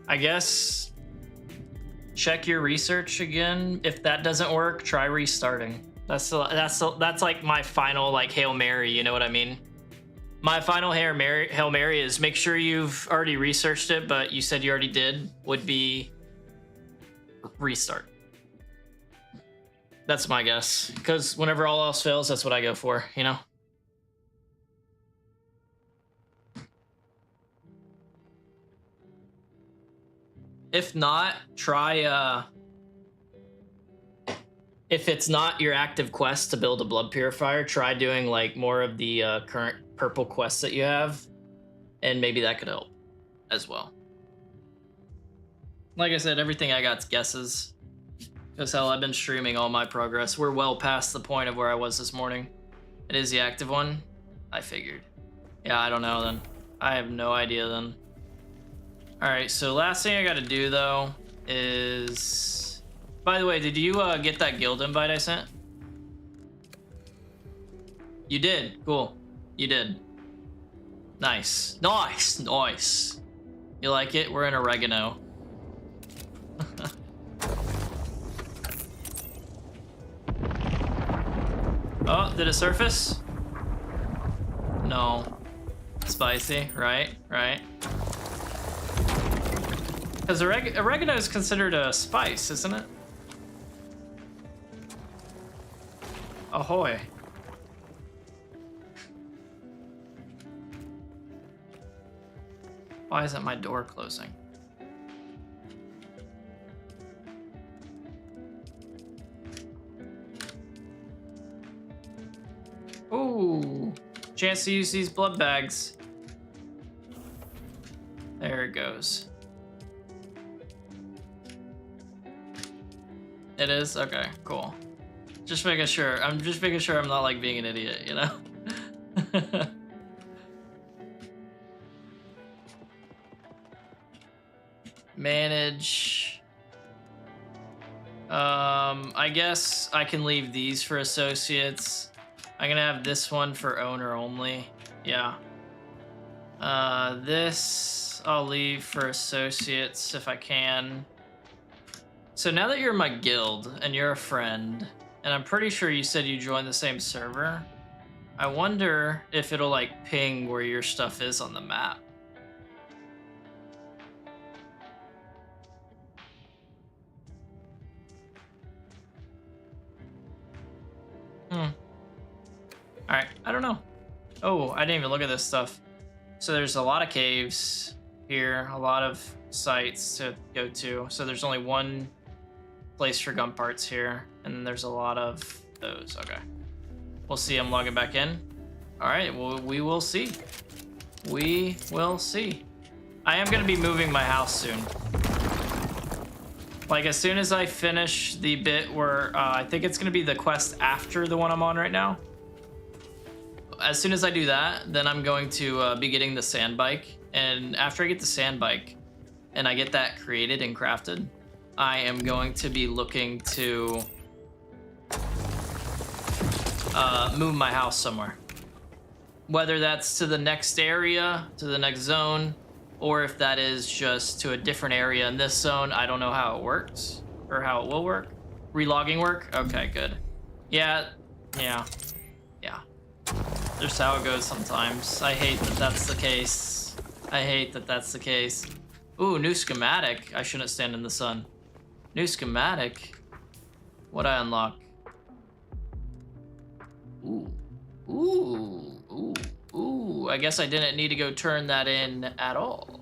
I guess check your research again. If that doesn't work, try restarting. That's like my final like Hail Mary, you know what I mean? My final Hail Mary is make sure you've already researched it, but you said you already did, would be restart. That's my guess, because whenever all else fails, that's what I go for, you know? If not, try, if it's not your active quest to build a blood purifier, try doing like more of the current purple quests that you have, and maybe that could help as well. Like I said, everything I got's guesses. Because hell, I've been streaming all my progress. We're well past the point of where I was this morning. It is the active one? I figured. Yeah, I don't know then. I have no idea then. Alright, so last thing I gotta do though is... By the way, did you get that guild invite I sent? You did? Cool. You did. Nice. Nice! Nice! You like it? We're in oregano. Oh, did it surface? No. Spicy, right? Right. Because oregano is considered a spice, isn't it? Ahoy. Why isn't my door closing? Ooh, chance to use these blood bags. There it goes. It is? Okay, cool. Just making sure. I'm just making sure I'm not like being an idiot, you know? Manage. I guess I can leave these for associates. I'm gonna have this one for owner only. Yeah. This I'll leave for associates if I can. So now that you're in my guild and you're a friend, and I'm pretty sure you said you joined the same server, I wonder if it'll like ping where your stuff is on the map. Alright, I don't know. Oh, I didn't even look at this stuff. So there's a lot of caves here, a lot of sites to go to. So there's only one place for gun parts here, and then there's a lot of those. Okay. We'll see. I'm logging back in. Alright, well, we will see. We will see. I am going to be moving my house soon. Like, as soon as I finish the bit where I think it's going to be the quest after the one I'm on right now. As soon as I do that, then I'm going to be getting the sand bike. And after I get the sand bike and I get that created and crafted, I am going to be looking to move my house somewhere. Whether that's to the next area, to the next zone, or if that is just to a different area in this zone. I don't know how it works or how it will work. Relogging work? Okay, good. Yeah. Just how it goes sometimes. I hate that that's the case. Ooh, new schematic. I shouldn't stand in the sun. New schematic. What'd I unlock? Ooh. I guess I didn't need to go turn that in at all.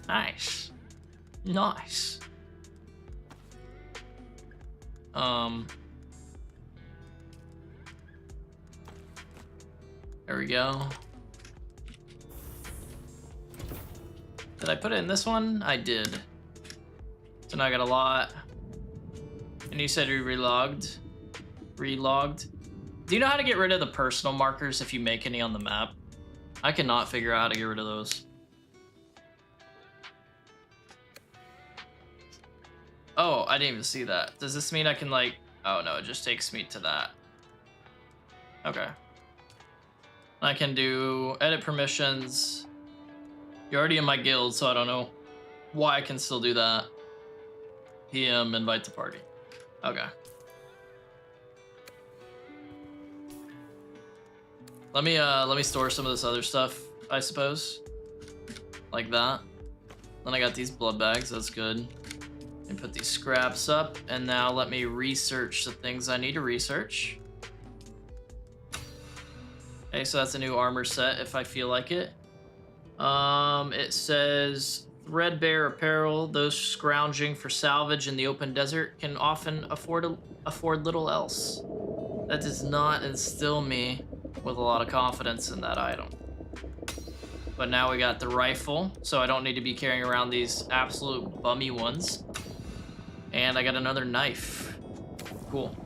Nice. There we go. Did I put it in this one? I did. So now I got a lot. And you said you relogged. Do you know how to get rid of the personal markers if you make any on the map? I cannot figure out how to get rid of those. Oh, I didn't even see that. Does this mean I can like... Oh no, it just takes me to that. Okay. I can do edit permissions. You're already in my guild, so I don't know why I can still do that. PM, invite to party. Okay. Let me store some of this other stuff, I suppose. Like that. Then I got these blood bags, that's good. And put these scraps up, and now let me research the things I need to research. Okay, so that's a new armor set if I feel like it. It says threadbare apparel. Those scrounging for salvage in the open desert can often afford little else. That does not instill me with a lot of confidence in that item. But now we got the rifle, so I don't need to be carrying around these absolute bummy ones. And I got another knife. Cool.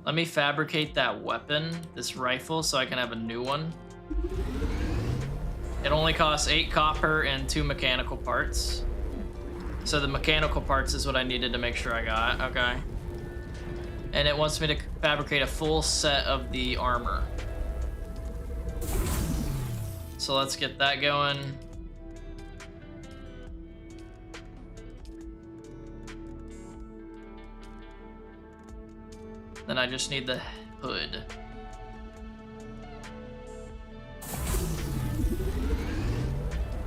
Let me fabricate that weapon, this rifle, so I can have a new one. It only costs 8 copper and 2 mechanical parts. So the mechanical parts is what I needed to make sure I got, okay. And it wants me to fabricate a full set of the armor. So let's get that going. Then I just need the hood.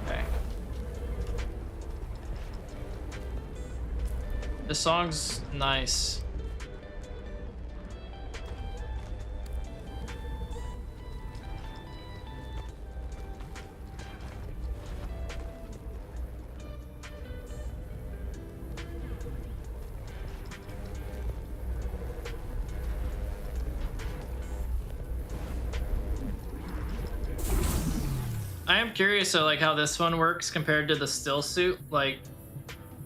Okay. This song's nice. I am curious though, like how this one works compared to the still suit. Like,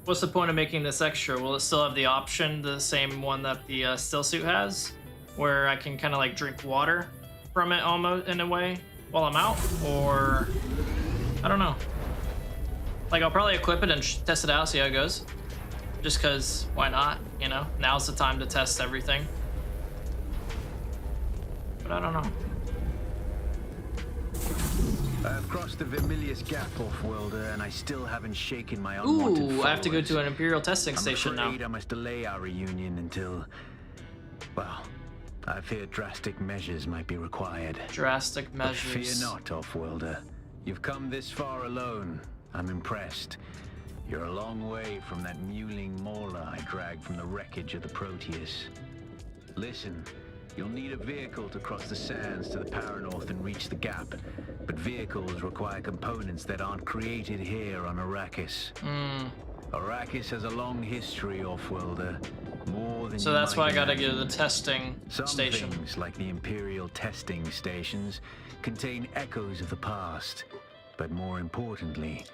what's the point of making this extra? Will it still have the option, the same one that the still suit has, where I can kind of like drink water from it almost in a way while I'm out? Or I don't know. Like I'll probably equip it and test it out, see how it goes. Just cause why not? You know, now's the time to test everything. But I don't know. I have crossed the Vermilius Gap, Off-Worlder, and I still haven't shaken my unwanted followers. Ooh, I have to go to an Imperial testing station now. I'm afraid I must delay our reunion until... Well, I fear drastic measures might be required. Drastic measures. But fear not, Off-Worlder. You've come this far alone. I'm impressed. You're a long way from that mewling mauler I dragged from the wreckage of the Proteus. Listen. You'll need a vehicle to cross the sands to the Paranorth and reach the gap. But vehicles require components that aren't created here on Arrakis. Arrakis has a long history, Off-Worlder. More than so that's why I gotta go to the testing station. Some things, like the Imperial testing stations, contain echoes of the past. But more importantly,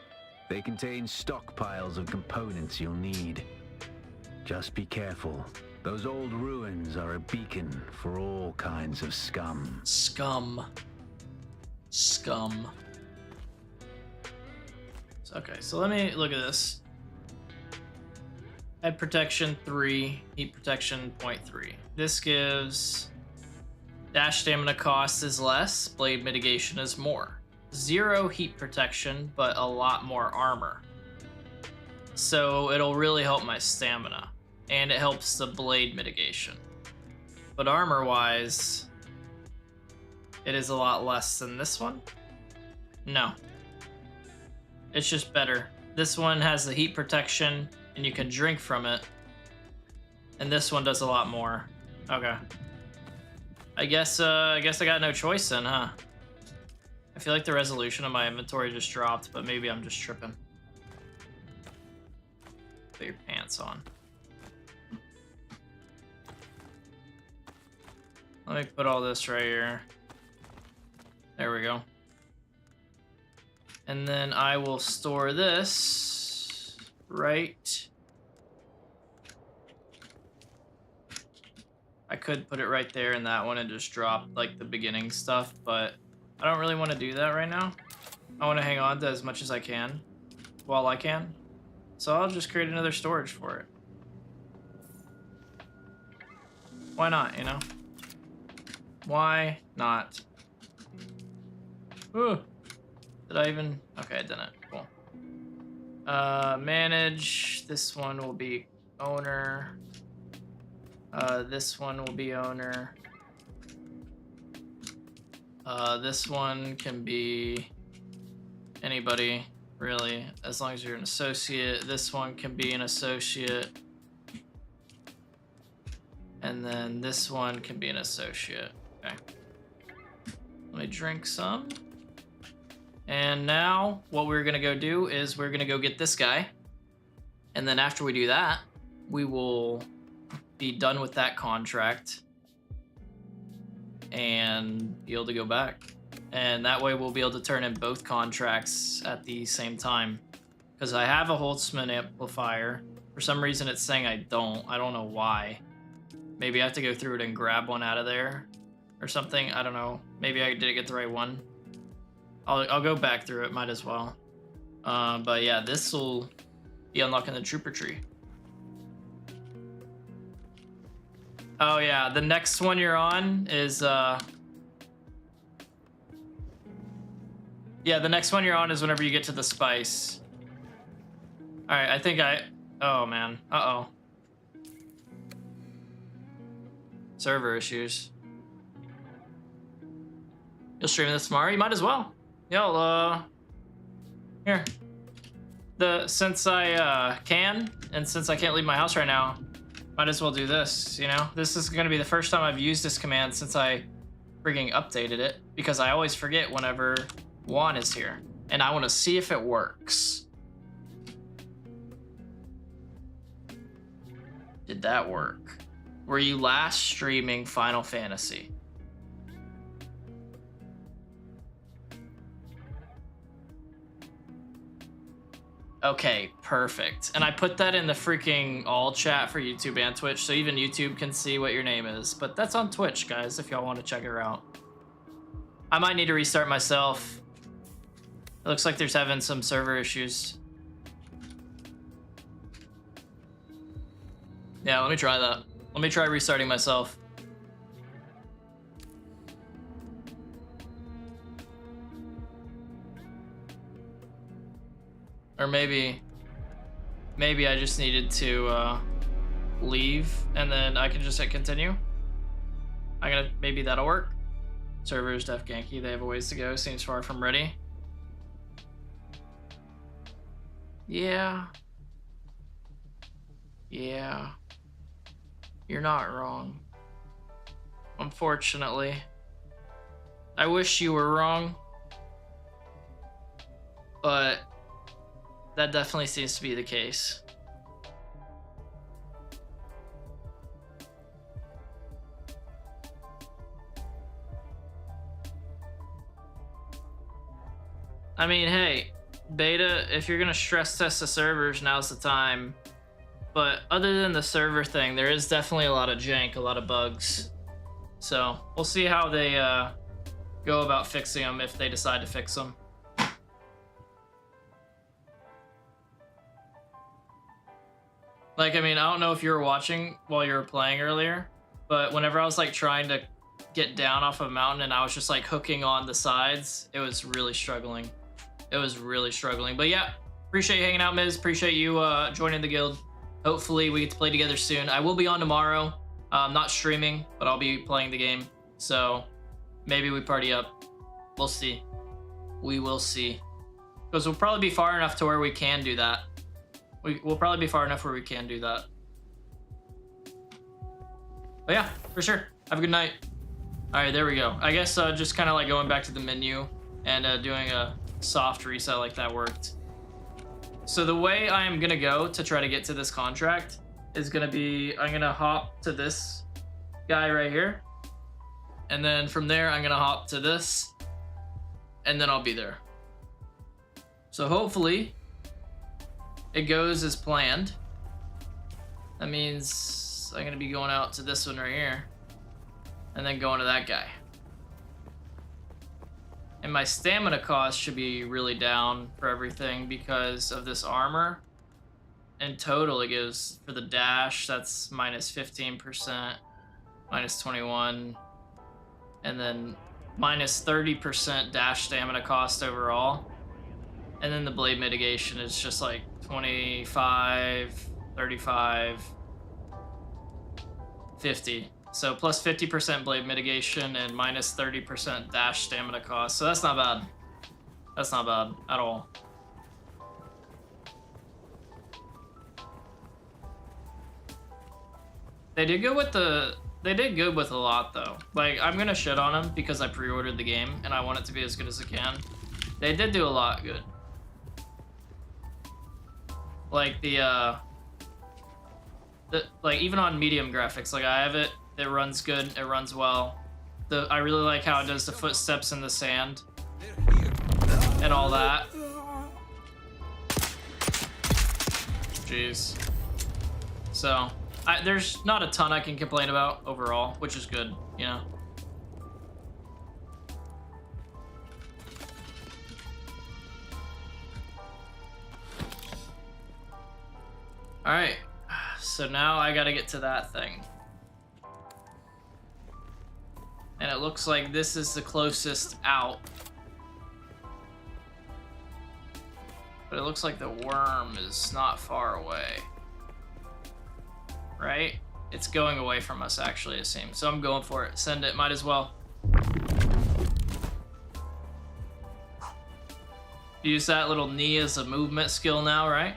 they contain stockpiles of components you'll need. Just be careful. Those old ruins are a beacon for all kinds of scum. Scum. Okay, so let me look at this. Head protection 3, heat protection 0.3. This gives Dash stamina cost is less, blade mitigation is more. 0 heat protection, but a lot more armor. So it'll really help my stamina, and it helps the blade mitigation. But armor-wise, it is a lot less than this one. No. It's just better. This one has the heat protection, and you can drink from it. And this one does a lot more. Okay. I guess I got no choice then, huh? I feel like the resolution of my inventory just dropped, but maybe I'm just tripping. Put your pants on. Let me put all this right here. There we go. And then I will store this right. I could put it right there in that one and just drop like the beginning stuff, but I don't really want to do that right now. I want to hang on to as much as I can while I can. So I'll just create another storage for it. Why not, you know? Why not? Ooh. Did I even? Okay, I didn't. Cool. Manage. This one will be owner. This one will be owner. This one can be anybody, really, as long as you're an associate. This one can be an associate. And then this one can be an associate. Okay. Let me drink some. And now what we're gonna go do is we're gonna go get this guy. And then after we do that, we will be done with that contract and be able to go back. And that way we'll be able to turn in both contracts at the same time. Because I have a Holtzman amplifier. For some reason it's saying I don't. I don't know why. Maybe I have to go through it and grab one out of there or something. I don't know. Maybe I didn't get the right one. I'll go back through it. Might as well. But yeah, this will be unlocking the trooper tree. Oh yeah, the next one you're on is yeah, the next one you're on is whenever you get to the spice. All right, I think oh man, uh-oh. Server issues. You'll stream this tomorrow? You might as well. Yo, here. Since I can, and since I can't leave my house right now, might as well do this, you know? This is gonna be the first time I've used this command since I freaking updated it, because I always forget whenever Juan is here, and I wanna see if it works. Did that work? Were you last streaming Final Fantasy? Okay, perfect. And I put that in the freaking all chat for YouTube and Twitch, so even YouTube can see what your name is. But that's on Twitch, guys, if y'all want to check her out. I might need to restart myself. It looks like there's having some server issues. Yeah, let me try that. Let me try restarting myself. Or maybe I just needed to leave and then I can just hit continue. Maybe that'll work. Servers Def Genki, they have a ways to go. Seems far from ready. Yeah. Yeah. You're not wrong. Unfortunately. I wish you were wrong. But that definitely seems to be the case. I mean, hey, beta, if you're gonna stress test the servers, now's the time. But other than the server thing, there is definitely a lot of jank, a lot of bugs. So we'll see how they go about fixing them if they decide to fix them. Like, I mean, I don't know if you were watching while you were playing earlier, but whenever I was like trying to get down off of a mountain and I was just like hooking on the sides. It was really struggling. But yeah, appreciate you hanging out, Miz. Appreciate you joining the guild. Hopefully we get to play together soon. I will be on tomorrow. Not streaming, but I'll be playing the game. So maybe we party up. We'll see. We will see. Because we'll probably be far enough to where we can do that. We'll probably be far enough where we can do that. But yeah, for sure. Have a good night. All right, there we go. I guess just kind of like going back to the menu and doing a soft reset like that worked. So the way I am gonna go to try to get to this contract is gonna be, I'm gonna hop to this guy right here. And then from there, I'm gonna hop to this and then I'll be there. So hopefully it goes as planned. That means I'm gonna be going out to this one right here and then going to that guy. And my stamina cost should be really down for everything because of this armor. In total, it gives, for the dash, that's minus 15%, minus 21, and then minus 30% dash stamina cost overall. And then the blade mitigation is just like 25, 35, 50. So plus 50% blade mitigation and minus 30% dash stamina cost. So that's not bad. That's not bad at all. They did good with a lot though. Like, I'm gonna shit on them because I pre-ordered the game and I want it to be as good as it can. They did do a lot good. Like like even on medium graphics, like I have it. It runs good. It runs well. I really like how it does the footsteps in the sand and all that. Jeez. So there's not a ton I can complain about overall, which is good, you know. All right. So now I gotta get to that thing. And it looks like this is the closest out. But it looks like the worm is not far away. Right? It's going away from us, actually, it seems. So I'm going for it. Send it, might as well. Use that little knee as a movement skill now, right?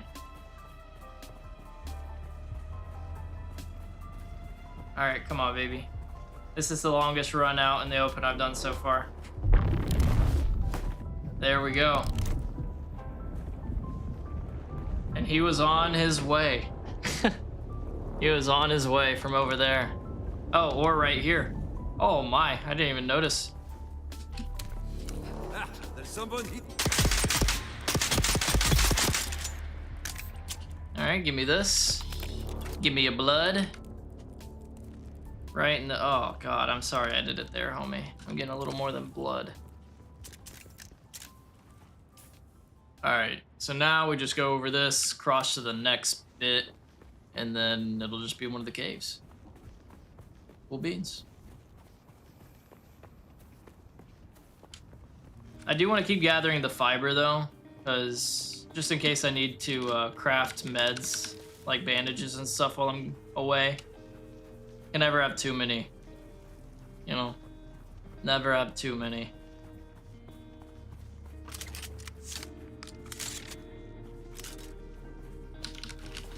Alright, come on, baby. This is the longest run out in the open I've done so far. There we go. And he was on his way. He was on his way from over there. Oh, or right here. Oh my, I didn't even notice. Ah, there's somebody. Alright, give me this. Give me your blood. Right in the, oh god, I'm sorry I did it there, homie. I'm getting a little more than blood. Alright, so now we just go over this, cross to the next bit, and then it'll just be one of the caves. Cool beans. I do want to keep gathering the fiber though, because just in case I need to craft meds, like bandages and stuff while I'm away. Can never have too many. You know, never have too many.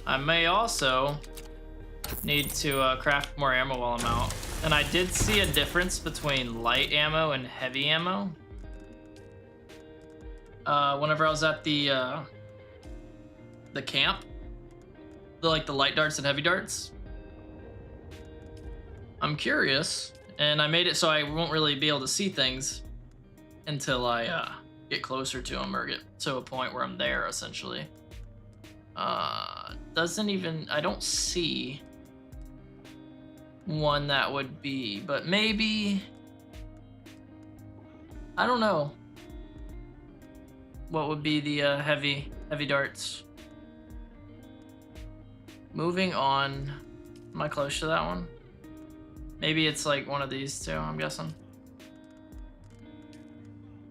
I may also need to craft more ammo while I'm out. And I did see a difference between light ammo and heavy ammo. Whenever I was at the camp, like the light darts and heavy darts. I'm curious, and I made it so I won't really be able to see things until I get closer to them or get to a point where I'm there, essentially. Doesn't even, I don't see one that would be, but maybe, I don't know what would be the heavy darts. Moving on, am I close to that one? Maybe it's like one of these two, I'm guessing.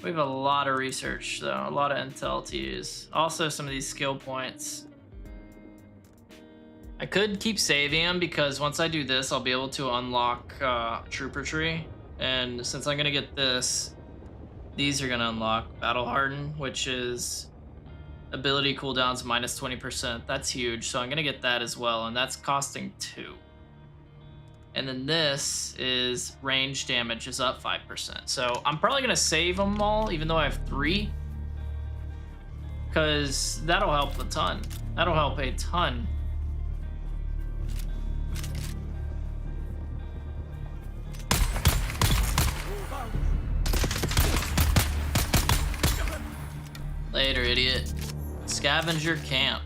We have a lot of research though, a lot of intel to use. Also some of these skill points. I could keep saving them because once I do this, I'll be able to unlock Trooper Tree. And since I'm gonna get this, these are gonna unlock Battle Harden, which is ability cooldowns minus 20%. That's huge, so I'm gonna get that as well, and that's costing 2. And then this is range damage is up 5%. So I'm probably gonna save them all, even though I have 3, because that'll help a ton. That'll help a ton. Later, idiot. Scavenger camp.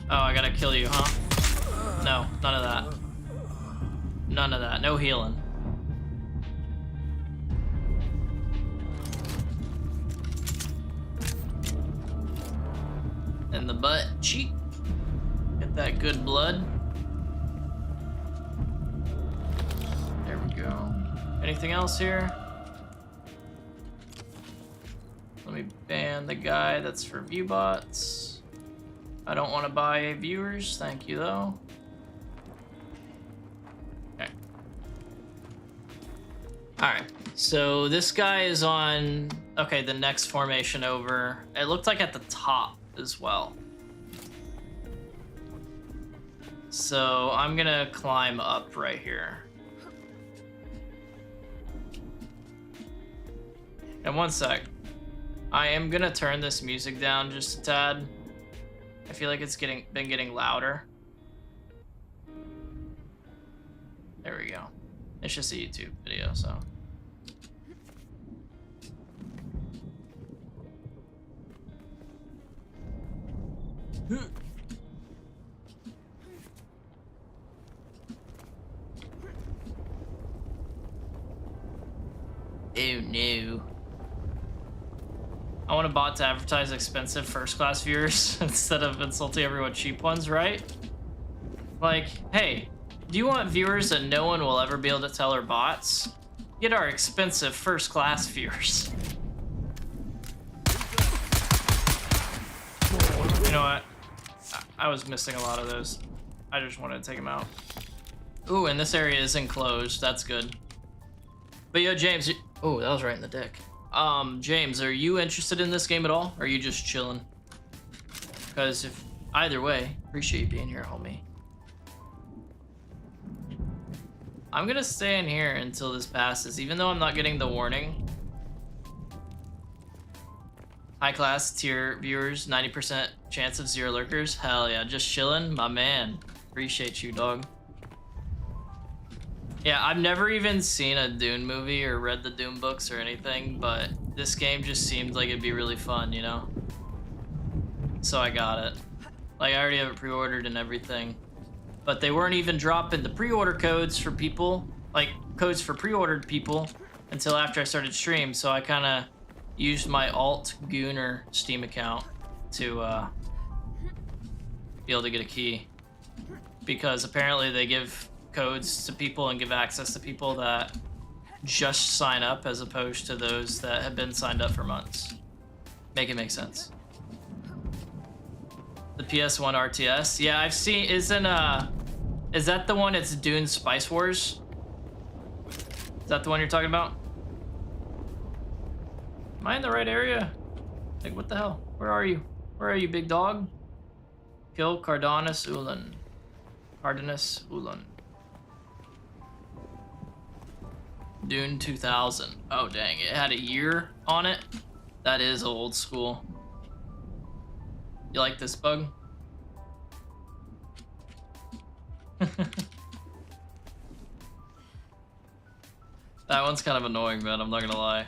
Oh, I gotta kill you, huh? No, none of that. None of that. No healing. In the butt cheek. Get that good blood. There we go. Anything else here? Let me ban the guy that's for view bots. I don't want to buy viewers. Thank you, though. Okay. Alright. So this guy is on... Okay, the next formation over. It looked like at the top as well. So I'm gonna climb up right here. And one sec. I am gonna turn this music down just a tad. I feel like it's been getting louder. There we go. It's just a YouTube video, so. Oh no. I want a bot to advertise expensive first-class viewers instead of insulting everyone cheap ones, right? Like, hey, do you want viewers that no one will ever be able to tell are bots? Get our expensive first-class viewers. You know what? I was missing a lot of those. I just wanted to take them out. Ooh, and this area is enclosed. That's good. But yo, James, oh, that was right in the dick. James, are you interested in this game at all? Or are you just chilling? Because if either way, appreciate you being here, homie. I'm gonna stay in here until this passes, even though I'm not getting the warning. High class tier viewers, 90% chance of 0 lurkers. Hell yeah, just chilling, my man. Appreciate you, dog. Yeah, I've never even seen a Dune movie or read the Dune books or anything, but this game just seemed like it'd be really fun, you know? So I got it. Like, I already have it pre-ordered and everything. But they weren't even dropping the pre-order codes for people, like codes for pre-ordered people, until after I started stream, so I kind of used my alt Gooner Steam account to be able to get a key. Because apparently they give codes to people and give access to people that just sign up as opposed to those that have been signed up for months. Make it make sense. The PS1 RTS? Yeah, I've seen, is that the one, it's Dune Spice Wars? Is that the one you're talking about? Am I in the right area? Like, what the hell? Where are you? Where are you, big dog? Kill Cardanus Ulan. Cardanus Ulan. Dune 2000. Oh, dang. It had a year on it? That is old school. You like this bug? That one's kind of annoying, man. I'm not gonna lie.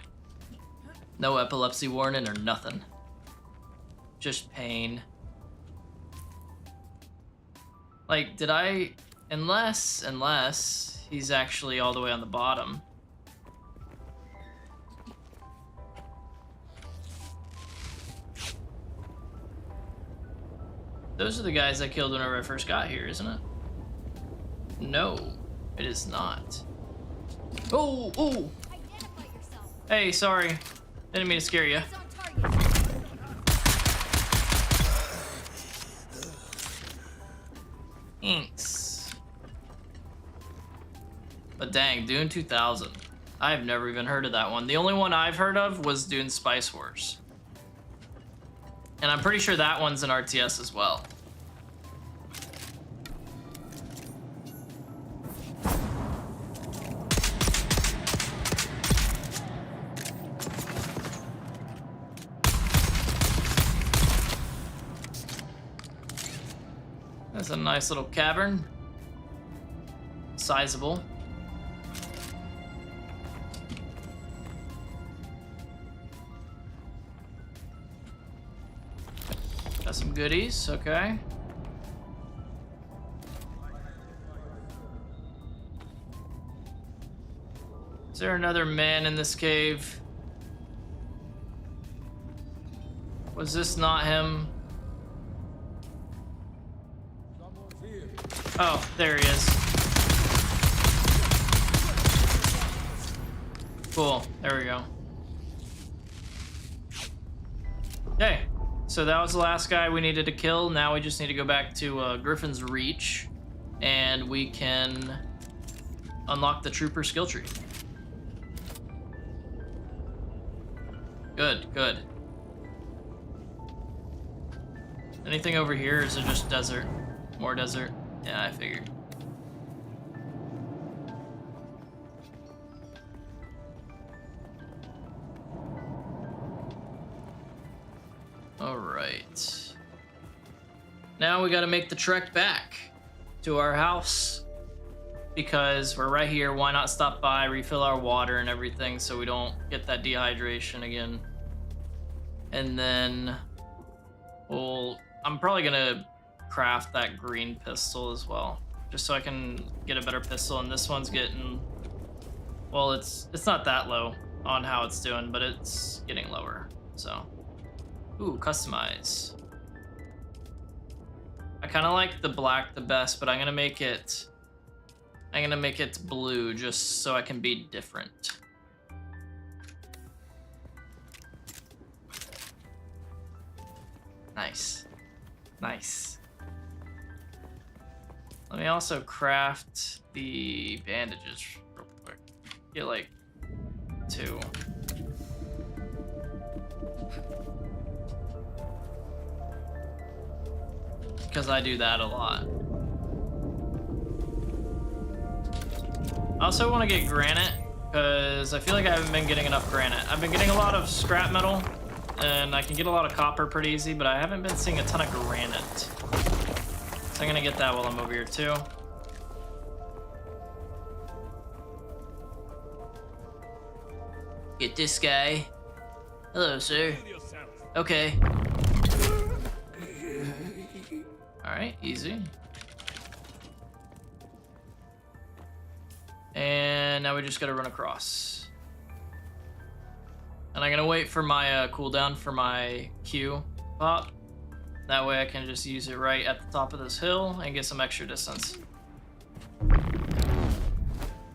No epilepsy warning or nothing. Just pain. Like, did I... Unless he's actually all the way on the bottom. Those are the guys I killed whenever I first got here, isn't it? No, it is not. Oh, oh. Hey, sorry. Didn't mean to scare you. Thanks. But dang, Dune 2000. I've never even heard of that one. The only one I've heard of was Dune Spice Wars. And I'm pretty sure that one's an RTS as well. That's a nice little cavern. Sizable. Got some goodies, okay. Is there another man in this cave? Was this not him? Oh, there he is. Cool, there we go. Okay, so that was the last guy we needed to kill. Now we just need to go back to Griffin's Reach, and we can unlock the Trooper skill tree. Good, good. Anything over here, or is it just desert? More desert? Yeah, I figured. All right. Now we gotta make the trek back to our house because we're right here. Why not stop by, refill our water and everything so we don't get that dehydration again. And then I'm probably gonna craft that green pistol as well, just so I can get a better pistol. And this one's getting, well, it's not that low on how it's doing, but it's getting lower. So, ooh, customize. I kind of like the black the best, but I'm gonna make it blue just so I can be different. Nice, nice. Let me also craft the bandages real quick. Get like 2. Because I do that a lot. I also want to get granite because I feel like I haven't been getting enough granite. I've been getting a lot of scrap metal and I can get a lot of copper pretty easy, but I haven't been seeing a ton of granite. I'm gonna get that while I'm over here too. Get this guy. Hello, sir. Okay. Alright, easy. And now we just gotta run across. And I'm gonna wait for my cooldown for my Q pop. That way I can just use it right at the top of this hill and get some extra distance.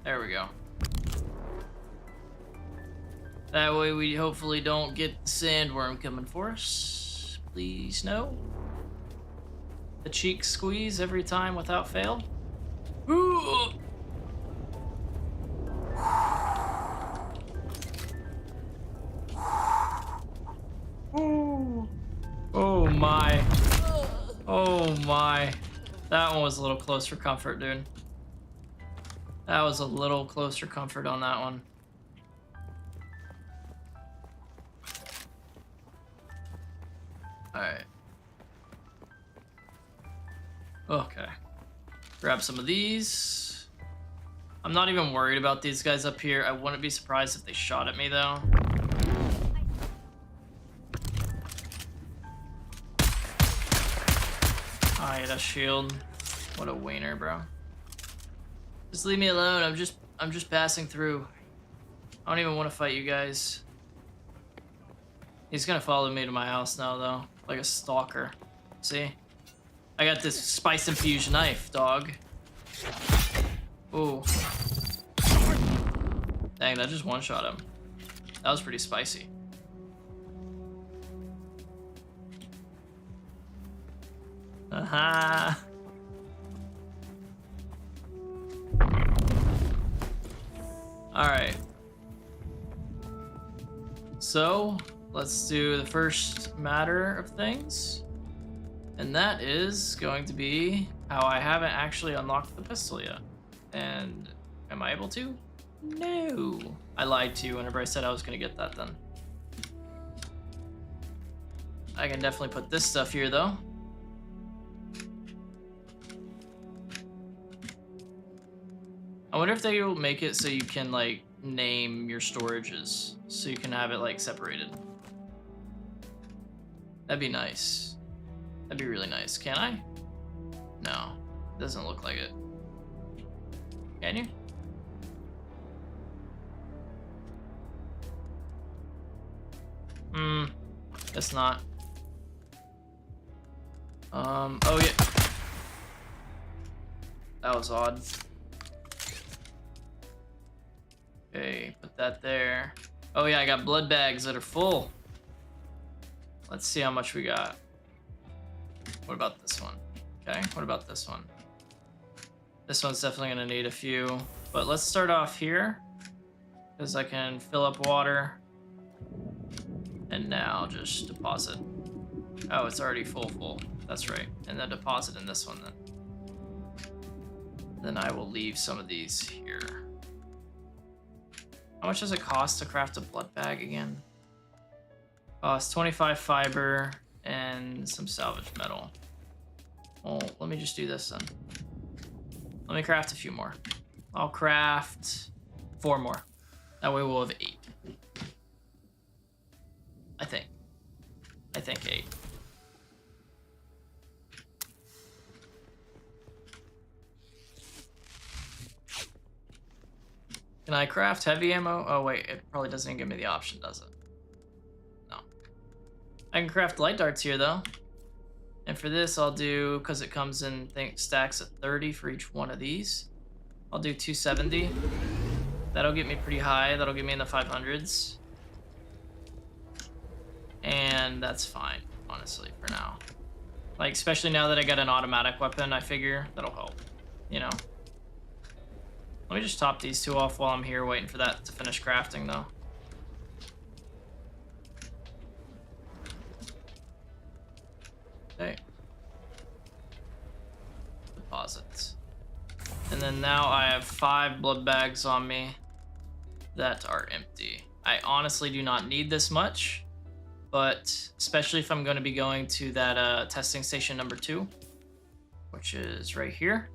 There we go. That way we hopefully don't get the sandworm coming for us. Please no. The cheek squeeze every time without fail. Ooh. Ooh. Oh my. Oh my. That one was a little close for comfort, dude. That was a little close for comfort on that one. Alright. Okay. Grab some of these. I'm not even worried about these guys up here. I wouldn't be surprised if they shot at me, though. I hit a shield. What a wiener, bro. Just leave me alone. I'm just passing through. I don't even want to fight you guys. He's gonna follow me to my house now, though, like a stalker. See? I got this spice infused knife, dog. Ooh. Dang, that just one-shot him. That was pretty spicy. Aha. Alright. So, let's do the first matter of things. And that is going to be how I haven't actually unlocked the pistol yet. And am I able to? No. I lied to you whenever I said I was going to get that then. I can definitely put this stuff here though. I wonder if they will make it so you can like name your storages, so you can have it like separated. That'd be nice. That'd be really nice. Can I? No, doesn't look like it. Can you? Guess not. Oh yeah. That was odd. Okay, put that there. Oh yeah, I got blood bags that are full. Let's see how much we got. What about this one? Okay, what about this one? This one's definitely gonna need a few, but let's start off here because I can fill up water and now just deposit. Oh, it's already full. That's right. And then deposit in this one then. Then I will leave some of these here. How much does it cost to craft a blood bag again? It's 25 fiber and some salvage metal. Well, let me just do this then. Let me craft a few more. I'll craft 4 more. That way we'll have 8. I think 8. Can I craft heavy ammo? Oh wait, it probably doesn't even give me the option, does it? No. I can craft light darts here though. And for this I'll do, because it comes in stacks at 30 for each one of these, I'll do 270. That'll get me pretty high. That'll get me in the 500s. And that's fine, honestly, for now. Like, especially now that I got an automatic weapon, I figure that'll help, you know? Let me just top these 2 off while I'm here waiting for that to finish crafting, though. Okay. Deposits. And then now I have 5 blood bags on me that are empty. I honestly do not need this much, but especially if I'm going to be going to that testing station number 2, which is right here,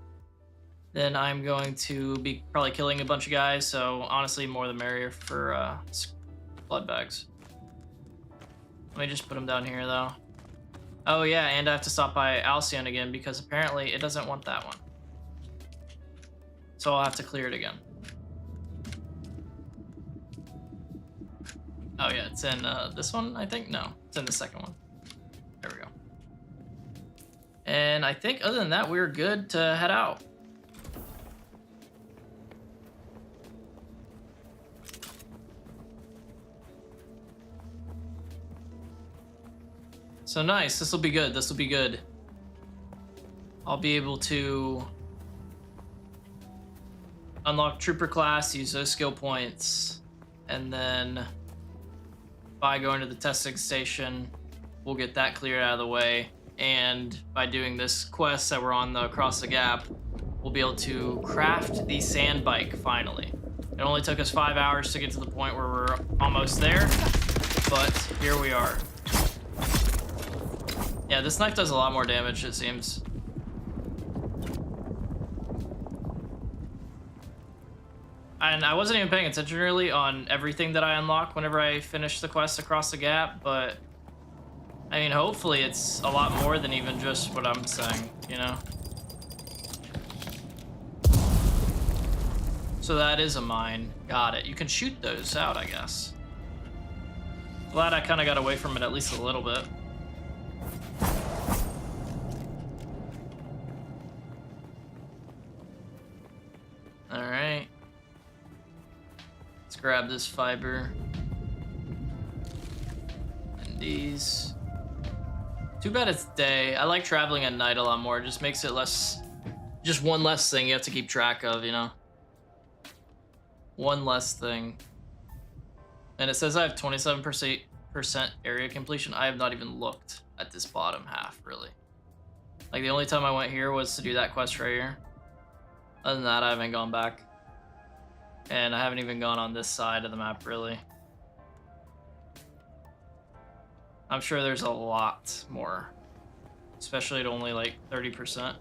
then I'm going to be probably killing a bunch of guys, so honestly more the merrier for blood bags. Let me just put them down here though. Oh yeah, and I have to stop by Alcyon again because apparently it doesn't want that one. So I'll have to clear it again. Oh yeah, it's in this one, I think? No, it's in the second one. There we go. And I think other than that, we're good to head out. So nice, this will be good, this will be good. I'll be able to unlock trooper class, use those skill points, and then by going to the testing station, we'll get that cleared out of the way. And by doing this quest that we're on across the gap, we'll be able to craft the sand bike finally. It only took us 5 hours to get to the point where we're almost there, but here we are. Yeah, this knife does a lot more damage, it seems. And I wasn't even paying attention really on everything that I unlock whenever I finish the quest across the gap, but I mean, hopefully it's a lot more than even just what I'm saying, you know? So that is a mine. Got it. You can shoot those out, I guess. Glad I kind of got away from it at least a little bit. grab this fiber. And these. Too bad it's day. I like traveling at night a lot more. It just makes it less, just one less thing you have to keep track of, you know? One less thing. And it says I have 27% area completion. I have not even looked at this bottom half, really. Like, the only time I went here was to do that quest right here. Other than that, I haven't gone back. And I haven't even gone on this side of the map, really. I'm sure there's a lot more. Especially at only like 30%.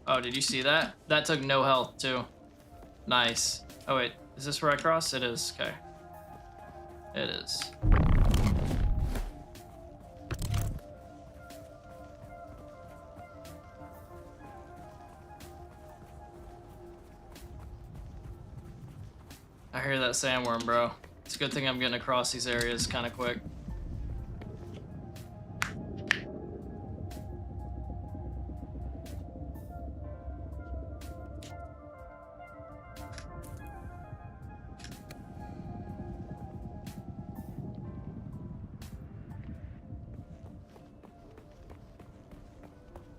Oh, did you see that? That took no health, too. Nice. Oh, wait. Is this where I cross? It is. Okay. It is. I hear that sandworm, bro. It's a good thing I'm getting across these areas kind of quick.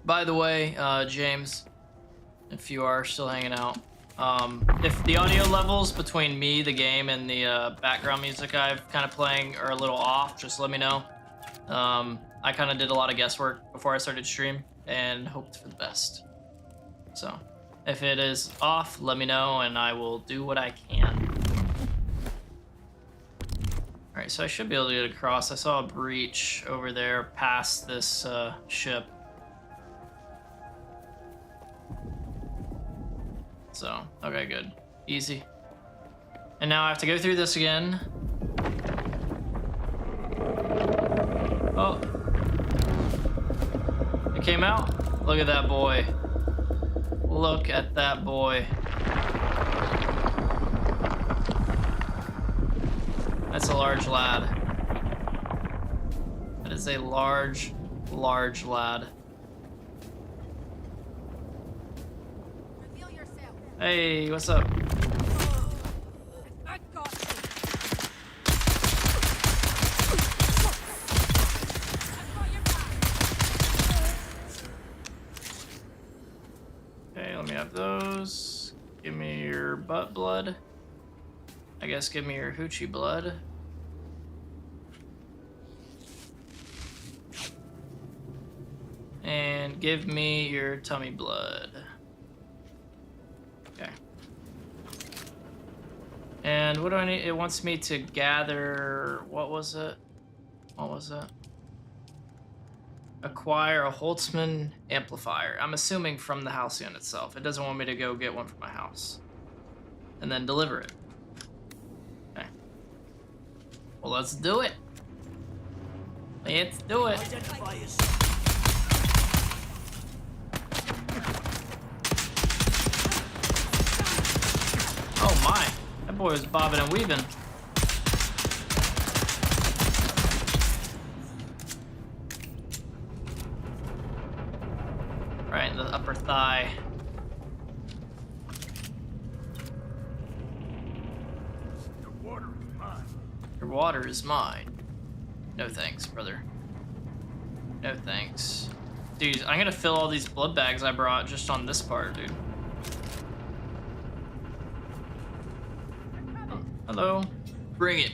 By the way, James, if you are still hanging out, if the audio levels between me, the game, and the background music I've kind of playing are a little off, just let me know. I kind of did a lot of guesswork before I started stream and hoped for the best. So, if it is off, let me know and I will do what I can. Alright, so I should be able to get across. I saw a breach over there past this ship. So, okay, good. Easy. And now I have to go through this again. Oh. It came out? Look at that boy. Look at that boy. That's a large lad. That is a large, large lad. Hey, what's up? I got you. Okay, let me have those. Give me your butt blood. I guess give me your hoochie blood. And give me your tummy blood. Okay. And what do I need? It wants me to gather, what was it? What was it? Acquire a Holtzman amplifier. I'm assuming from the Halcyon itself. It doesn't want me to go get one from my house. And then deliver it. Okay. Well, let's do it. Let's do it. Identify yourself. Oh my, that boy was bobbing and weaving. Right in the upper thigh. Your water is mine. Your water is mine. No thanks, brother. No thanks. Dude, I'm gonna fill all these blood bags I brought just on this part, dude. Hello. Bring it.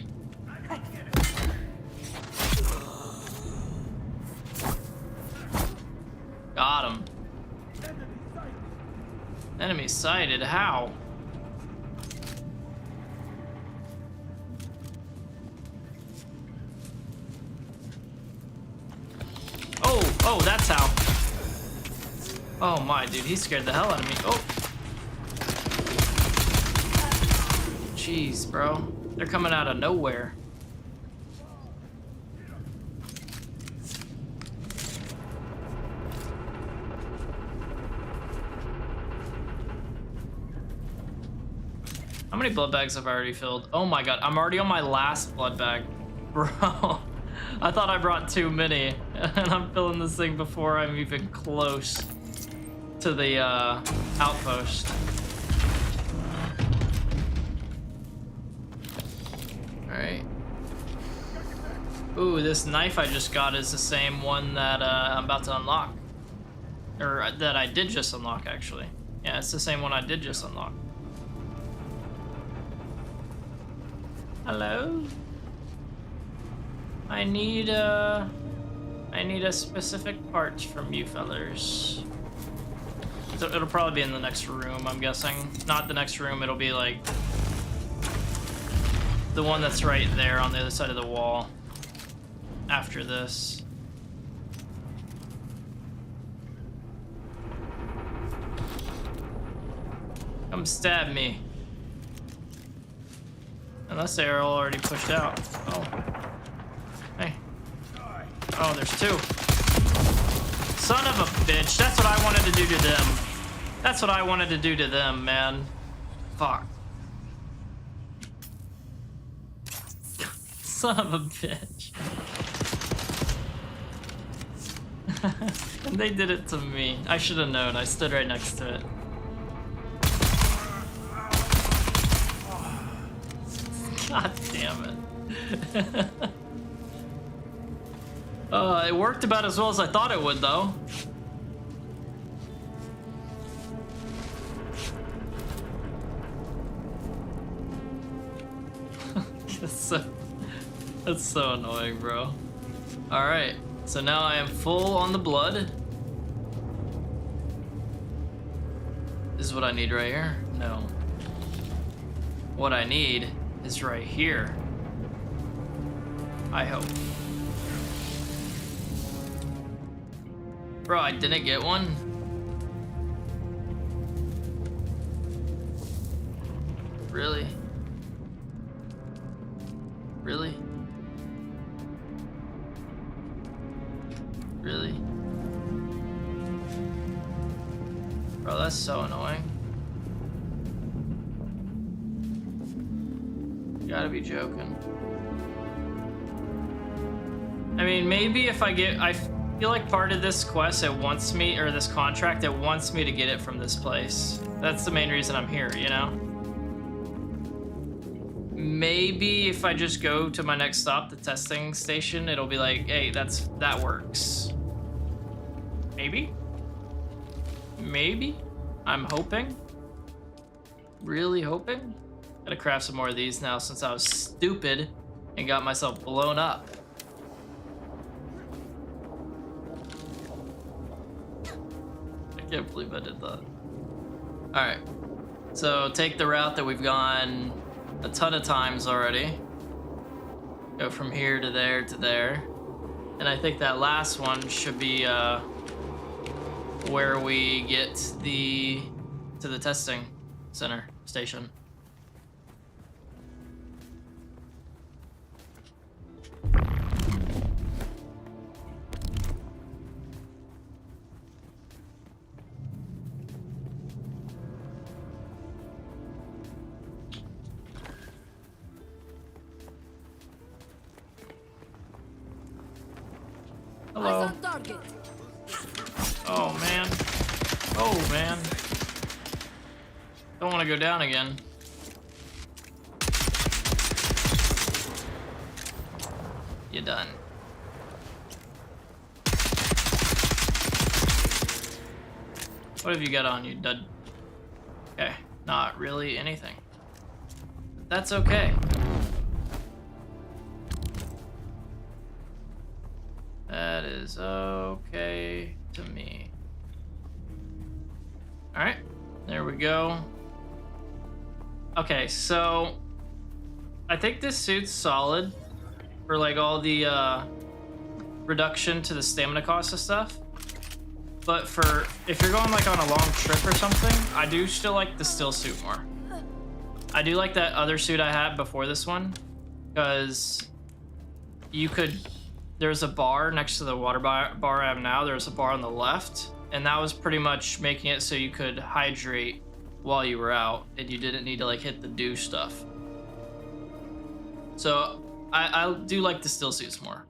Got him. Enemy sighted. How? Oh, that's how. Oh my, dude, he scared the hell out of me. Oh. Jeez, bro. They're coming out of nowhere. How many blood bags have I already filled? Oh my god, I'm already on my last blood bag. Bro, I thought I brought too many, and I'm filling this thing before I'm even close to the outpost. Alright. Ooh, this knife I just got is the same one that I'm about to unlock. Or that I did just unlock, actually. Yeah, it's the same one I did just unlock. Hello? I need a specific part from you fellers. So it'll probably be in the next room, I'm guessing. Not the next room, it'll be like the one that's right there on the other side of the wall after this. Come stab me. Unless they are all already pushed out. Oh. Hey. Oh, there's two. Son of a bitch. That's what I wanted to do to them. That's what I wanted to do to them, man. Fuck. Son of a bitch. And they did it to me. I should have known. I stood right next to it. God damn it. It worked about as well as I thought it would, though. That's so annoying, bro. Alright, so now I am full on the blood. This is what I need right here? No. What I need is right here. I hope. Bro, I didn't get one? Really? Really? Really? Bro, that's so annoying. You gotta be joking. I mean, maybe if I get... I feel like part of this quest, it wants me... Or this contract, it wants me to get it from this place. That's the main reason I'm here, you know? Maybe if I just go to my next stop, the testing station, it'll be like, hey, that works. Maybe? Maybe? I'm hoping. Really hoping. Gotta craft some more of these now since I was stupid and got myself blown up. I can't believe I did that. Alright. So take the route that we've gone a ton of times already. Go from here to there to there. And I think that last one should be where we get to the testing center station. Hello. Eyes on target. Oh man. Oh man. Don't want to go down again. You done. What have you got on you, dud? Okay, not really anything. But that's okay. That is okay to me. Alright, there we go. Okay, so I think this suit's solid for like all the reduction to the stamina cost of stuff. But for if you're going like on a long trip or something, I do still like the still suit more. I do like that other suit I had before this one, because you could... There's a bar next to the water bar I have now. There's a bar on the left, and that was pretty much making it so you could hydrate while you were out, and you didn't need to like hit the do stuff. So I do like the still suits more.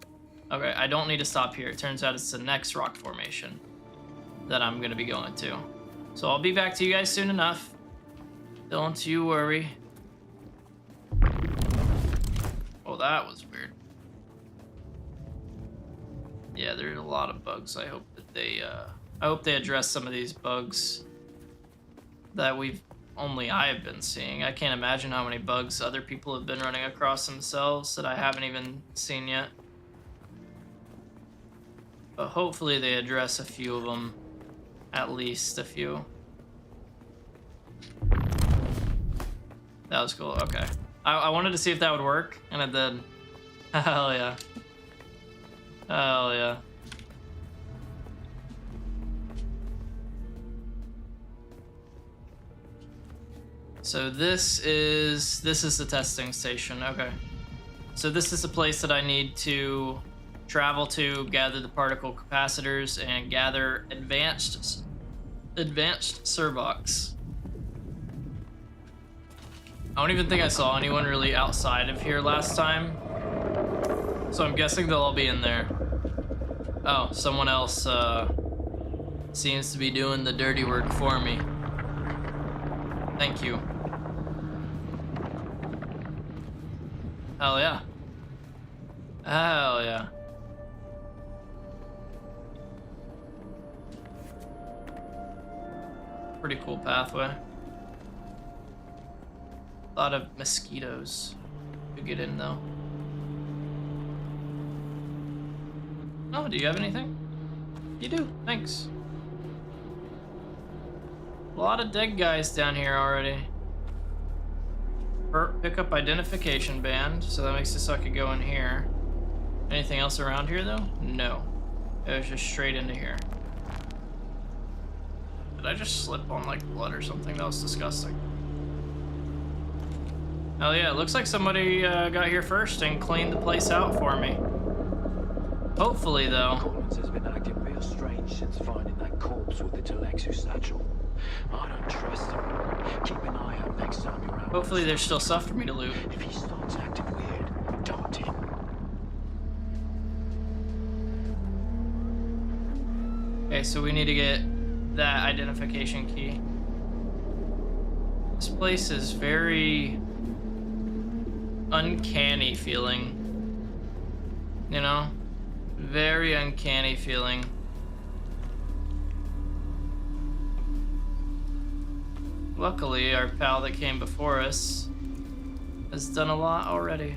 Okay, I don't need to stop here. It turns out it's the next rock formation that I'm gonna be going to. So I'll be back to you guys soon enough. Don't you worry. that was weird. Yeah, there's a lot of bugs. I hope that I hope they address some of these bugs that I have been seeing. I can't imagine how many bugs other people have been running across themselves that I haven't even seen yet. But hopefully they address a few of them, at least a few. That was cool. Okay. I wanted to see if that would work, and it did. Hell yeah. Hell yeah. So this is the testing station. Okay. So this is the place that I need to travel to, gather the particle capacitors, and gather advanced servox. I don't even think I saw anyone really outside of here last time, so I'm guessing they'll all be in there. Oh, someone else seems to be doing the dirty work for me. Thank you. Hell yeah. Hell yeah. Pretty cool pathway. A lot of mosquitoes to get in though. Oh, do you have anything? You do, thanks. A lot of dead guys down here already. Pick up identification band, so that makes it so I could go in here. Anything else around here though? No. It was just straight into here. Did I just slip on like blood or something? That was disgusting. Hell yeah, it looks like somebody got here first and cleaned the place out for me. Hopefully though. Collins has been acting real strange since finding that corpse with the Telexu satchel. I don't trust him. Keep an eye out next time you're out. Hopefully there's still stuff for me to loot. If he starts acting weird, dart him. Okay, so we need to get that identification key. This place is very uncanny feeling. You know? Very uncanny feeling. Luckily, our pal that came before us has done a lot already.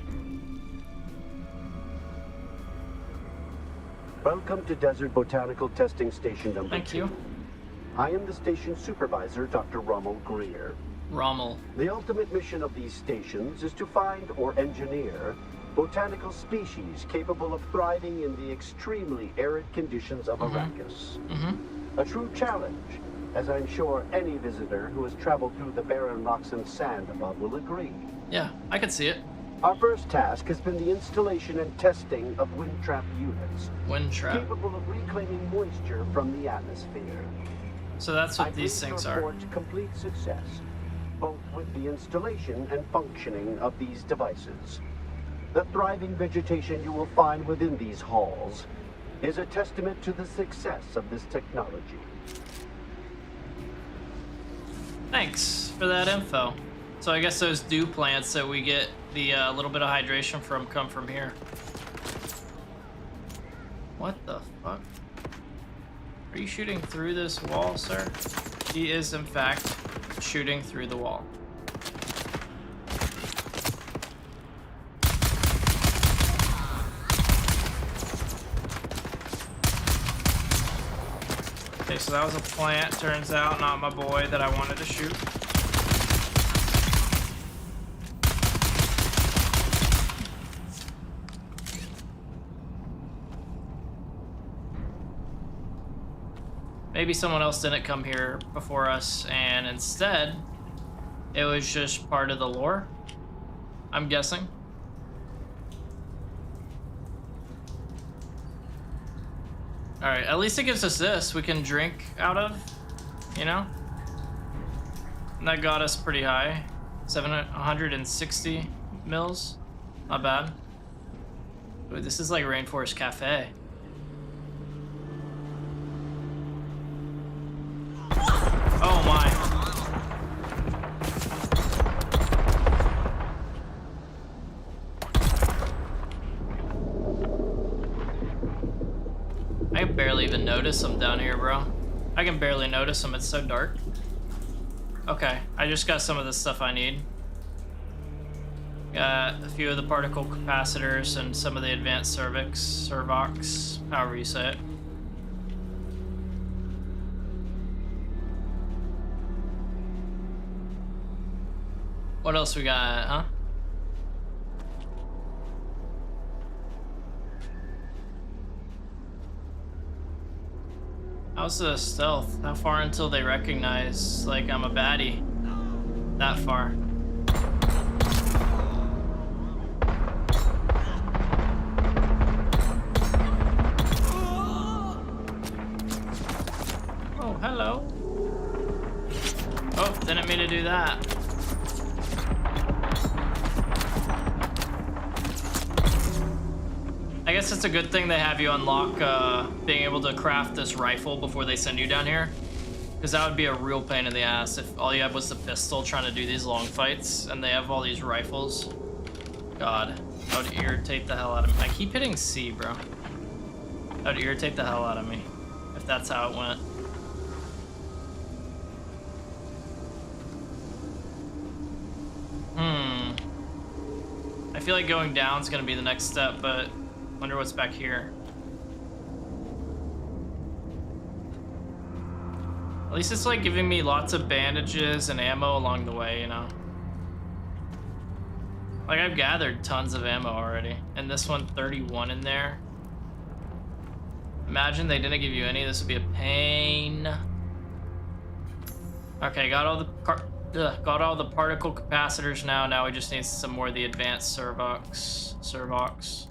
Welcome to Desert Botanical Testing Station number 2. Thank you. I am the station supervisor, Dr. Rommel Greer. Rommel. The ultimate mission of these stations is to find or engineer botanical species capable of thriving in the extremely arid conditions of Arrakis. A true challenge, as I'm sure any visitor who has traveled through the barren rocks and sand above will agree. Yeah, I can see it. Our first task has been the installation and testing of wind trap units. Wind trap. Capable of reclaiming moisture from the atmosphere. So that's what these things are. Complete success, both with the installation and functioning of these devices. The thriving vegetation you will find within these halls is a testament to the success of this technology. Thanks for that info. So I guess those dew plants that we get the little bit of hydration from come from here. What the fuck? Are you shooting through this wall, sir? He is, in fact, shooting through the wall. Okay, so that was a plant, turns out, not my boy that I wanted to shoot. Maybe someone else didn't come here before us, and instead, it was just part of the lore, I'm guessing. Alright, at least it gives us this we can drink out of, you know? And that got us pretty high. 160 mils. Not bad. Ooh, this is like Rainforest Cafe. Oh my. can barely even notice them down here, bro. I can barely notice them. It's so dark. Okay, I just got some of the stuff I need. Got a few of the particle capacitors and some of the advanced servox, however you say it. What else we got, huh? How's the stealth? How far until they recognize, like, I'm a baddie? That far. Oh, hello. Oh, didn't mean to do that. I guess it's a good thing they have you unlock being able to craft this rifle before they send you down here. Because that would be a real pain in the ass if all you had was the pistol trying to do these long fights and they have all these rifles. God, that would irritate the hell out of me. I keep hitting C, bro. That would irritate the hell out of me if that's how it went. I feel like going down is going to be the next step, but wonder what's back here. At least it's like giving me lots of bandages and ammo along the way, you know? Like I've gathered tons of ammo already. And this one, 31 in there. Imagine they didn't give you any, this would be a pain. Okay, got all the particle capacitors now. Now we just need some more of the advanced servox.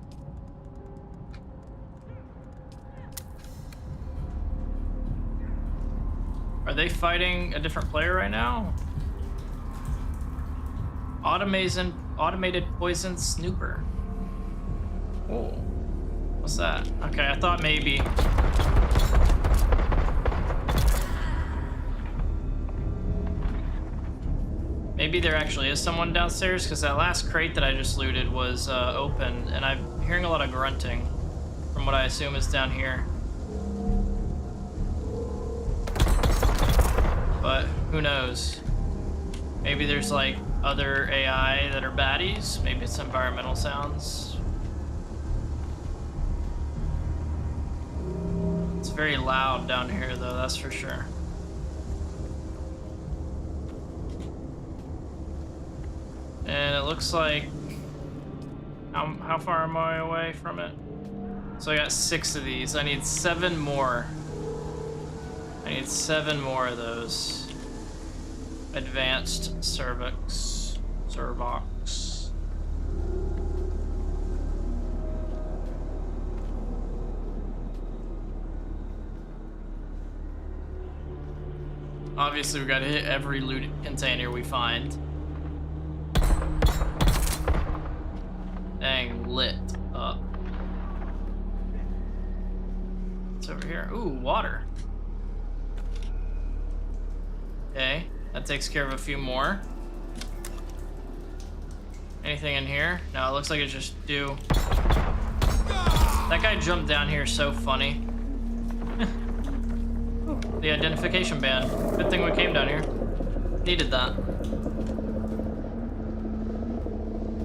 Are they fighting a different player right now? Automated poison snooper. Oh, what's that? Okay, I thought maybe. Maybe there actually is someone downstairs, because that last crate that I just looted was open, and I'm hearing a lot of grunting from what I assume is down here. But who knows? Maybe there's like other AI that are baddies. Maybe it's environmental sounds. It's very loud down here though, that's for sure. And it looks like, how far am I away from it? So I got 6 of these. I need 7 more. I need 7 more of those. Advanced servox. Obviously, we gotta hit every loot container we find. Dang, lit up. What's over here? Ooh, water. Okay, that takes care of a few more. Anything in here? No, it looks like it's just dew. That guy jumped down here so funny. The identification band. Good thing we came down here. Needed that.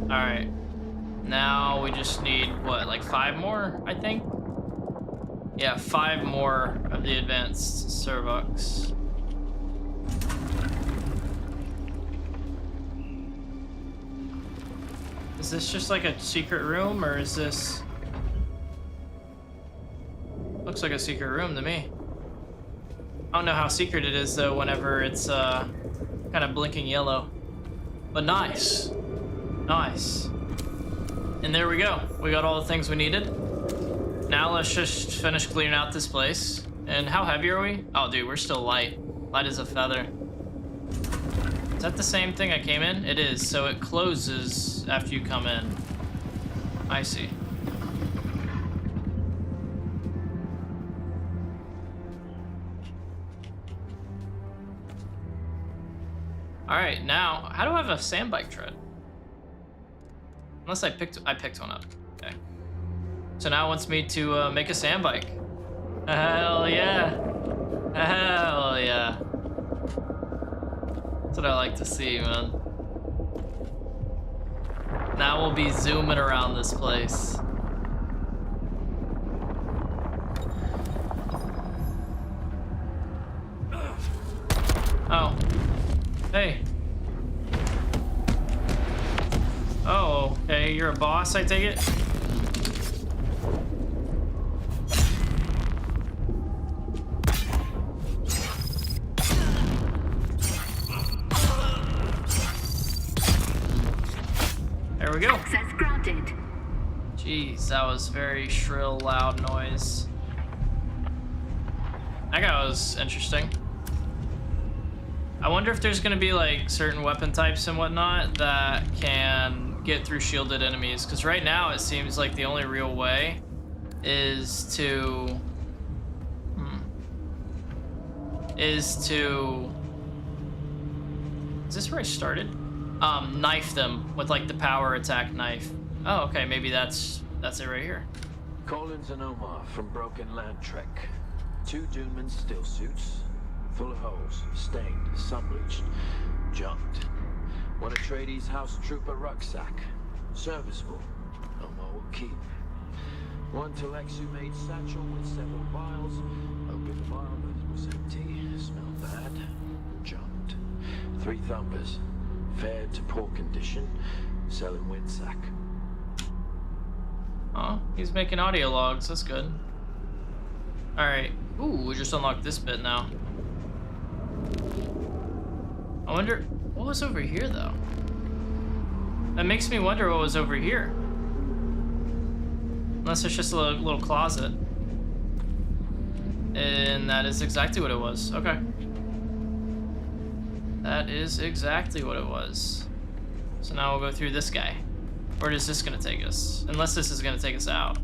Alright. Now we just need, what, like 5 more, I think? Yeah, 5 more of the advanced servox. Is this just like a secret room, or is this... Looks like a secret room to me. I don't know how secret it is, though, whenever it's kind of blinking yellow. But nice. Nice. And there we go. We got all the things we needed. Now let's just finish clearing out this place. And how heavy are we? Oh, dude, we're still light. Light as a feather. Is that the same thing I came in? It is, so it closes after you come in. I see. Alright, now, how do I have a sandbike tread? Unless I picked one up. Okay. So now it wants me to make a sandbike. Hell yeah. Hell yeah. That's what I like to see, man. Now we'll be zooming around this place. Oh. Hey. Oh, okay. You're a boss, I take it? There we go. Access granted. Jeez, that was very shrill, loud noise. That guy was interesting. I wonder if there's gonna be like certain weapon types and whatnot that can get through shielded enemies, because right now it seems like the only real way is to is this where I started? Knife them with like the power attack knife. Oh, okay, maybe that's it right here. Collins and Omar from Broken Land Trek. 2 Duneman still suits. Full of holes, stained, sun-bleached, junked. One of Tradee's house trooper rucksack. Serviceable. Omar will keep. 1 Telexu made satchel with several vials. Opened the vial, but it was empty. Smelled bad. Junked. 3 thumpers. Fared to poor condition. Selling windsack. Oh, he's making audio logs. That's good. Alright. Ooh, we just unlocked this bit now. I wonder what was over here though. That makes me wonder what was over here. Unless it's just a little closet. And that is exactly what it was. Okay. That is exactly what it was. So now we'll go through this guy. Where is this gonna take us? Unless this is gonna take us out.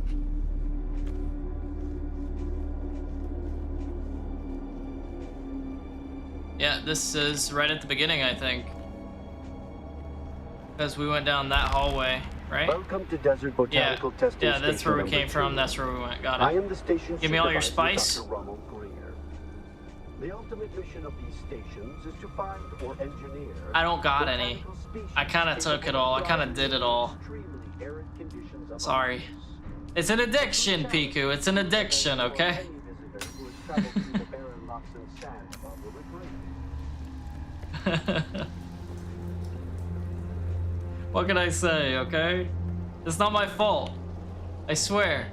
Yeah, this is right at the beginning, I think. Because we went down that hallway, right? Welcome to Desert Botanical Testing Yeah, that's where we Station came from. *2. That's where we went. Got it. I am the station Give me all your supervisor, spice. Dr. Ronald Greer. The ultimate mission of these stations is to find or engineer. I don't got any. I kind of took it all. I kind of did it all. Sorry. It's an addiction, Piku. It's an addiction, okay? What can I say, okay? It's not my fault. I swear.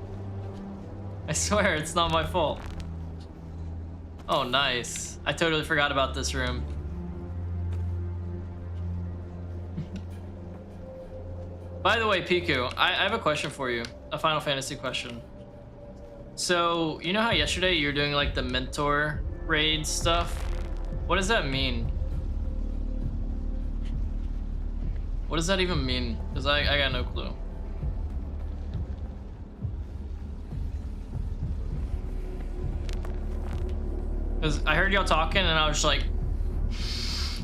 I swear it's not my fault. Oh, nice. I totally forgot about this room. By the way, Piku, I have a question for you. A Final Fantasy question. So, you know how yesterday you were doing like the mentor raid stuff? What does that mean? What does that even mean? Because I got no clue. Because I heard y'all talking and I was just like,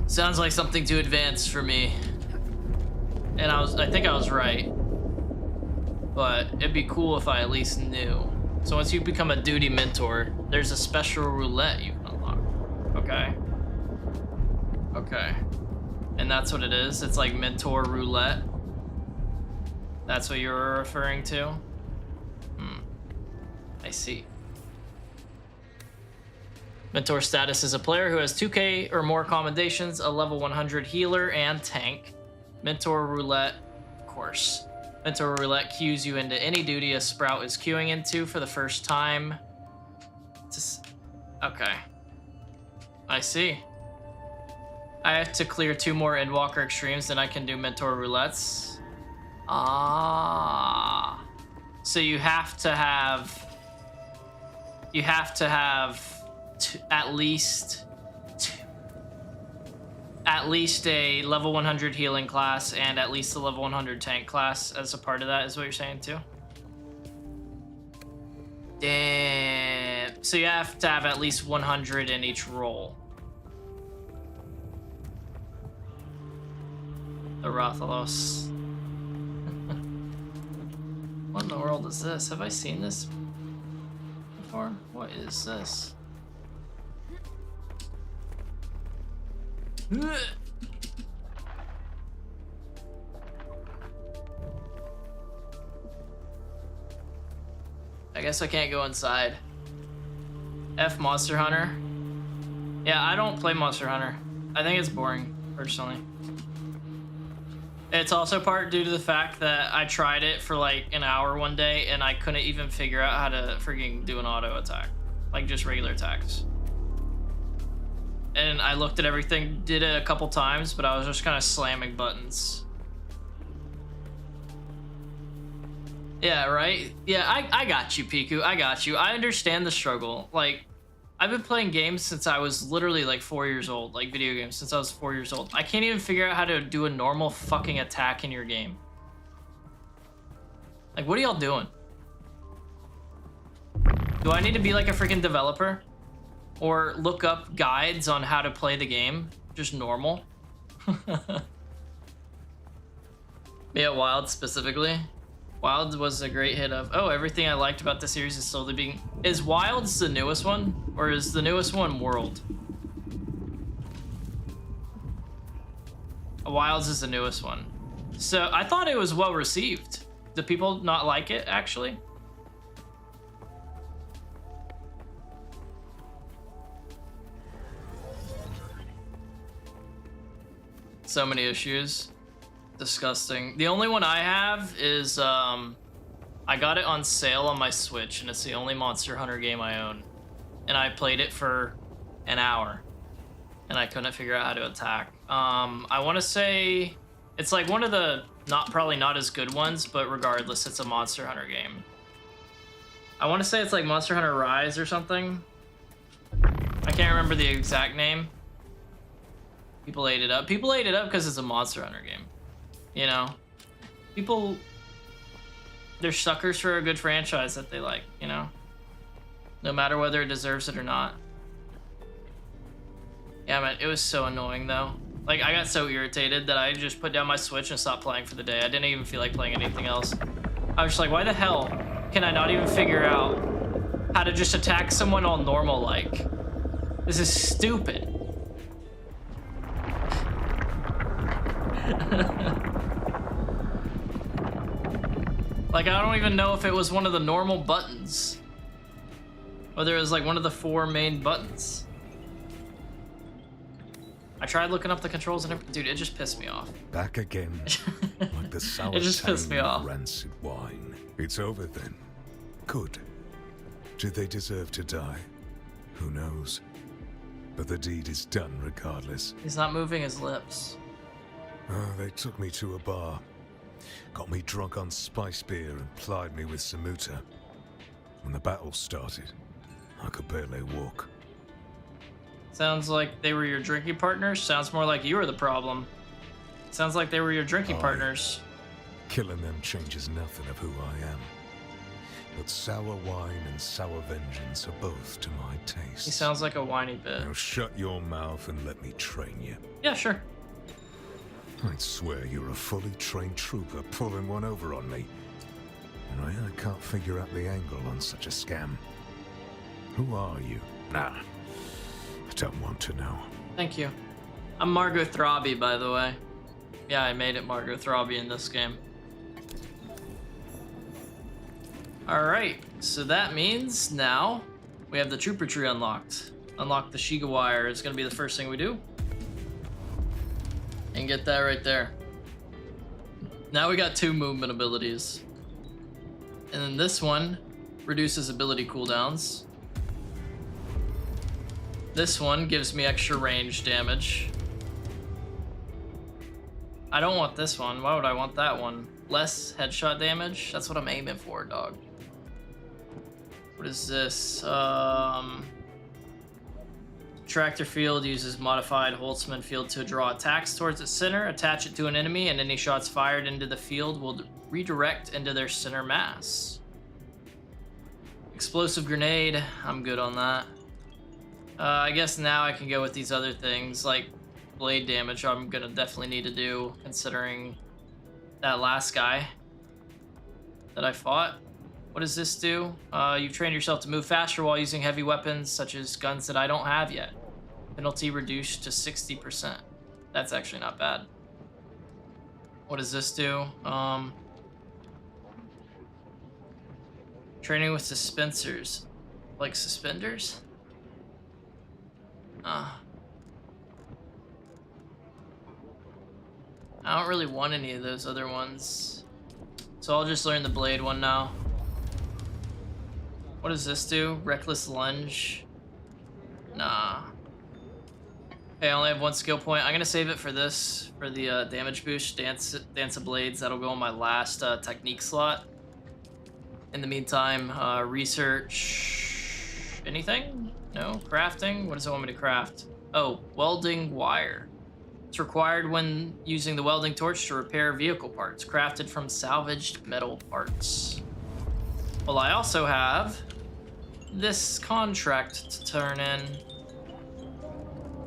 sounds like something too advanced for me. And I think I was right. But it'd be cool if I at least knew. So once you become a duty mentor, there's a special roulette you can unlock. Okay. Okay. And that's what it is. It's like mentor roulette. That's what you're referring to? I see. Mentor status is a player who has 2k or more commendations, a level 100 healer, and tank. Mentor roulette, of course. Mentor roulette cues you into any duty a sprout is queuing into for the first time. Okay. I see. I have to clear 2 more Endwalker extremes, then I can do mentor roulettes. Ah. So you have to have at least a level 100 healing class and at least a level 100 tank class as a part of that, is what you're saying too? Damn. So you have to have at least 100 in each role. The Rathalos. What in the world is this? Have I seen this before? What is this? I guess I can't go inside. F Monster Hunter. Yeah, I don't play Monster Hunter. I think it's boring, personally. It's also part due to the fact that I tried it for like an hour one day and I couldn't even figure out how to freaking do an auto attack. Like just regular attacks. And I looked at everything, did it a couple times, but I was just kind of slamming buttons. Yeah, right? Yeah, I got you, Piku. I got you. I understand the struggle. Like, I've been playing games since I was literally like 4 years old, like video games since I was 4 years old. I can't even figure out how to do a normal fucking attack in your game. Like, what are y'all doing? Do I need to be like a freaking developer? Or look up guides on how to play the game? Just normal? Yeah, Wild specifically. Wild was a great hit of, oh, everything I liked about the series is slowly being... Is Wilds the newest one? Or is the newest one World? Wilds is the newest one. So I thought it was well received. Do people not like it, actually? So many issues. Disgusting. The only one I have is I got it on sale on my Switch, and it's the only Monster Hunter game I own. And I played it for an hour, and I couldn't figure out how to attack. I want to say it's like one of the probably not as good ones, but regardless, it's a Monster Hunter game. I want to say it's like Monster Hunter Rise or something. I can't remember the exact name. People ate it up. People ate it up because it's a Monster Hunter game. You know, people, they're suckers for a good franchise that they like, you know, no matter whether it deserves it or not. Yeah, man, it was so annoying though. Like, I got so irritated that I just put down my Switch and stopped playing for the day. I didn't even feel like playing anything else. I was just like, why the hell can I not even figure out how to just attack someone all normal like? This is stupid. Like, I don't even know if it was one of the normal buttons. Whether it was like one of the 4 main buttons. I tried looking up the controls and everything. Dude, it just pissed me off. Back again, like the sour It just pissed me tang off. of rancid wine. It's over then. Good. Did they deserve to die? Who knows? But the deed is done regardless. He's not moving his lips. Oh, they took me to a bar. Got me drunk on spice beer and plied me with samuta. When the battle started, I could barely walk. Sounds like they were your drinking partners. Sounds more like you were the problem. Sounds like they were your drinking partners. Killing them changes nothing of who I am. But sour wine and sour vengeance are both to my taste. He sounds like a whiny bit. Now shut your mouth and let me train you. Yeah, sure. I'd swear you're a fully trained trooper pulling one over on me. And I can't figure out the angle on such a scam. Who are you? Nah, I don't want to know. Thank you. I'm Margot Throbby, by the way. Yeah, I made it Margot Throbby in this game. Alright, so that means now we have the Trooper Tree unlocked. Unlock the Shiga Wire is going to be the first thing we do. And get that right there. Now we got 2 movement abilities. And then this one reduces ability cooldowns. This one gives me extra range damage. I don't want this one. Why would I want that one? Less headshot damage? That's what I'm aiming for, dog. What is this? Tractor field uses modified Holtzman field to draw attacks towards its center, attach it to an enemy, and any shots fired into the field will redirect into their center mass. Explosive grenade, I'm good on that. I guess now I can go with these other things, like blade damage I'm gonna definitely need to do, considering that last guy that I fought. What does this do? You've trained yourself to move faster while using heavy weapons, such as guns that I don't have yet. Penalty reduced to 60%. That's actually not bad. What does this do? Training with suspensors. Like suspenders? I don't really want any of those other ones. So I'll just learn the blade one now. What does this do? Reckless lunge? Nah. Okay, I only have one skill point. I'm gonna save it for this, for the damage boost, Dance of Blades. That'll go on my last technique slot. In the meantime, research anything? No? Crafting? What does it want me to craft? Oh, welding wire. It's required when using the welding torch to repair vehicle parts, crafted from salvaged metal parts. Well, I also have this contract to turn in.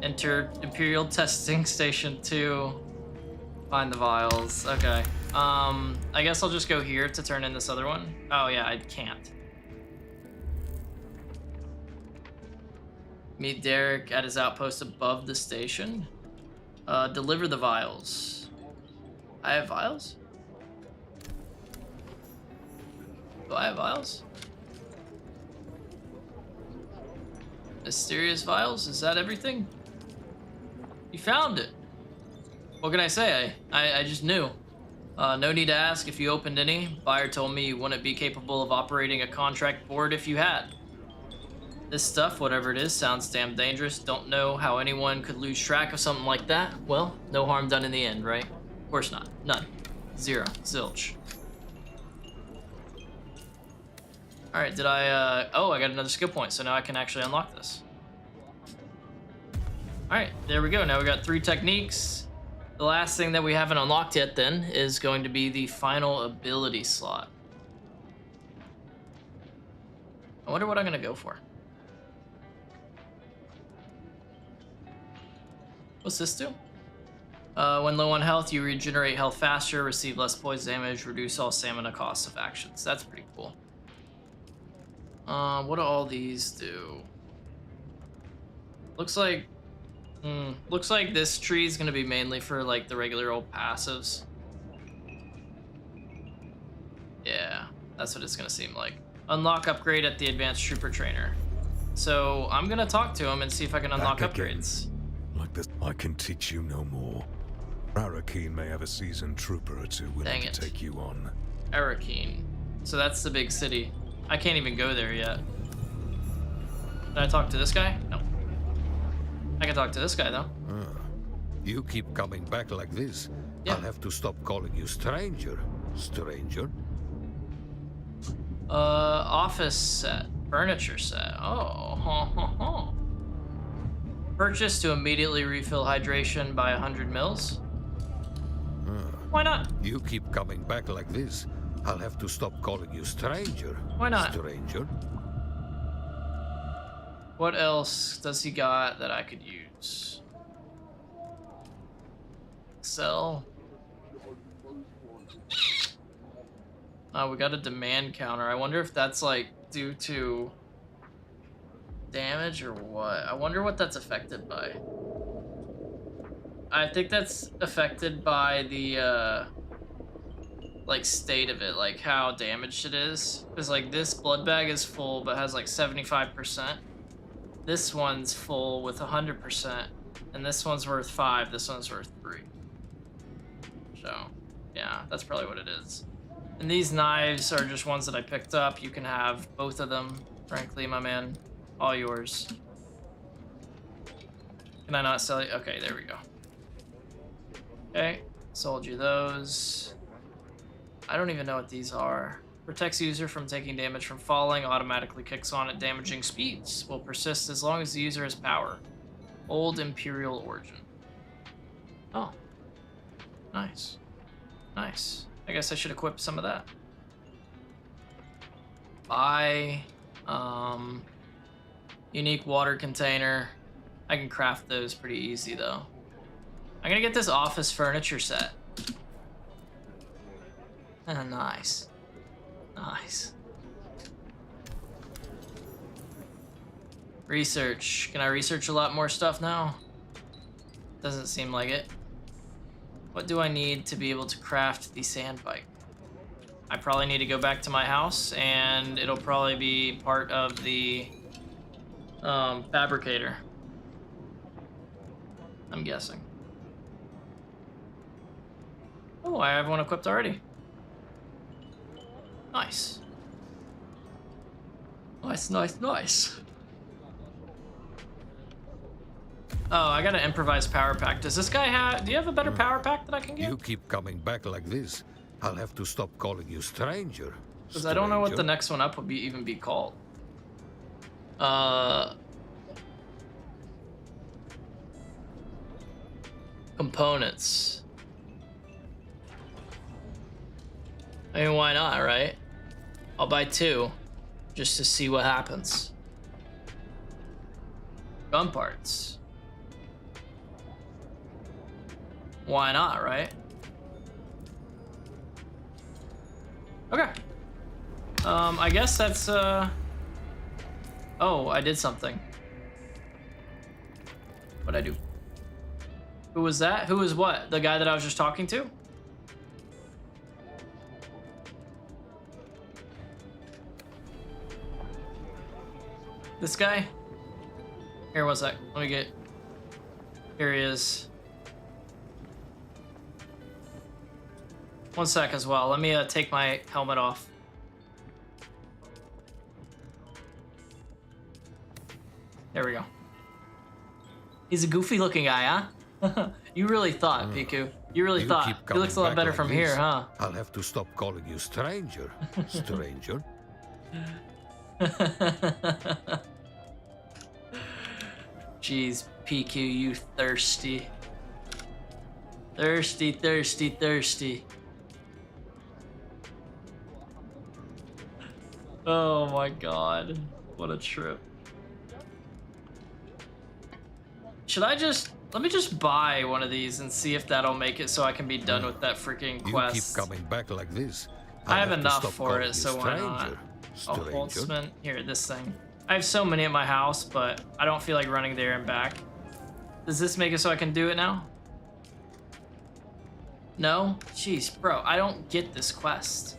Enter Imperial Testing Station 2. Find the vials. Okay. I guess I'll just go here to turn in this other one. Oh yeah, I can't. Meet Derek at his outpost above the station. Deliver the vials. I have vials? Do I have vials? Mysterious vials? Is that everything? You found it. What can I say? I just knew. No need to ask if you opened any. Buyer told me you wouldn't be capable of operating a contract board if you had. This stuff, whatever it is, sounds damn dangerous. Don't know how anyone could lose track of something like that. Well, no harm done in the end, right? Of course not. None. Zero. Zilch. Alright, did I, oh, I got another skill point, so now I can actually unlock this. Alright, there we go. Now we got 3 techniques. The last thing that we haven't unlocked yet, then, is going to be the final ability slot. I wonder what I'm going to go for. What's this do? When low on health, you regenerate health faster, receive less poison damage, reduce all stamina costs of actions. That's pretty cool. What do all these do? Looks like this tree is gonna be mainly for like the regular old passives. Yeah, that's what it's gonna seem like. Unlock upgrade at the advanced trooper trainer. So I'm gonna talk to him and see if I can unlock upgrades. Like this, I can teach you no more. Arakeen may have a seasoned trooper or two willing to take you on. Arakeen. So that's the big city. I can't even go there yet. Can I talk to this guy? No. I can talk to this guy though. You keep coming back like this. Yeah. I'll have to stop calling you stranger. Stranger? Office set. Furniture set. Oh. Purchase to immediately refill hydration by 100 mils. Why not? You keep coming back like this. I'll have to stop calling you stranger. Why not? Stranger. What else does he got that I could use? Sell. Oh, we got a demand counter. I wonder if that's like due to damage or what. I wonder what that's affected by. I think that's affected by the like state of it, like how damaged it is. Because like this blood bag is full but has like 75%. This one's full with 100%, and this one's worth 5, this one's worth 3. So yeah, that's probably what it is. And these knives are just ones that I picked up. You can have both of them, frankly, my man. All yours. Can I not sell it? Okay, there we go. Okay, sold you those. I don't even know what these are. Protects user from taking damage from falling, automatically kicks on at damaging speeds. Will persist as long as the user has power. Old Imperial origin. Oh. Nice. Nice. I guess I should equip some of that. Buy. Unique water container. I can craft those pretty easy though. I'm gonna get this office furniture set. Nice. Nice. Research. Can I research a lot more stuff now? Doesn't seem like it. What do I need to be able to craft the sand bike? I probably need to go back to my house, and it'll probably be part of the fabricator. I'm guessing. Oh, I have one equipped already. Nice. Nice, nice, nice. Oh, I got an improvised power pack. Does this guy have... Do you have a better power pack that I can get? You keep coming back like this, I'll have to stop calling you stranger. Because I don't know what the next one up would even be called. Components. I mean, why not, right? I'll buy 2 just to see what happens. Gun parts. Why not, right? Okay. I guess that's, Oh, I did something. What'd I do? Who was that? Who was what? The guy that I was just talking to? This guy? Here, one sec. Let me get... Here he is. One sec as well. Let me take my helmet off. There we go. He's a goofy looking guy, huh? You really thought, Piku. You really thought. He looks a lot better from here, huh? I'll have to stop calling you stranger. Stranger. Jeez, PQ, you thirsty. Thirsty, thirsty, thirsty. Oh my god. What a trip. Should I just... Let me just buy one of these and see if that'll make it so I can be done with that freaking quest. You keep coming back like this. I have enough for it, so why not? Oh, Holtzman. Here, this thing. I have so many at my house, but I don't feel like running there and back. Does this make it so I can do it now? No? Jeez, bro, I don't get this quest.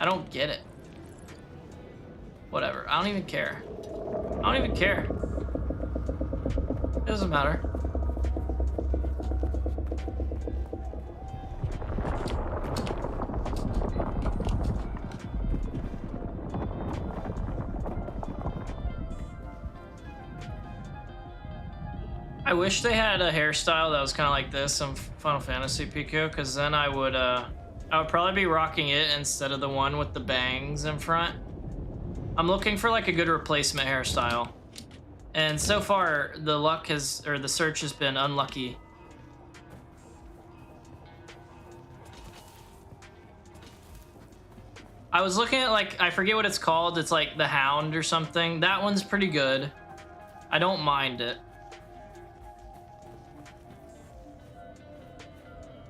I don't get it. Whatever, I don't even care. I don't even care. It doesn't matter. I wish they had a hairstyle that was kind of like this in Final Fantasy Pico, because then I would probably be rocking it instead of the one with the bangs in front. I'm looking for like a good replacement hairstyle. And so far, the luck has, or the search has been unlucky. I was looking at like, I forget what it's called. It's like the Hound or something. That one's pretty good. I don't mind it.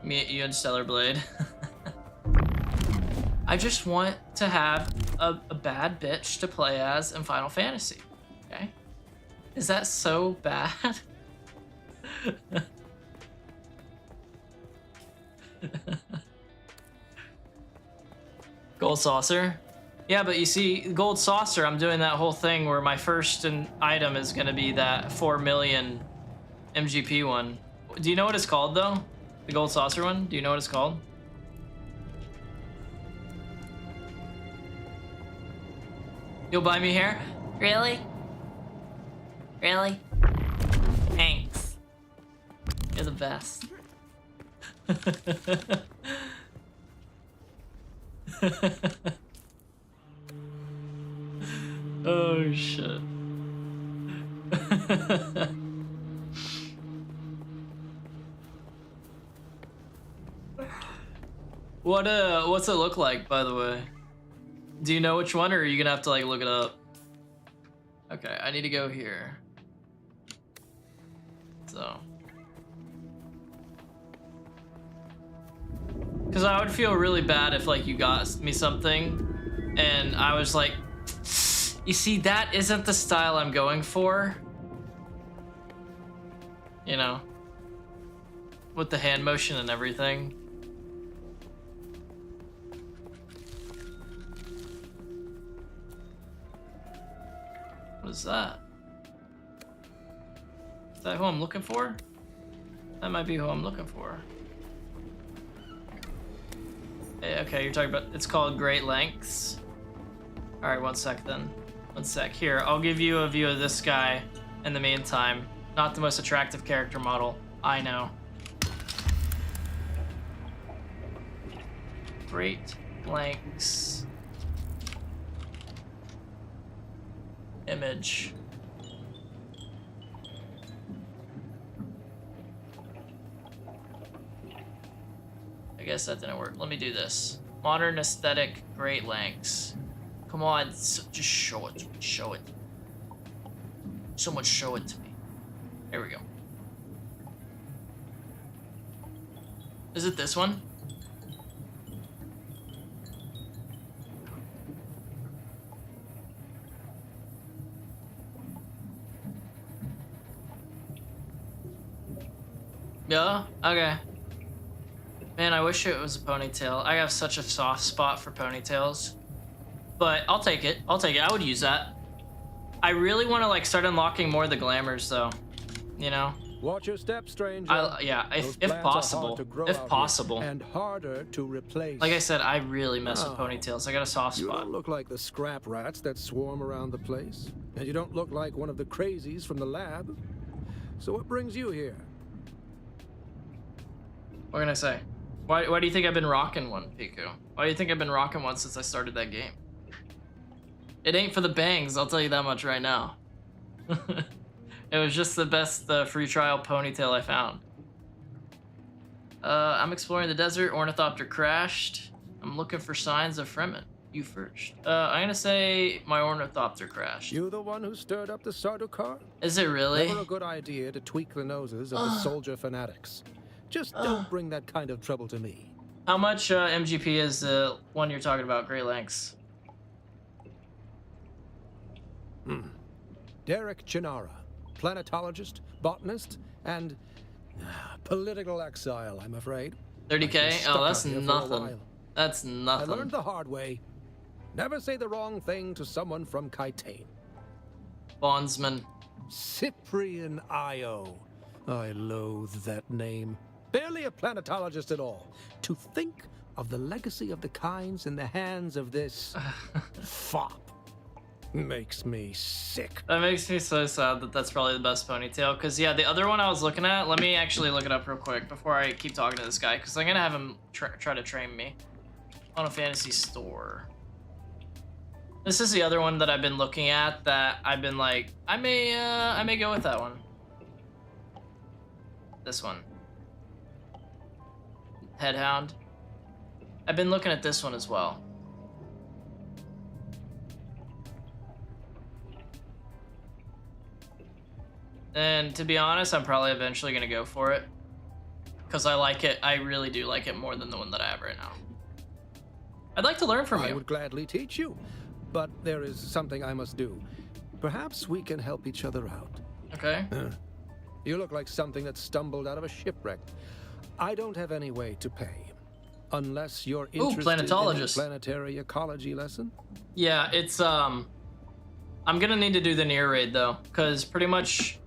You and Stellar Blade. I just want to have a bad bitch to play as in Final Fantasy. Okay? Is that so bad? Gold saucer? Yeah, but you see, gold saucer, I'm doing that whole thing where my first item is gonna be that 4 million MGP one. Do you know what it's called though? The gold saucer one? Do you know what it's called? You'll buy me hair? Really? Really? Thanks. You're the best. Oh shit. What's it look like, by the way? Do you know which one, or are you gonna have to like look it up? Okay, I need to go here. So. Because I would feel really bad if like you got me something and I was like, You see, that isn't the style I'm going for. You know, with the hand motion and everything. What is that? Is that who I'm looking for? That might be who I'm looking for. Hey, okay, you're talking about, it's called Great Lengths. All right, one sec then. One sec. Here, I'll give you a view of this guy in the meantime. Not the most attractive character model, I know. Great Lengths. Image. I guess that didn't work. Let me do this. Modern aesthetic, Great Lengths. Come on, just show it. Show it. Someone show it to me. There we go. Is it this one? Yeah? Okay. Man, I wish it was a ponytail. I have such a soft spot for ponytails. But I'll take it. I'll take it. I would use that. I really want to like start unlocking more of the glamours though. You know? Watch your step, stranger. Yeah, if possible. If possible. And harder to replace. Like I said, I really mess with ponytails. I got a soft spot. You don't look like the scrap rats that swarm around the place. And you don't look like one of the crazies from the lab. So what brings you here? What can I say? Why do you think I've been rocking one, Piku? Why do you think I've been rocking one since I started that game? It ain't for the bangs, I'll tell you that much right now. It was just the best free trial ponytail I found. I'm exploring the desert. Ornithopter crashed. I'm looking for signs of Fremen. You first. I'm gonna say my Ornithopter crashed. You the one who stirred up the Sardaukar? Is it really? Never a good idea to tweak the noses of the soldier fanatics. Just don't bring that kind of trouble to me. How much MGP is the one you're talking about, Great Lengths? Derek Chinara, planetologist, botanist, and political exile, I'm afraid. 30K? Oh, that's nothing. That's nothing. I learned the hard way. Never say the wrong thing to someone from Kaitain. Bondsman. Cyprian Io. I loathe that name. Barely a planetologist at all. To think of the legacy of the Kynes in the hands of this fop makes me sick. That makes me so sad that that's probably the best ponytail. Because, yeah, the other one I was looking at, let me actually look it up real quick before I keep talking to this guy. Because I'm going to have him try to train me on a fantasy store. This is the other one that I've been looking at that I've been like, I may go with that one. This one. Headhound. I've been looking at this one as well. And to be honest, I'm probably eventually gonna go for it. Because I like it, I really do like it more than the one that I have right now. I'd like to learn from you. I would gladly teach you, but there is something I must do. Perhaps we can help each other out. Okay. You look like something that stumbled out of a shipwreck. I don't have any way to pay. Unless you're interested in a planetary ecology lesson? Yeah, it's, I'm gonna need to do the near raid, though. Because pretty much,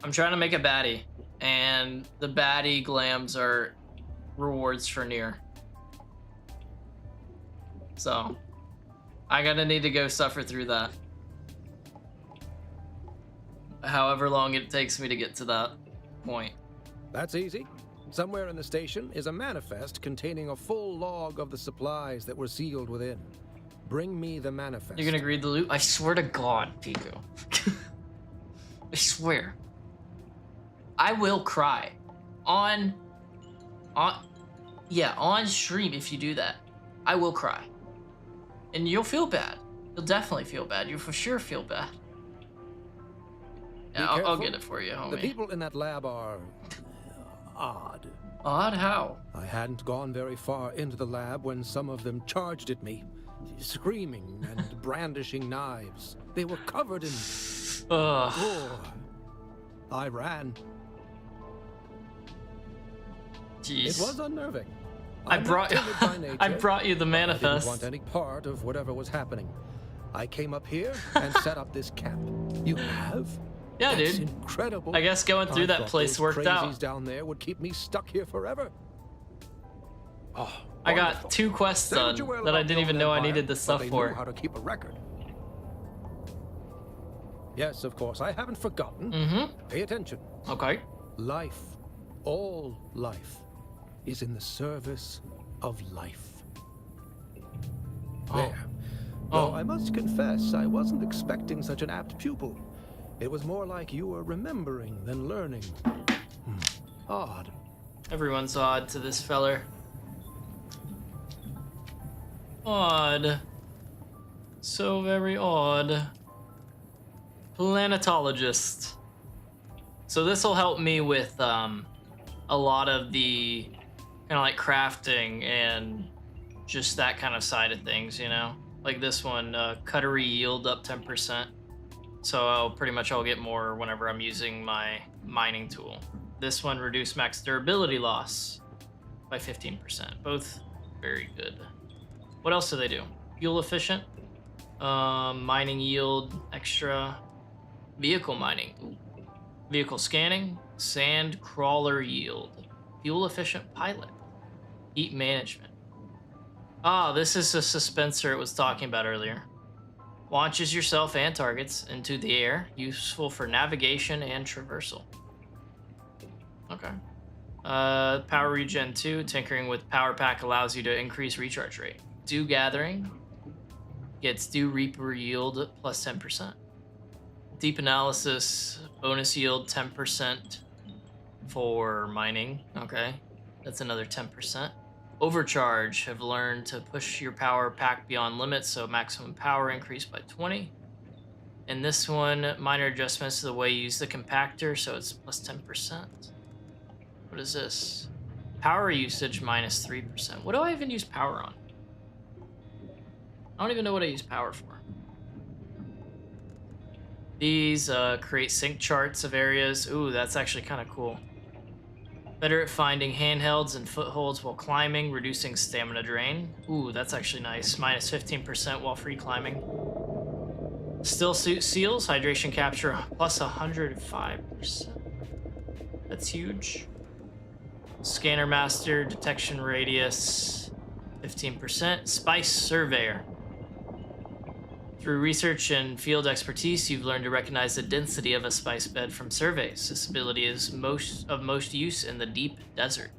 I'm trying to make a baddie. And the baddie glams are rewards for near. So, I gotta need to go suffer through that. However long it takes me to get to that point. That's easy. Somewhere in the station is a manifest containing a full log of the supplies that were sealed within. Bring me the manifest. You're gonna greed the loot? I swear to God, Piku. I swear. I will cry. On stream if you do that. I will cry. And you'll feel bad. You'll definitely feel bad. You'll for sure feel bad. Yeah, I'll get it for you, homie. The people in that lab are odd. Odd how? I hadn't gone very far into the lab when some of them charged at me. screaming and brandishing knives. They were covered in Ugh. gore. I ran. Jeez. It was unnerving. I I'm brought not timid by nature, I brought you the but I manifest. didn't want any part of whatever was happening. I came up here and set up this camp. You have? Yeah, That's dude. incredible. I guess going through I that thought place those worked crazies out. down there would keep me stuck here forever. Oh, I got wonderful. 2 quests Say what done you will that I about didn't even the know I Empire, needed the but stuff they for. knew how to keep a record. Yes, of course, I haven't forgotten. Mm-hmm. Pay attention. Okay. Life, all life, is in the service of life. Oh. There. Though I must confess, I wasn't expecting such an apt pupil. It was more like you were remembering than learning. Odd. Everyone's odd to this feller. Odd. So very odd. Planetologist. So this will help me with a lot of the kind of like crafting and just that kind of side of things, you know? Like this one, cuttery yield up 10%. So I'll get more whenever I'm using my mining tool. This one, reduce max durability loss by 15%. Both very good. What else do they do? Fuel efficient, mining yield extra, vehicle mining, ooh. Vehicle scanning, sand crawler yield, fuel efficient pilot, heat management. Ah, this is a suspenser it was talking about earlier. Launches yourself and targets into the air, useful for navigation and traversal. Okay. Power regen 2, tinkering with power pack allows you to increase recharge rate. Dew gathering gets dew reaper yield plus 10%. Deep analysis, bonus yield 10% for mining. Okay, that's another 10%. Overcharge, have learned to push your power pack beyond limits, so maximum power increased by 20. And this one, minor adjustments to the way you use the compactor, so it's plus 10%. What is this? Power usage minus 3%. What do I even use power on? I don't even know what I use power for. These create sync charts of areas. Ooh, that's actually kind of cool. Better at finding handhelds and footholds while climbing, reducing stamina drain. Ooh, that's actually nice. Minus 15% while free climbing. Still suit seals, hydration capture plus 105%. That's huge. Scanner master, detection radius 15%. Spice surveyor. Through research and field expertise, you've learned to recognize the density of a spice bed from surveys. This ability is of most use in the deep desert.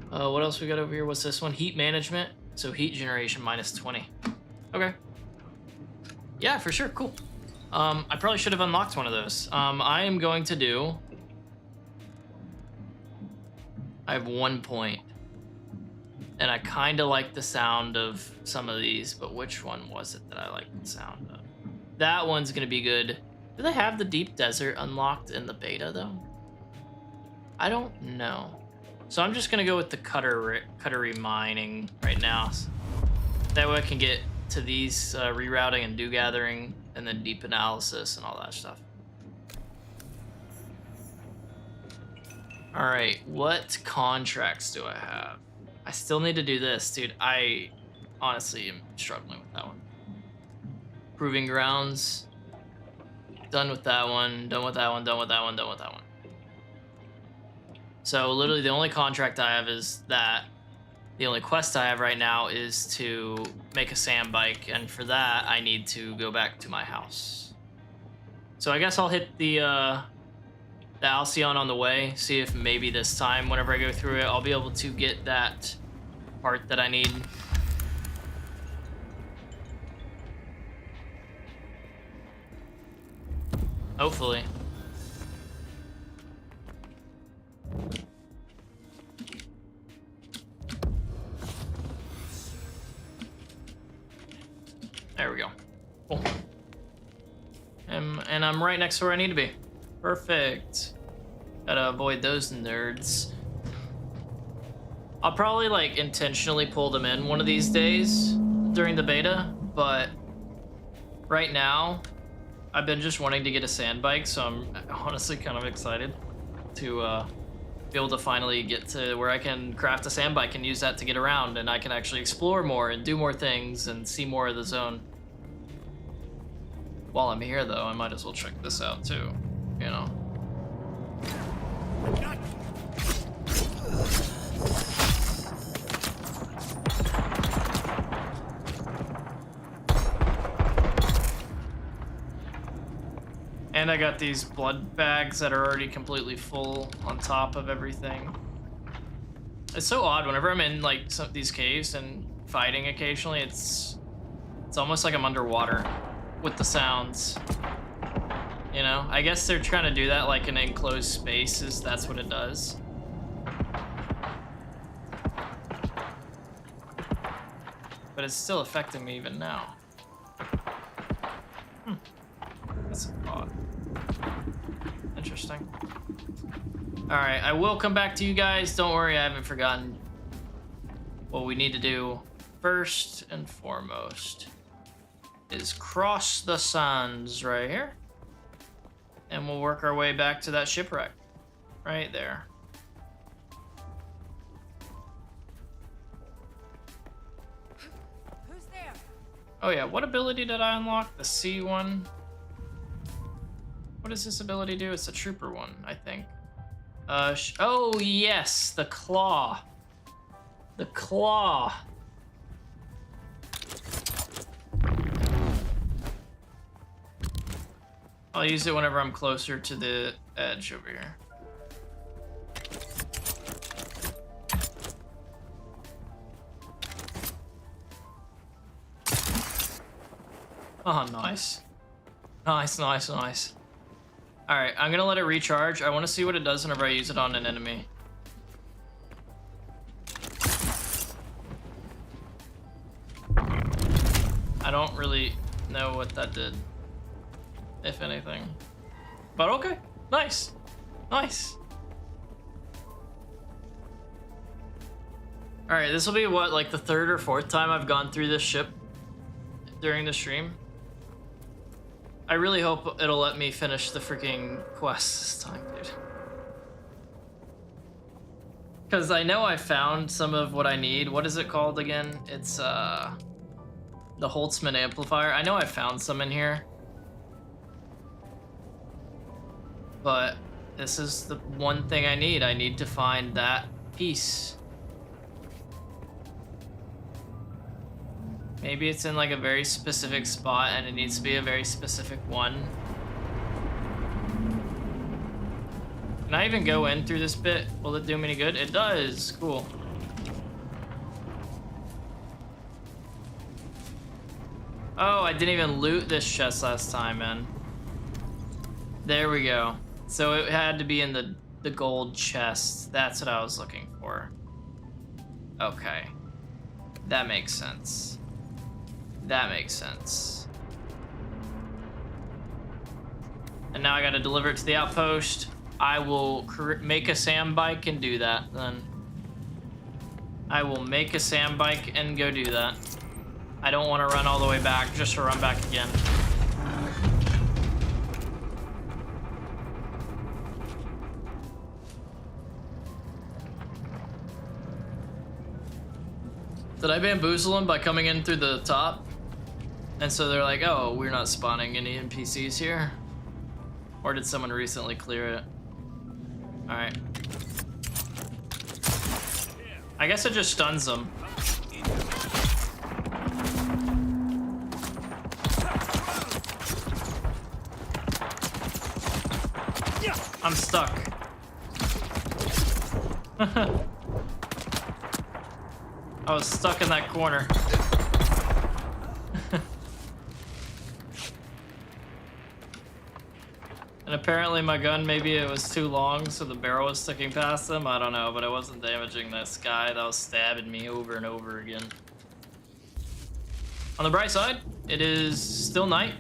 What else we got over here? What's this one? Heat management. So heat generation minus 20. Okay. Yeah, for sure. Cool. I probably should have unlocked one of those. I am going to do... I have 1 point. And I kind of like the sound of some of these, but which one was it that I liked the sound of? That one's going to be good. Do they have the deep desert unlocked in the beta, though? I don't know. So I'm just going to go with the cuttery mining right now. That way I can get to these rerouting and dew gathering, and then deep analysis and all that stuff. All right, what contracts do I have? I still need to do this, dude. I honestly am struggling with that one. Proving grounds. Done with that one. Done with that one. Done with that one. Done with that one. So literally the only contract I have is that. The only quest I have right now is to make a sand bike, and for that I need to go back to my house. So I guess I'll hit the Alcyon on the way, see if maybe this time, whenever I go through it, I'll be able to get that part that I need. Hopefully. There we go. Cool. And I'm right next to where I need to be. Perfect. Gotta avoid those nerds. I'll probably like intentionally pull them in one of these days during the beta, but right now I've been just wanting to get a sand bike, so I'm honestly kind of excited to be able to finally get to where I can craft a sand bike and use that to get around, and I can actually explore more and do more things and see more of the zone. While I'm here though, I might as well check this out too, you know. And I got these blood bags that are already completely full on top of everything. It's so odd whenever I'm in like these caves and fighting occasionally, it's almost like I'm underwater with the sounds. You know, I guess they're trying to do that like in enclosed spaces, that's what it does. But it's still affecting me even now. That's odd. Interesting. Alright, I will come back to you guys. Don't worry, I haven't forgotten what we need to do. First and foremost is cross the sands right here. And we'll work our way back to that shipwreck. Right there. Who's there? Oh yeah, what ability did I unlock? The C one? What does this ability do? It's a trooper one, I think. Oh yes, the claw. The claw. I'll use it whenever I'm closer to the edge over here. Oh, nice. Nice, nice, nice. Alright, I'm gonna let it recharge. I want to see what it does whenever I use it on an enemy. I don't really know what that did, if anything. But okay, nice. Nice. Alright, this will be what, like the third or fourth time I've gone through this ship during the stream. I really hope it'll let me finish the freaking quest this time, dude. Because I know I found some of what I need. What is it called again? It's the Holtzman amplifier. I know I found some in here. But this is the one thing I need. I need to find that piece. Maybe it's in like a very specific spot and it needs to be a very specific one. Can I even go in through this bit? Will it do me any good? It does. Cool. Oh, I didn't even loot this chest last time, man. There we go. So it had to be in the gold chest. That's what I was looking for. Okay. That makes sense. That makes sense. And now I gotta deliver it to the outpost. I will make a sand bike and do that then. I will make a sand bike and go do that. I don't want to run all the way back just to run back again. Did I bamboozle them by coming in through the top? And so they're like, oh, we're not spawning any NPCs here? Or did someone recently clear it? Alright. I guess it just stuns them. I'm stuck. I was stuck in that corner. And apparently my gun, maybe it was too long, so the barrel was sticking past them. I don't know, but I wasn't damaging this guy that was stabbing me over and over again. On the bright side, it is still night.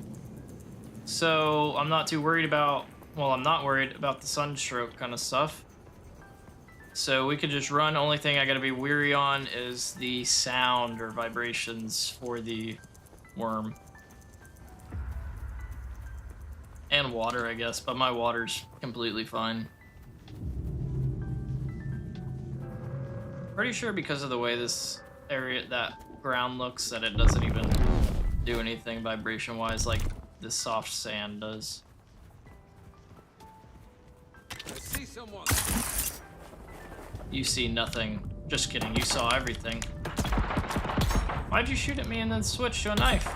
So I'm not too worried about, well, I'm not worried about the sunstroke kind of stuff. So we could just run. Only thing I gotta be weary on is the sound or vibrations for the worm. And water, I guess, but my water's completely fine. Pretty sure because of the way this area, that ground looks, that it doesn't even do anything vibration-wise like this soft sand does. I see someone. You see nothing. Just kidding, you saw everything. Why'd you shoot at me and then switch to a knife?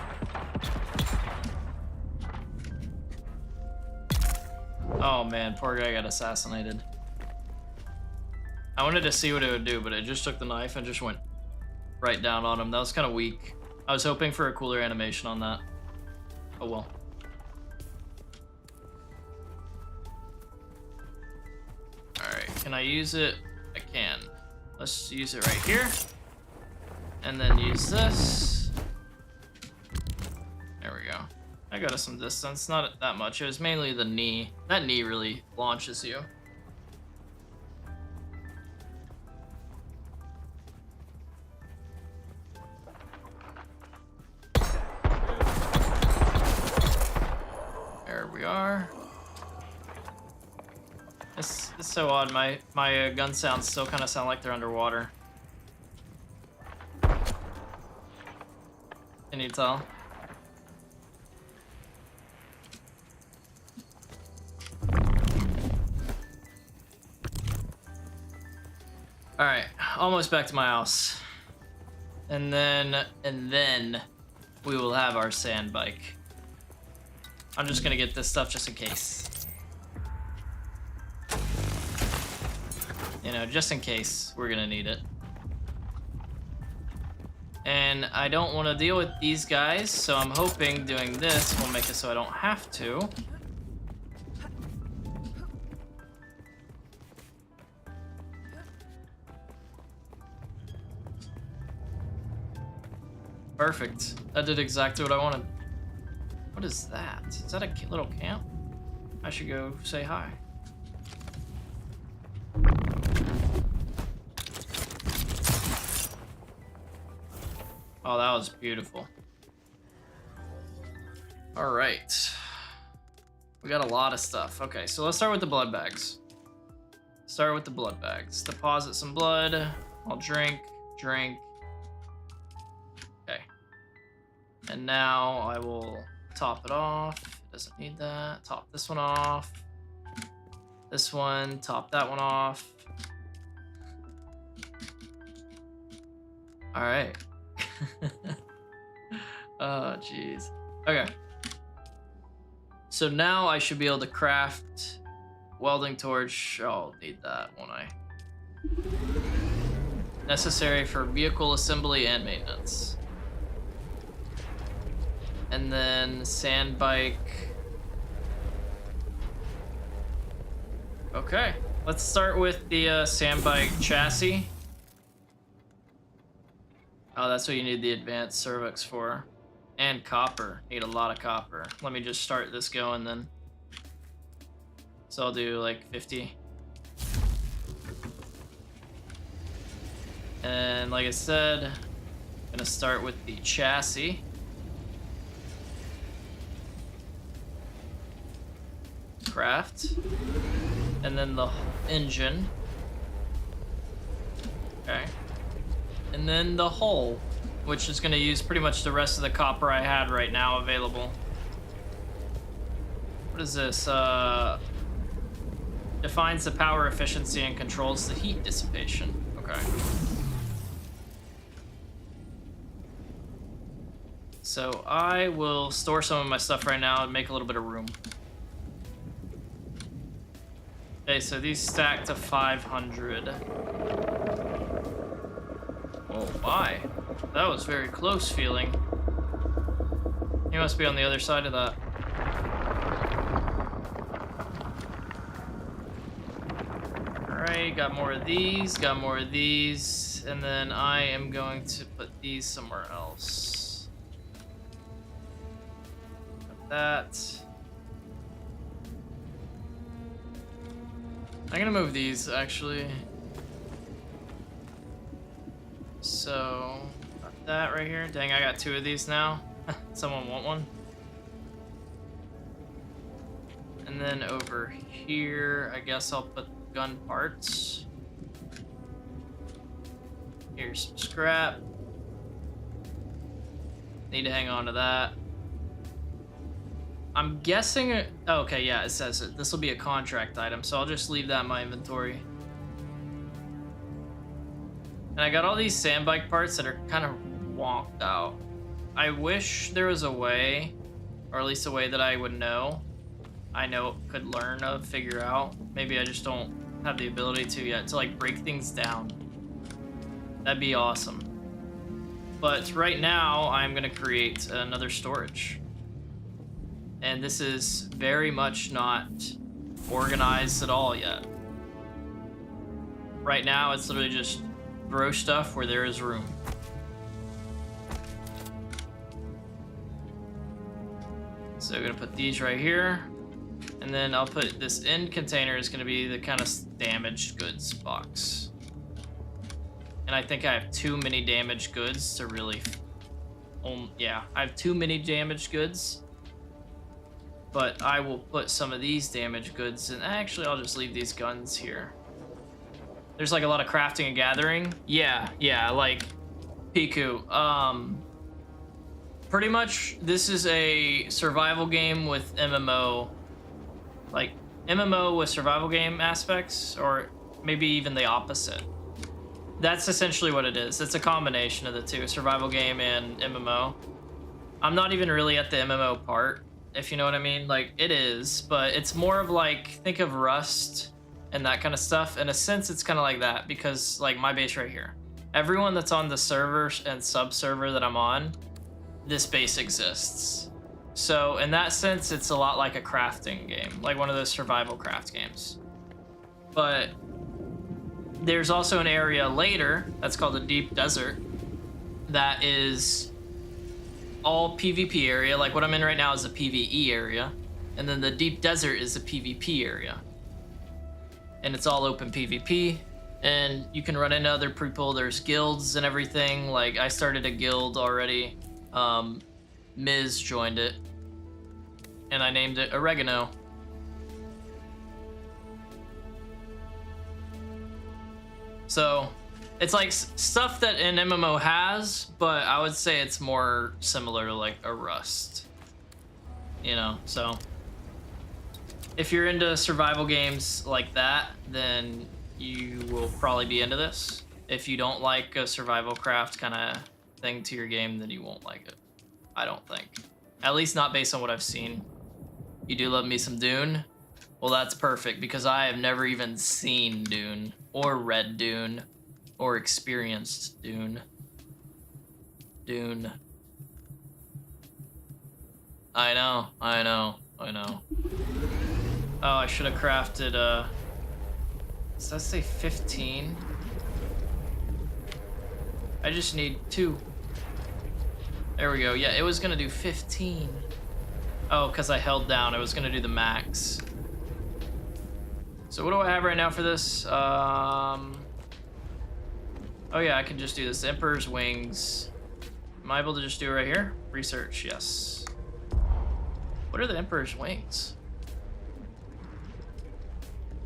Oh man, poor guy got assassinated. I wanted to see what it would do, but it just took the knife and just went right down on him. That was kind of weak. I was hoping for a cooler animation on that. Oh well. Alright, can I use it? I can. Let's use it right here. And then use this. There we go. I got us some distance, not that much. It was mainly the knee. That knee really launches you. There we are. It's so odd. My gun sounds still kind of sound like they're underwater. Can you tell? Alright, almost back to my house. And then we will have our sand bike. I'm just gonna get this stuff just in case. You know, just in case we're gonna need it. And I don't want to deal with these guys, so I'm hoping doing this will make it so I don't have to. Perfect. That did exactly what I wanted. What is that? Is that a little camp? I should go say hi. Oh, that was beautiful. All right. We got a lot of stuff. Okay, so let's start with the blood bags. Start with the blood bags. Deposit some blood. I'll drink. Okay. And now I will top it off. It doesn't need that. Top this one off. This one, top that one off. All right. Oh, jeez. Okay. So now I should be able to craft welding torch. Oh, I'll need that, won't I? Necessary for vehicle assembly and maintenance. And then sand bike. Okay. Let's start with the sand bike chassis. Oh, that's what you need the advanced cervix for. And copper. Need a lot of copper. Let me just start this going then. So I'll do like 50. And like I said, I'm gonna start with the chassis. Craft. And then the engine. Okay. And then the hull, which is going to use pretty much the rest of the copper I had right now available. What is this? Defines the power efficiency and controls the heat dissipation. Okay. So I will store some of my stuff right now and make a little bit of room. Okay, so these stack to 500. Oh my, that was very close feeling. He must be on the other side of that. Alright, got more of these, and then I am going to put these somewhere else. Put that. I'm gonna move these, actually. So, got that right here. Dang, I got 2 of these now. Someone want one? And then over here, I guess I'll put gun parts. Here's some scrap. Need to hang on to that. I'm guessing... Oh, okay, yeah, it says it. This will be a contract item, so I'll just leave that in my inventory. And I got all these sandbike parts that are kind of wonked out. I wish there was a way, or at least a way that I would know. Could learn to figure out. Maybe I just don't have the ability to yet, to like break things down. That'd be awesome. But right now, I'm gonna create another storage. And this is very much not organized at all yet. Right now, it's literally just throw stuff where there is room. So I'm gonna put these right here. And then I'll put this end container is gonna be the kind of damaged goods box. And I think I have too many damaged goods to really... yeah, I have too many damaged goods. But I will put some of these damaged goods, and actually I'll just leave these guns here. There's like a lot of crafting and gathering. Yeah, like Piku. Pretty much this is a survival game with MMO. Like MMO with survival game aspects, or maybe even the opposite. That's essentially what it is. It's a combination of the two, survival game and MMO. I'm not even really at the MMO part, if you know what I mean. Like, it is, but it's more of like, think of Rust and that kind of stuff. In a sense, it's kind of like that, because like my base right here, everyone that's on the server and sub-server that I'm on, this base exists. So in that sense, it's a lot like a crafting game, like one of those survival craft games. But there's also an area later that's called the Deep Desert that is all PvP area. Like what I'm in right now is a PvE area, and then the Deep Desert is a PvP area, and it's all open PvP, and you can run into other people. There's guilds and everything. Like I started a guild already. Miz joined it, and I named it Oregano. So it's like stuff that an MMO has, but I would say it's more similar to like a Rust, you know. So if you're into survival games like that, then you will probably be into this. If you don't like a survival craft kind of thing to your game, then you won't like it, I don't think. At least not based on what I've seen. You do love me some Dune? Well, that's perfect, because I have never even seen Dune, or read Dune, or experienced Dune. Dune. I know. Oh, I should have crafted, does that say 15? I just need 2. There we go. Yeah, it was gonna do 15. Oh, because I held down. It was gonna do the max. So what do I have right now for this? Oh yeah, I can just do this. Emperor's Wings. Am I able to just do it right here? Research, yes. What are the Emperor's Wings?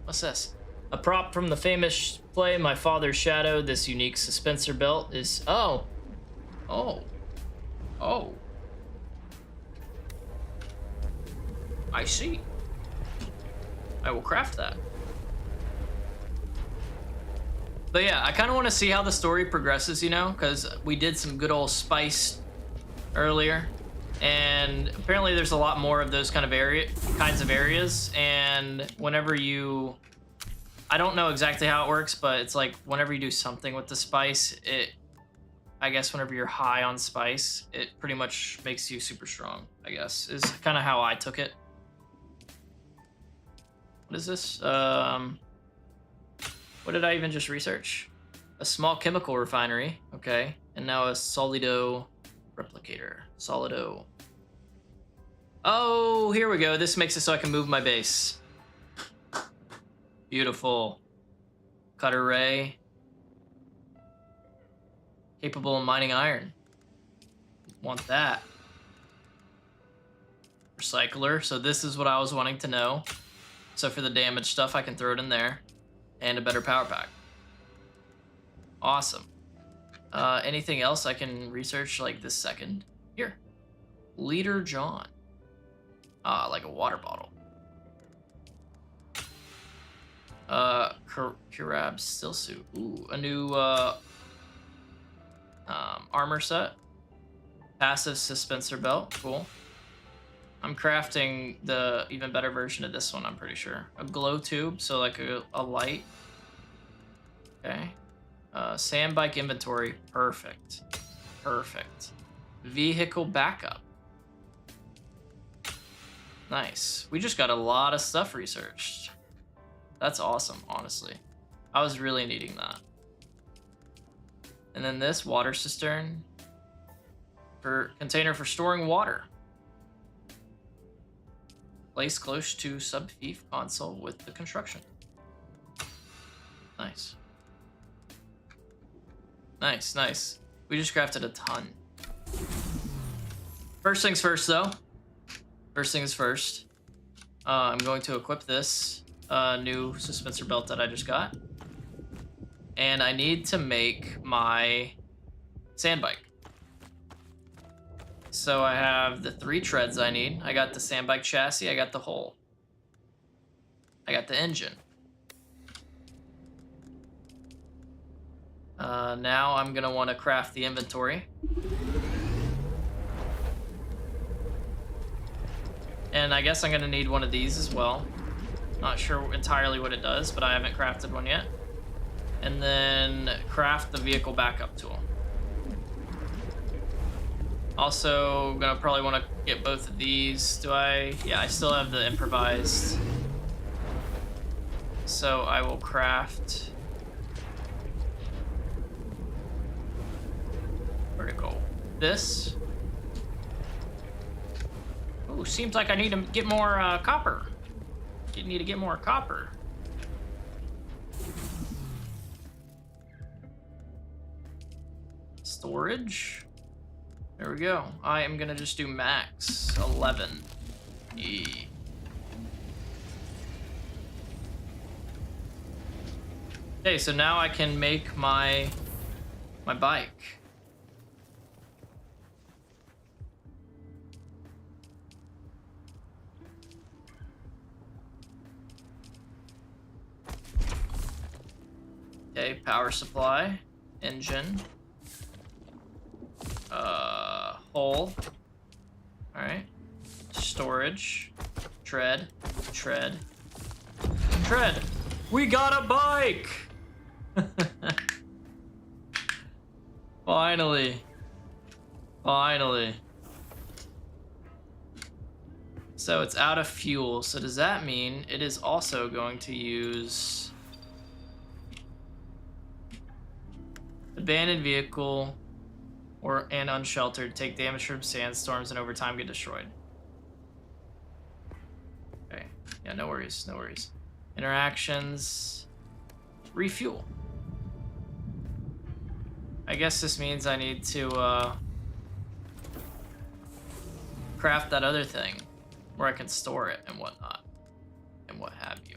What's this? A prop from the famous play My Father's Shadow. This unique suspensor belt is... Oh. I see. I will craft that. But yeah, I kind of want to see how the story progresses, you know, because we did some good old spice earlier, and apparently there's a lot more of those kinds of areas. And whenever you, I don't know exactly how it works, but it's like whenever you do something with the spice, I guess whenever you're high on spice, it pretty much makes you super strong, I guess, is kind of how I took it. What is this? What did I even just research? A small chemical refinery, okay. And now a Solido replicator. Solido. Oh, here we go. This makes it so I can move my base. Beautiful. Cutter ray. Capable of mining iron. Want that. Recycler. So this is what I was wanting to know. So for the damage stuff, I can throw it in there. And a better power pack. Awesome. Anything else I can research like this second? Here. Leader John. Like a water bottle. Kurab still suit. Ooh, a new armor set. Passive suspensor belt. Cool. I'm crafting the even better version of this one, I'm pretty sure. A glow tube, so like a light. Okay. Sand bike inventory. Perfect. Perfect. Vehicle backup. Nice. We just got a lot of stuff researched. That's awesome, honestly. I was really needing that. And then this water cistern. For container for storing water. Place close to sub-thief console with the construction. Nice. Nice, nice. We just crafted a ton. First things first, though. First things first. I'm going to equip this new suspensor belt that I just got. And I need to make my sand bike. So I have the 3 treads I need. I got the sand bike chassis. I got the hull. I got the engine. Now I'm gonna want to craft the inventory. And I guess I'm gonna need one of these as well. Not sure entirely what it does, but I haven't crafted one yet. And then craft the vehicle backup tool. Also, gonna probably want to get both of these. Do I? Yeah, I still have the improvised. So I will craft. Where'd it go? This. Ooh, seems like I need to get more copper. You need to get more copper. Storage. There we go. I am gonna just do max 11. Okay, so now I can make my bike. Okay, power supply, engine. Hull. Alright. Storage. Tread. Tread. Tread! We got a bike! Finally. Finally. So it's out of fuel. So does that mean it is also going to use abandoned vehicle and unsheltered, take damage from sandstorms and over time get destroyed. Okay. Yeah, no worries, no worries. Interactions. Refuel. I guess this means I need to craft that other thing where I can store it and whatnot and what have you.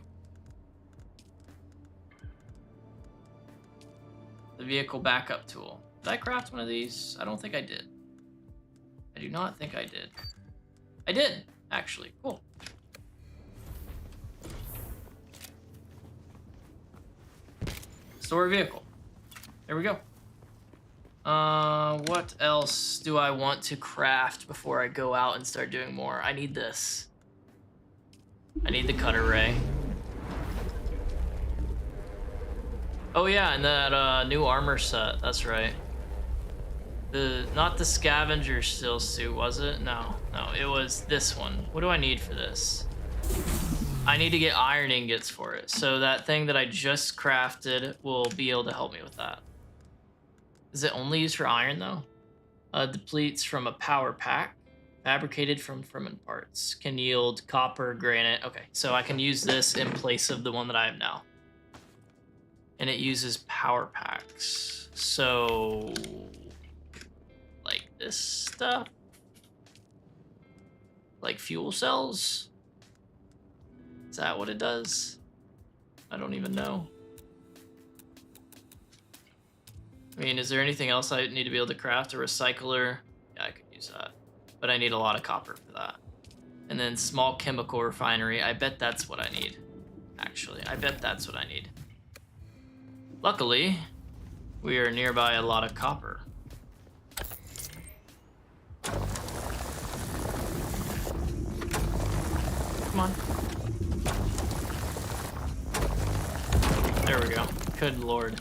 The vehicle backup tool. Did I craft one of these? I don't think I did. I do not think I did. I did, actually. Cool. Store vehicle. There we go. What else do I want to craft before I go out and start doing more? I need this. I need the cutter ray. Oh yeah, and that new armor set. That's right. Not the scavenger still suit, was it? No, it was this one. What do I need for this? I need to get iron ingots for it. So that thing that I just crafted will be able to help me with that. Is it only used for iron though? Depletes from a power pack. Fabricated from ferment parts. Can yield copper, granite. Okay, so I can use this in place of the one that I have now. And it uses power packs. So, like this stuff? Like fuel cells? Is that what it does? I don't even know. I mean, is there anything else I need to be able to craft? A recycler? Yeah, I could use that. But I need a lot of copper for that. And then small chemical refinery. I bet that's what I need. Actually, I bet that's what I need. Luckily, we are nearby a lot of copper. Come on. There we go. Good lord.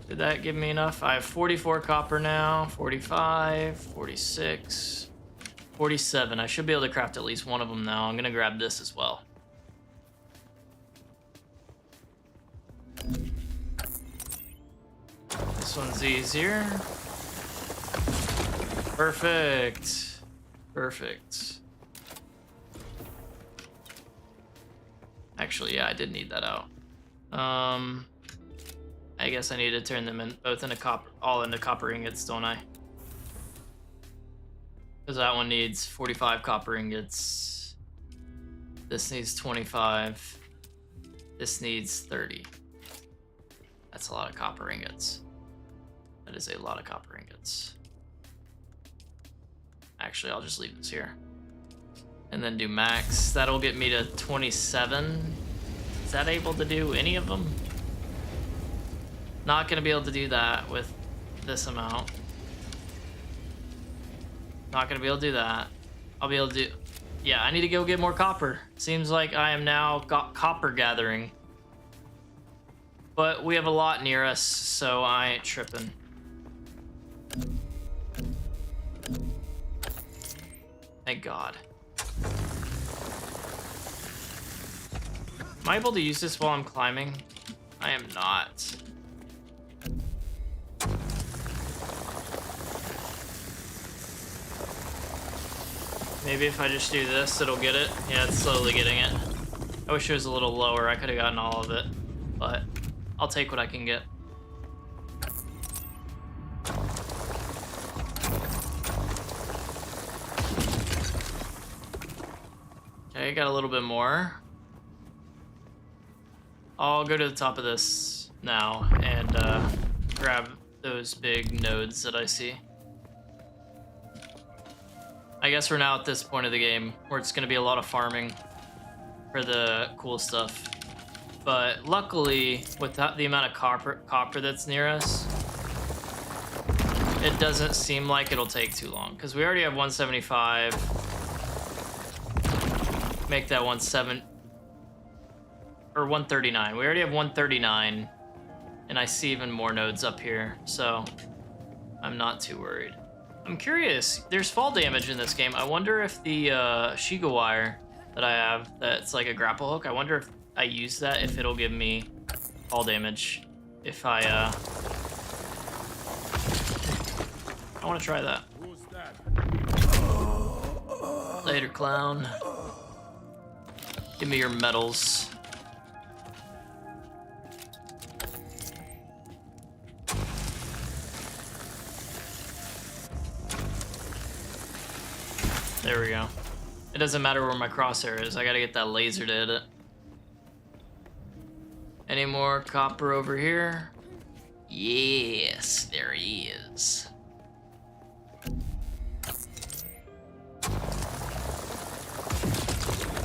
Did that give me enough? I have 44 copper now, 45, 46, 47. I should be able to craft at least one of them now. I'm gonna grab this as well. This one's easier. Perfect. Perfect. Actually, yeah, I did need that out. I guess I need to turn them in both into copper, all into copper ingots, don't I? Because that one needs 45 copper ingots. This needs 25. This needs 30. That's a lot of copper ingots. That is a lot of copper ingots. Actually, I'll just leave this here. And then do max. That'll get me to 27. Is that able to do any of them? Not gonna be able to do that with this amount. Not gonna be able to do that. I'll be able to do... Yeah, I need to go get more copper. Seems like I am now copper gathering. But we have a lot near us, so I ain't tripping. Thank God. Am I able to use this while I'm climbing? I am not. Maybe if I just do this, it'll get it. Yeah, it's slowly getting it. I wish it was a little lower. I could have gotten all of it, but I'll take what I can get. Okay, got a little bit more. I'll go to the top of this now and grab those big nodes that I see. I guess we're now at this point of the game where it's going to be a lot of farming for the cool stuff. But luckily, with the amount of copper that's near us, it doesn't seem like it'll take too long. Because we already have 175. Make that 170 or 139. We already have 139, and I see even more nodes up here, so I'm not too worried. I'm curious, there's fall damage in this game. I wonder if the Shiga wire that I have, that's like a grapple hook, I wonder if I use that, if it'll give me fall damage. If I want to try that. Later, clown. Give me your medals. There we go. It doesn't matter where my crosshair is. I gotta get that laser to hit it. Any more copper over here? Yes, there he is.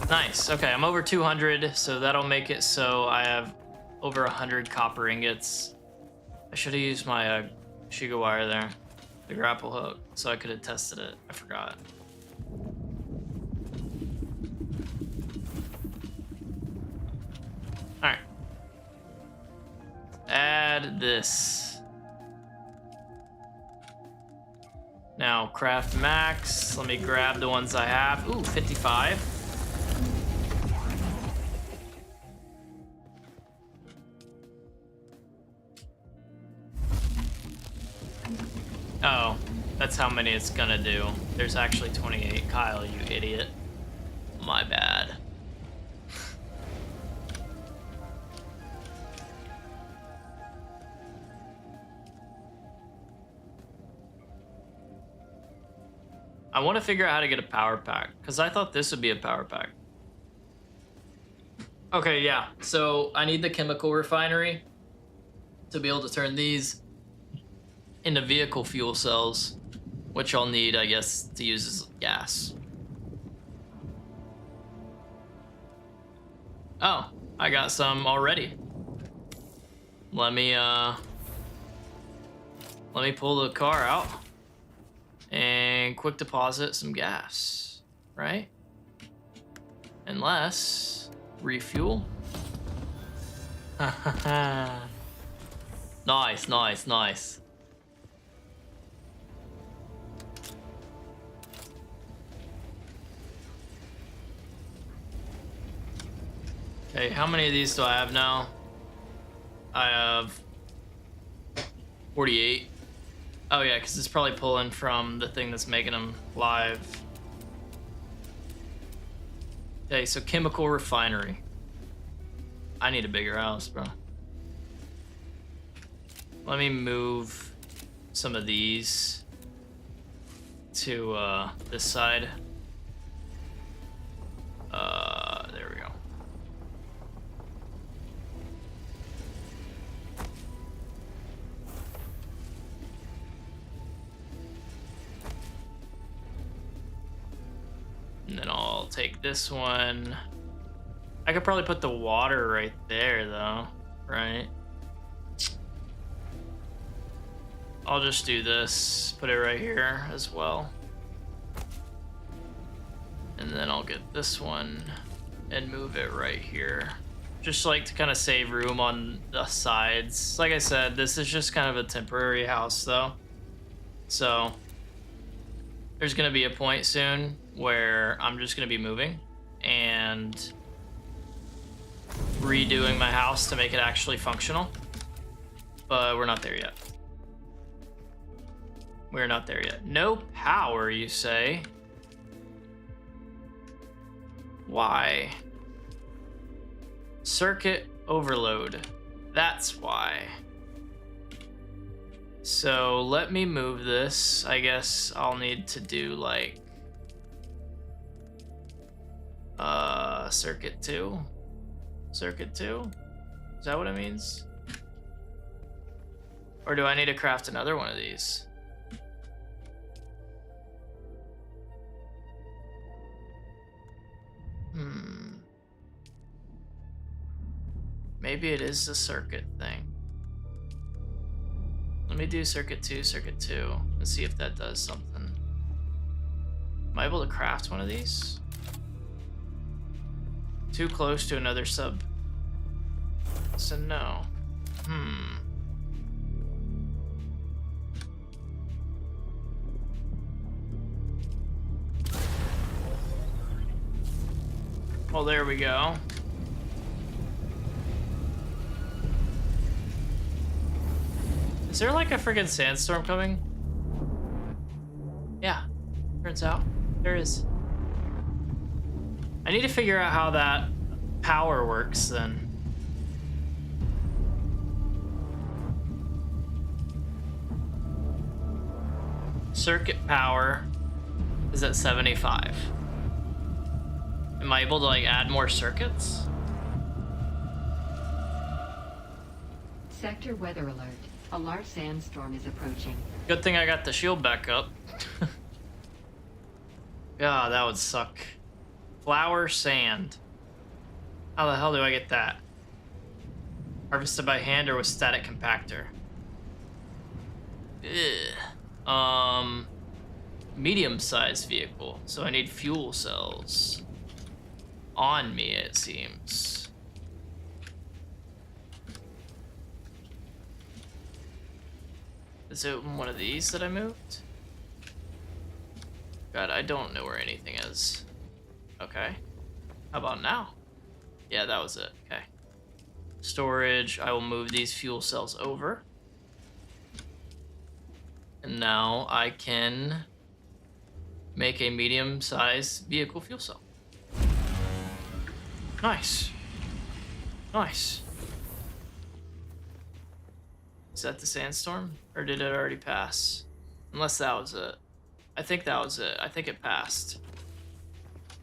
Nice. Okay, I'm over 200, so that'll make it so I have over 100 copper ingots. I should have used my Shiga wire there, the grapple hook, so I could have tested it. I forgot. Alright. Add this. Now, craft max. Let me grab the ones I have. Ooh, 55. Oh, that's how many it's gonna do. There's actually 28. Kyle, you idiot. My bad. I want to figure out how to get a power pack, because I thought this would be a power pack. Okay, yeah. So I need the chemical refinery to be able to turn these into vehicle fuel cells, which I'll need, I guess, to use as gas. Oh, I got some already. Let me pull the car out and quick deposit some gas, right? Unless refuel. Nice, nice, nice. Okay, how many of these do I have now? I have 48. Oh yeah, because it's probably pulling from the thing that's making them live. Okay, so chemical refinery. I need a bigger house, bro. Let me move some of these to this side. There we go. And then I'll take this one. I could probably put the water right there though, right? I'll just do this, put it right here as well. And then I'll get this one and move it right here. Just like to kind of save room on the sides. Like I said, this is just kind of a temporary house though. So there's gonna be a point soon where I'm just gonna be moving and redoing my house to make it actually functional. But we're not there yet. We're not there yet. No power, you say? Why? Circuit overload. That's why. So let me move this. I guess I'll need to do like circuit 2. Circuit 2? Is that what it means? Or do I need to craft another one of these? Maybe it is the circuit thing. Let me do circuit 2, and see if that does something. Am I able to craft one of these? Too close to another sub. So no. Well, there we go. Is there like a friggin' sandstorm coming? Yeah, turns out there is. I need to figure out how that power works then. Circuit power is at 75. Am I able to like add more circuits? Sector weather alert. A large sandstorm is approaching. Good thing I got the shield back up. God, that would suck. Flower sand. How the hell do I get that? Harvested by hand or with static compactor? Ugh. Medium-sized vehicle. So I need fuel cells. On me, it seems. Is it one of these that I moved? God, I don't know where anything is. Okay. How about now? Yeah, that was it. Okay. Storage. I will move these fuel cells over. And now I can make a medium-sized vehicle fuel cell. Nice. Nice. Is that the sandstorm? Or did it already pass? Unless that was it. I think that was it. I think it passed.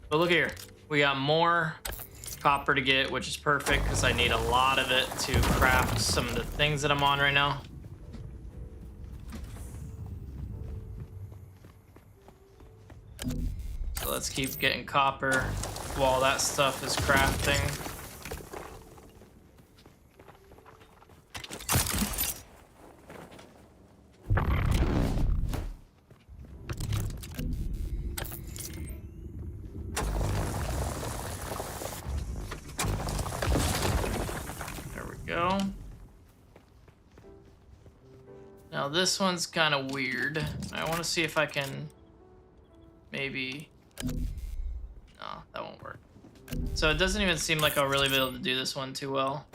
But look here. We got more copper to get, which is perfect because I need a lot of it to craft some of the things that I'm on right now. So let's keep getting copper while that stuff is crafting. There we go. Now this one's kind of weird. I want to see if I can maybe... No, that won't work. So it doesn't even seem like I'll really be able to do this one too well.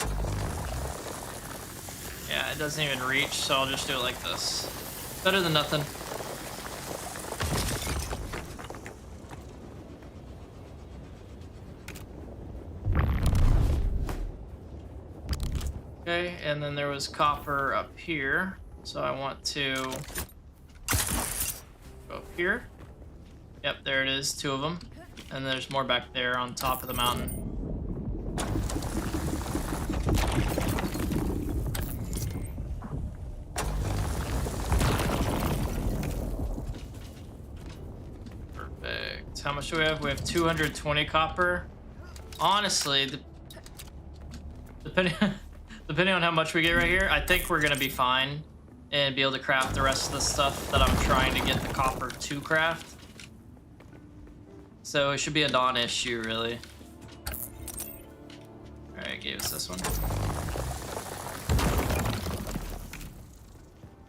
Yeah, it doesn't even reach, so I'll just do it like this. Better than nothing. Okay, and then there was copper up here. So I want to go up here. Yep, there it is, 2 of them. And there's more back there on top of the mountain. Perfect. How much do we have? We have 220 copper. Honestly, depending on how much we get right here, I think we're gonna be fine and be able to craft the rest of the stuff that I'm trying to get the copper to craft. So it should be a non-issue, really. Alright, gave us this one.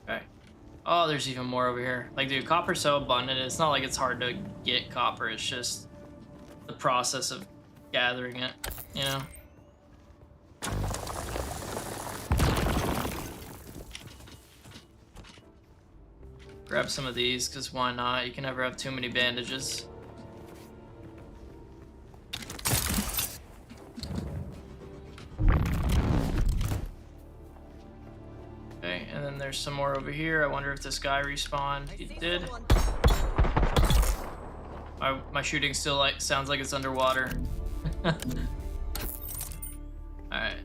Okay. Oh, there's even more over here. Like, dude, copper's so abundant, it's not like it's hard to get copper, it's just the process of gathering it, you know? Grab some of these, because why not? You can never have too many bandages. Okay, and then there's some more over here. I wonder if this guy respawned. He did. My shooting still like sounds like it's underwater. Alright.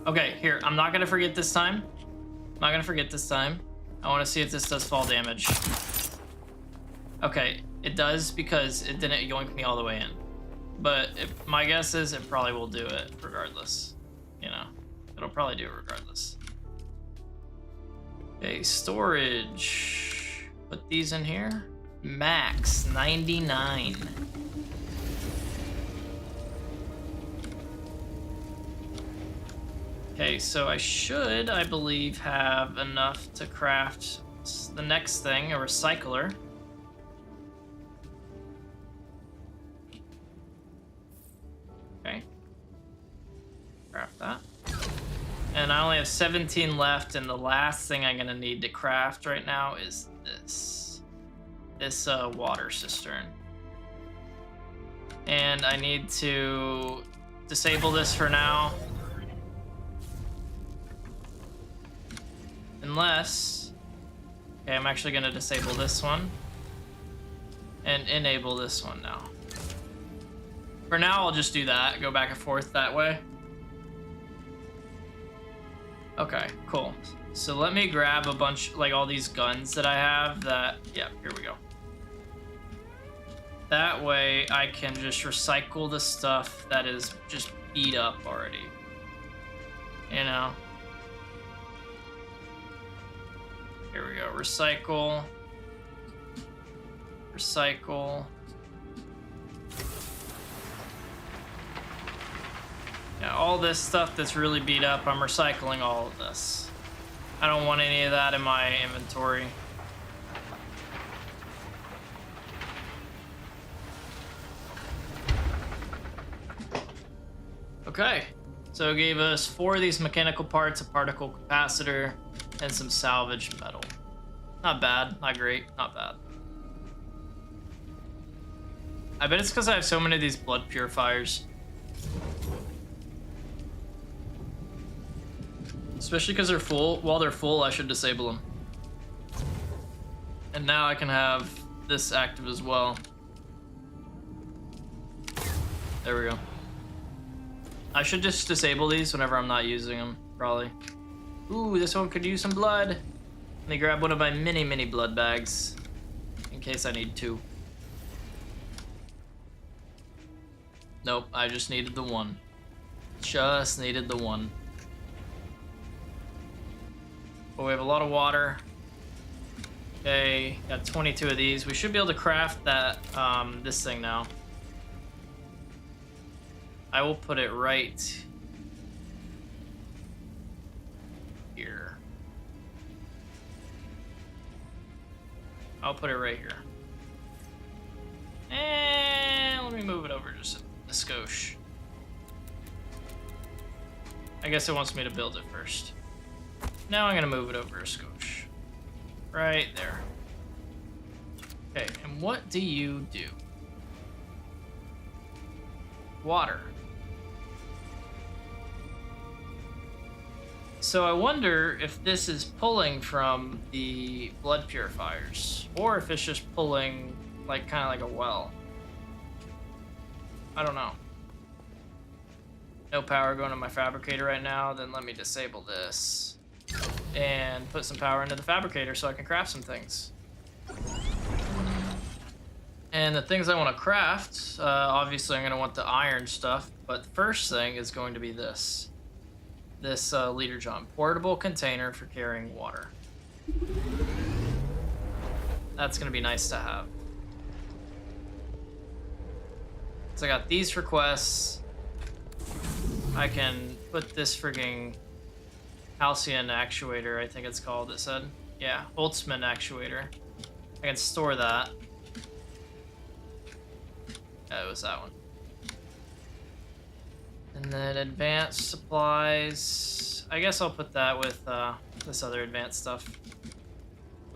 Okay, here. I'm not gonna forget this time. I'm not gonna forget this time. I want to see if this does fall damage. Okay, it does because it didn't yoink me all the way in. But my guess is it probably will do it regardless. You know, it'll probably do it regardless. Okay, storage. Put these in here. Max 99. Okay, so I should, I believe, have enough to craft the next thing, a recycler. Okay. Craft that. And I only have 17 left, and the last thing I'm gonna need to craft right now is this. This water cistern. And I need to disable this for now. Unless, okay, I'm actually gonna disable this one and enable this one now. For now, I'll just do that, go back and forth that way. Okay, cool. So let me grab a bunch, like all these guns that I have that, yeah, here we go. That way I can just recycle the stuff that is just beat up already. You know? Here we go, recycle. Recycle. Yeah, all this stuff that's really beat up, I'm recycling all of this. I don't want any of that in my inventory. Okay, so it gave us 4 of these mechanical parts, a particle capacitor, and some salvaged metal. Not bad, not great, not bad. I bet it's because I have so many of these blood purifiers. Especially because they're full. While they're full, I should disable them. And now I can have this active as well. There we go. I should just disable these whenever I'm not using them, probably. Ooh, this one could use some blood. Let me grab one of my mini blood bags in case I need two. Nope, I just needed the one. Just needed the one. But we have a lot of water. Okay, got 22 of these. We should be able to craft that, this thing now. I will put it right here. I'll put it right here. And let me move it over just a skosh. I guess it wants me to build it first. Now I'm gonna move it over a skosh. Right there. Okay, and what do you do? Water. So I wonder if this is pulling from the blood purifiers, or if it's just pulling like kind of like a well. I don't know. No power going to my fabricator right now, then let me disable this and put some power into the fabricator so I can craft some things. And the things I want to craft, obviously I'm going to want the iron stuff, but the first thing is going to be this. This leader jump. Portable container for carrying water. That's going to be nice to have. So I got these for quests. I can put this frigging Halcyon actuator, I think it's called, it said. Yeah, Holtzman actuator. I can store that. Yeah, it was that one. And then advanced supplies. I guess I'll put that with this other advanced stuff.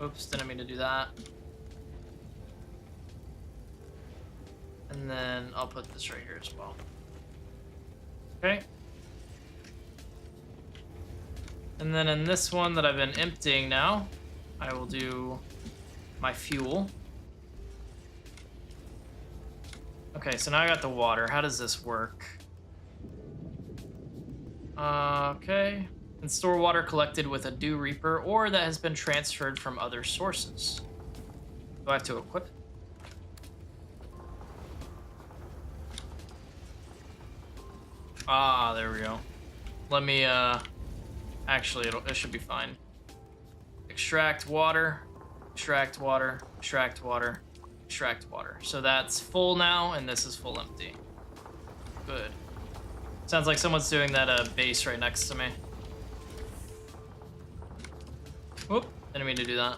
Oops, didn't mean to do that. And then I'll put this right here as well. Okay. And then in this one that I've been emptying now, I will do my fuel. Okay, so now I got the water. How does this work? Okay. And store water collected with a Dew Reaper or that has been transferred from other sources. Do I have to equip it? Ah, there we go. Let me, actually, it should be fine. Extract water, extract water, extract water, extract water. So that's full now, and this is full empty. Good. Sounds like someone's doing that base right next to me. Whoop, didn't mean to do that.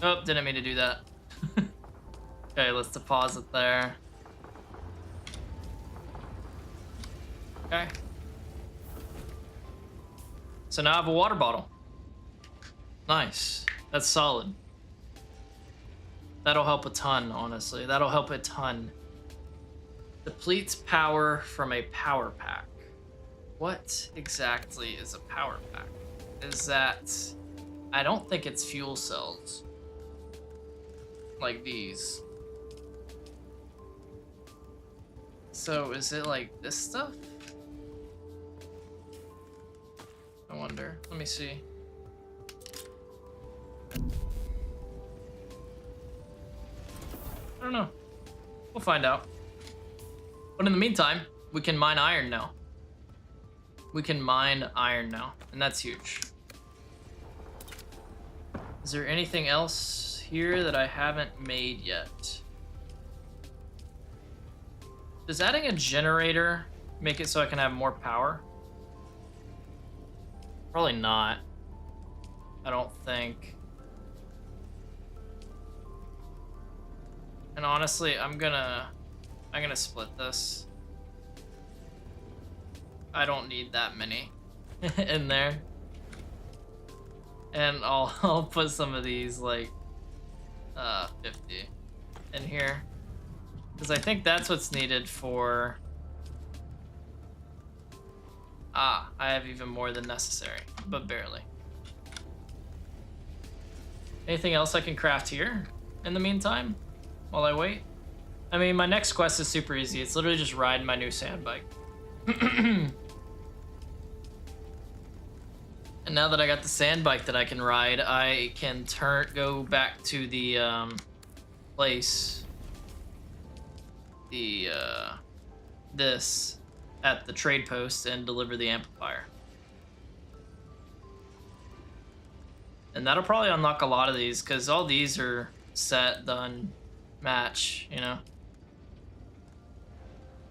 Oh, didn't mean to do that. Okay, let's deposit there. Okay. So now I have a water bottle. Nice. That's solid. That'll help a ton, honestly. That'll help a ton. Depletes power from a power pack. What exactly is a power pack? Is that... I don't think it's fuel cells. Like these. So is it like this stuff? I wonder. Let me see. I don't know. We'll find out. But in the meantime, we can mine iron now. We can mine iron now, and that's huge. Is there anything else here that I haven't made yet? Does adding a generator make it so I can have more power? Probably not. I don't think. And honestly, I'm gonna split this. I don't need that many in there. And I'll put some of these like 50 in here. Because I think that's what's needed for Ah, I have even more than necessary, but barely. Anything else I can craft here in the meantime while I wait? I mean, my next quest is super easy. It's literally just riding my new sand bike. And now that I got the sand bike that I can ride, I can go back to the place, this at the trade post and deliver the amplifier. And that'll probably unlock a lot of these, because all these are set, done, match, you know?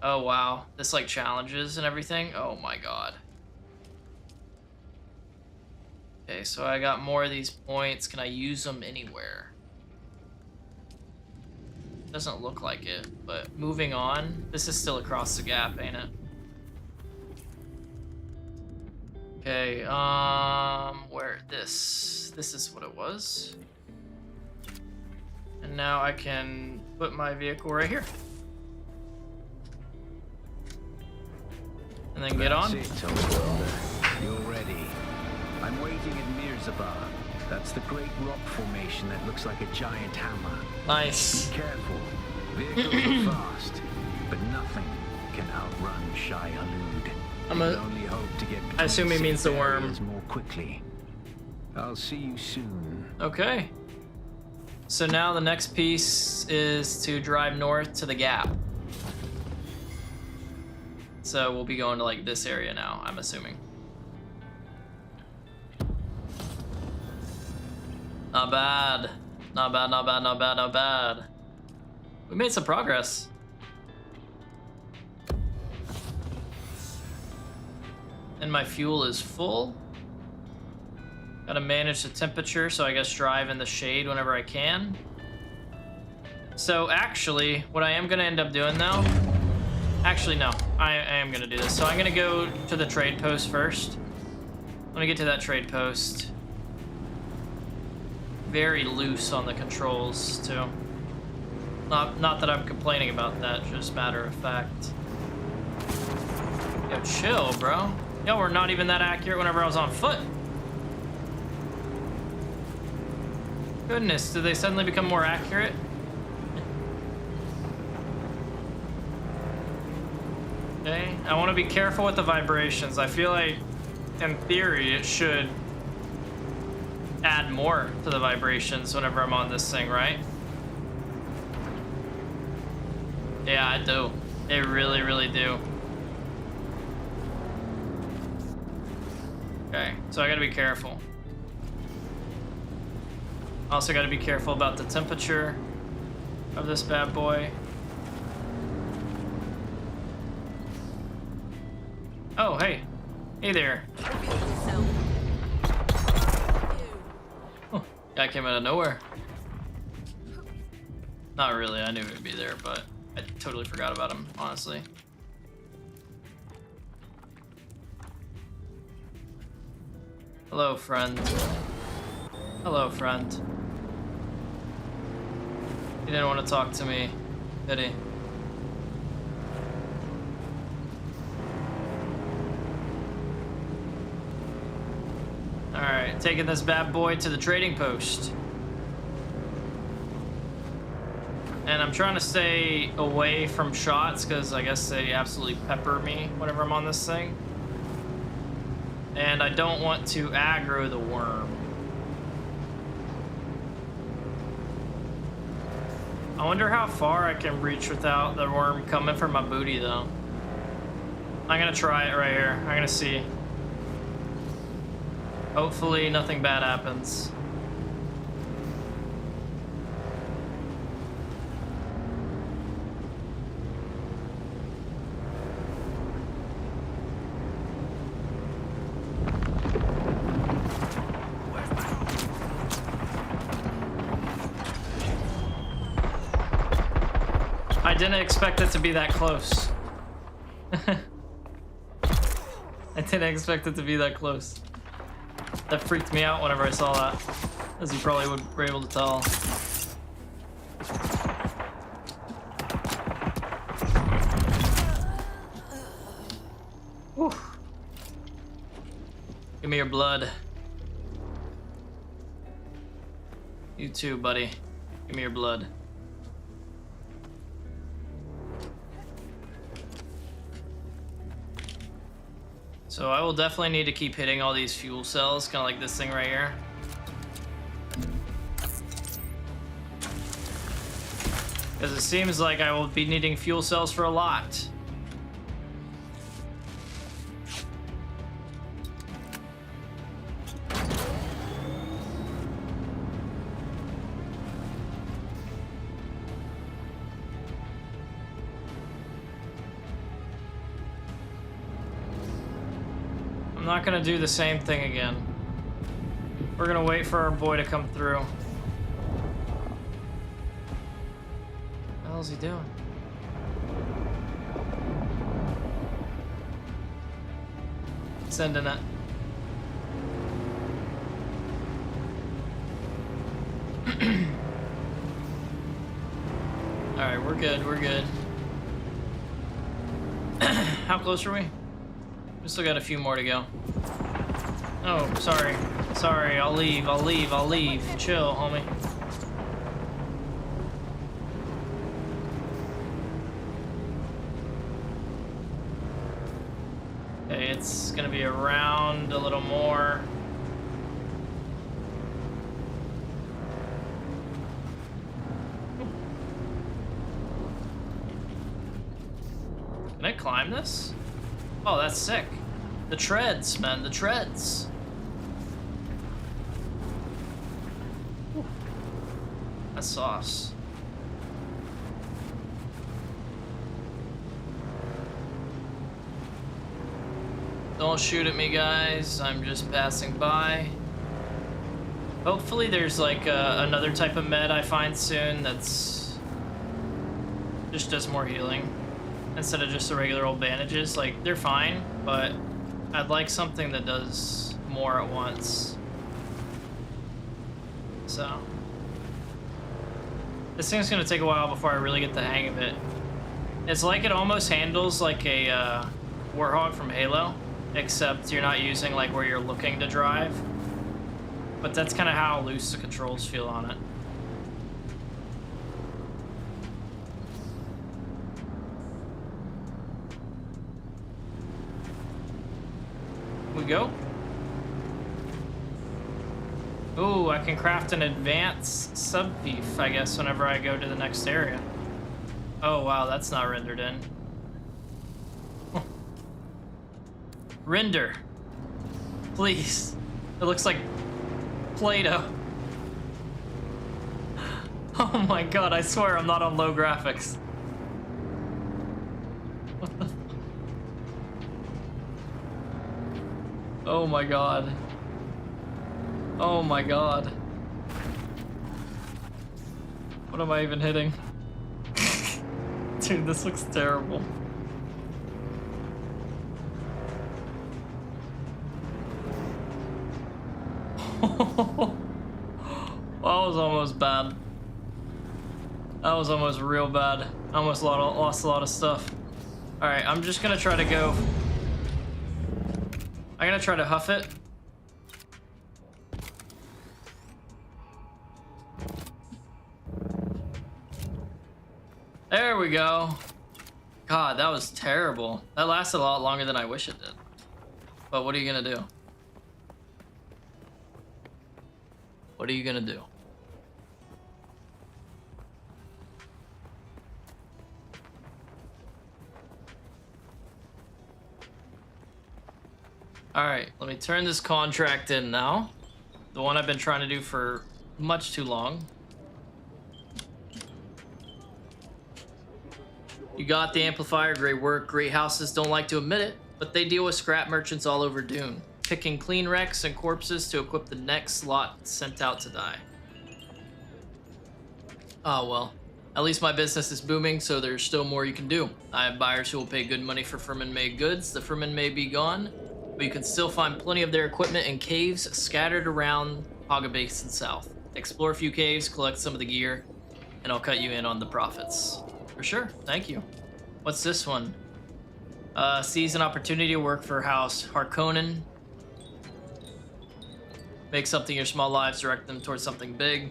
Oh, wow. This, like, challenges and everything? Oh, my God. Okay, so I got more of these points. Can I use them anywhere? Doesn't look like it, but moving on. This is still across the gap, ain't it? Okay, where this is what it was. And now I can put my vehicle right here. And then get on. That's it, Old You're ready. I'm waiting at Mirzabar. That's the great rock formation that looks like a giant hammer. Nice. Be careful. Vehicles are fast, but nothing can outrun Shai Halud. Only hope to get I assume he means the worm. More quickly. I'll see you soon. Okay. So now the next piece is to drive north to the gap. So we'll be going to like this area now, I'm assuming. Not bad. Not bad, not bad, not bad, not bad. We made some progress. And my fuel is full. Gotta manage the temperature, so I guess drive in the shade whenever I can. So actually, what I am gonna end up doing though, actually no, I am gonna do this. So I'm gonna go to the trade post first. Let me get to that trade post. Very loose on the controls too. Not that I'm complaining about that, just matter of fact. Yo, chill, bro. Yo, we're not even that accurate whenever I was on foot. Goodness, did they suddenly become more accurate? Okay, I want to be careful with the vibrations. I feel like, in theory, it should add more to the vibrations whenever I'm on this thing, right? Yeah, I do. They really, really do. Okay, so I gotta be careful. Also gotta be careful about the temperature of this bad boy. Oh, hey. Hey there. Oh, guy came out of nowhere. Not really, I knew he would be there, but I totally forgot about him, honestly. Hello, friend. Hello, friend. He didn't want to talk to me, did he? Alright, taking this bad boy to the trading post. And I'm trying to stay away from shots because I guess they absolutely pepper me whenever I'm on this thing. And I don't want to aggro the worm. I wonder how far I can reach without the worm coming for my booty though. I'm gonna try it right here. I'm gonna see. Hopefully nothing bad happens. I didn't expect it to be that close. I didn't expect it to be that close. That freaked me out whenever I saw that, as you probably were able to tell. Whew. Give me your blood. You too, buddy. Give me your blood. So I will definitely need to keep hitting all these fuel cells, kind of like this thing right here. Because it seems like I will be needing fuel cells for a lot. I'm not gonna do the same thing again. We're gonna wait for our boy to come through. What the hell's he doing? Sending it. Alright, we're good, we're good. How close are we? We still got a few more to go. Oh, sorry. Sorry, I'll leave. Chill, homie. Okay, it's gonna be around a little more. Can I climb this? Oh, that's sick. The treads, man, the treads. That's sauce. Don't shoot at me, guys. I'm just passing by. Hopefully there's like another type of med I find soon that's just does more healing instead of just the regular old bandages. Like, they're fine, but I'd like something that does more at once. So this thing's gonna take a while before I really get the hang of it. It's like it almost handles like a Warthog from Halo, except you're not using like where you're looking to drive. But that's kind of how loose the controls feel on it. We go. Ooh, I can craft an advanced sub-piece, I guess, whenever I go to the next area. Oh, wow, that's not rendered in. Render. Please. It looks like Play-Doh. Oh my god, I swear I'm not on low graphics. What the? Oh my god. Oh my god. What am I even hitting? Dude, this looks terrible. That was almost bad. That was almost real bad. I almost lost a lot of stuff. Alright, I'm just gonna try to go. I'm gonna try to huff it. There we go. God, that was terrible. That lasted a lot longer than I wish it did. But what are you gonna do? What are you gonna do? Alright, let me turn this contract in now. The one I've been trying to do for much too long. You got the amplifier, great work. Great houses don't like to admit it, but they deal with scrap merchants all over Dune, picking clean wrecks and corpses to equip the next lot sent out to die. Oh well, at least my business is booming, so there's still more you can do. I have buyers who will pay good money for Fremen-made goods. The Fremen may be gone, but you can still find plenty of their equipment in caves scattered around Haga Basin South. Explore a few caves, collect some of the gear, and I'll cut you in on the profits. For sure, thank you. What's this one? Seize an opportunity to work for House Harkonnen. Make something your small lives, direct them towards something big.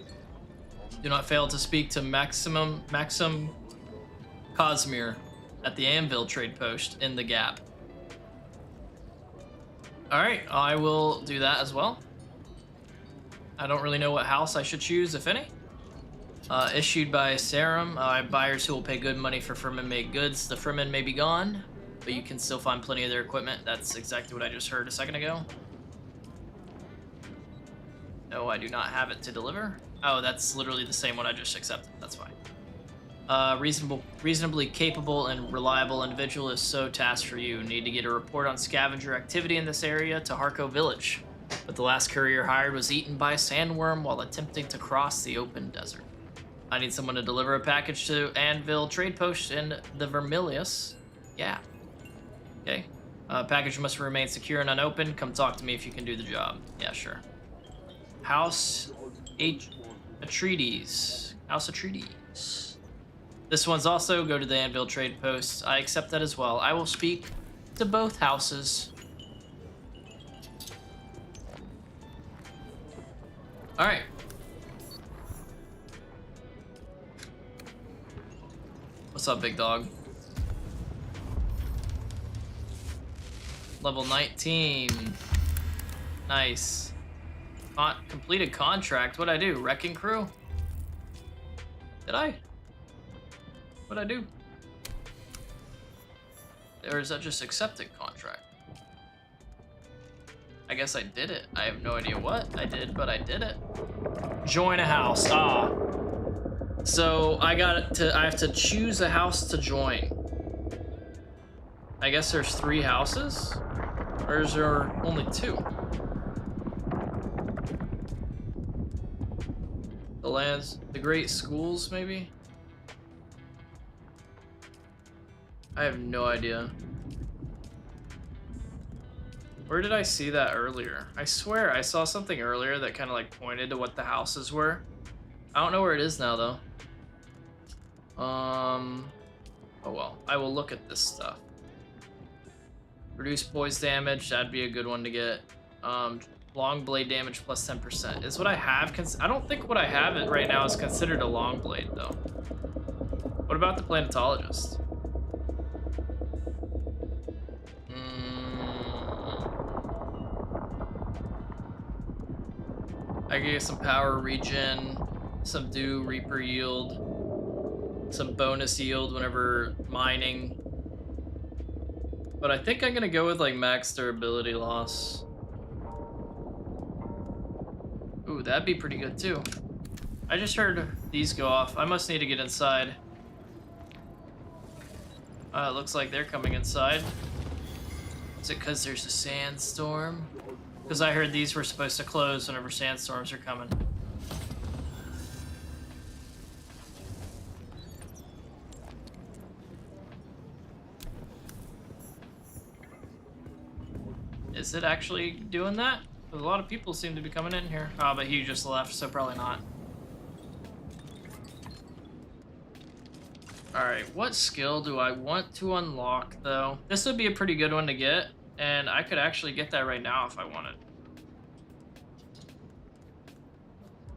Do not fail to speak to Maxim Cosmere at the Anvil trade post in the Gap. Alright, I will do that as well. I don't really know what house I should choose, if any. Issued by Serum. Buyers who will pay good money for Fremen-made goods. The Fremen may be gone, but you can still find plenty of their equipment. That's exactly what I just heard a second ago. No, I do not have it to deliver. Oh, that's literally the same one I just accepted. That's fine. Reasonably capable and reliable individual is so tasked for you. Need to get a report on scavenger activity in this area to Harco Village. But the last courier hired was eaten by a sandworm while attempting to cross the open desert. I need someone to deliver a package to Anvil trade post in the Vermilius. Yeah. Okay. Package must remain secure and unopened. Come talk to me if you can do the job. Yeah, sure. House Atreides. House Atreides. This one's also go to the Anvil trade post. I accept that as well. I will speak to both houses. All right. What's up, big dog? Level 19. Nice. Completed contract. What'd I do? Wrecking crew? Did I? What'd I do? Or is that just accepted contract? I guess I did it. I have no idea what I did, but I did it. Join a house. Ah. So I have to choose a house to join. I guess there's 3 houses? Or is there only 2? The lands, the great schools, maybe? I have no idea. Where did I see that earlier? I swear I saw something earlier that kind of like pointed to what the houses were. I don't know where it is now though. Oh well, I will look at this stuff. Reduce poise damage, that'd be a good one to get. Long blade damage plus 10% is what I have. I don't think what I have it right now is considered a long blade though. What about the planetologist? I can get some power regen, some dew reaper yield, some bonus yield whenever mining. But I think I'm gonna go with like max durability loss. Ooh, that'd be pretty good too. I just heard these go off. I must need to get inside. It looks like they're coming inside. Is it because there's a sandstorm? Because I heard these were supposed to close whenever sandstorms are coming. Is it actually doing that? A lot of people seem to be coming in here. Oh, but he just left, so probably not. Alright, what skill do I want to unlock, though? This would be a pretty good one to get, and I could actually get that right now if I wanted.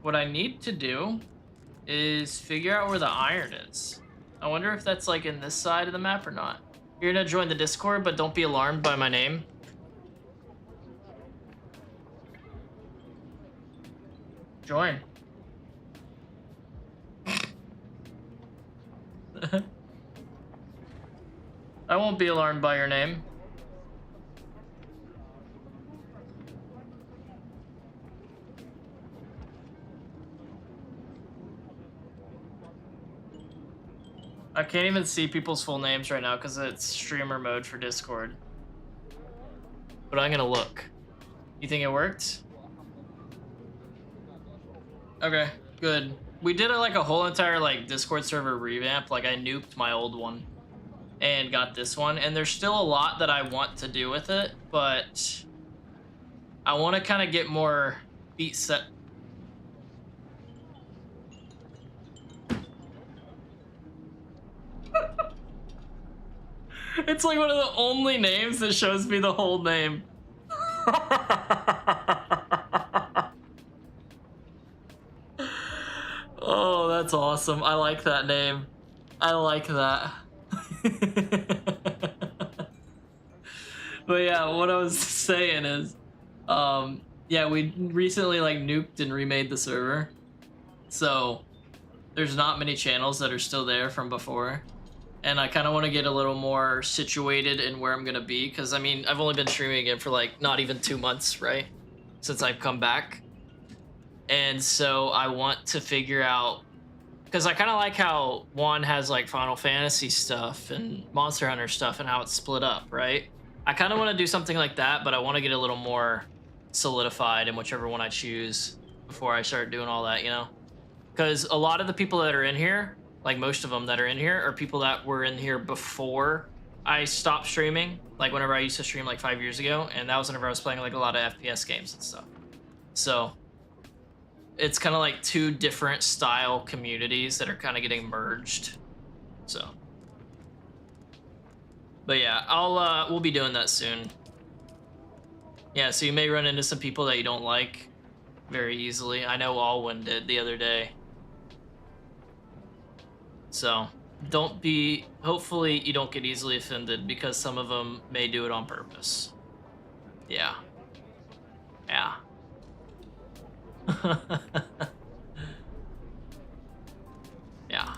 What I need to do is figure out where the iron is. I wonder if that's like in this side of the map or not. You're gonna join the Discord, but don't be alarmed by my name. Join. I won't be alarmed by your name. I can't even see people's full names right now because it's streamer mode for Discord. But I'm gonna look. You think it worked? Okay, good. We did like a whole entire like Discord server revamp. Like I nuked my old one and got this one, and there's still a lot that I want to do with it, but I want to kind of get more feet set. It's like one of the only names that shows me the whole name. That's awesome. I like that name. I like that. But yeah, what I was saying is, yeah, we recently like nuked and remade the server. So there's not many channels that are still there from before. And I kind of want to get a little more situated in where I'm going to be. Because, I mean, I've only been streaming again for, like, not even 2 months, right? Since I've come back. And so I want to figure out... Because I kind of like how one has, like, Final Fantasy stuff and Monster Hunter stuff and how it's split up, right? I kind of want to do something like that, but I want to get a little more solidified in whichever one I choose before I start doing all that, you know? Because a lot of the people that are in here... Like, most of them that are in here are people that were in here before I stopped streaming. Like, whenever I used to stream, like, 5 years ago. And that was whenever I was playing, like, a lot of FPS games and stuff. So, it's kind of like 2 different style communities that are kind of getting merged. So. But yeah, we'll be doing that soon. Yeah, so you may run into some people that you don't like very easily. I know Alwyn did the other day. So, hopefully you don't get easily offended because some of them may do it on purpose. Yeah. Yeah. Yeah.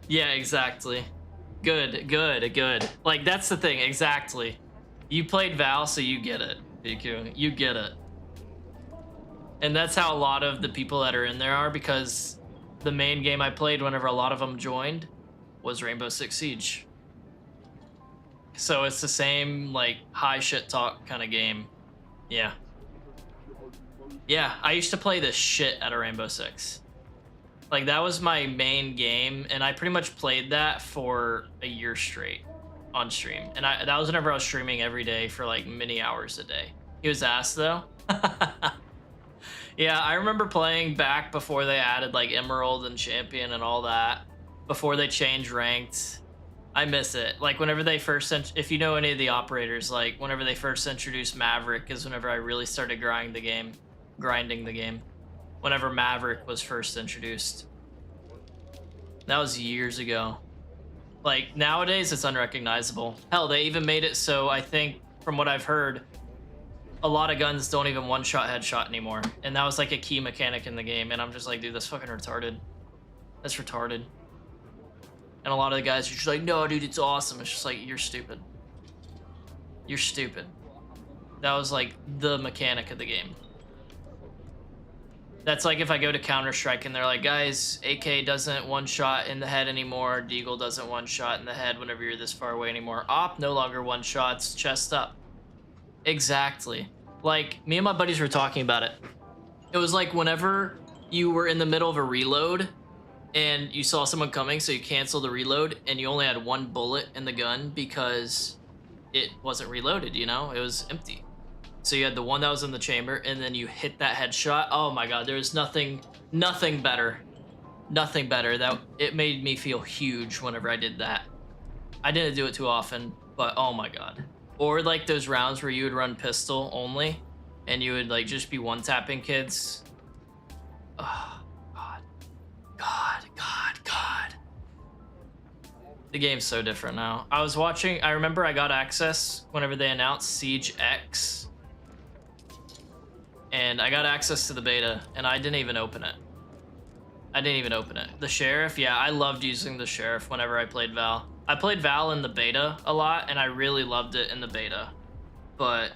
Yeah, exactly. Good. Like, that's the thing, exactly. You played Val, so you get it, BQ. You get it. And that's how a lot of the people that are in there are, because the main game I played whenever a lot of them joined was Rainbow Six Siege. So it's the same, like, high shit talk kind of game. Yeah. Yeah, I used to play the shit out of Rainbow Six. Like, that was my main game, and I pretty much played that for a year straight on stream. And that was whenever I was streaming every day for, like, many hours a day. He was ass, though. Yeah, I remember playing back before they added, like, Emerald and Champion and all that. Before they changed ranked. I miss it. Like, whenever they first... If you know any of the operators, like, whenever they first introduced Maverick is whenever I really started grinding the game. Whenever Maverick was first introduced. That was years ago. Like, nowadays, it's unrecognizable. Hell, they even made it so, I think, from what I've heard... A lot of guns don't even one-shot headshot anymore. And that was like a key mechanic in the game. And I'm just like, dude, that's fucking retarded. That's retarded. And a lot of the guys are just like, no, dude, it's awesome. It's just like, you're stupid. You're stupid. That was like the mechanic of the game. That's like if I go to Counter-Strike and they're like, guys, AK doesn't one-shot in the head anymore. Deagle doesn't one-shot in the head whenever you're this far away anymore. Op no longer one-shots, chest up. Exactly. Like, me and my buddies were talking about it. It was like whenever you were in the middle of a reload and you saw someone coming, so you canceled the reload and you only had 1 bullet in the gun because it wasn't reloaded, you know? It was empty. So you had the one that was in the chamber and then you hit that headshot. Oh my god, there's nothing better. Nothing better. That it made me feel huge whenever I did that. I didn't do it too often, but oh my god. Or like those rounds where you would run pistol only and you would like just be one-tapping kids. Oh, God. The game's so different now. I remember I got access whenever they announced Siege X. And I got access to the beta and I didn't even open it. The Sheriff, yeah, I loved using the Sheriff whenever I played Val. I played Val in the beta a lot, and I really loved it in the beta. But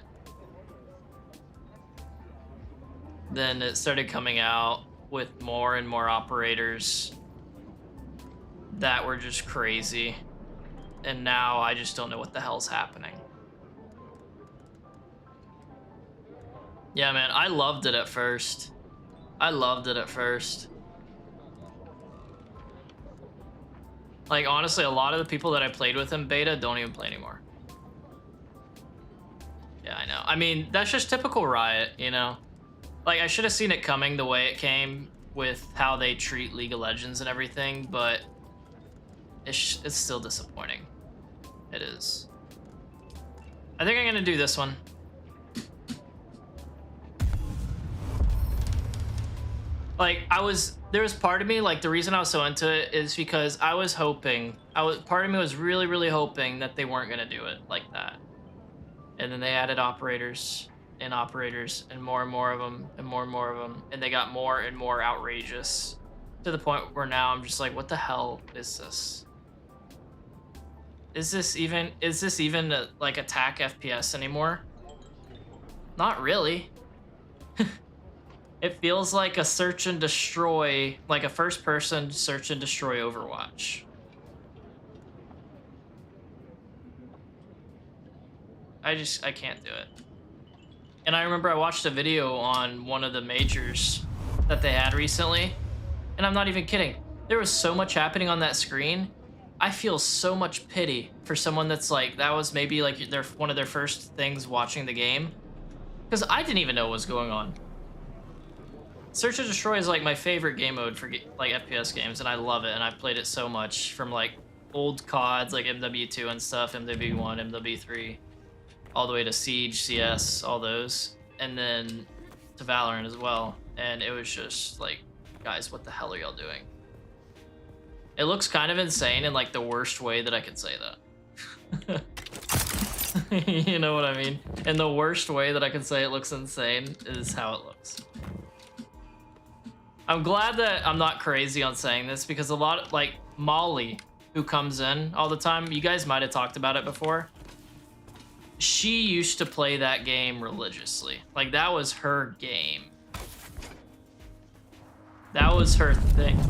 then it started coming out with more and more operators that were just crazy. And now I just don't know what the hell's happening. Yeah, man, I loved it at first. Like, honestly, a lot of the people that I played with in beta don't even play anymore. Yeah, I know. I mean, that's just typical Riot, you know? Like, I should have seen it coming the way it came with how they treat League of Legends and everything, but it's still disappointing. It is. I think I'm gonna do this one. Like, there was part of me, like, the reason I was so into it is because I was hoping, part of me was really, really hoping that they weren't going to do it like that. And then they added operators and more and more of them and more of them. And they got more and more outrageous to the point where now I'm just like, what the hell is this? Is this even like attack FPS anymore? Not really. It feels like a search and destroy, like a first-person search and destroy Overwatch. I can't do it. And I remember I watched a video on one of the majors that they had recently, and I'm not even kidding. There was so much happening on that screen. I feel so much pity for someone that's like, that was maybe like one of their first things watching the game, because I didn't even know what was going on. Search and Destroy is like my favorite game mode for like FPS games, and I love it, and I've played it so much from like old CODs like MW2 and stuff, MW1, MW3, all the way to Siege, CS, all those, and then to Valorant as well. And it was just like, guys, what the hell are y'all doing? It looks kind of insane in like the worst way that I could say that. You know what I mean? In the worst way that I can say it looks insane is how it looks. I'm glad that I'm not crazy on saying this, because a lot of, like, Molly, who comes in all the time, you guys might have talked about it before. She used to play that game religiously. Like, that was her game. That was her thing.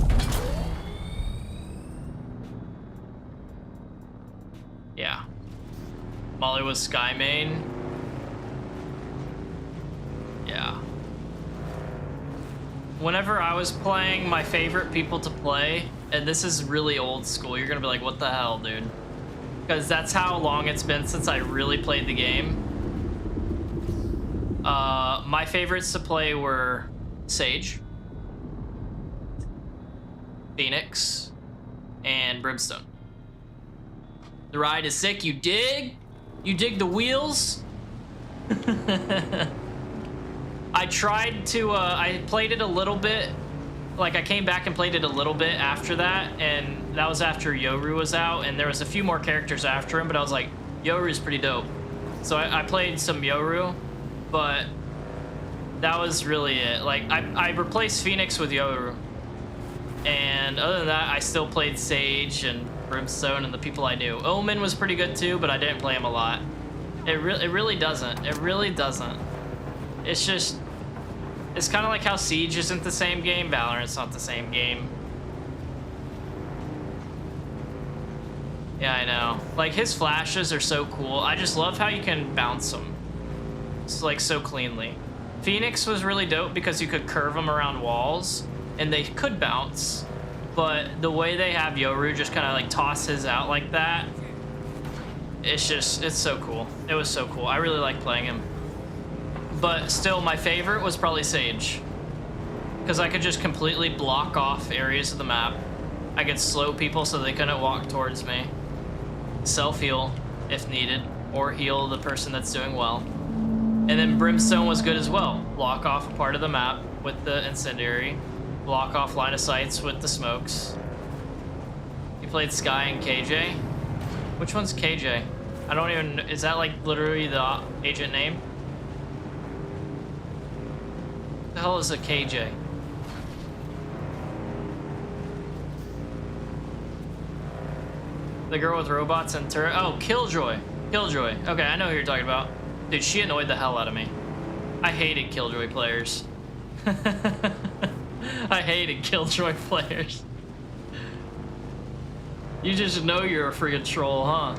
Yeah. Molly was Sky main. Yeah. Whenever I was playing, my favorite people to play, and this is really old school, you're gonna be like, what the hell, dude? Because that's how long it's been since I really played the game. My favorites to play were Sage, Phoenix, and Brimstone. The ride is sick, you dig? You dig the wheels? I tried to, I played it a little bit. Like, I came back and played it a little bit after that, and that was after Yoru was out, and there was a few more characters after him, but I was like, Yoru's pretty dope. So I played some Yoru, but that was really it. Like, I replaced Phoenix with Yoru, and other than that, I still played Sage and Brimstone and the people I knew. Omen was pretty good too, but I didn't play him a lot. It really doesn't. It really doesn't. It's just, it's kind of like how Siege isn't the same game, Valorant's not the same game. Yeah, I know. Like, his flashes are so cool. I just love how you can bounce them. It's like so cleanly. Phoenix was really dope because you could curve them around walls and they could bounce, but the way they have Yoru just kind of like toss his out like that, it's just, it's so cool. It was so cool. I really like playing him. But still, my favorite was probably Sage, because I could just completely block off areas of the map. I could slow people so they couldn't walk towards me. Self-heal if needed, or heal the person that's doing well. And then Brimstone was good as well. Block off a part of the map with the incendiary. Block off line of sights with the smokes. You played Sky and KJ? Which one's KJ? I don't even, is that like literally the agent name? What the hell is a KJ? The girl with robots and turret. Oh, Killjoy. Killjoy. Okay, I know who you're talking about. Dude, she annoyed the hell out of me. I hated Killjoy players. I hated Killjoy players. You just know you're a freaking troll, huh?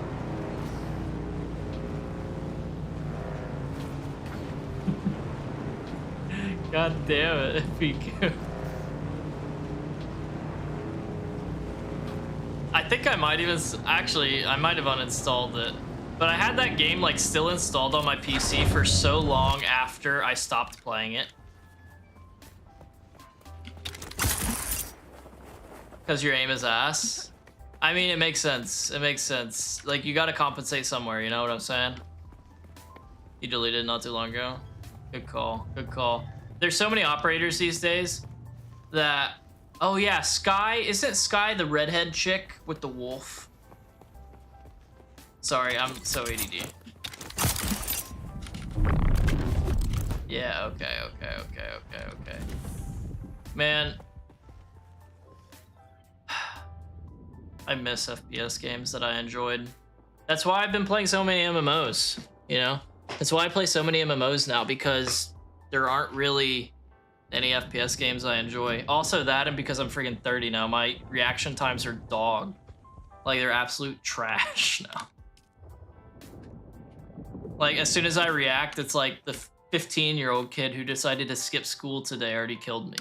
God damn it, PQ. I think I might even, actually, I might have uninstalled it. But I had that game like still installed on my PC for so long after I stopped playing it. Because your aim is ass. I mean, it makes sense. It makes sense. Like, you gotta compensate somewhere, you know what I'm saying? You deleted not too long ago. Good call. Good call. There's so many operators these days. that... Oh yeah, Sky. Isn't Sky the redhead chick with the wolf? Sorry, I'm so ADD. Yeah, okay. Man. I miss FPS games that I enjoyed. That's why I've been playing so many MMOs, you know? That's why I play so many MMOs now, because there aren't really any FPS games I enjoy. Also that, and because I'm freaking 30 now, my reaction times are dog. Like, they're absolute trash now. Like, as soon as I react, it's like the 15-year-old kid who decided to skip school today already killed me.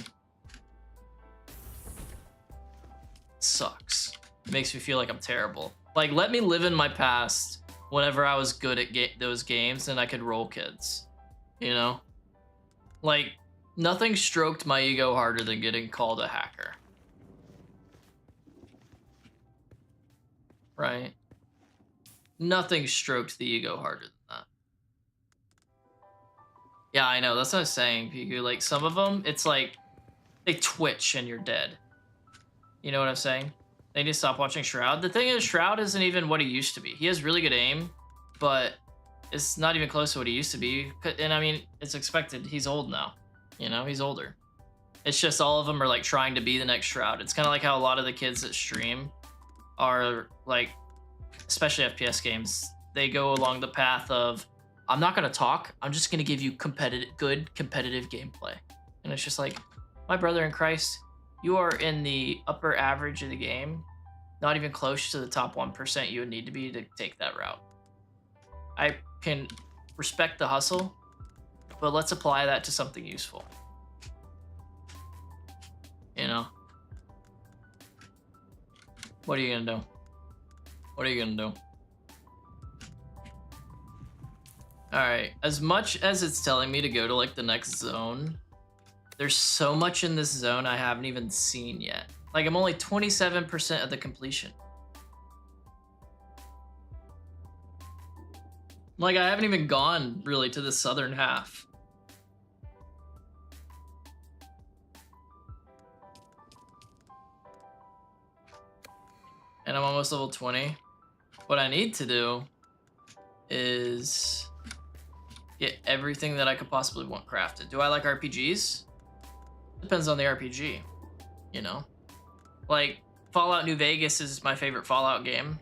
Sucks. It makes me feel like I'm terrible. Like, let me live in my past whenever I was good at those games and I could roll kids. You know? Like, nothing stroked my ego harder than getting called a hacker. Right? Nothing stroked the ego harder than that. Yeah, I know. That's what I was saying, Piku. Like, some of them, it's like, they twitch and you're dead. You know what I'm saying? They need to stop watching Shroud. The thing is, Shroud isn't even what he used to be. He has really good aim, but it's not even close to what he used to be. And I mean, it's expected. He's old now. You know, he's older. It's just all of them are like trying to be the next Shroud. It's kind of like how a lot of the kids that stream are like, especially FPS games, they go along the path of, I'm not going to talk. I'm just going to give you good competitive gameplay. And it's just like, my brother in Christ, you are in the upper average of the game, not even close to the top 1% you would need to be to take that route. I can respect the hustle, but let's apply that to something useful. You know? What are you gonna do? What are you gonna do? Alright, as much as it's telling me to go to like the next zone, there's so much in this zone I haven't even seen yet. Like, I'm only 27% of the completion. Like, I haven't even gone really to the southern half. And I'm almost level 20. What I need to do is get everything that I could possibly want crafted. Do I like RPGs? Depends on the RPG, you know? Like, Fallout New Vegas is my favorite Fallout game.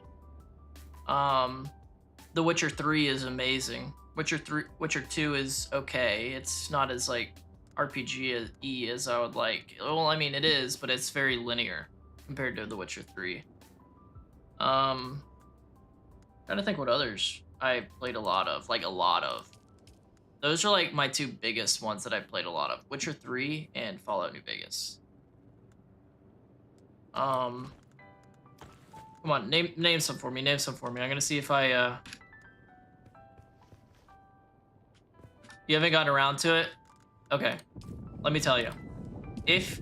The Witcher 3 is amazing. Witcher 2 is okay. It's not as, like, RPG-y as I would like. Well, I mean, it is, but it's very linear compared to The Witcher 3. Trying to think what others I played a lot of. Like, a lot of. Those are like my two biggest ones that I've played a lot of. Witcher 3 and Fallout New Vegas. Come on, name some for me. Name some for me. I'm gonna see if I You haven't gotten around to it? Okay. Let me tell you.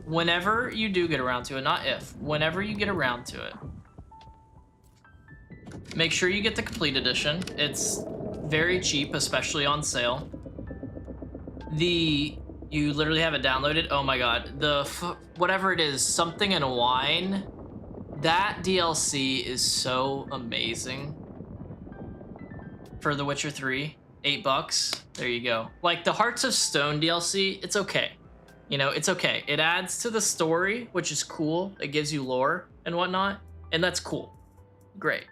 Whenever you do get around to it, not if, whenever you get around to it, make sure you get the complete edition. It's very cheap, especially on sale. You literally have it downloaded. Oh my god, whatever it is, something and wine. That DLC is so amazing. For The Witcher 3, $8. There you go. Like the Hearts of Stone DLC, it's okay. You know, it's okay. It adds to the story, which is cool. It gives you lore and whatnot, and that's cool. Great.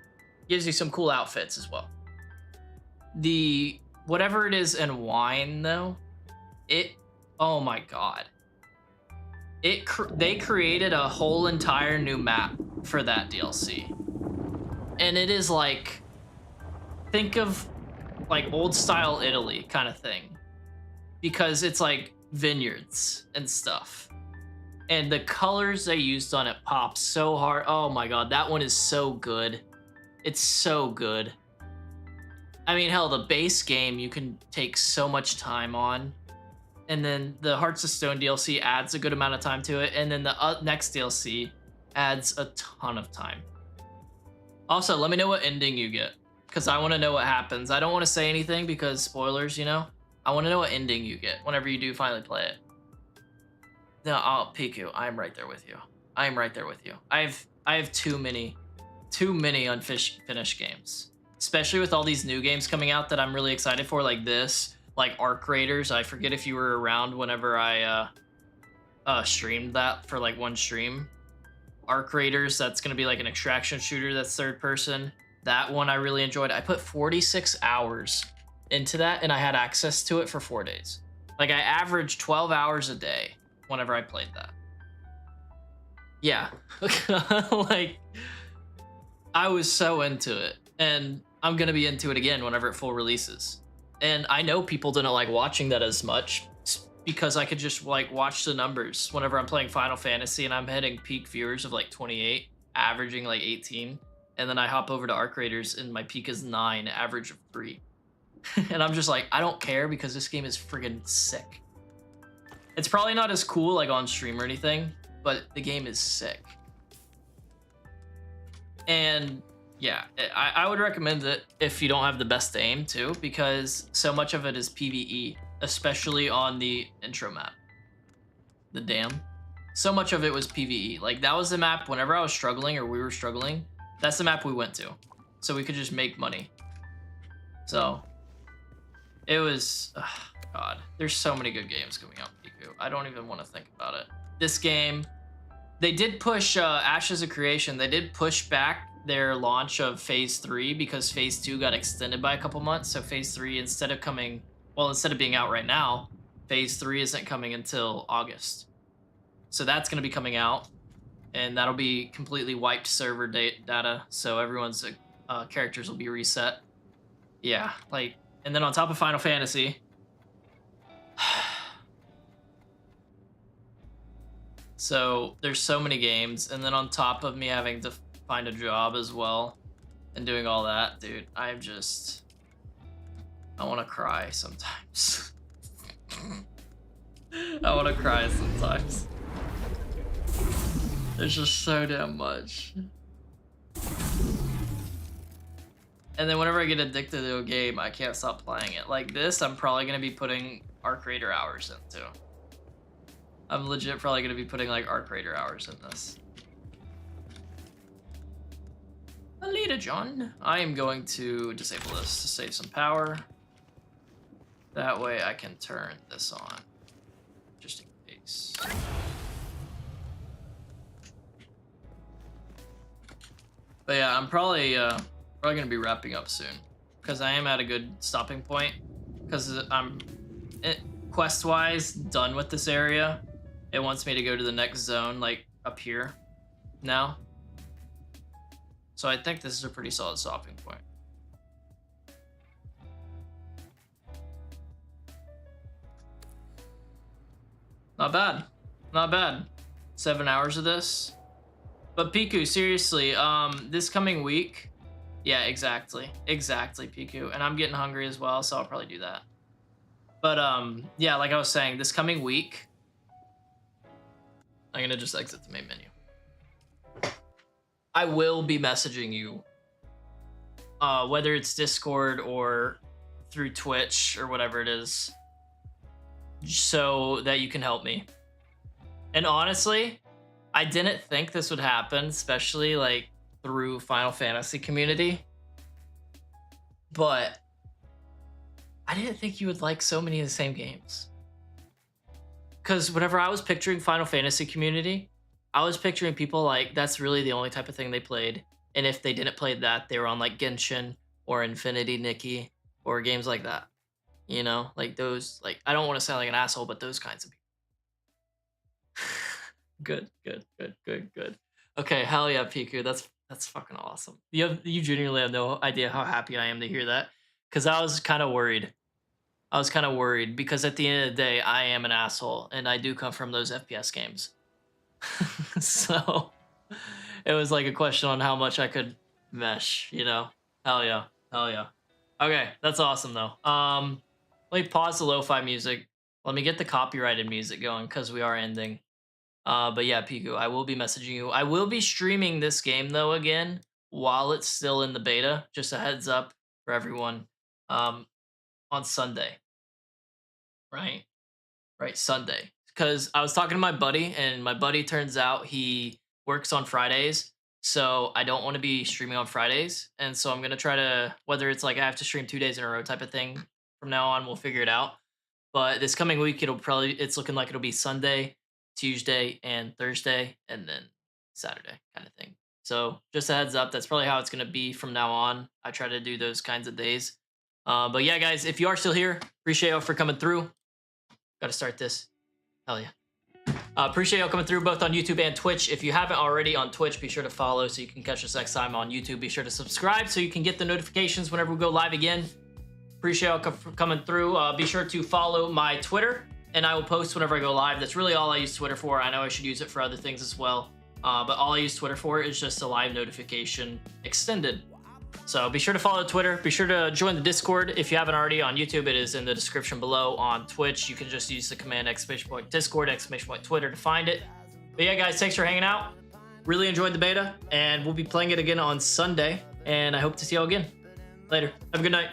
Gives you some cool outfits as well. The whatever it is in wine though, oh my god. They created a whole entire new map for that DLC. And it is like, think of like old style Italy kind of thing. Because it's like vineyards and stuff. And the colors they used on it pop so hard. Oh my god, that one is so good. It's so good. I mean, hell, the base game you can take so much time on. And then the Hearts of Stone DLC adds a good amount of time to it. And then the next DLC adds a ton of time. Also, let me know what ending you get. Because I want to know what happens. I don't want to say anything because spoilers, you know? I want to know what ending you get whenever you do finally play it. No, Piku, I'm right there with you. I'm right there with you. I have too many unfinished games, especially with all these new games coming out that I'm really excited for, like this, like Arc Raiders. I forget if you were around whenever I streamed that for like one stream. Arc Raiders, that's gonna be like an extraction shooter that's third person. That one I really enjoyed. I put 46 hours into that and I had access to it for 4 days. Like I averaged 12 hours a day whenever I played that. Yeah, like I was so into it, and I'm gonna be into it again whenever it full releases. And I know people didn't like watching that as much because I could just like watch the numbers whenever I'm playing Final Fantasy and I'm hitting peak viewers of like 28, averaging like 18. And then I hop over to Arc Raiders and my peak is 9, average of 3. And I'm just like, I don't care because this game is friggin' sick. It's probably not as cool like on stream or anything, but the game is sick. And yeah, I would recommend it if you don't have the best aim too, because so much of it is PvE, especially on the intro map. The dam. So much of it was PvE. Like that was the map whenever I was struggling or we were struggling, that's the map we went to. So we could just make money. So it was, God, there's so many good games coming out, Piku. I don't even want to think about it. This game, they did push Ashes of Creation. They did push back their launch of Phase 3 because Phase 2 got extended by a couple months. So Phase 3, instead of being out right now, Phase 3 isn't coming until August. So that's going to be coming out, and that'll be completely wiped server data. So everyone's characters will be reset. Yeah, like, and then on top of Final Fantasy, so there's so many games, and then on top of me having to find a job as well and doing all that, dude, I want to cry sometimes. I want to cry sometimes. There's just so damn much. And then whenever I get addicted to a game, I can't stop playing it. Like this, I'm probably going to be putting Arc Raider hours into. I'm legit probably going to be putting like Arc Raider hours in this. Alita John. I am going to disable this to save some power. That way I can turn this on, just in case. But yeah, I'm probably gonna be wrapping up soon because I am at a good stopping point because I'm quest-wise done with this area. It wants me to go to the next zone, like up here now. So I think this is a pretty solid stopping point. Not bad, not bad. 7 hours of this. But Piku, seriously, this coming week, yeah, exactly, Piku, and I'm getting hungry as well, so I'll probably do that. But yeah, like I was saying, this coming week, I'm gonna just exit the main menu. I will be messaging you, whether it's Discord or through Twitch or whatever it is, so that you can help me. And honestly, I didn't think this would happen, especially like through Final Fantasy community, but I didn't think you would like so many of the same games. Because whenever I was picturing Final Fantasy community, I was picturing people like that's really the only type of thing they played. And if they didn't play that, they were on like Genshin or Infinity Nikki or games like that. You know, like those, like, I don't want to sound like an asshole, but those kinds of people. Good. Okay, hell yeah, Piku. That's fucking awesome. You genuinely have no idea how happy I am to hear that. Because I was kind of worried. Because at the end of the day, I am an asshole, and I do come from those FPS games. So it was like a question on how much I could mesh, you know? Hell yeah. Okay, that's awesome though. Let me pause the lo-fi music. Let me get the copyrighted music going because we are ending. But yeah, Piku, I will be messaging you. I will be streaming this game though again while it's still in the beta. Just a heads up for everyone. On Sunday. Right, Sunday. because I was talking to my buddy, and my buddy turns out he works on Fridays. So I don't want to be streaming on Fridays. And so I'm going to try to, whether it's like I have to stream 2 days in a row type of thing from now on, we'll figure it out. But this coming week, it's looking like it'll be Sunday, Tuesday, and Thursday, and then Saturday kind of thing. So just a heads up, that's probably how it's going to be from now on. I try to do those kinds of days. But yeah, guys, if you are still here, appreciate y'all for coming through. Got to start this. Hell yeah. Appreciate y'all coming through both on YouTube and Twitch. If you haven't already on Twitch, be sure to follow so you can catch us next time on YouTube. Be sure to subscribe so you can get the notifications whenever we go live again. Appreciate y'all coming through. Be sure to follow my Twitter, and I will post whenever I go live. That's really all I use Twitter for. I know I should use it for other things as well, but all I use Twitter for is just a live notification extended. So be sure to follow Twitter. Be sure to join the Discord if you haven't already on YouTube. It is in the description below. On Twitch, you can just use the command !Discord, !Twitter to find it. But yeah, guys, thanks for hanging out. Really enjoyed the beta, and we'll be playing it again on Sunday. And I hope to see y'all again. Later. Have a good night.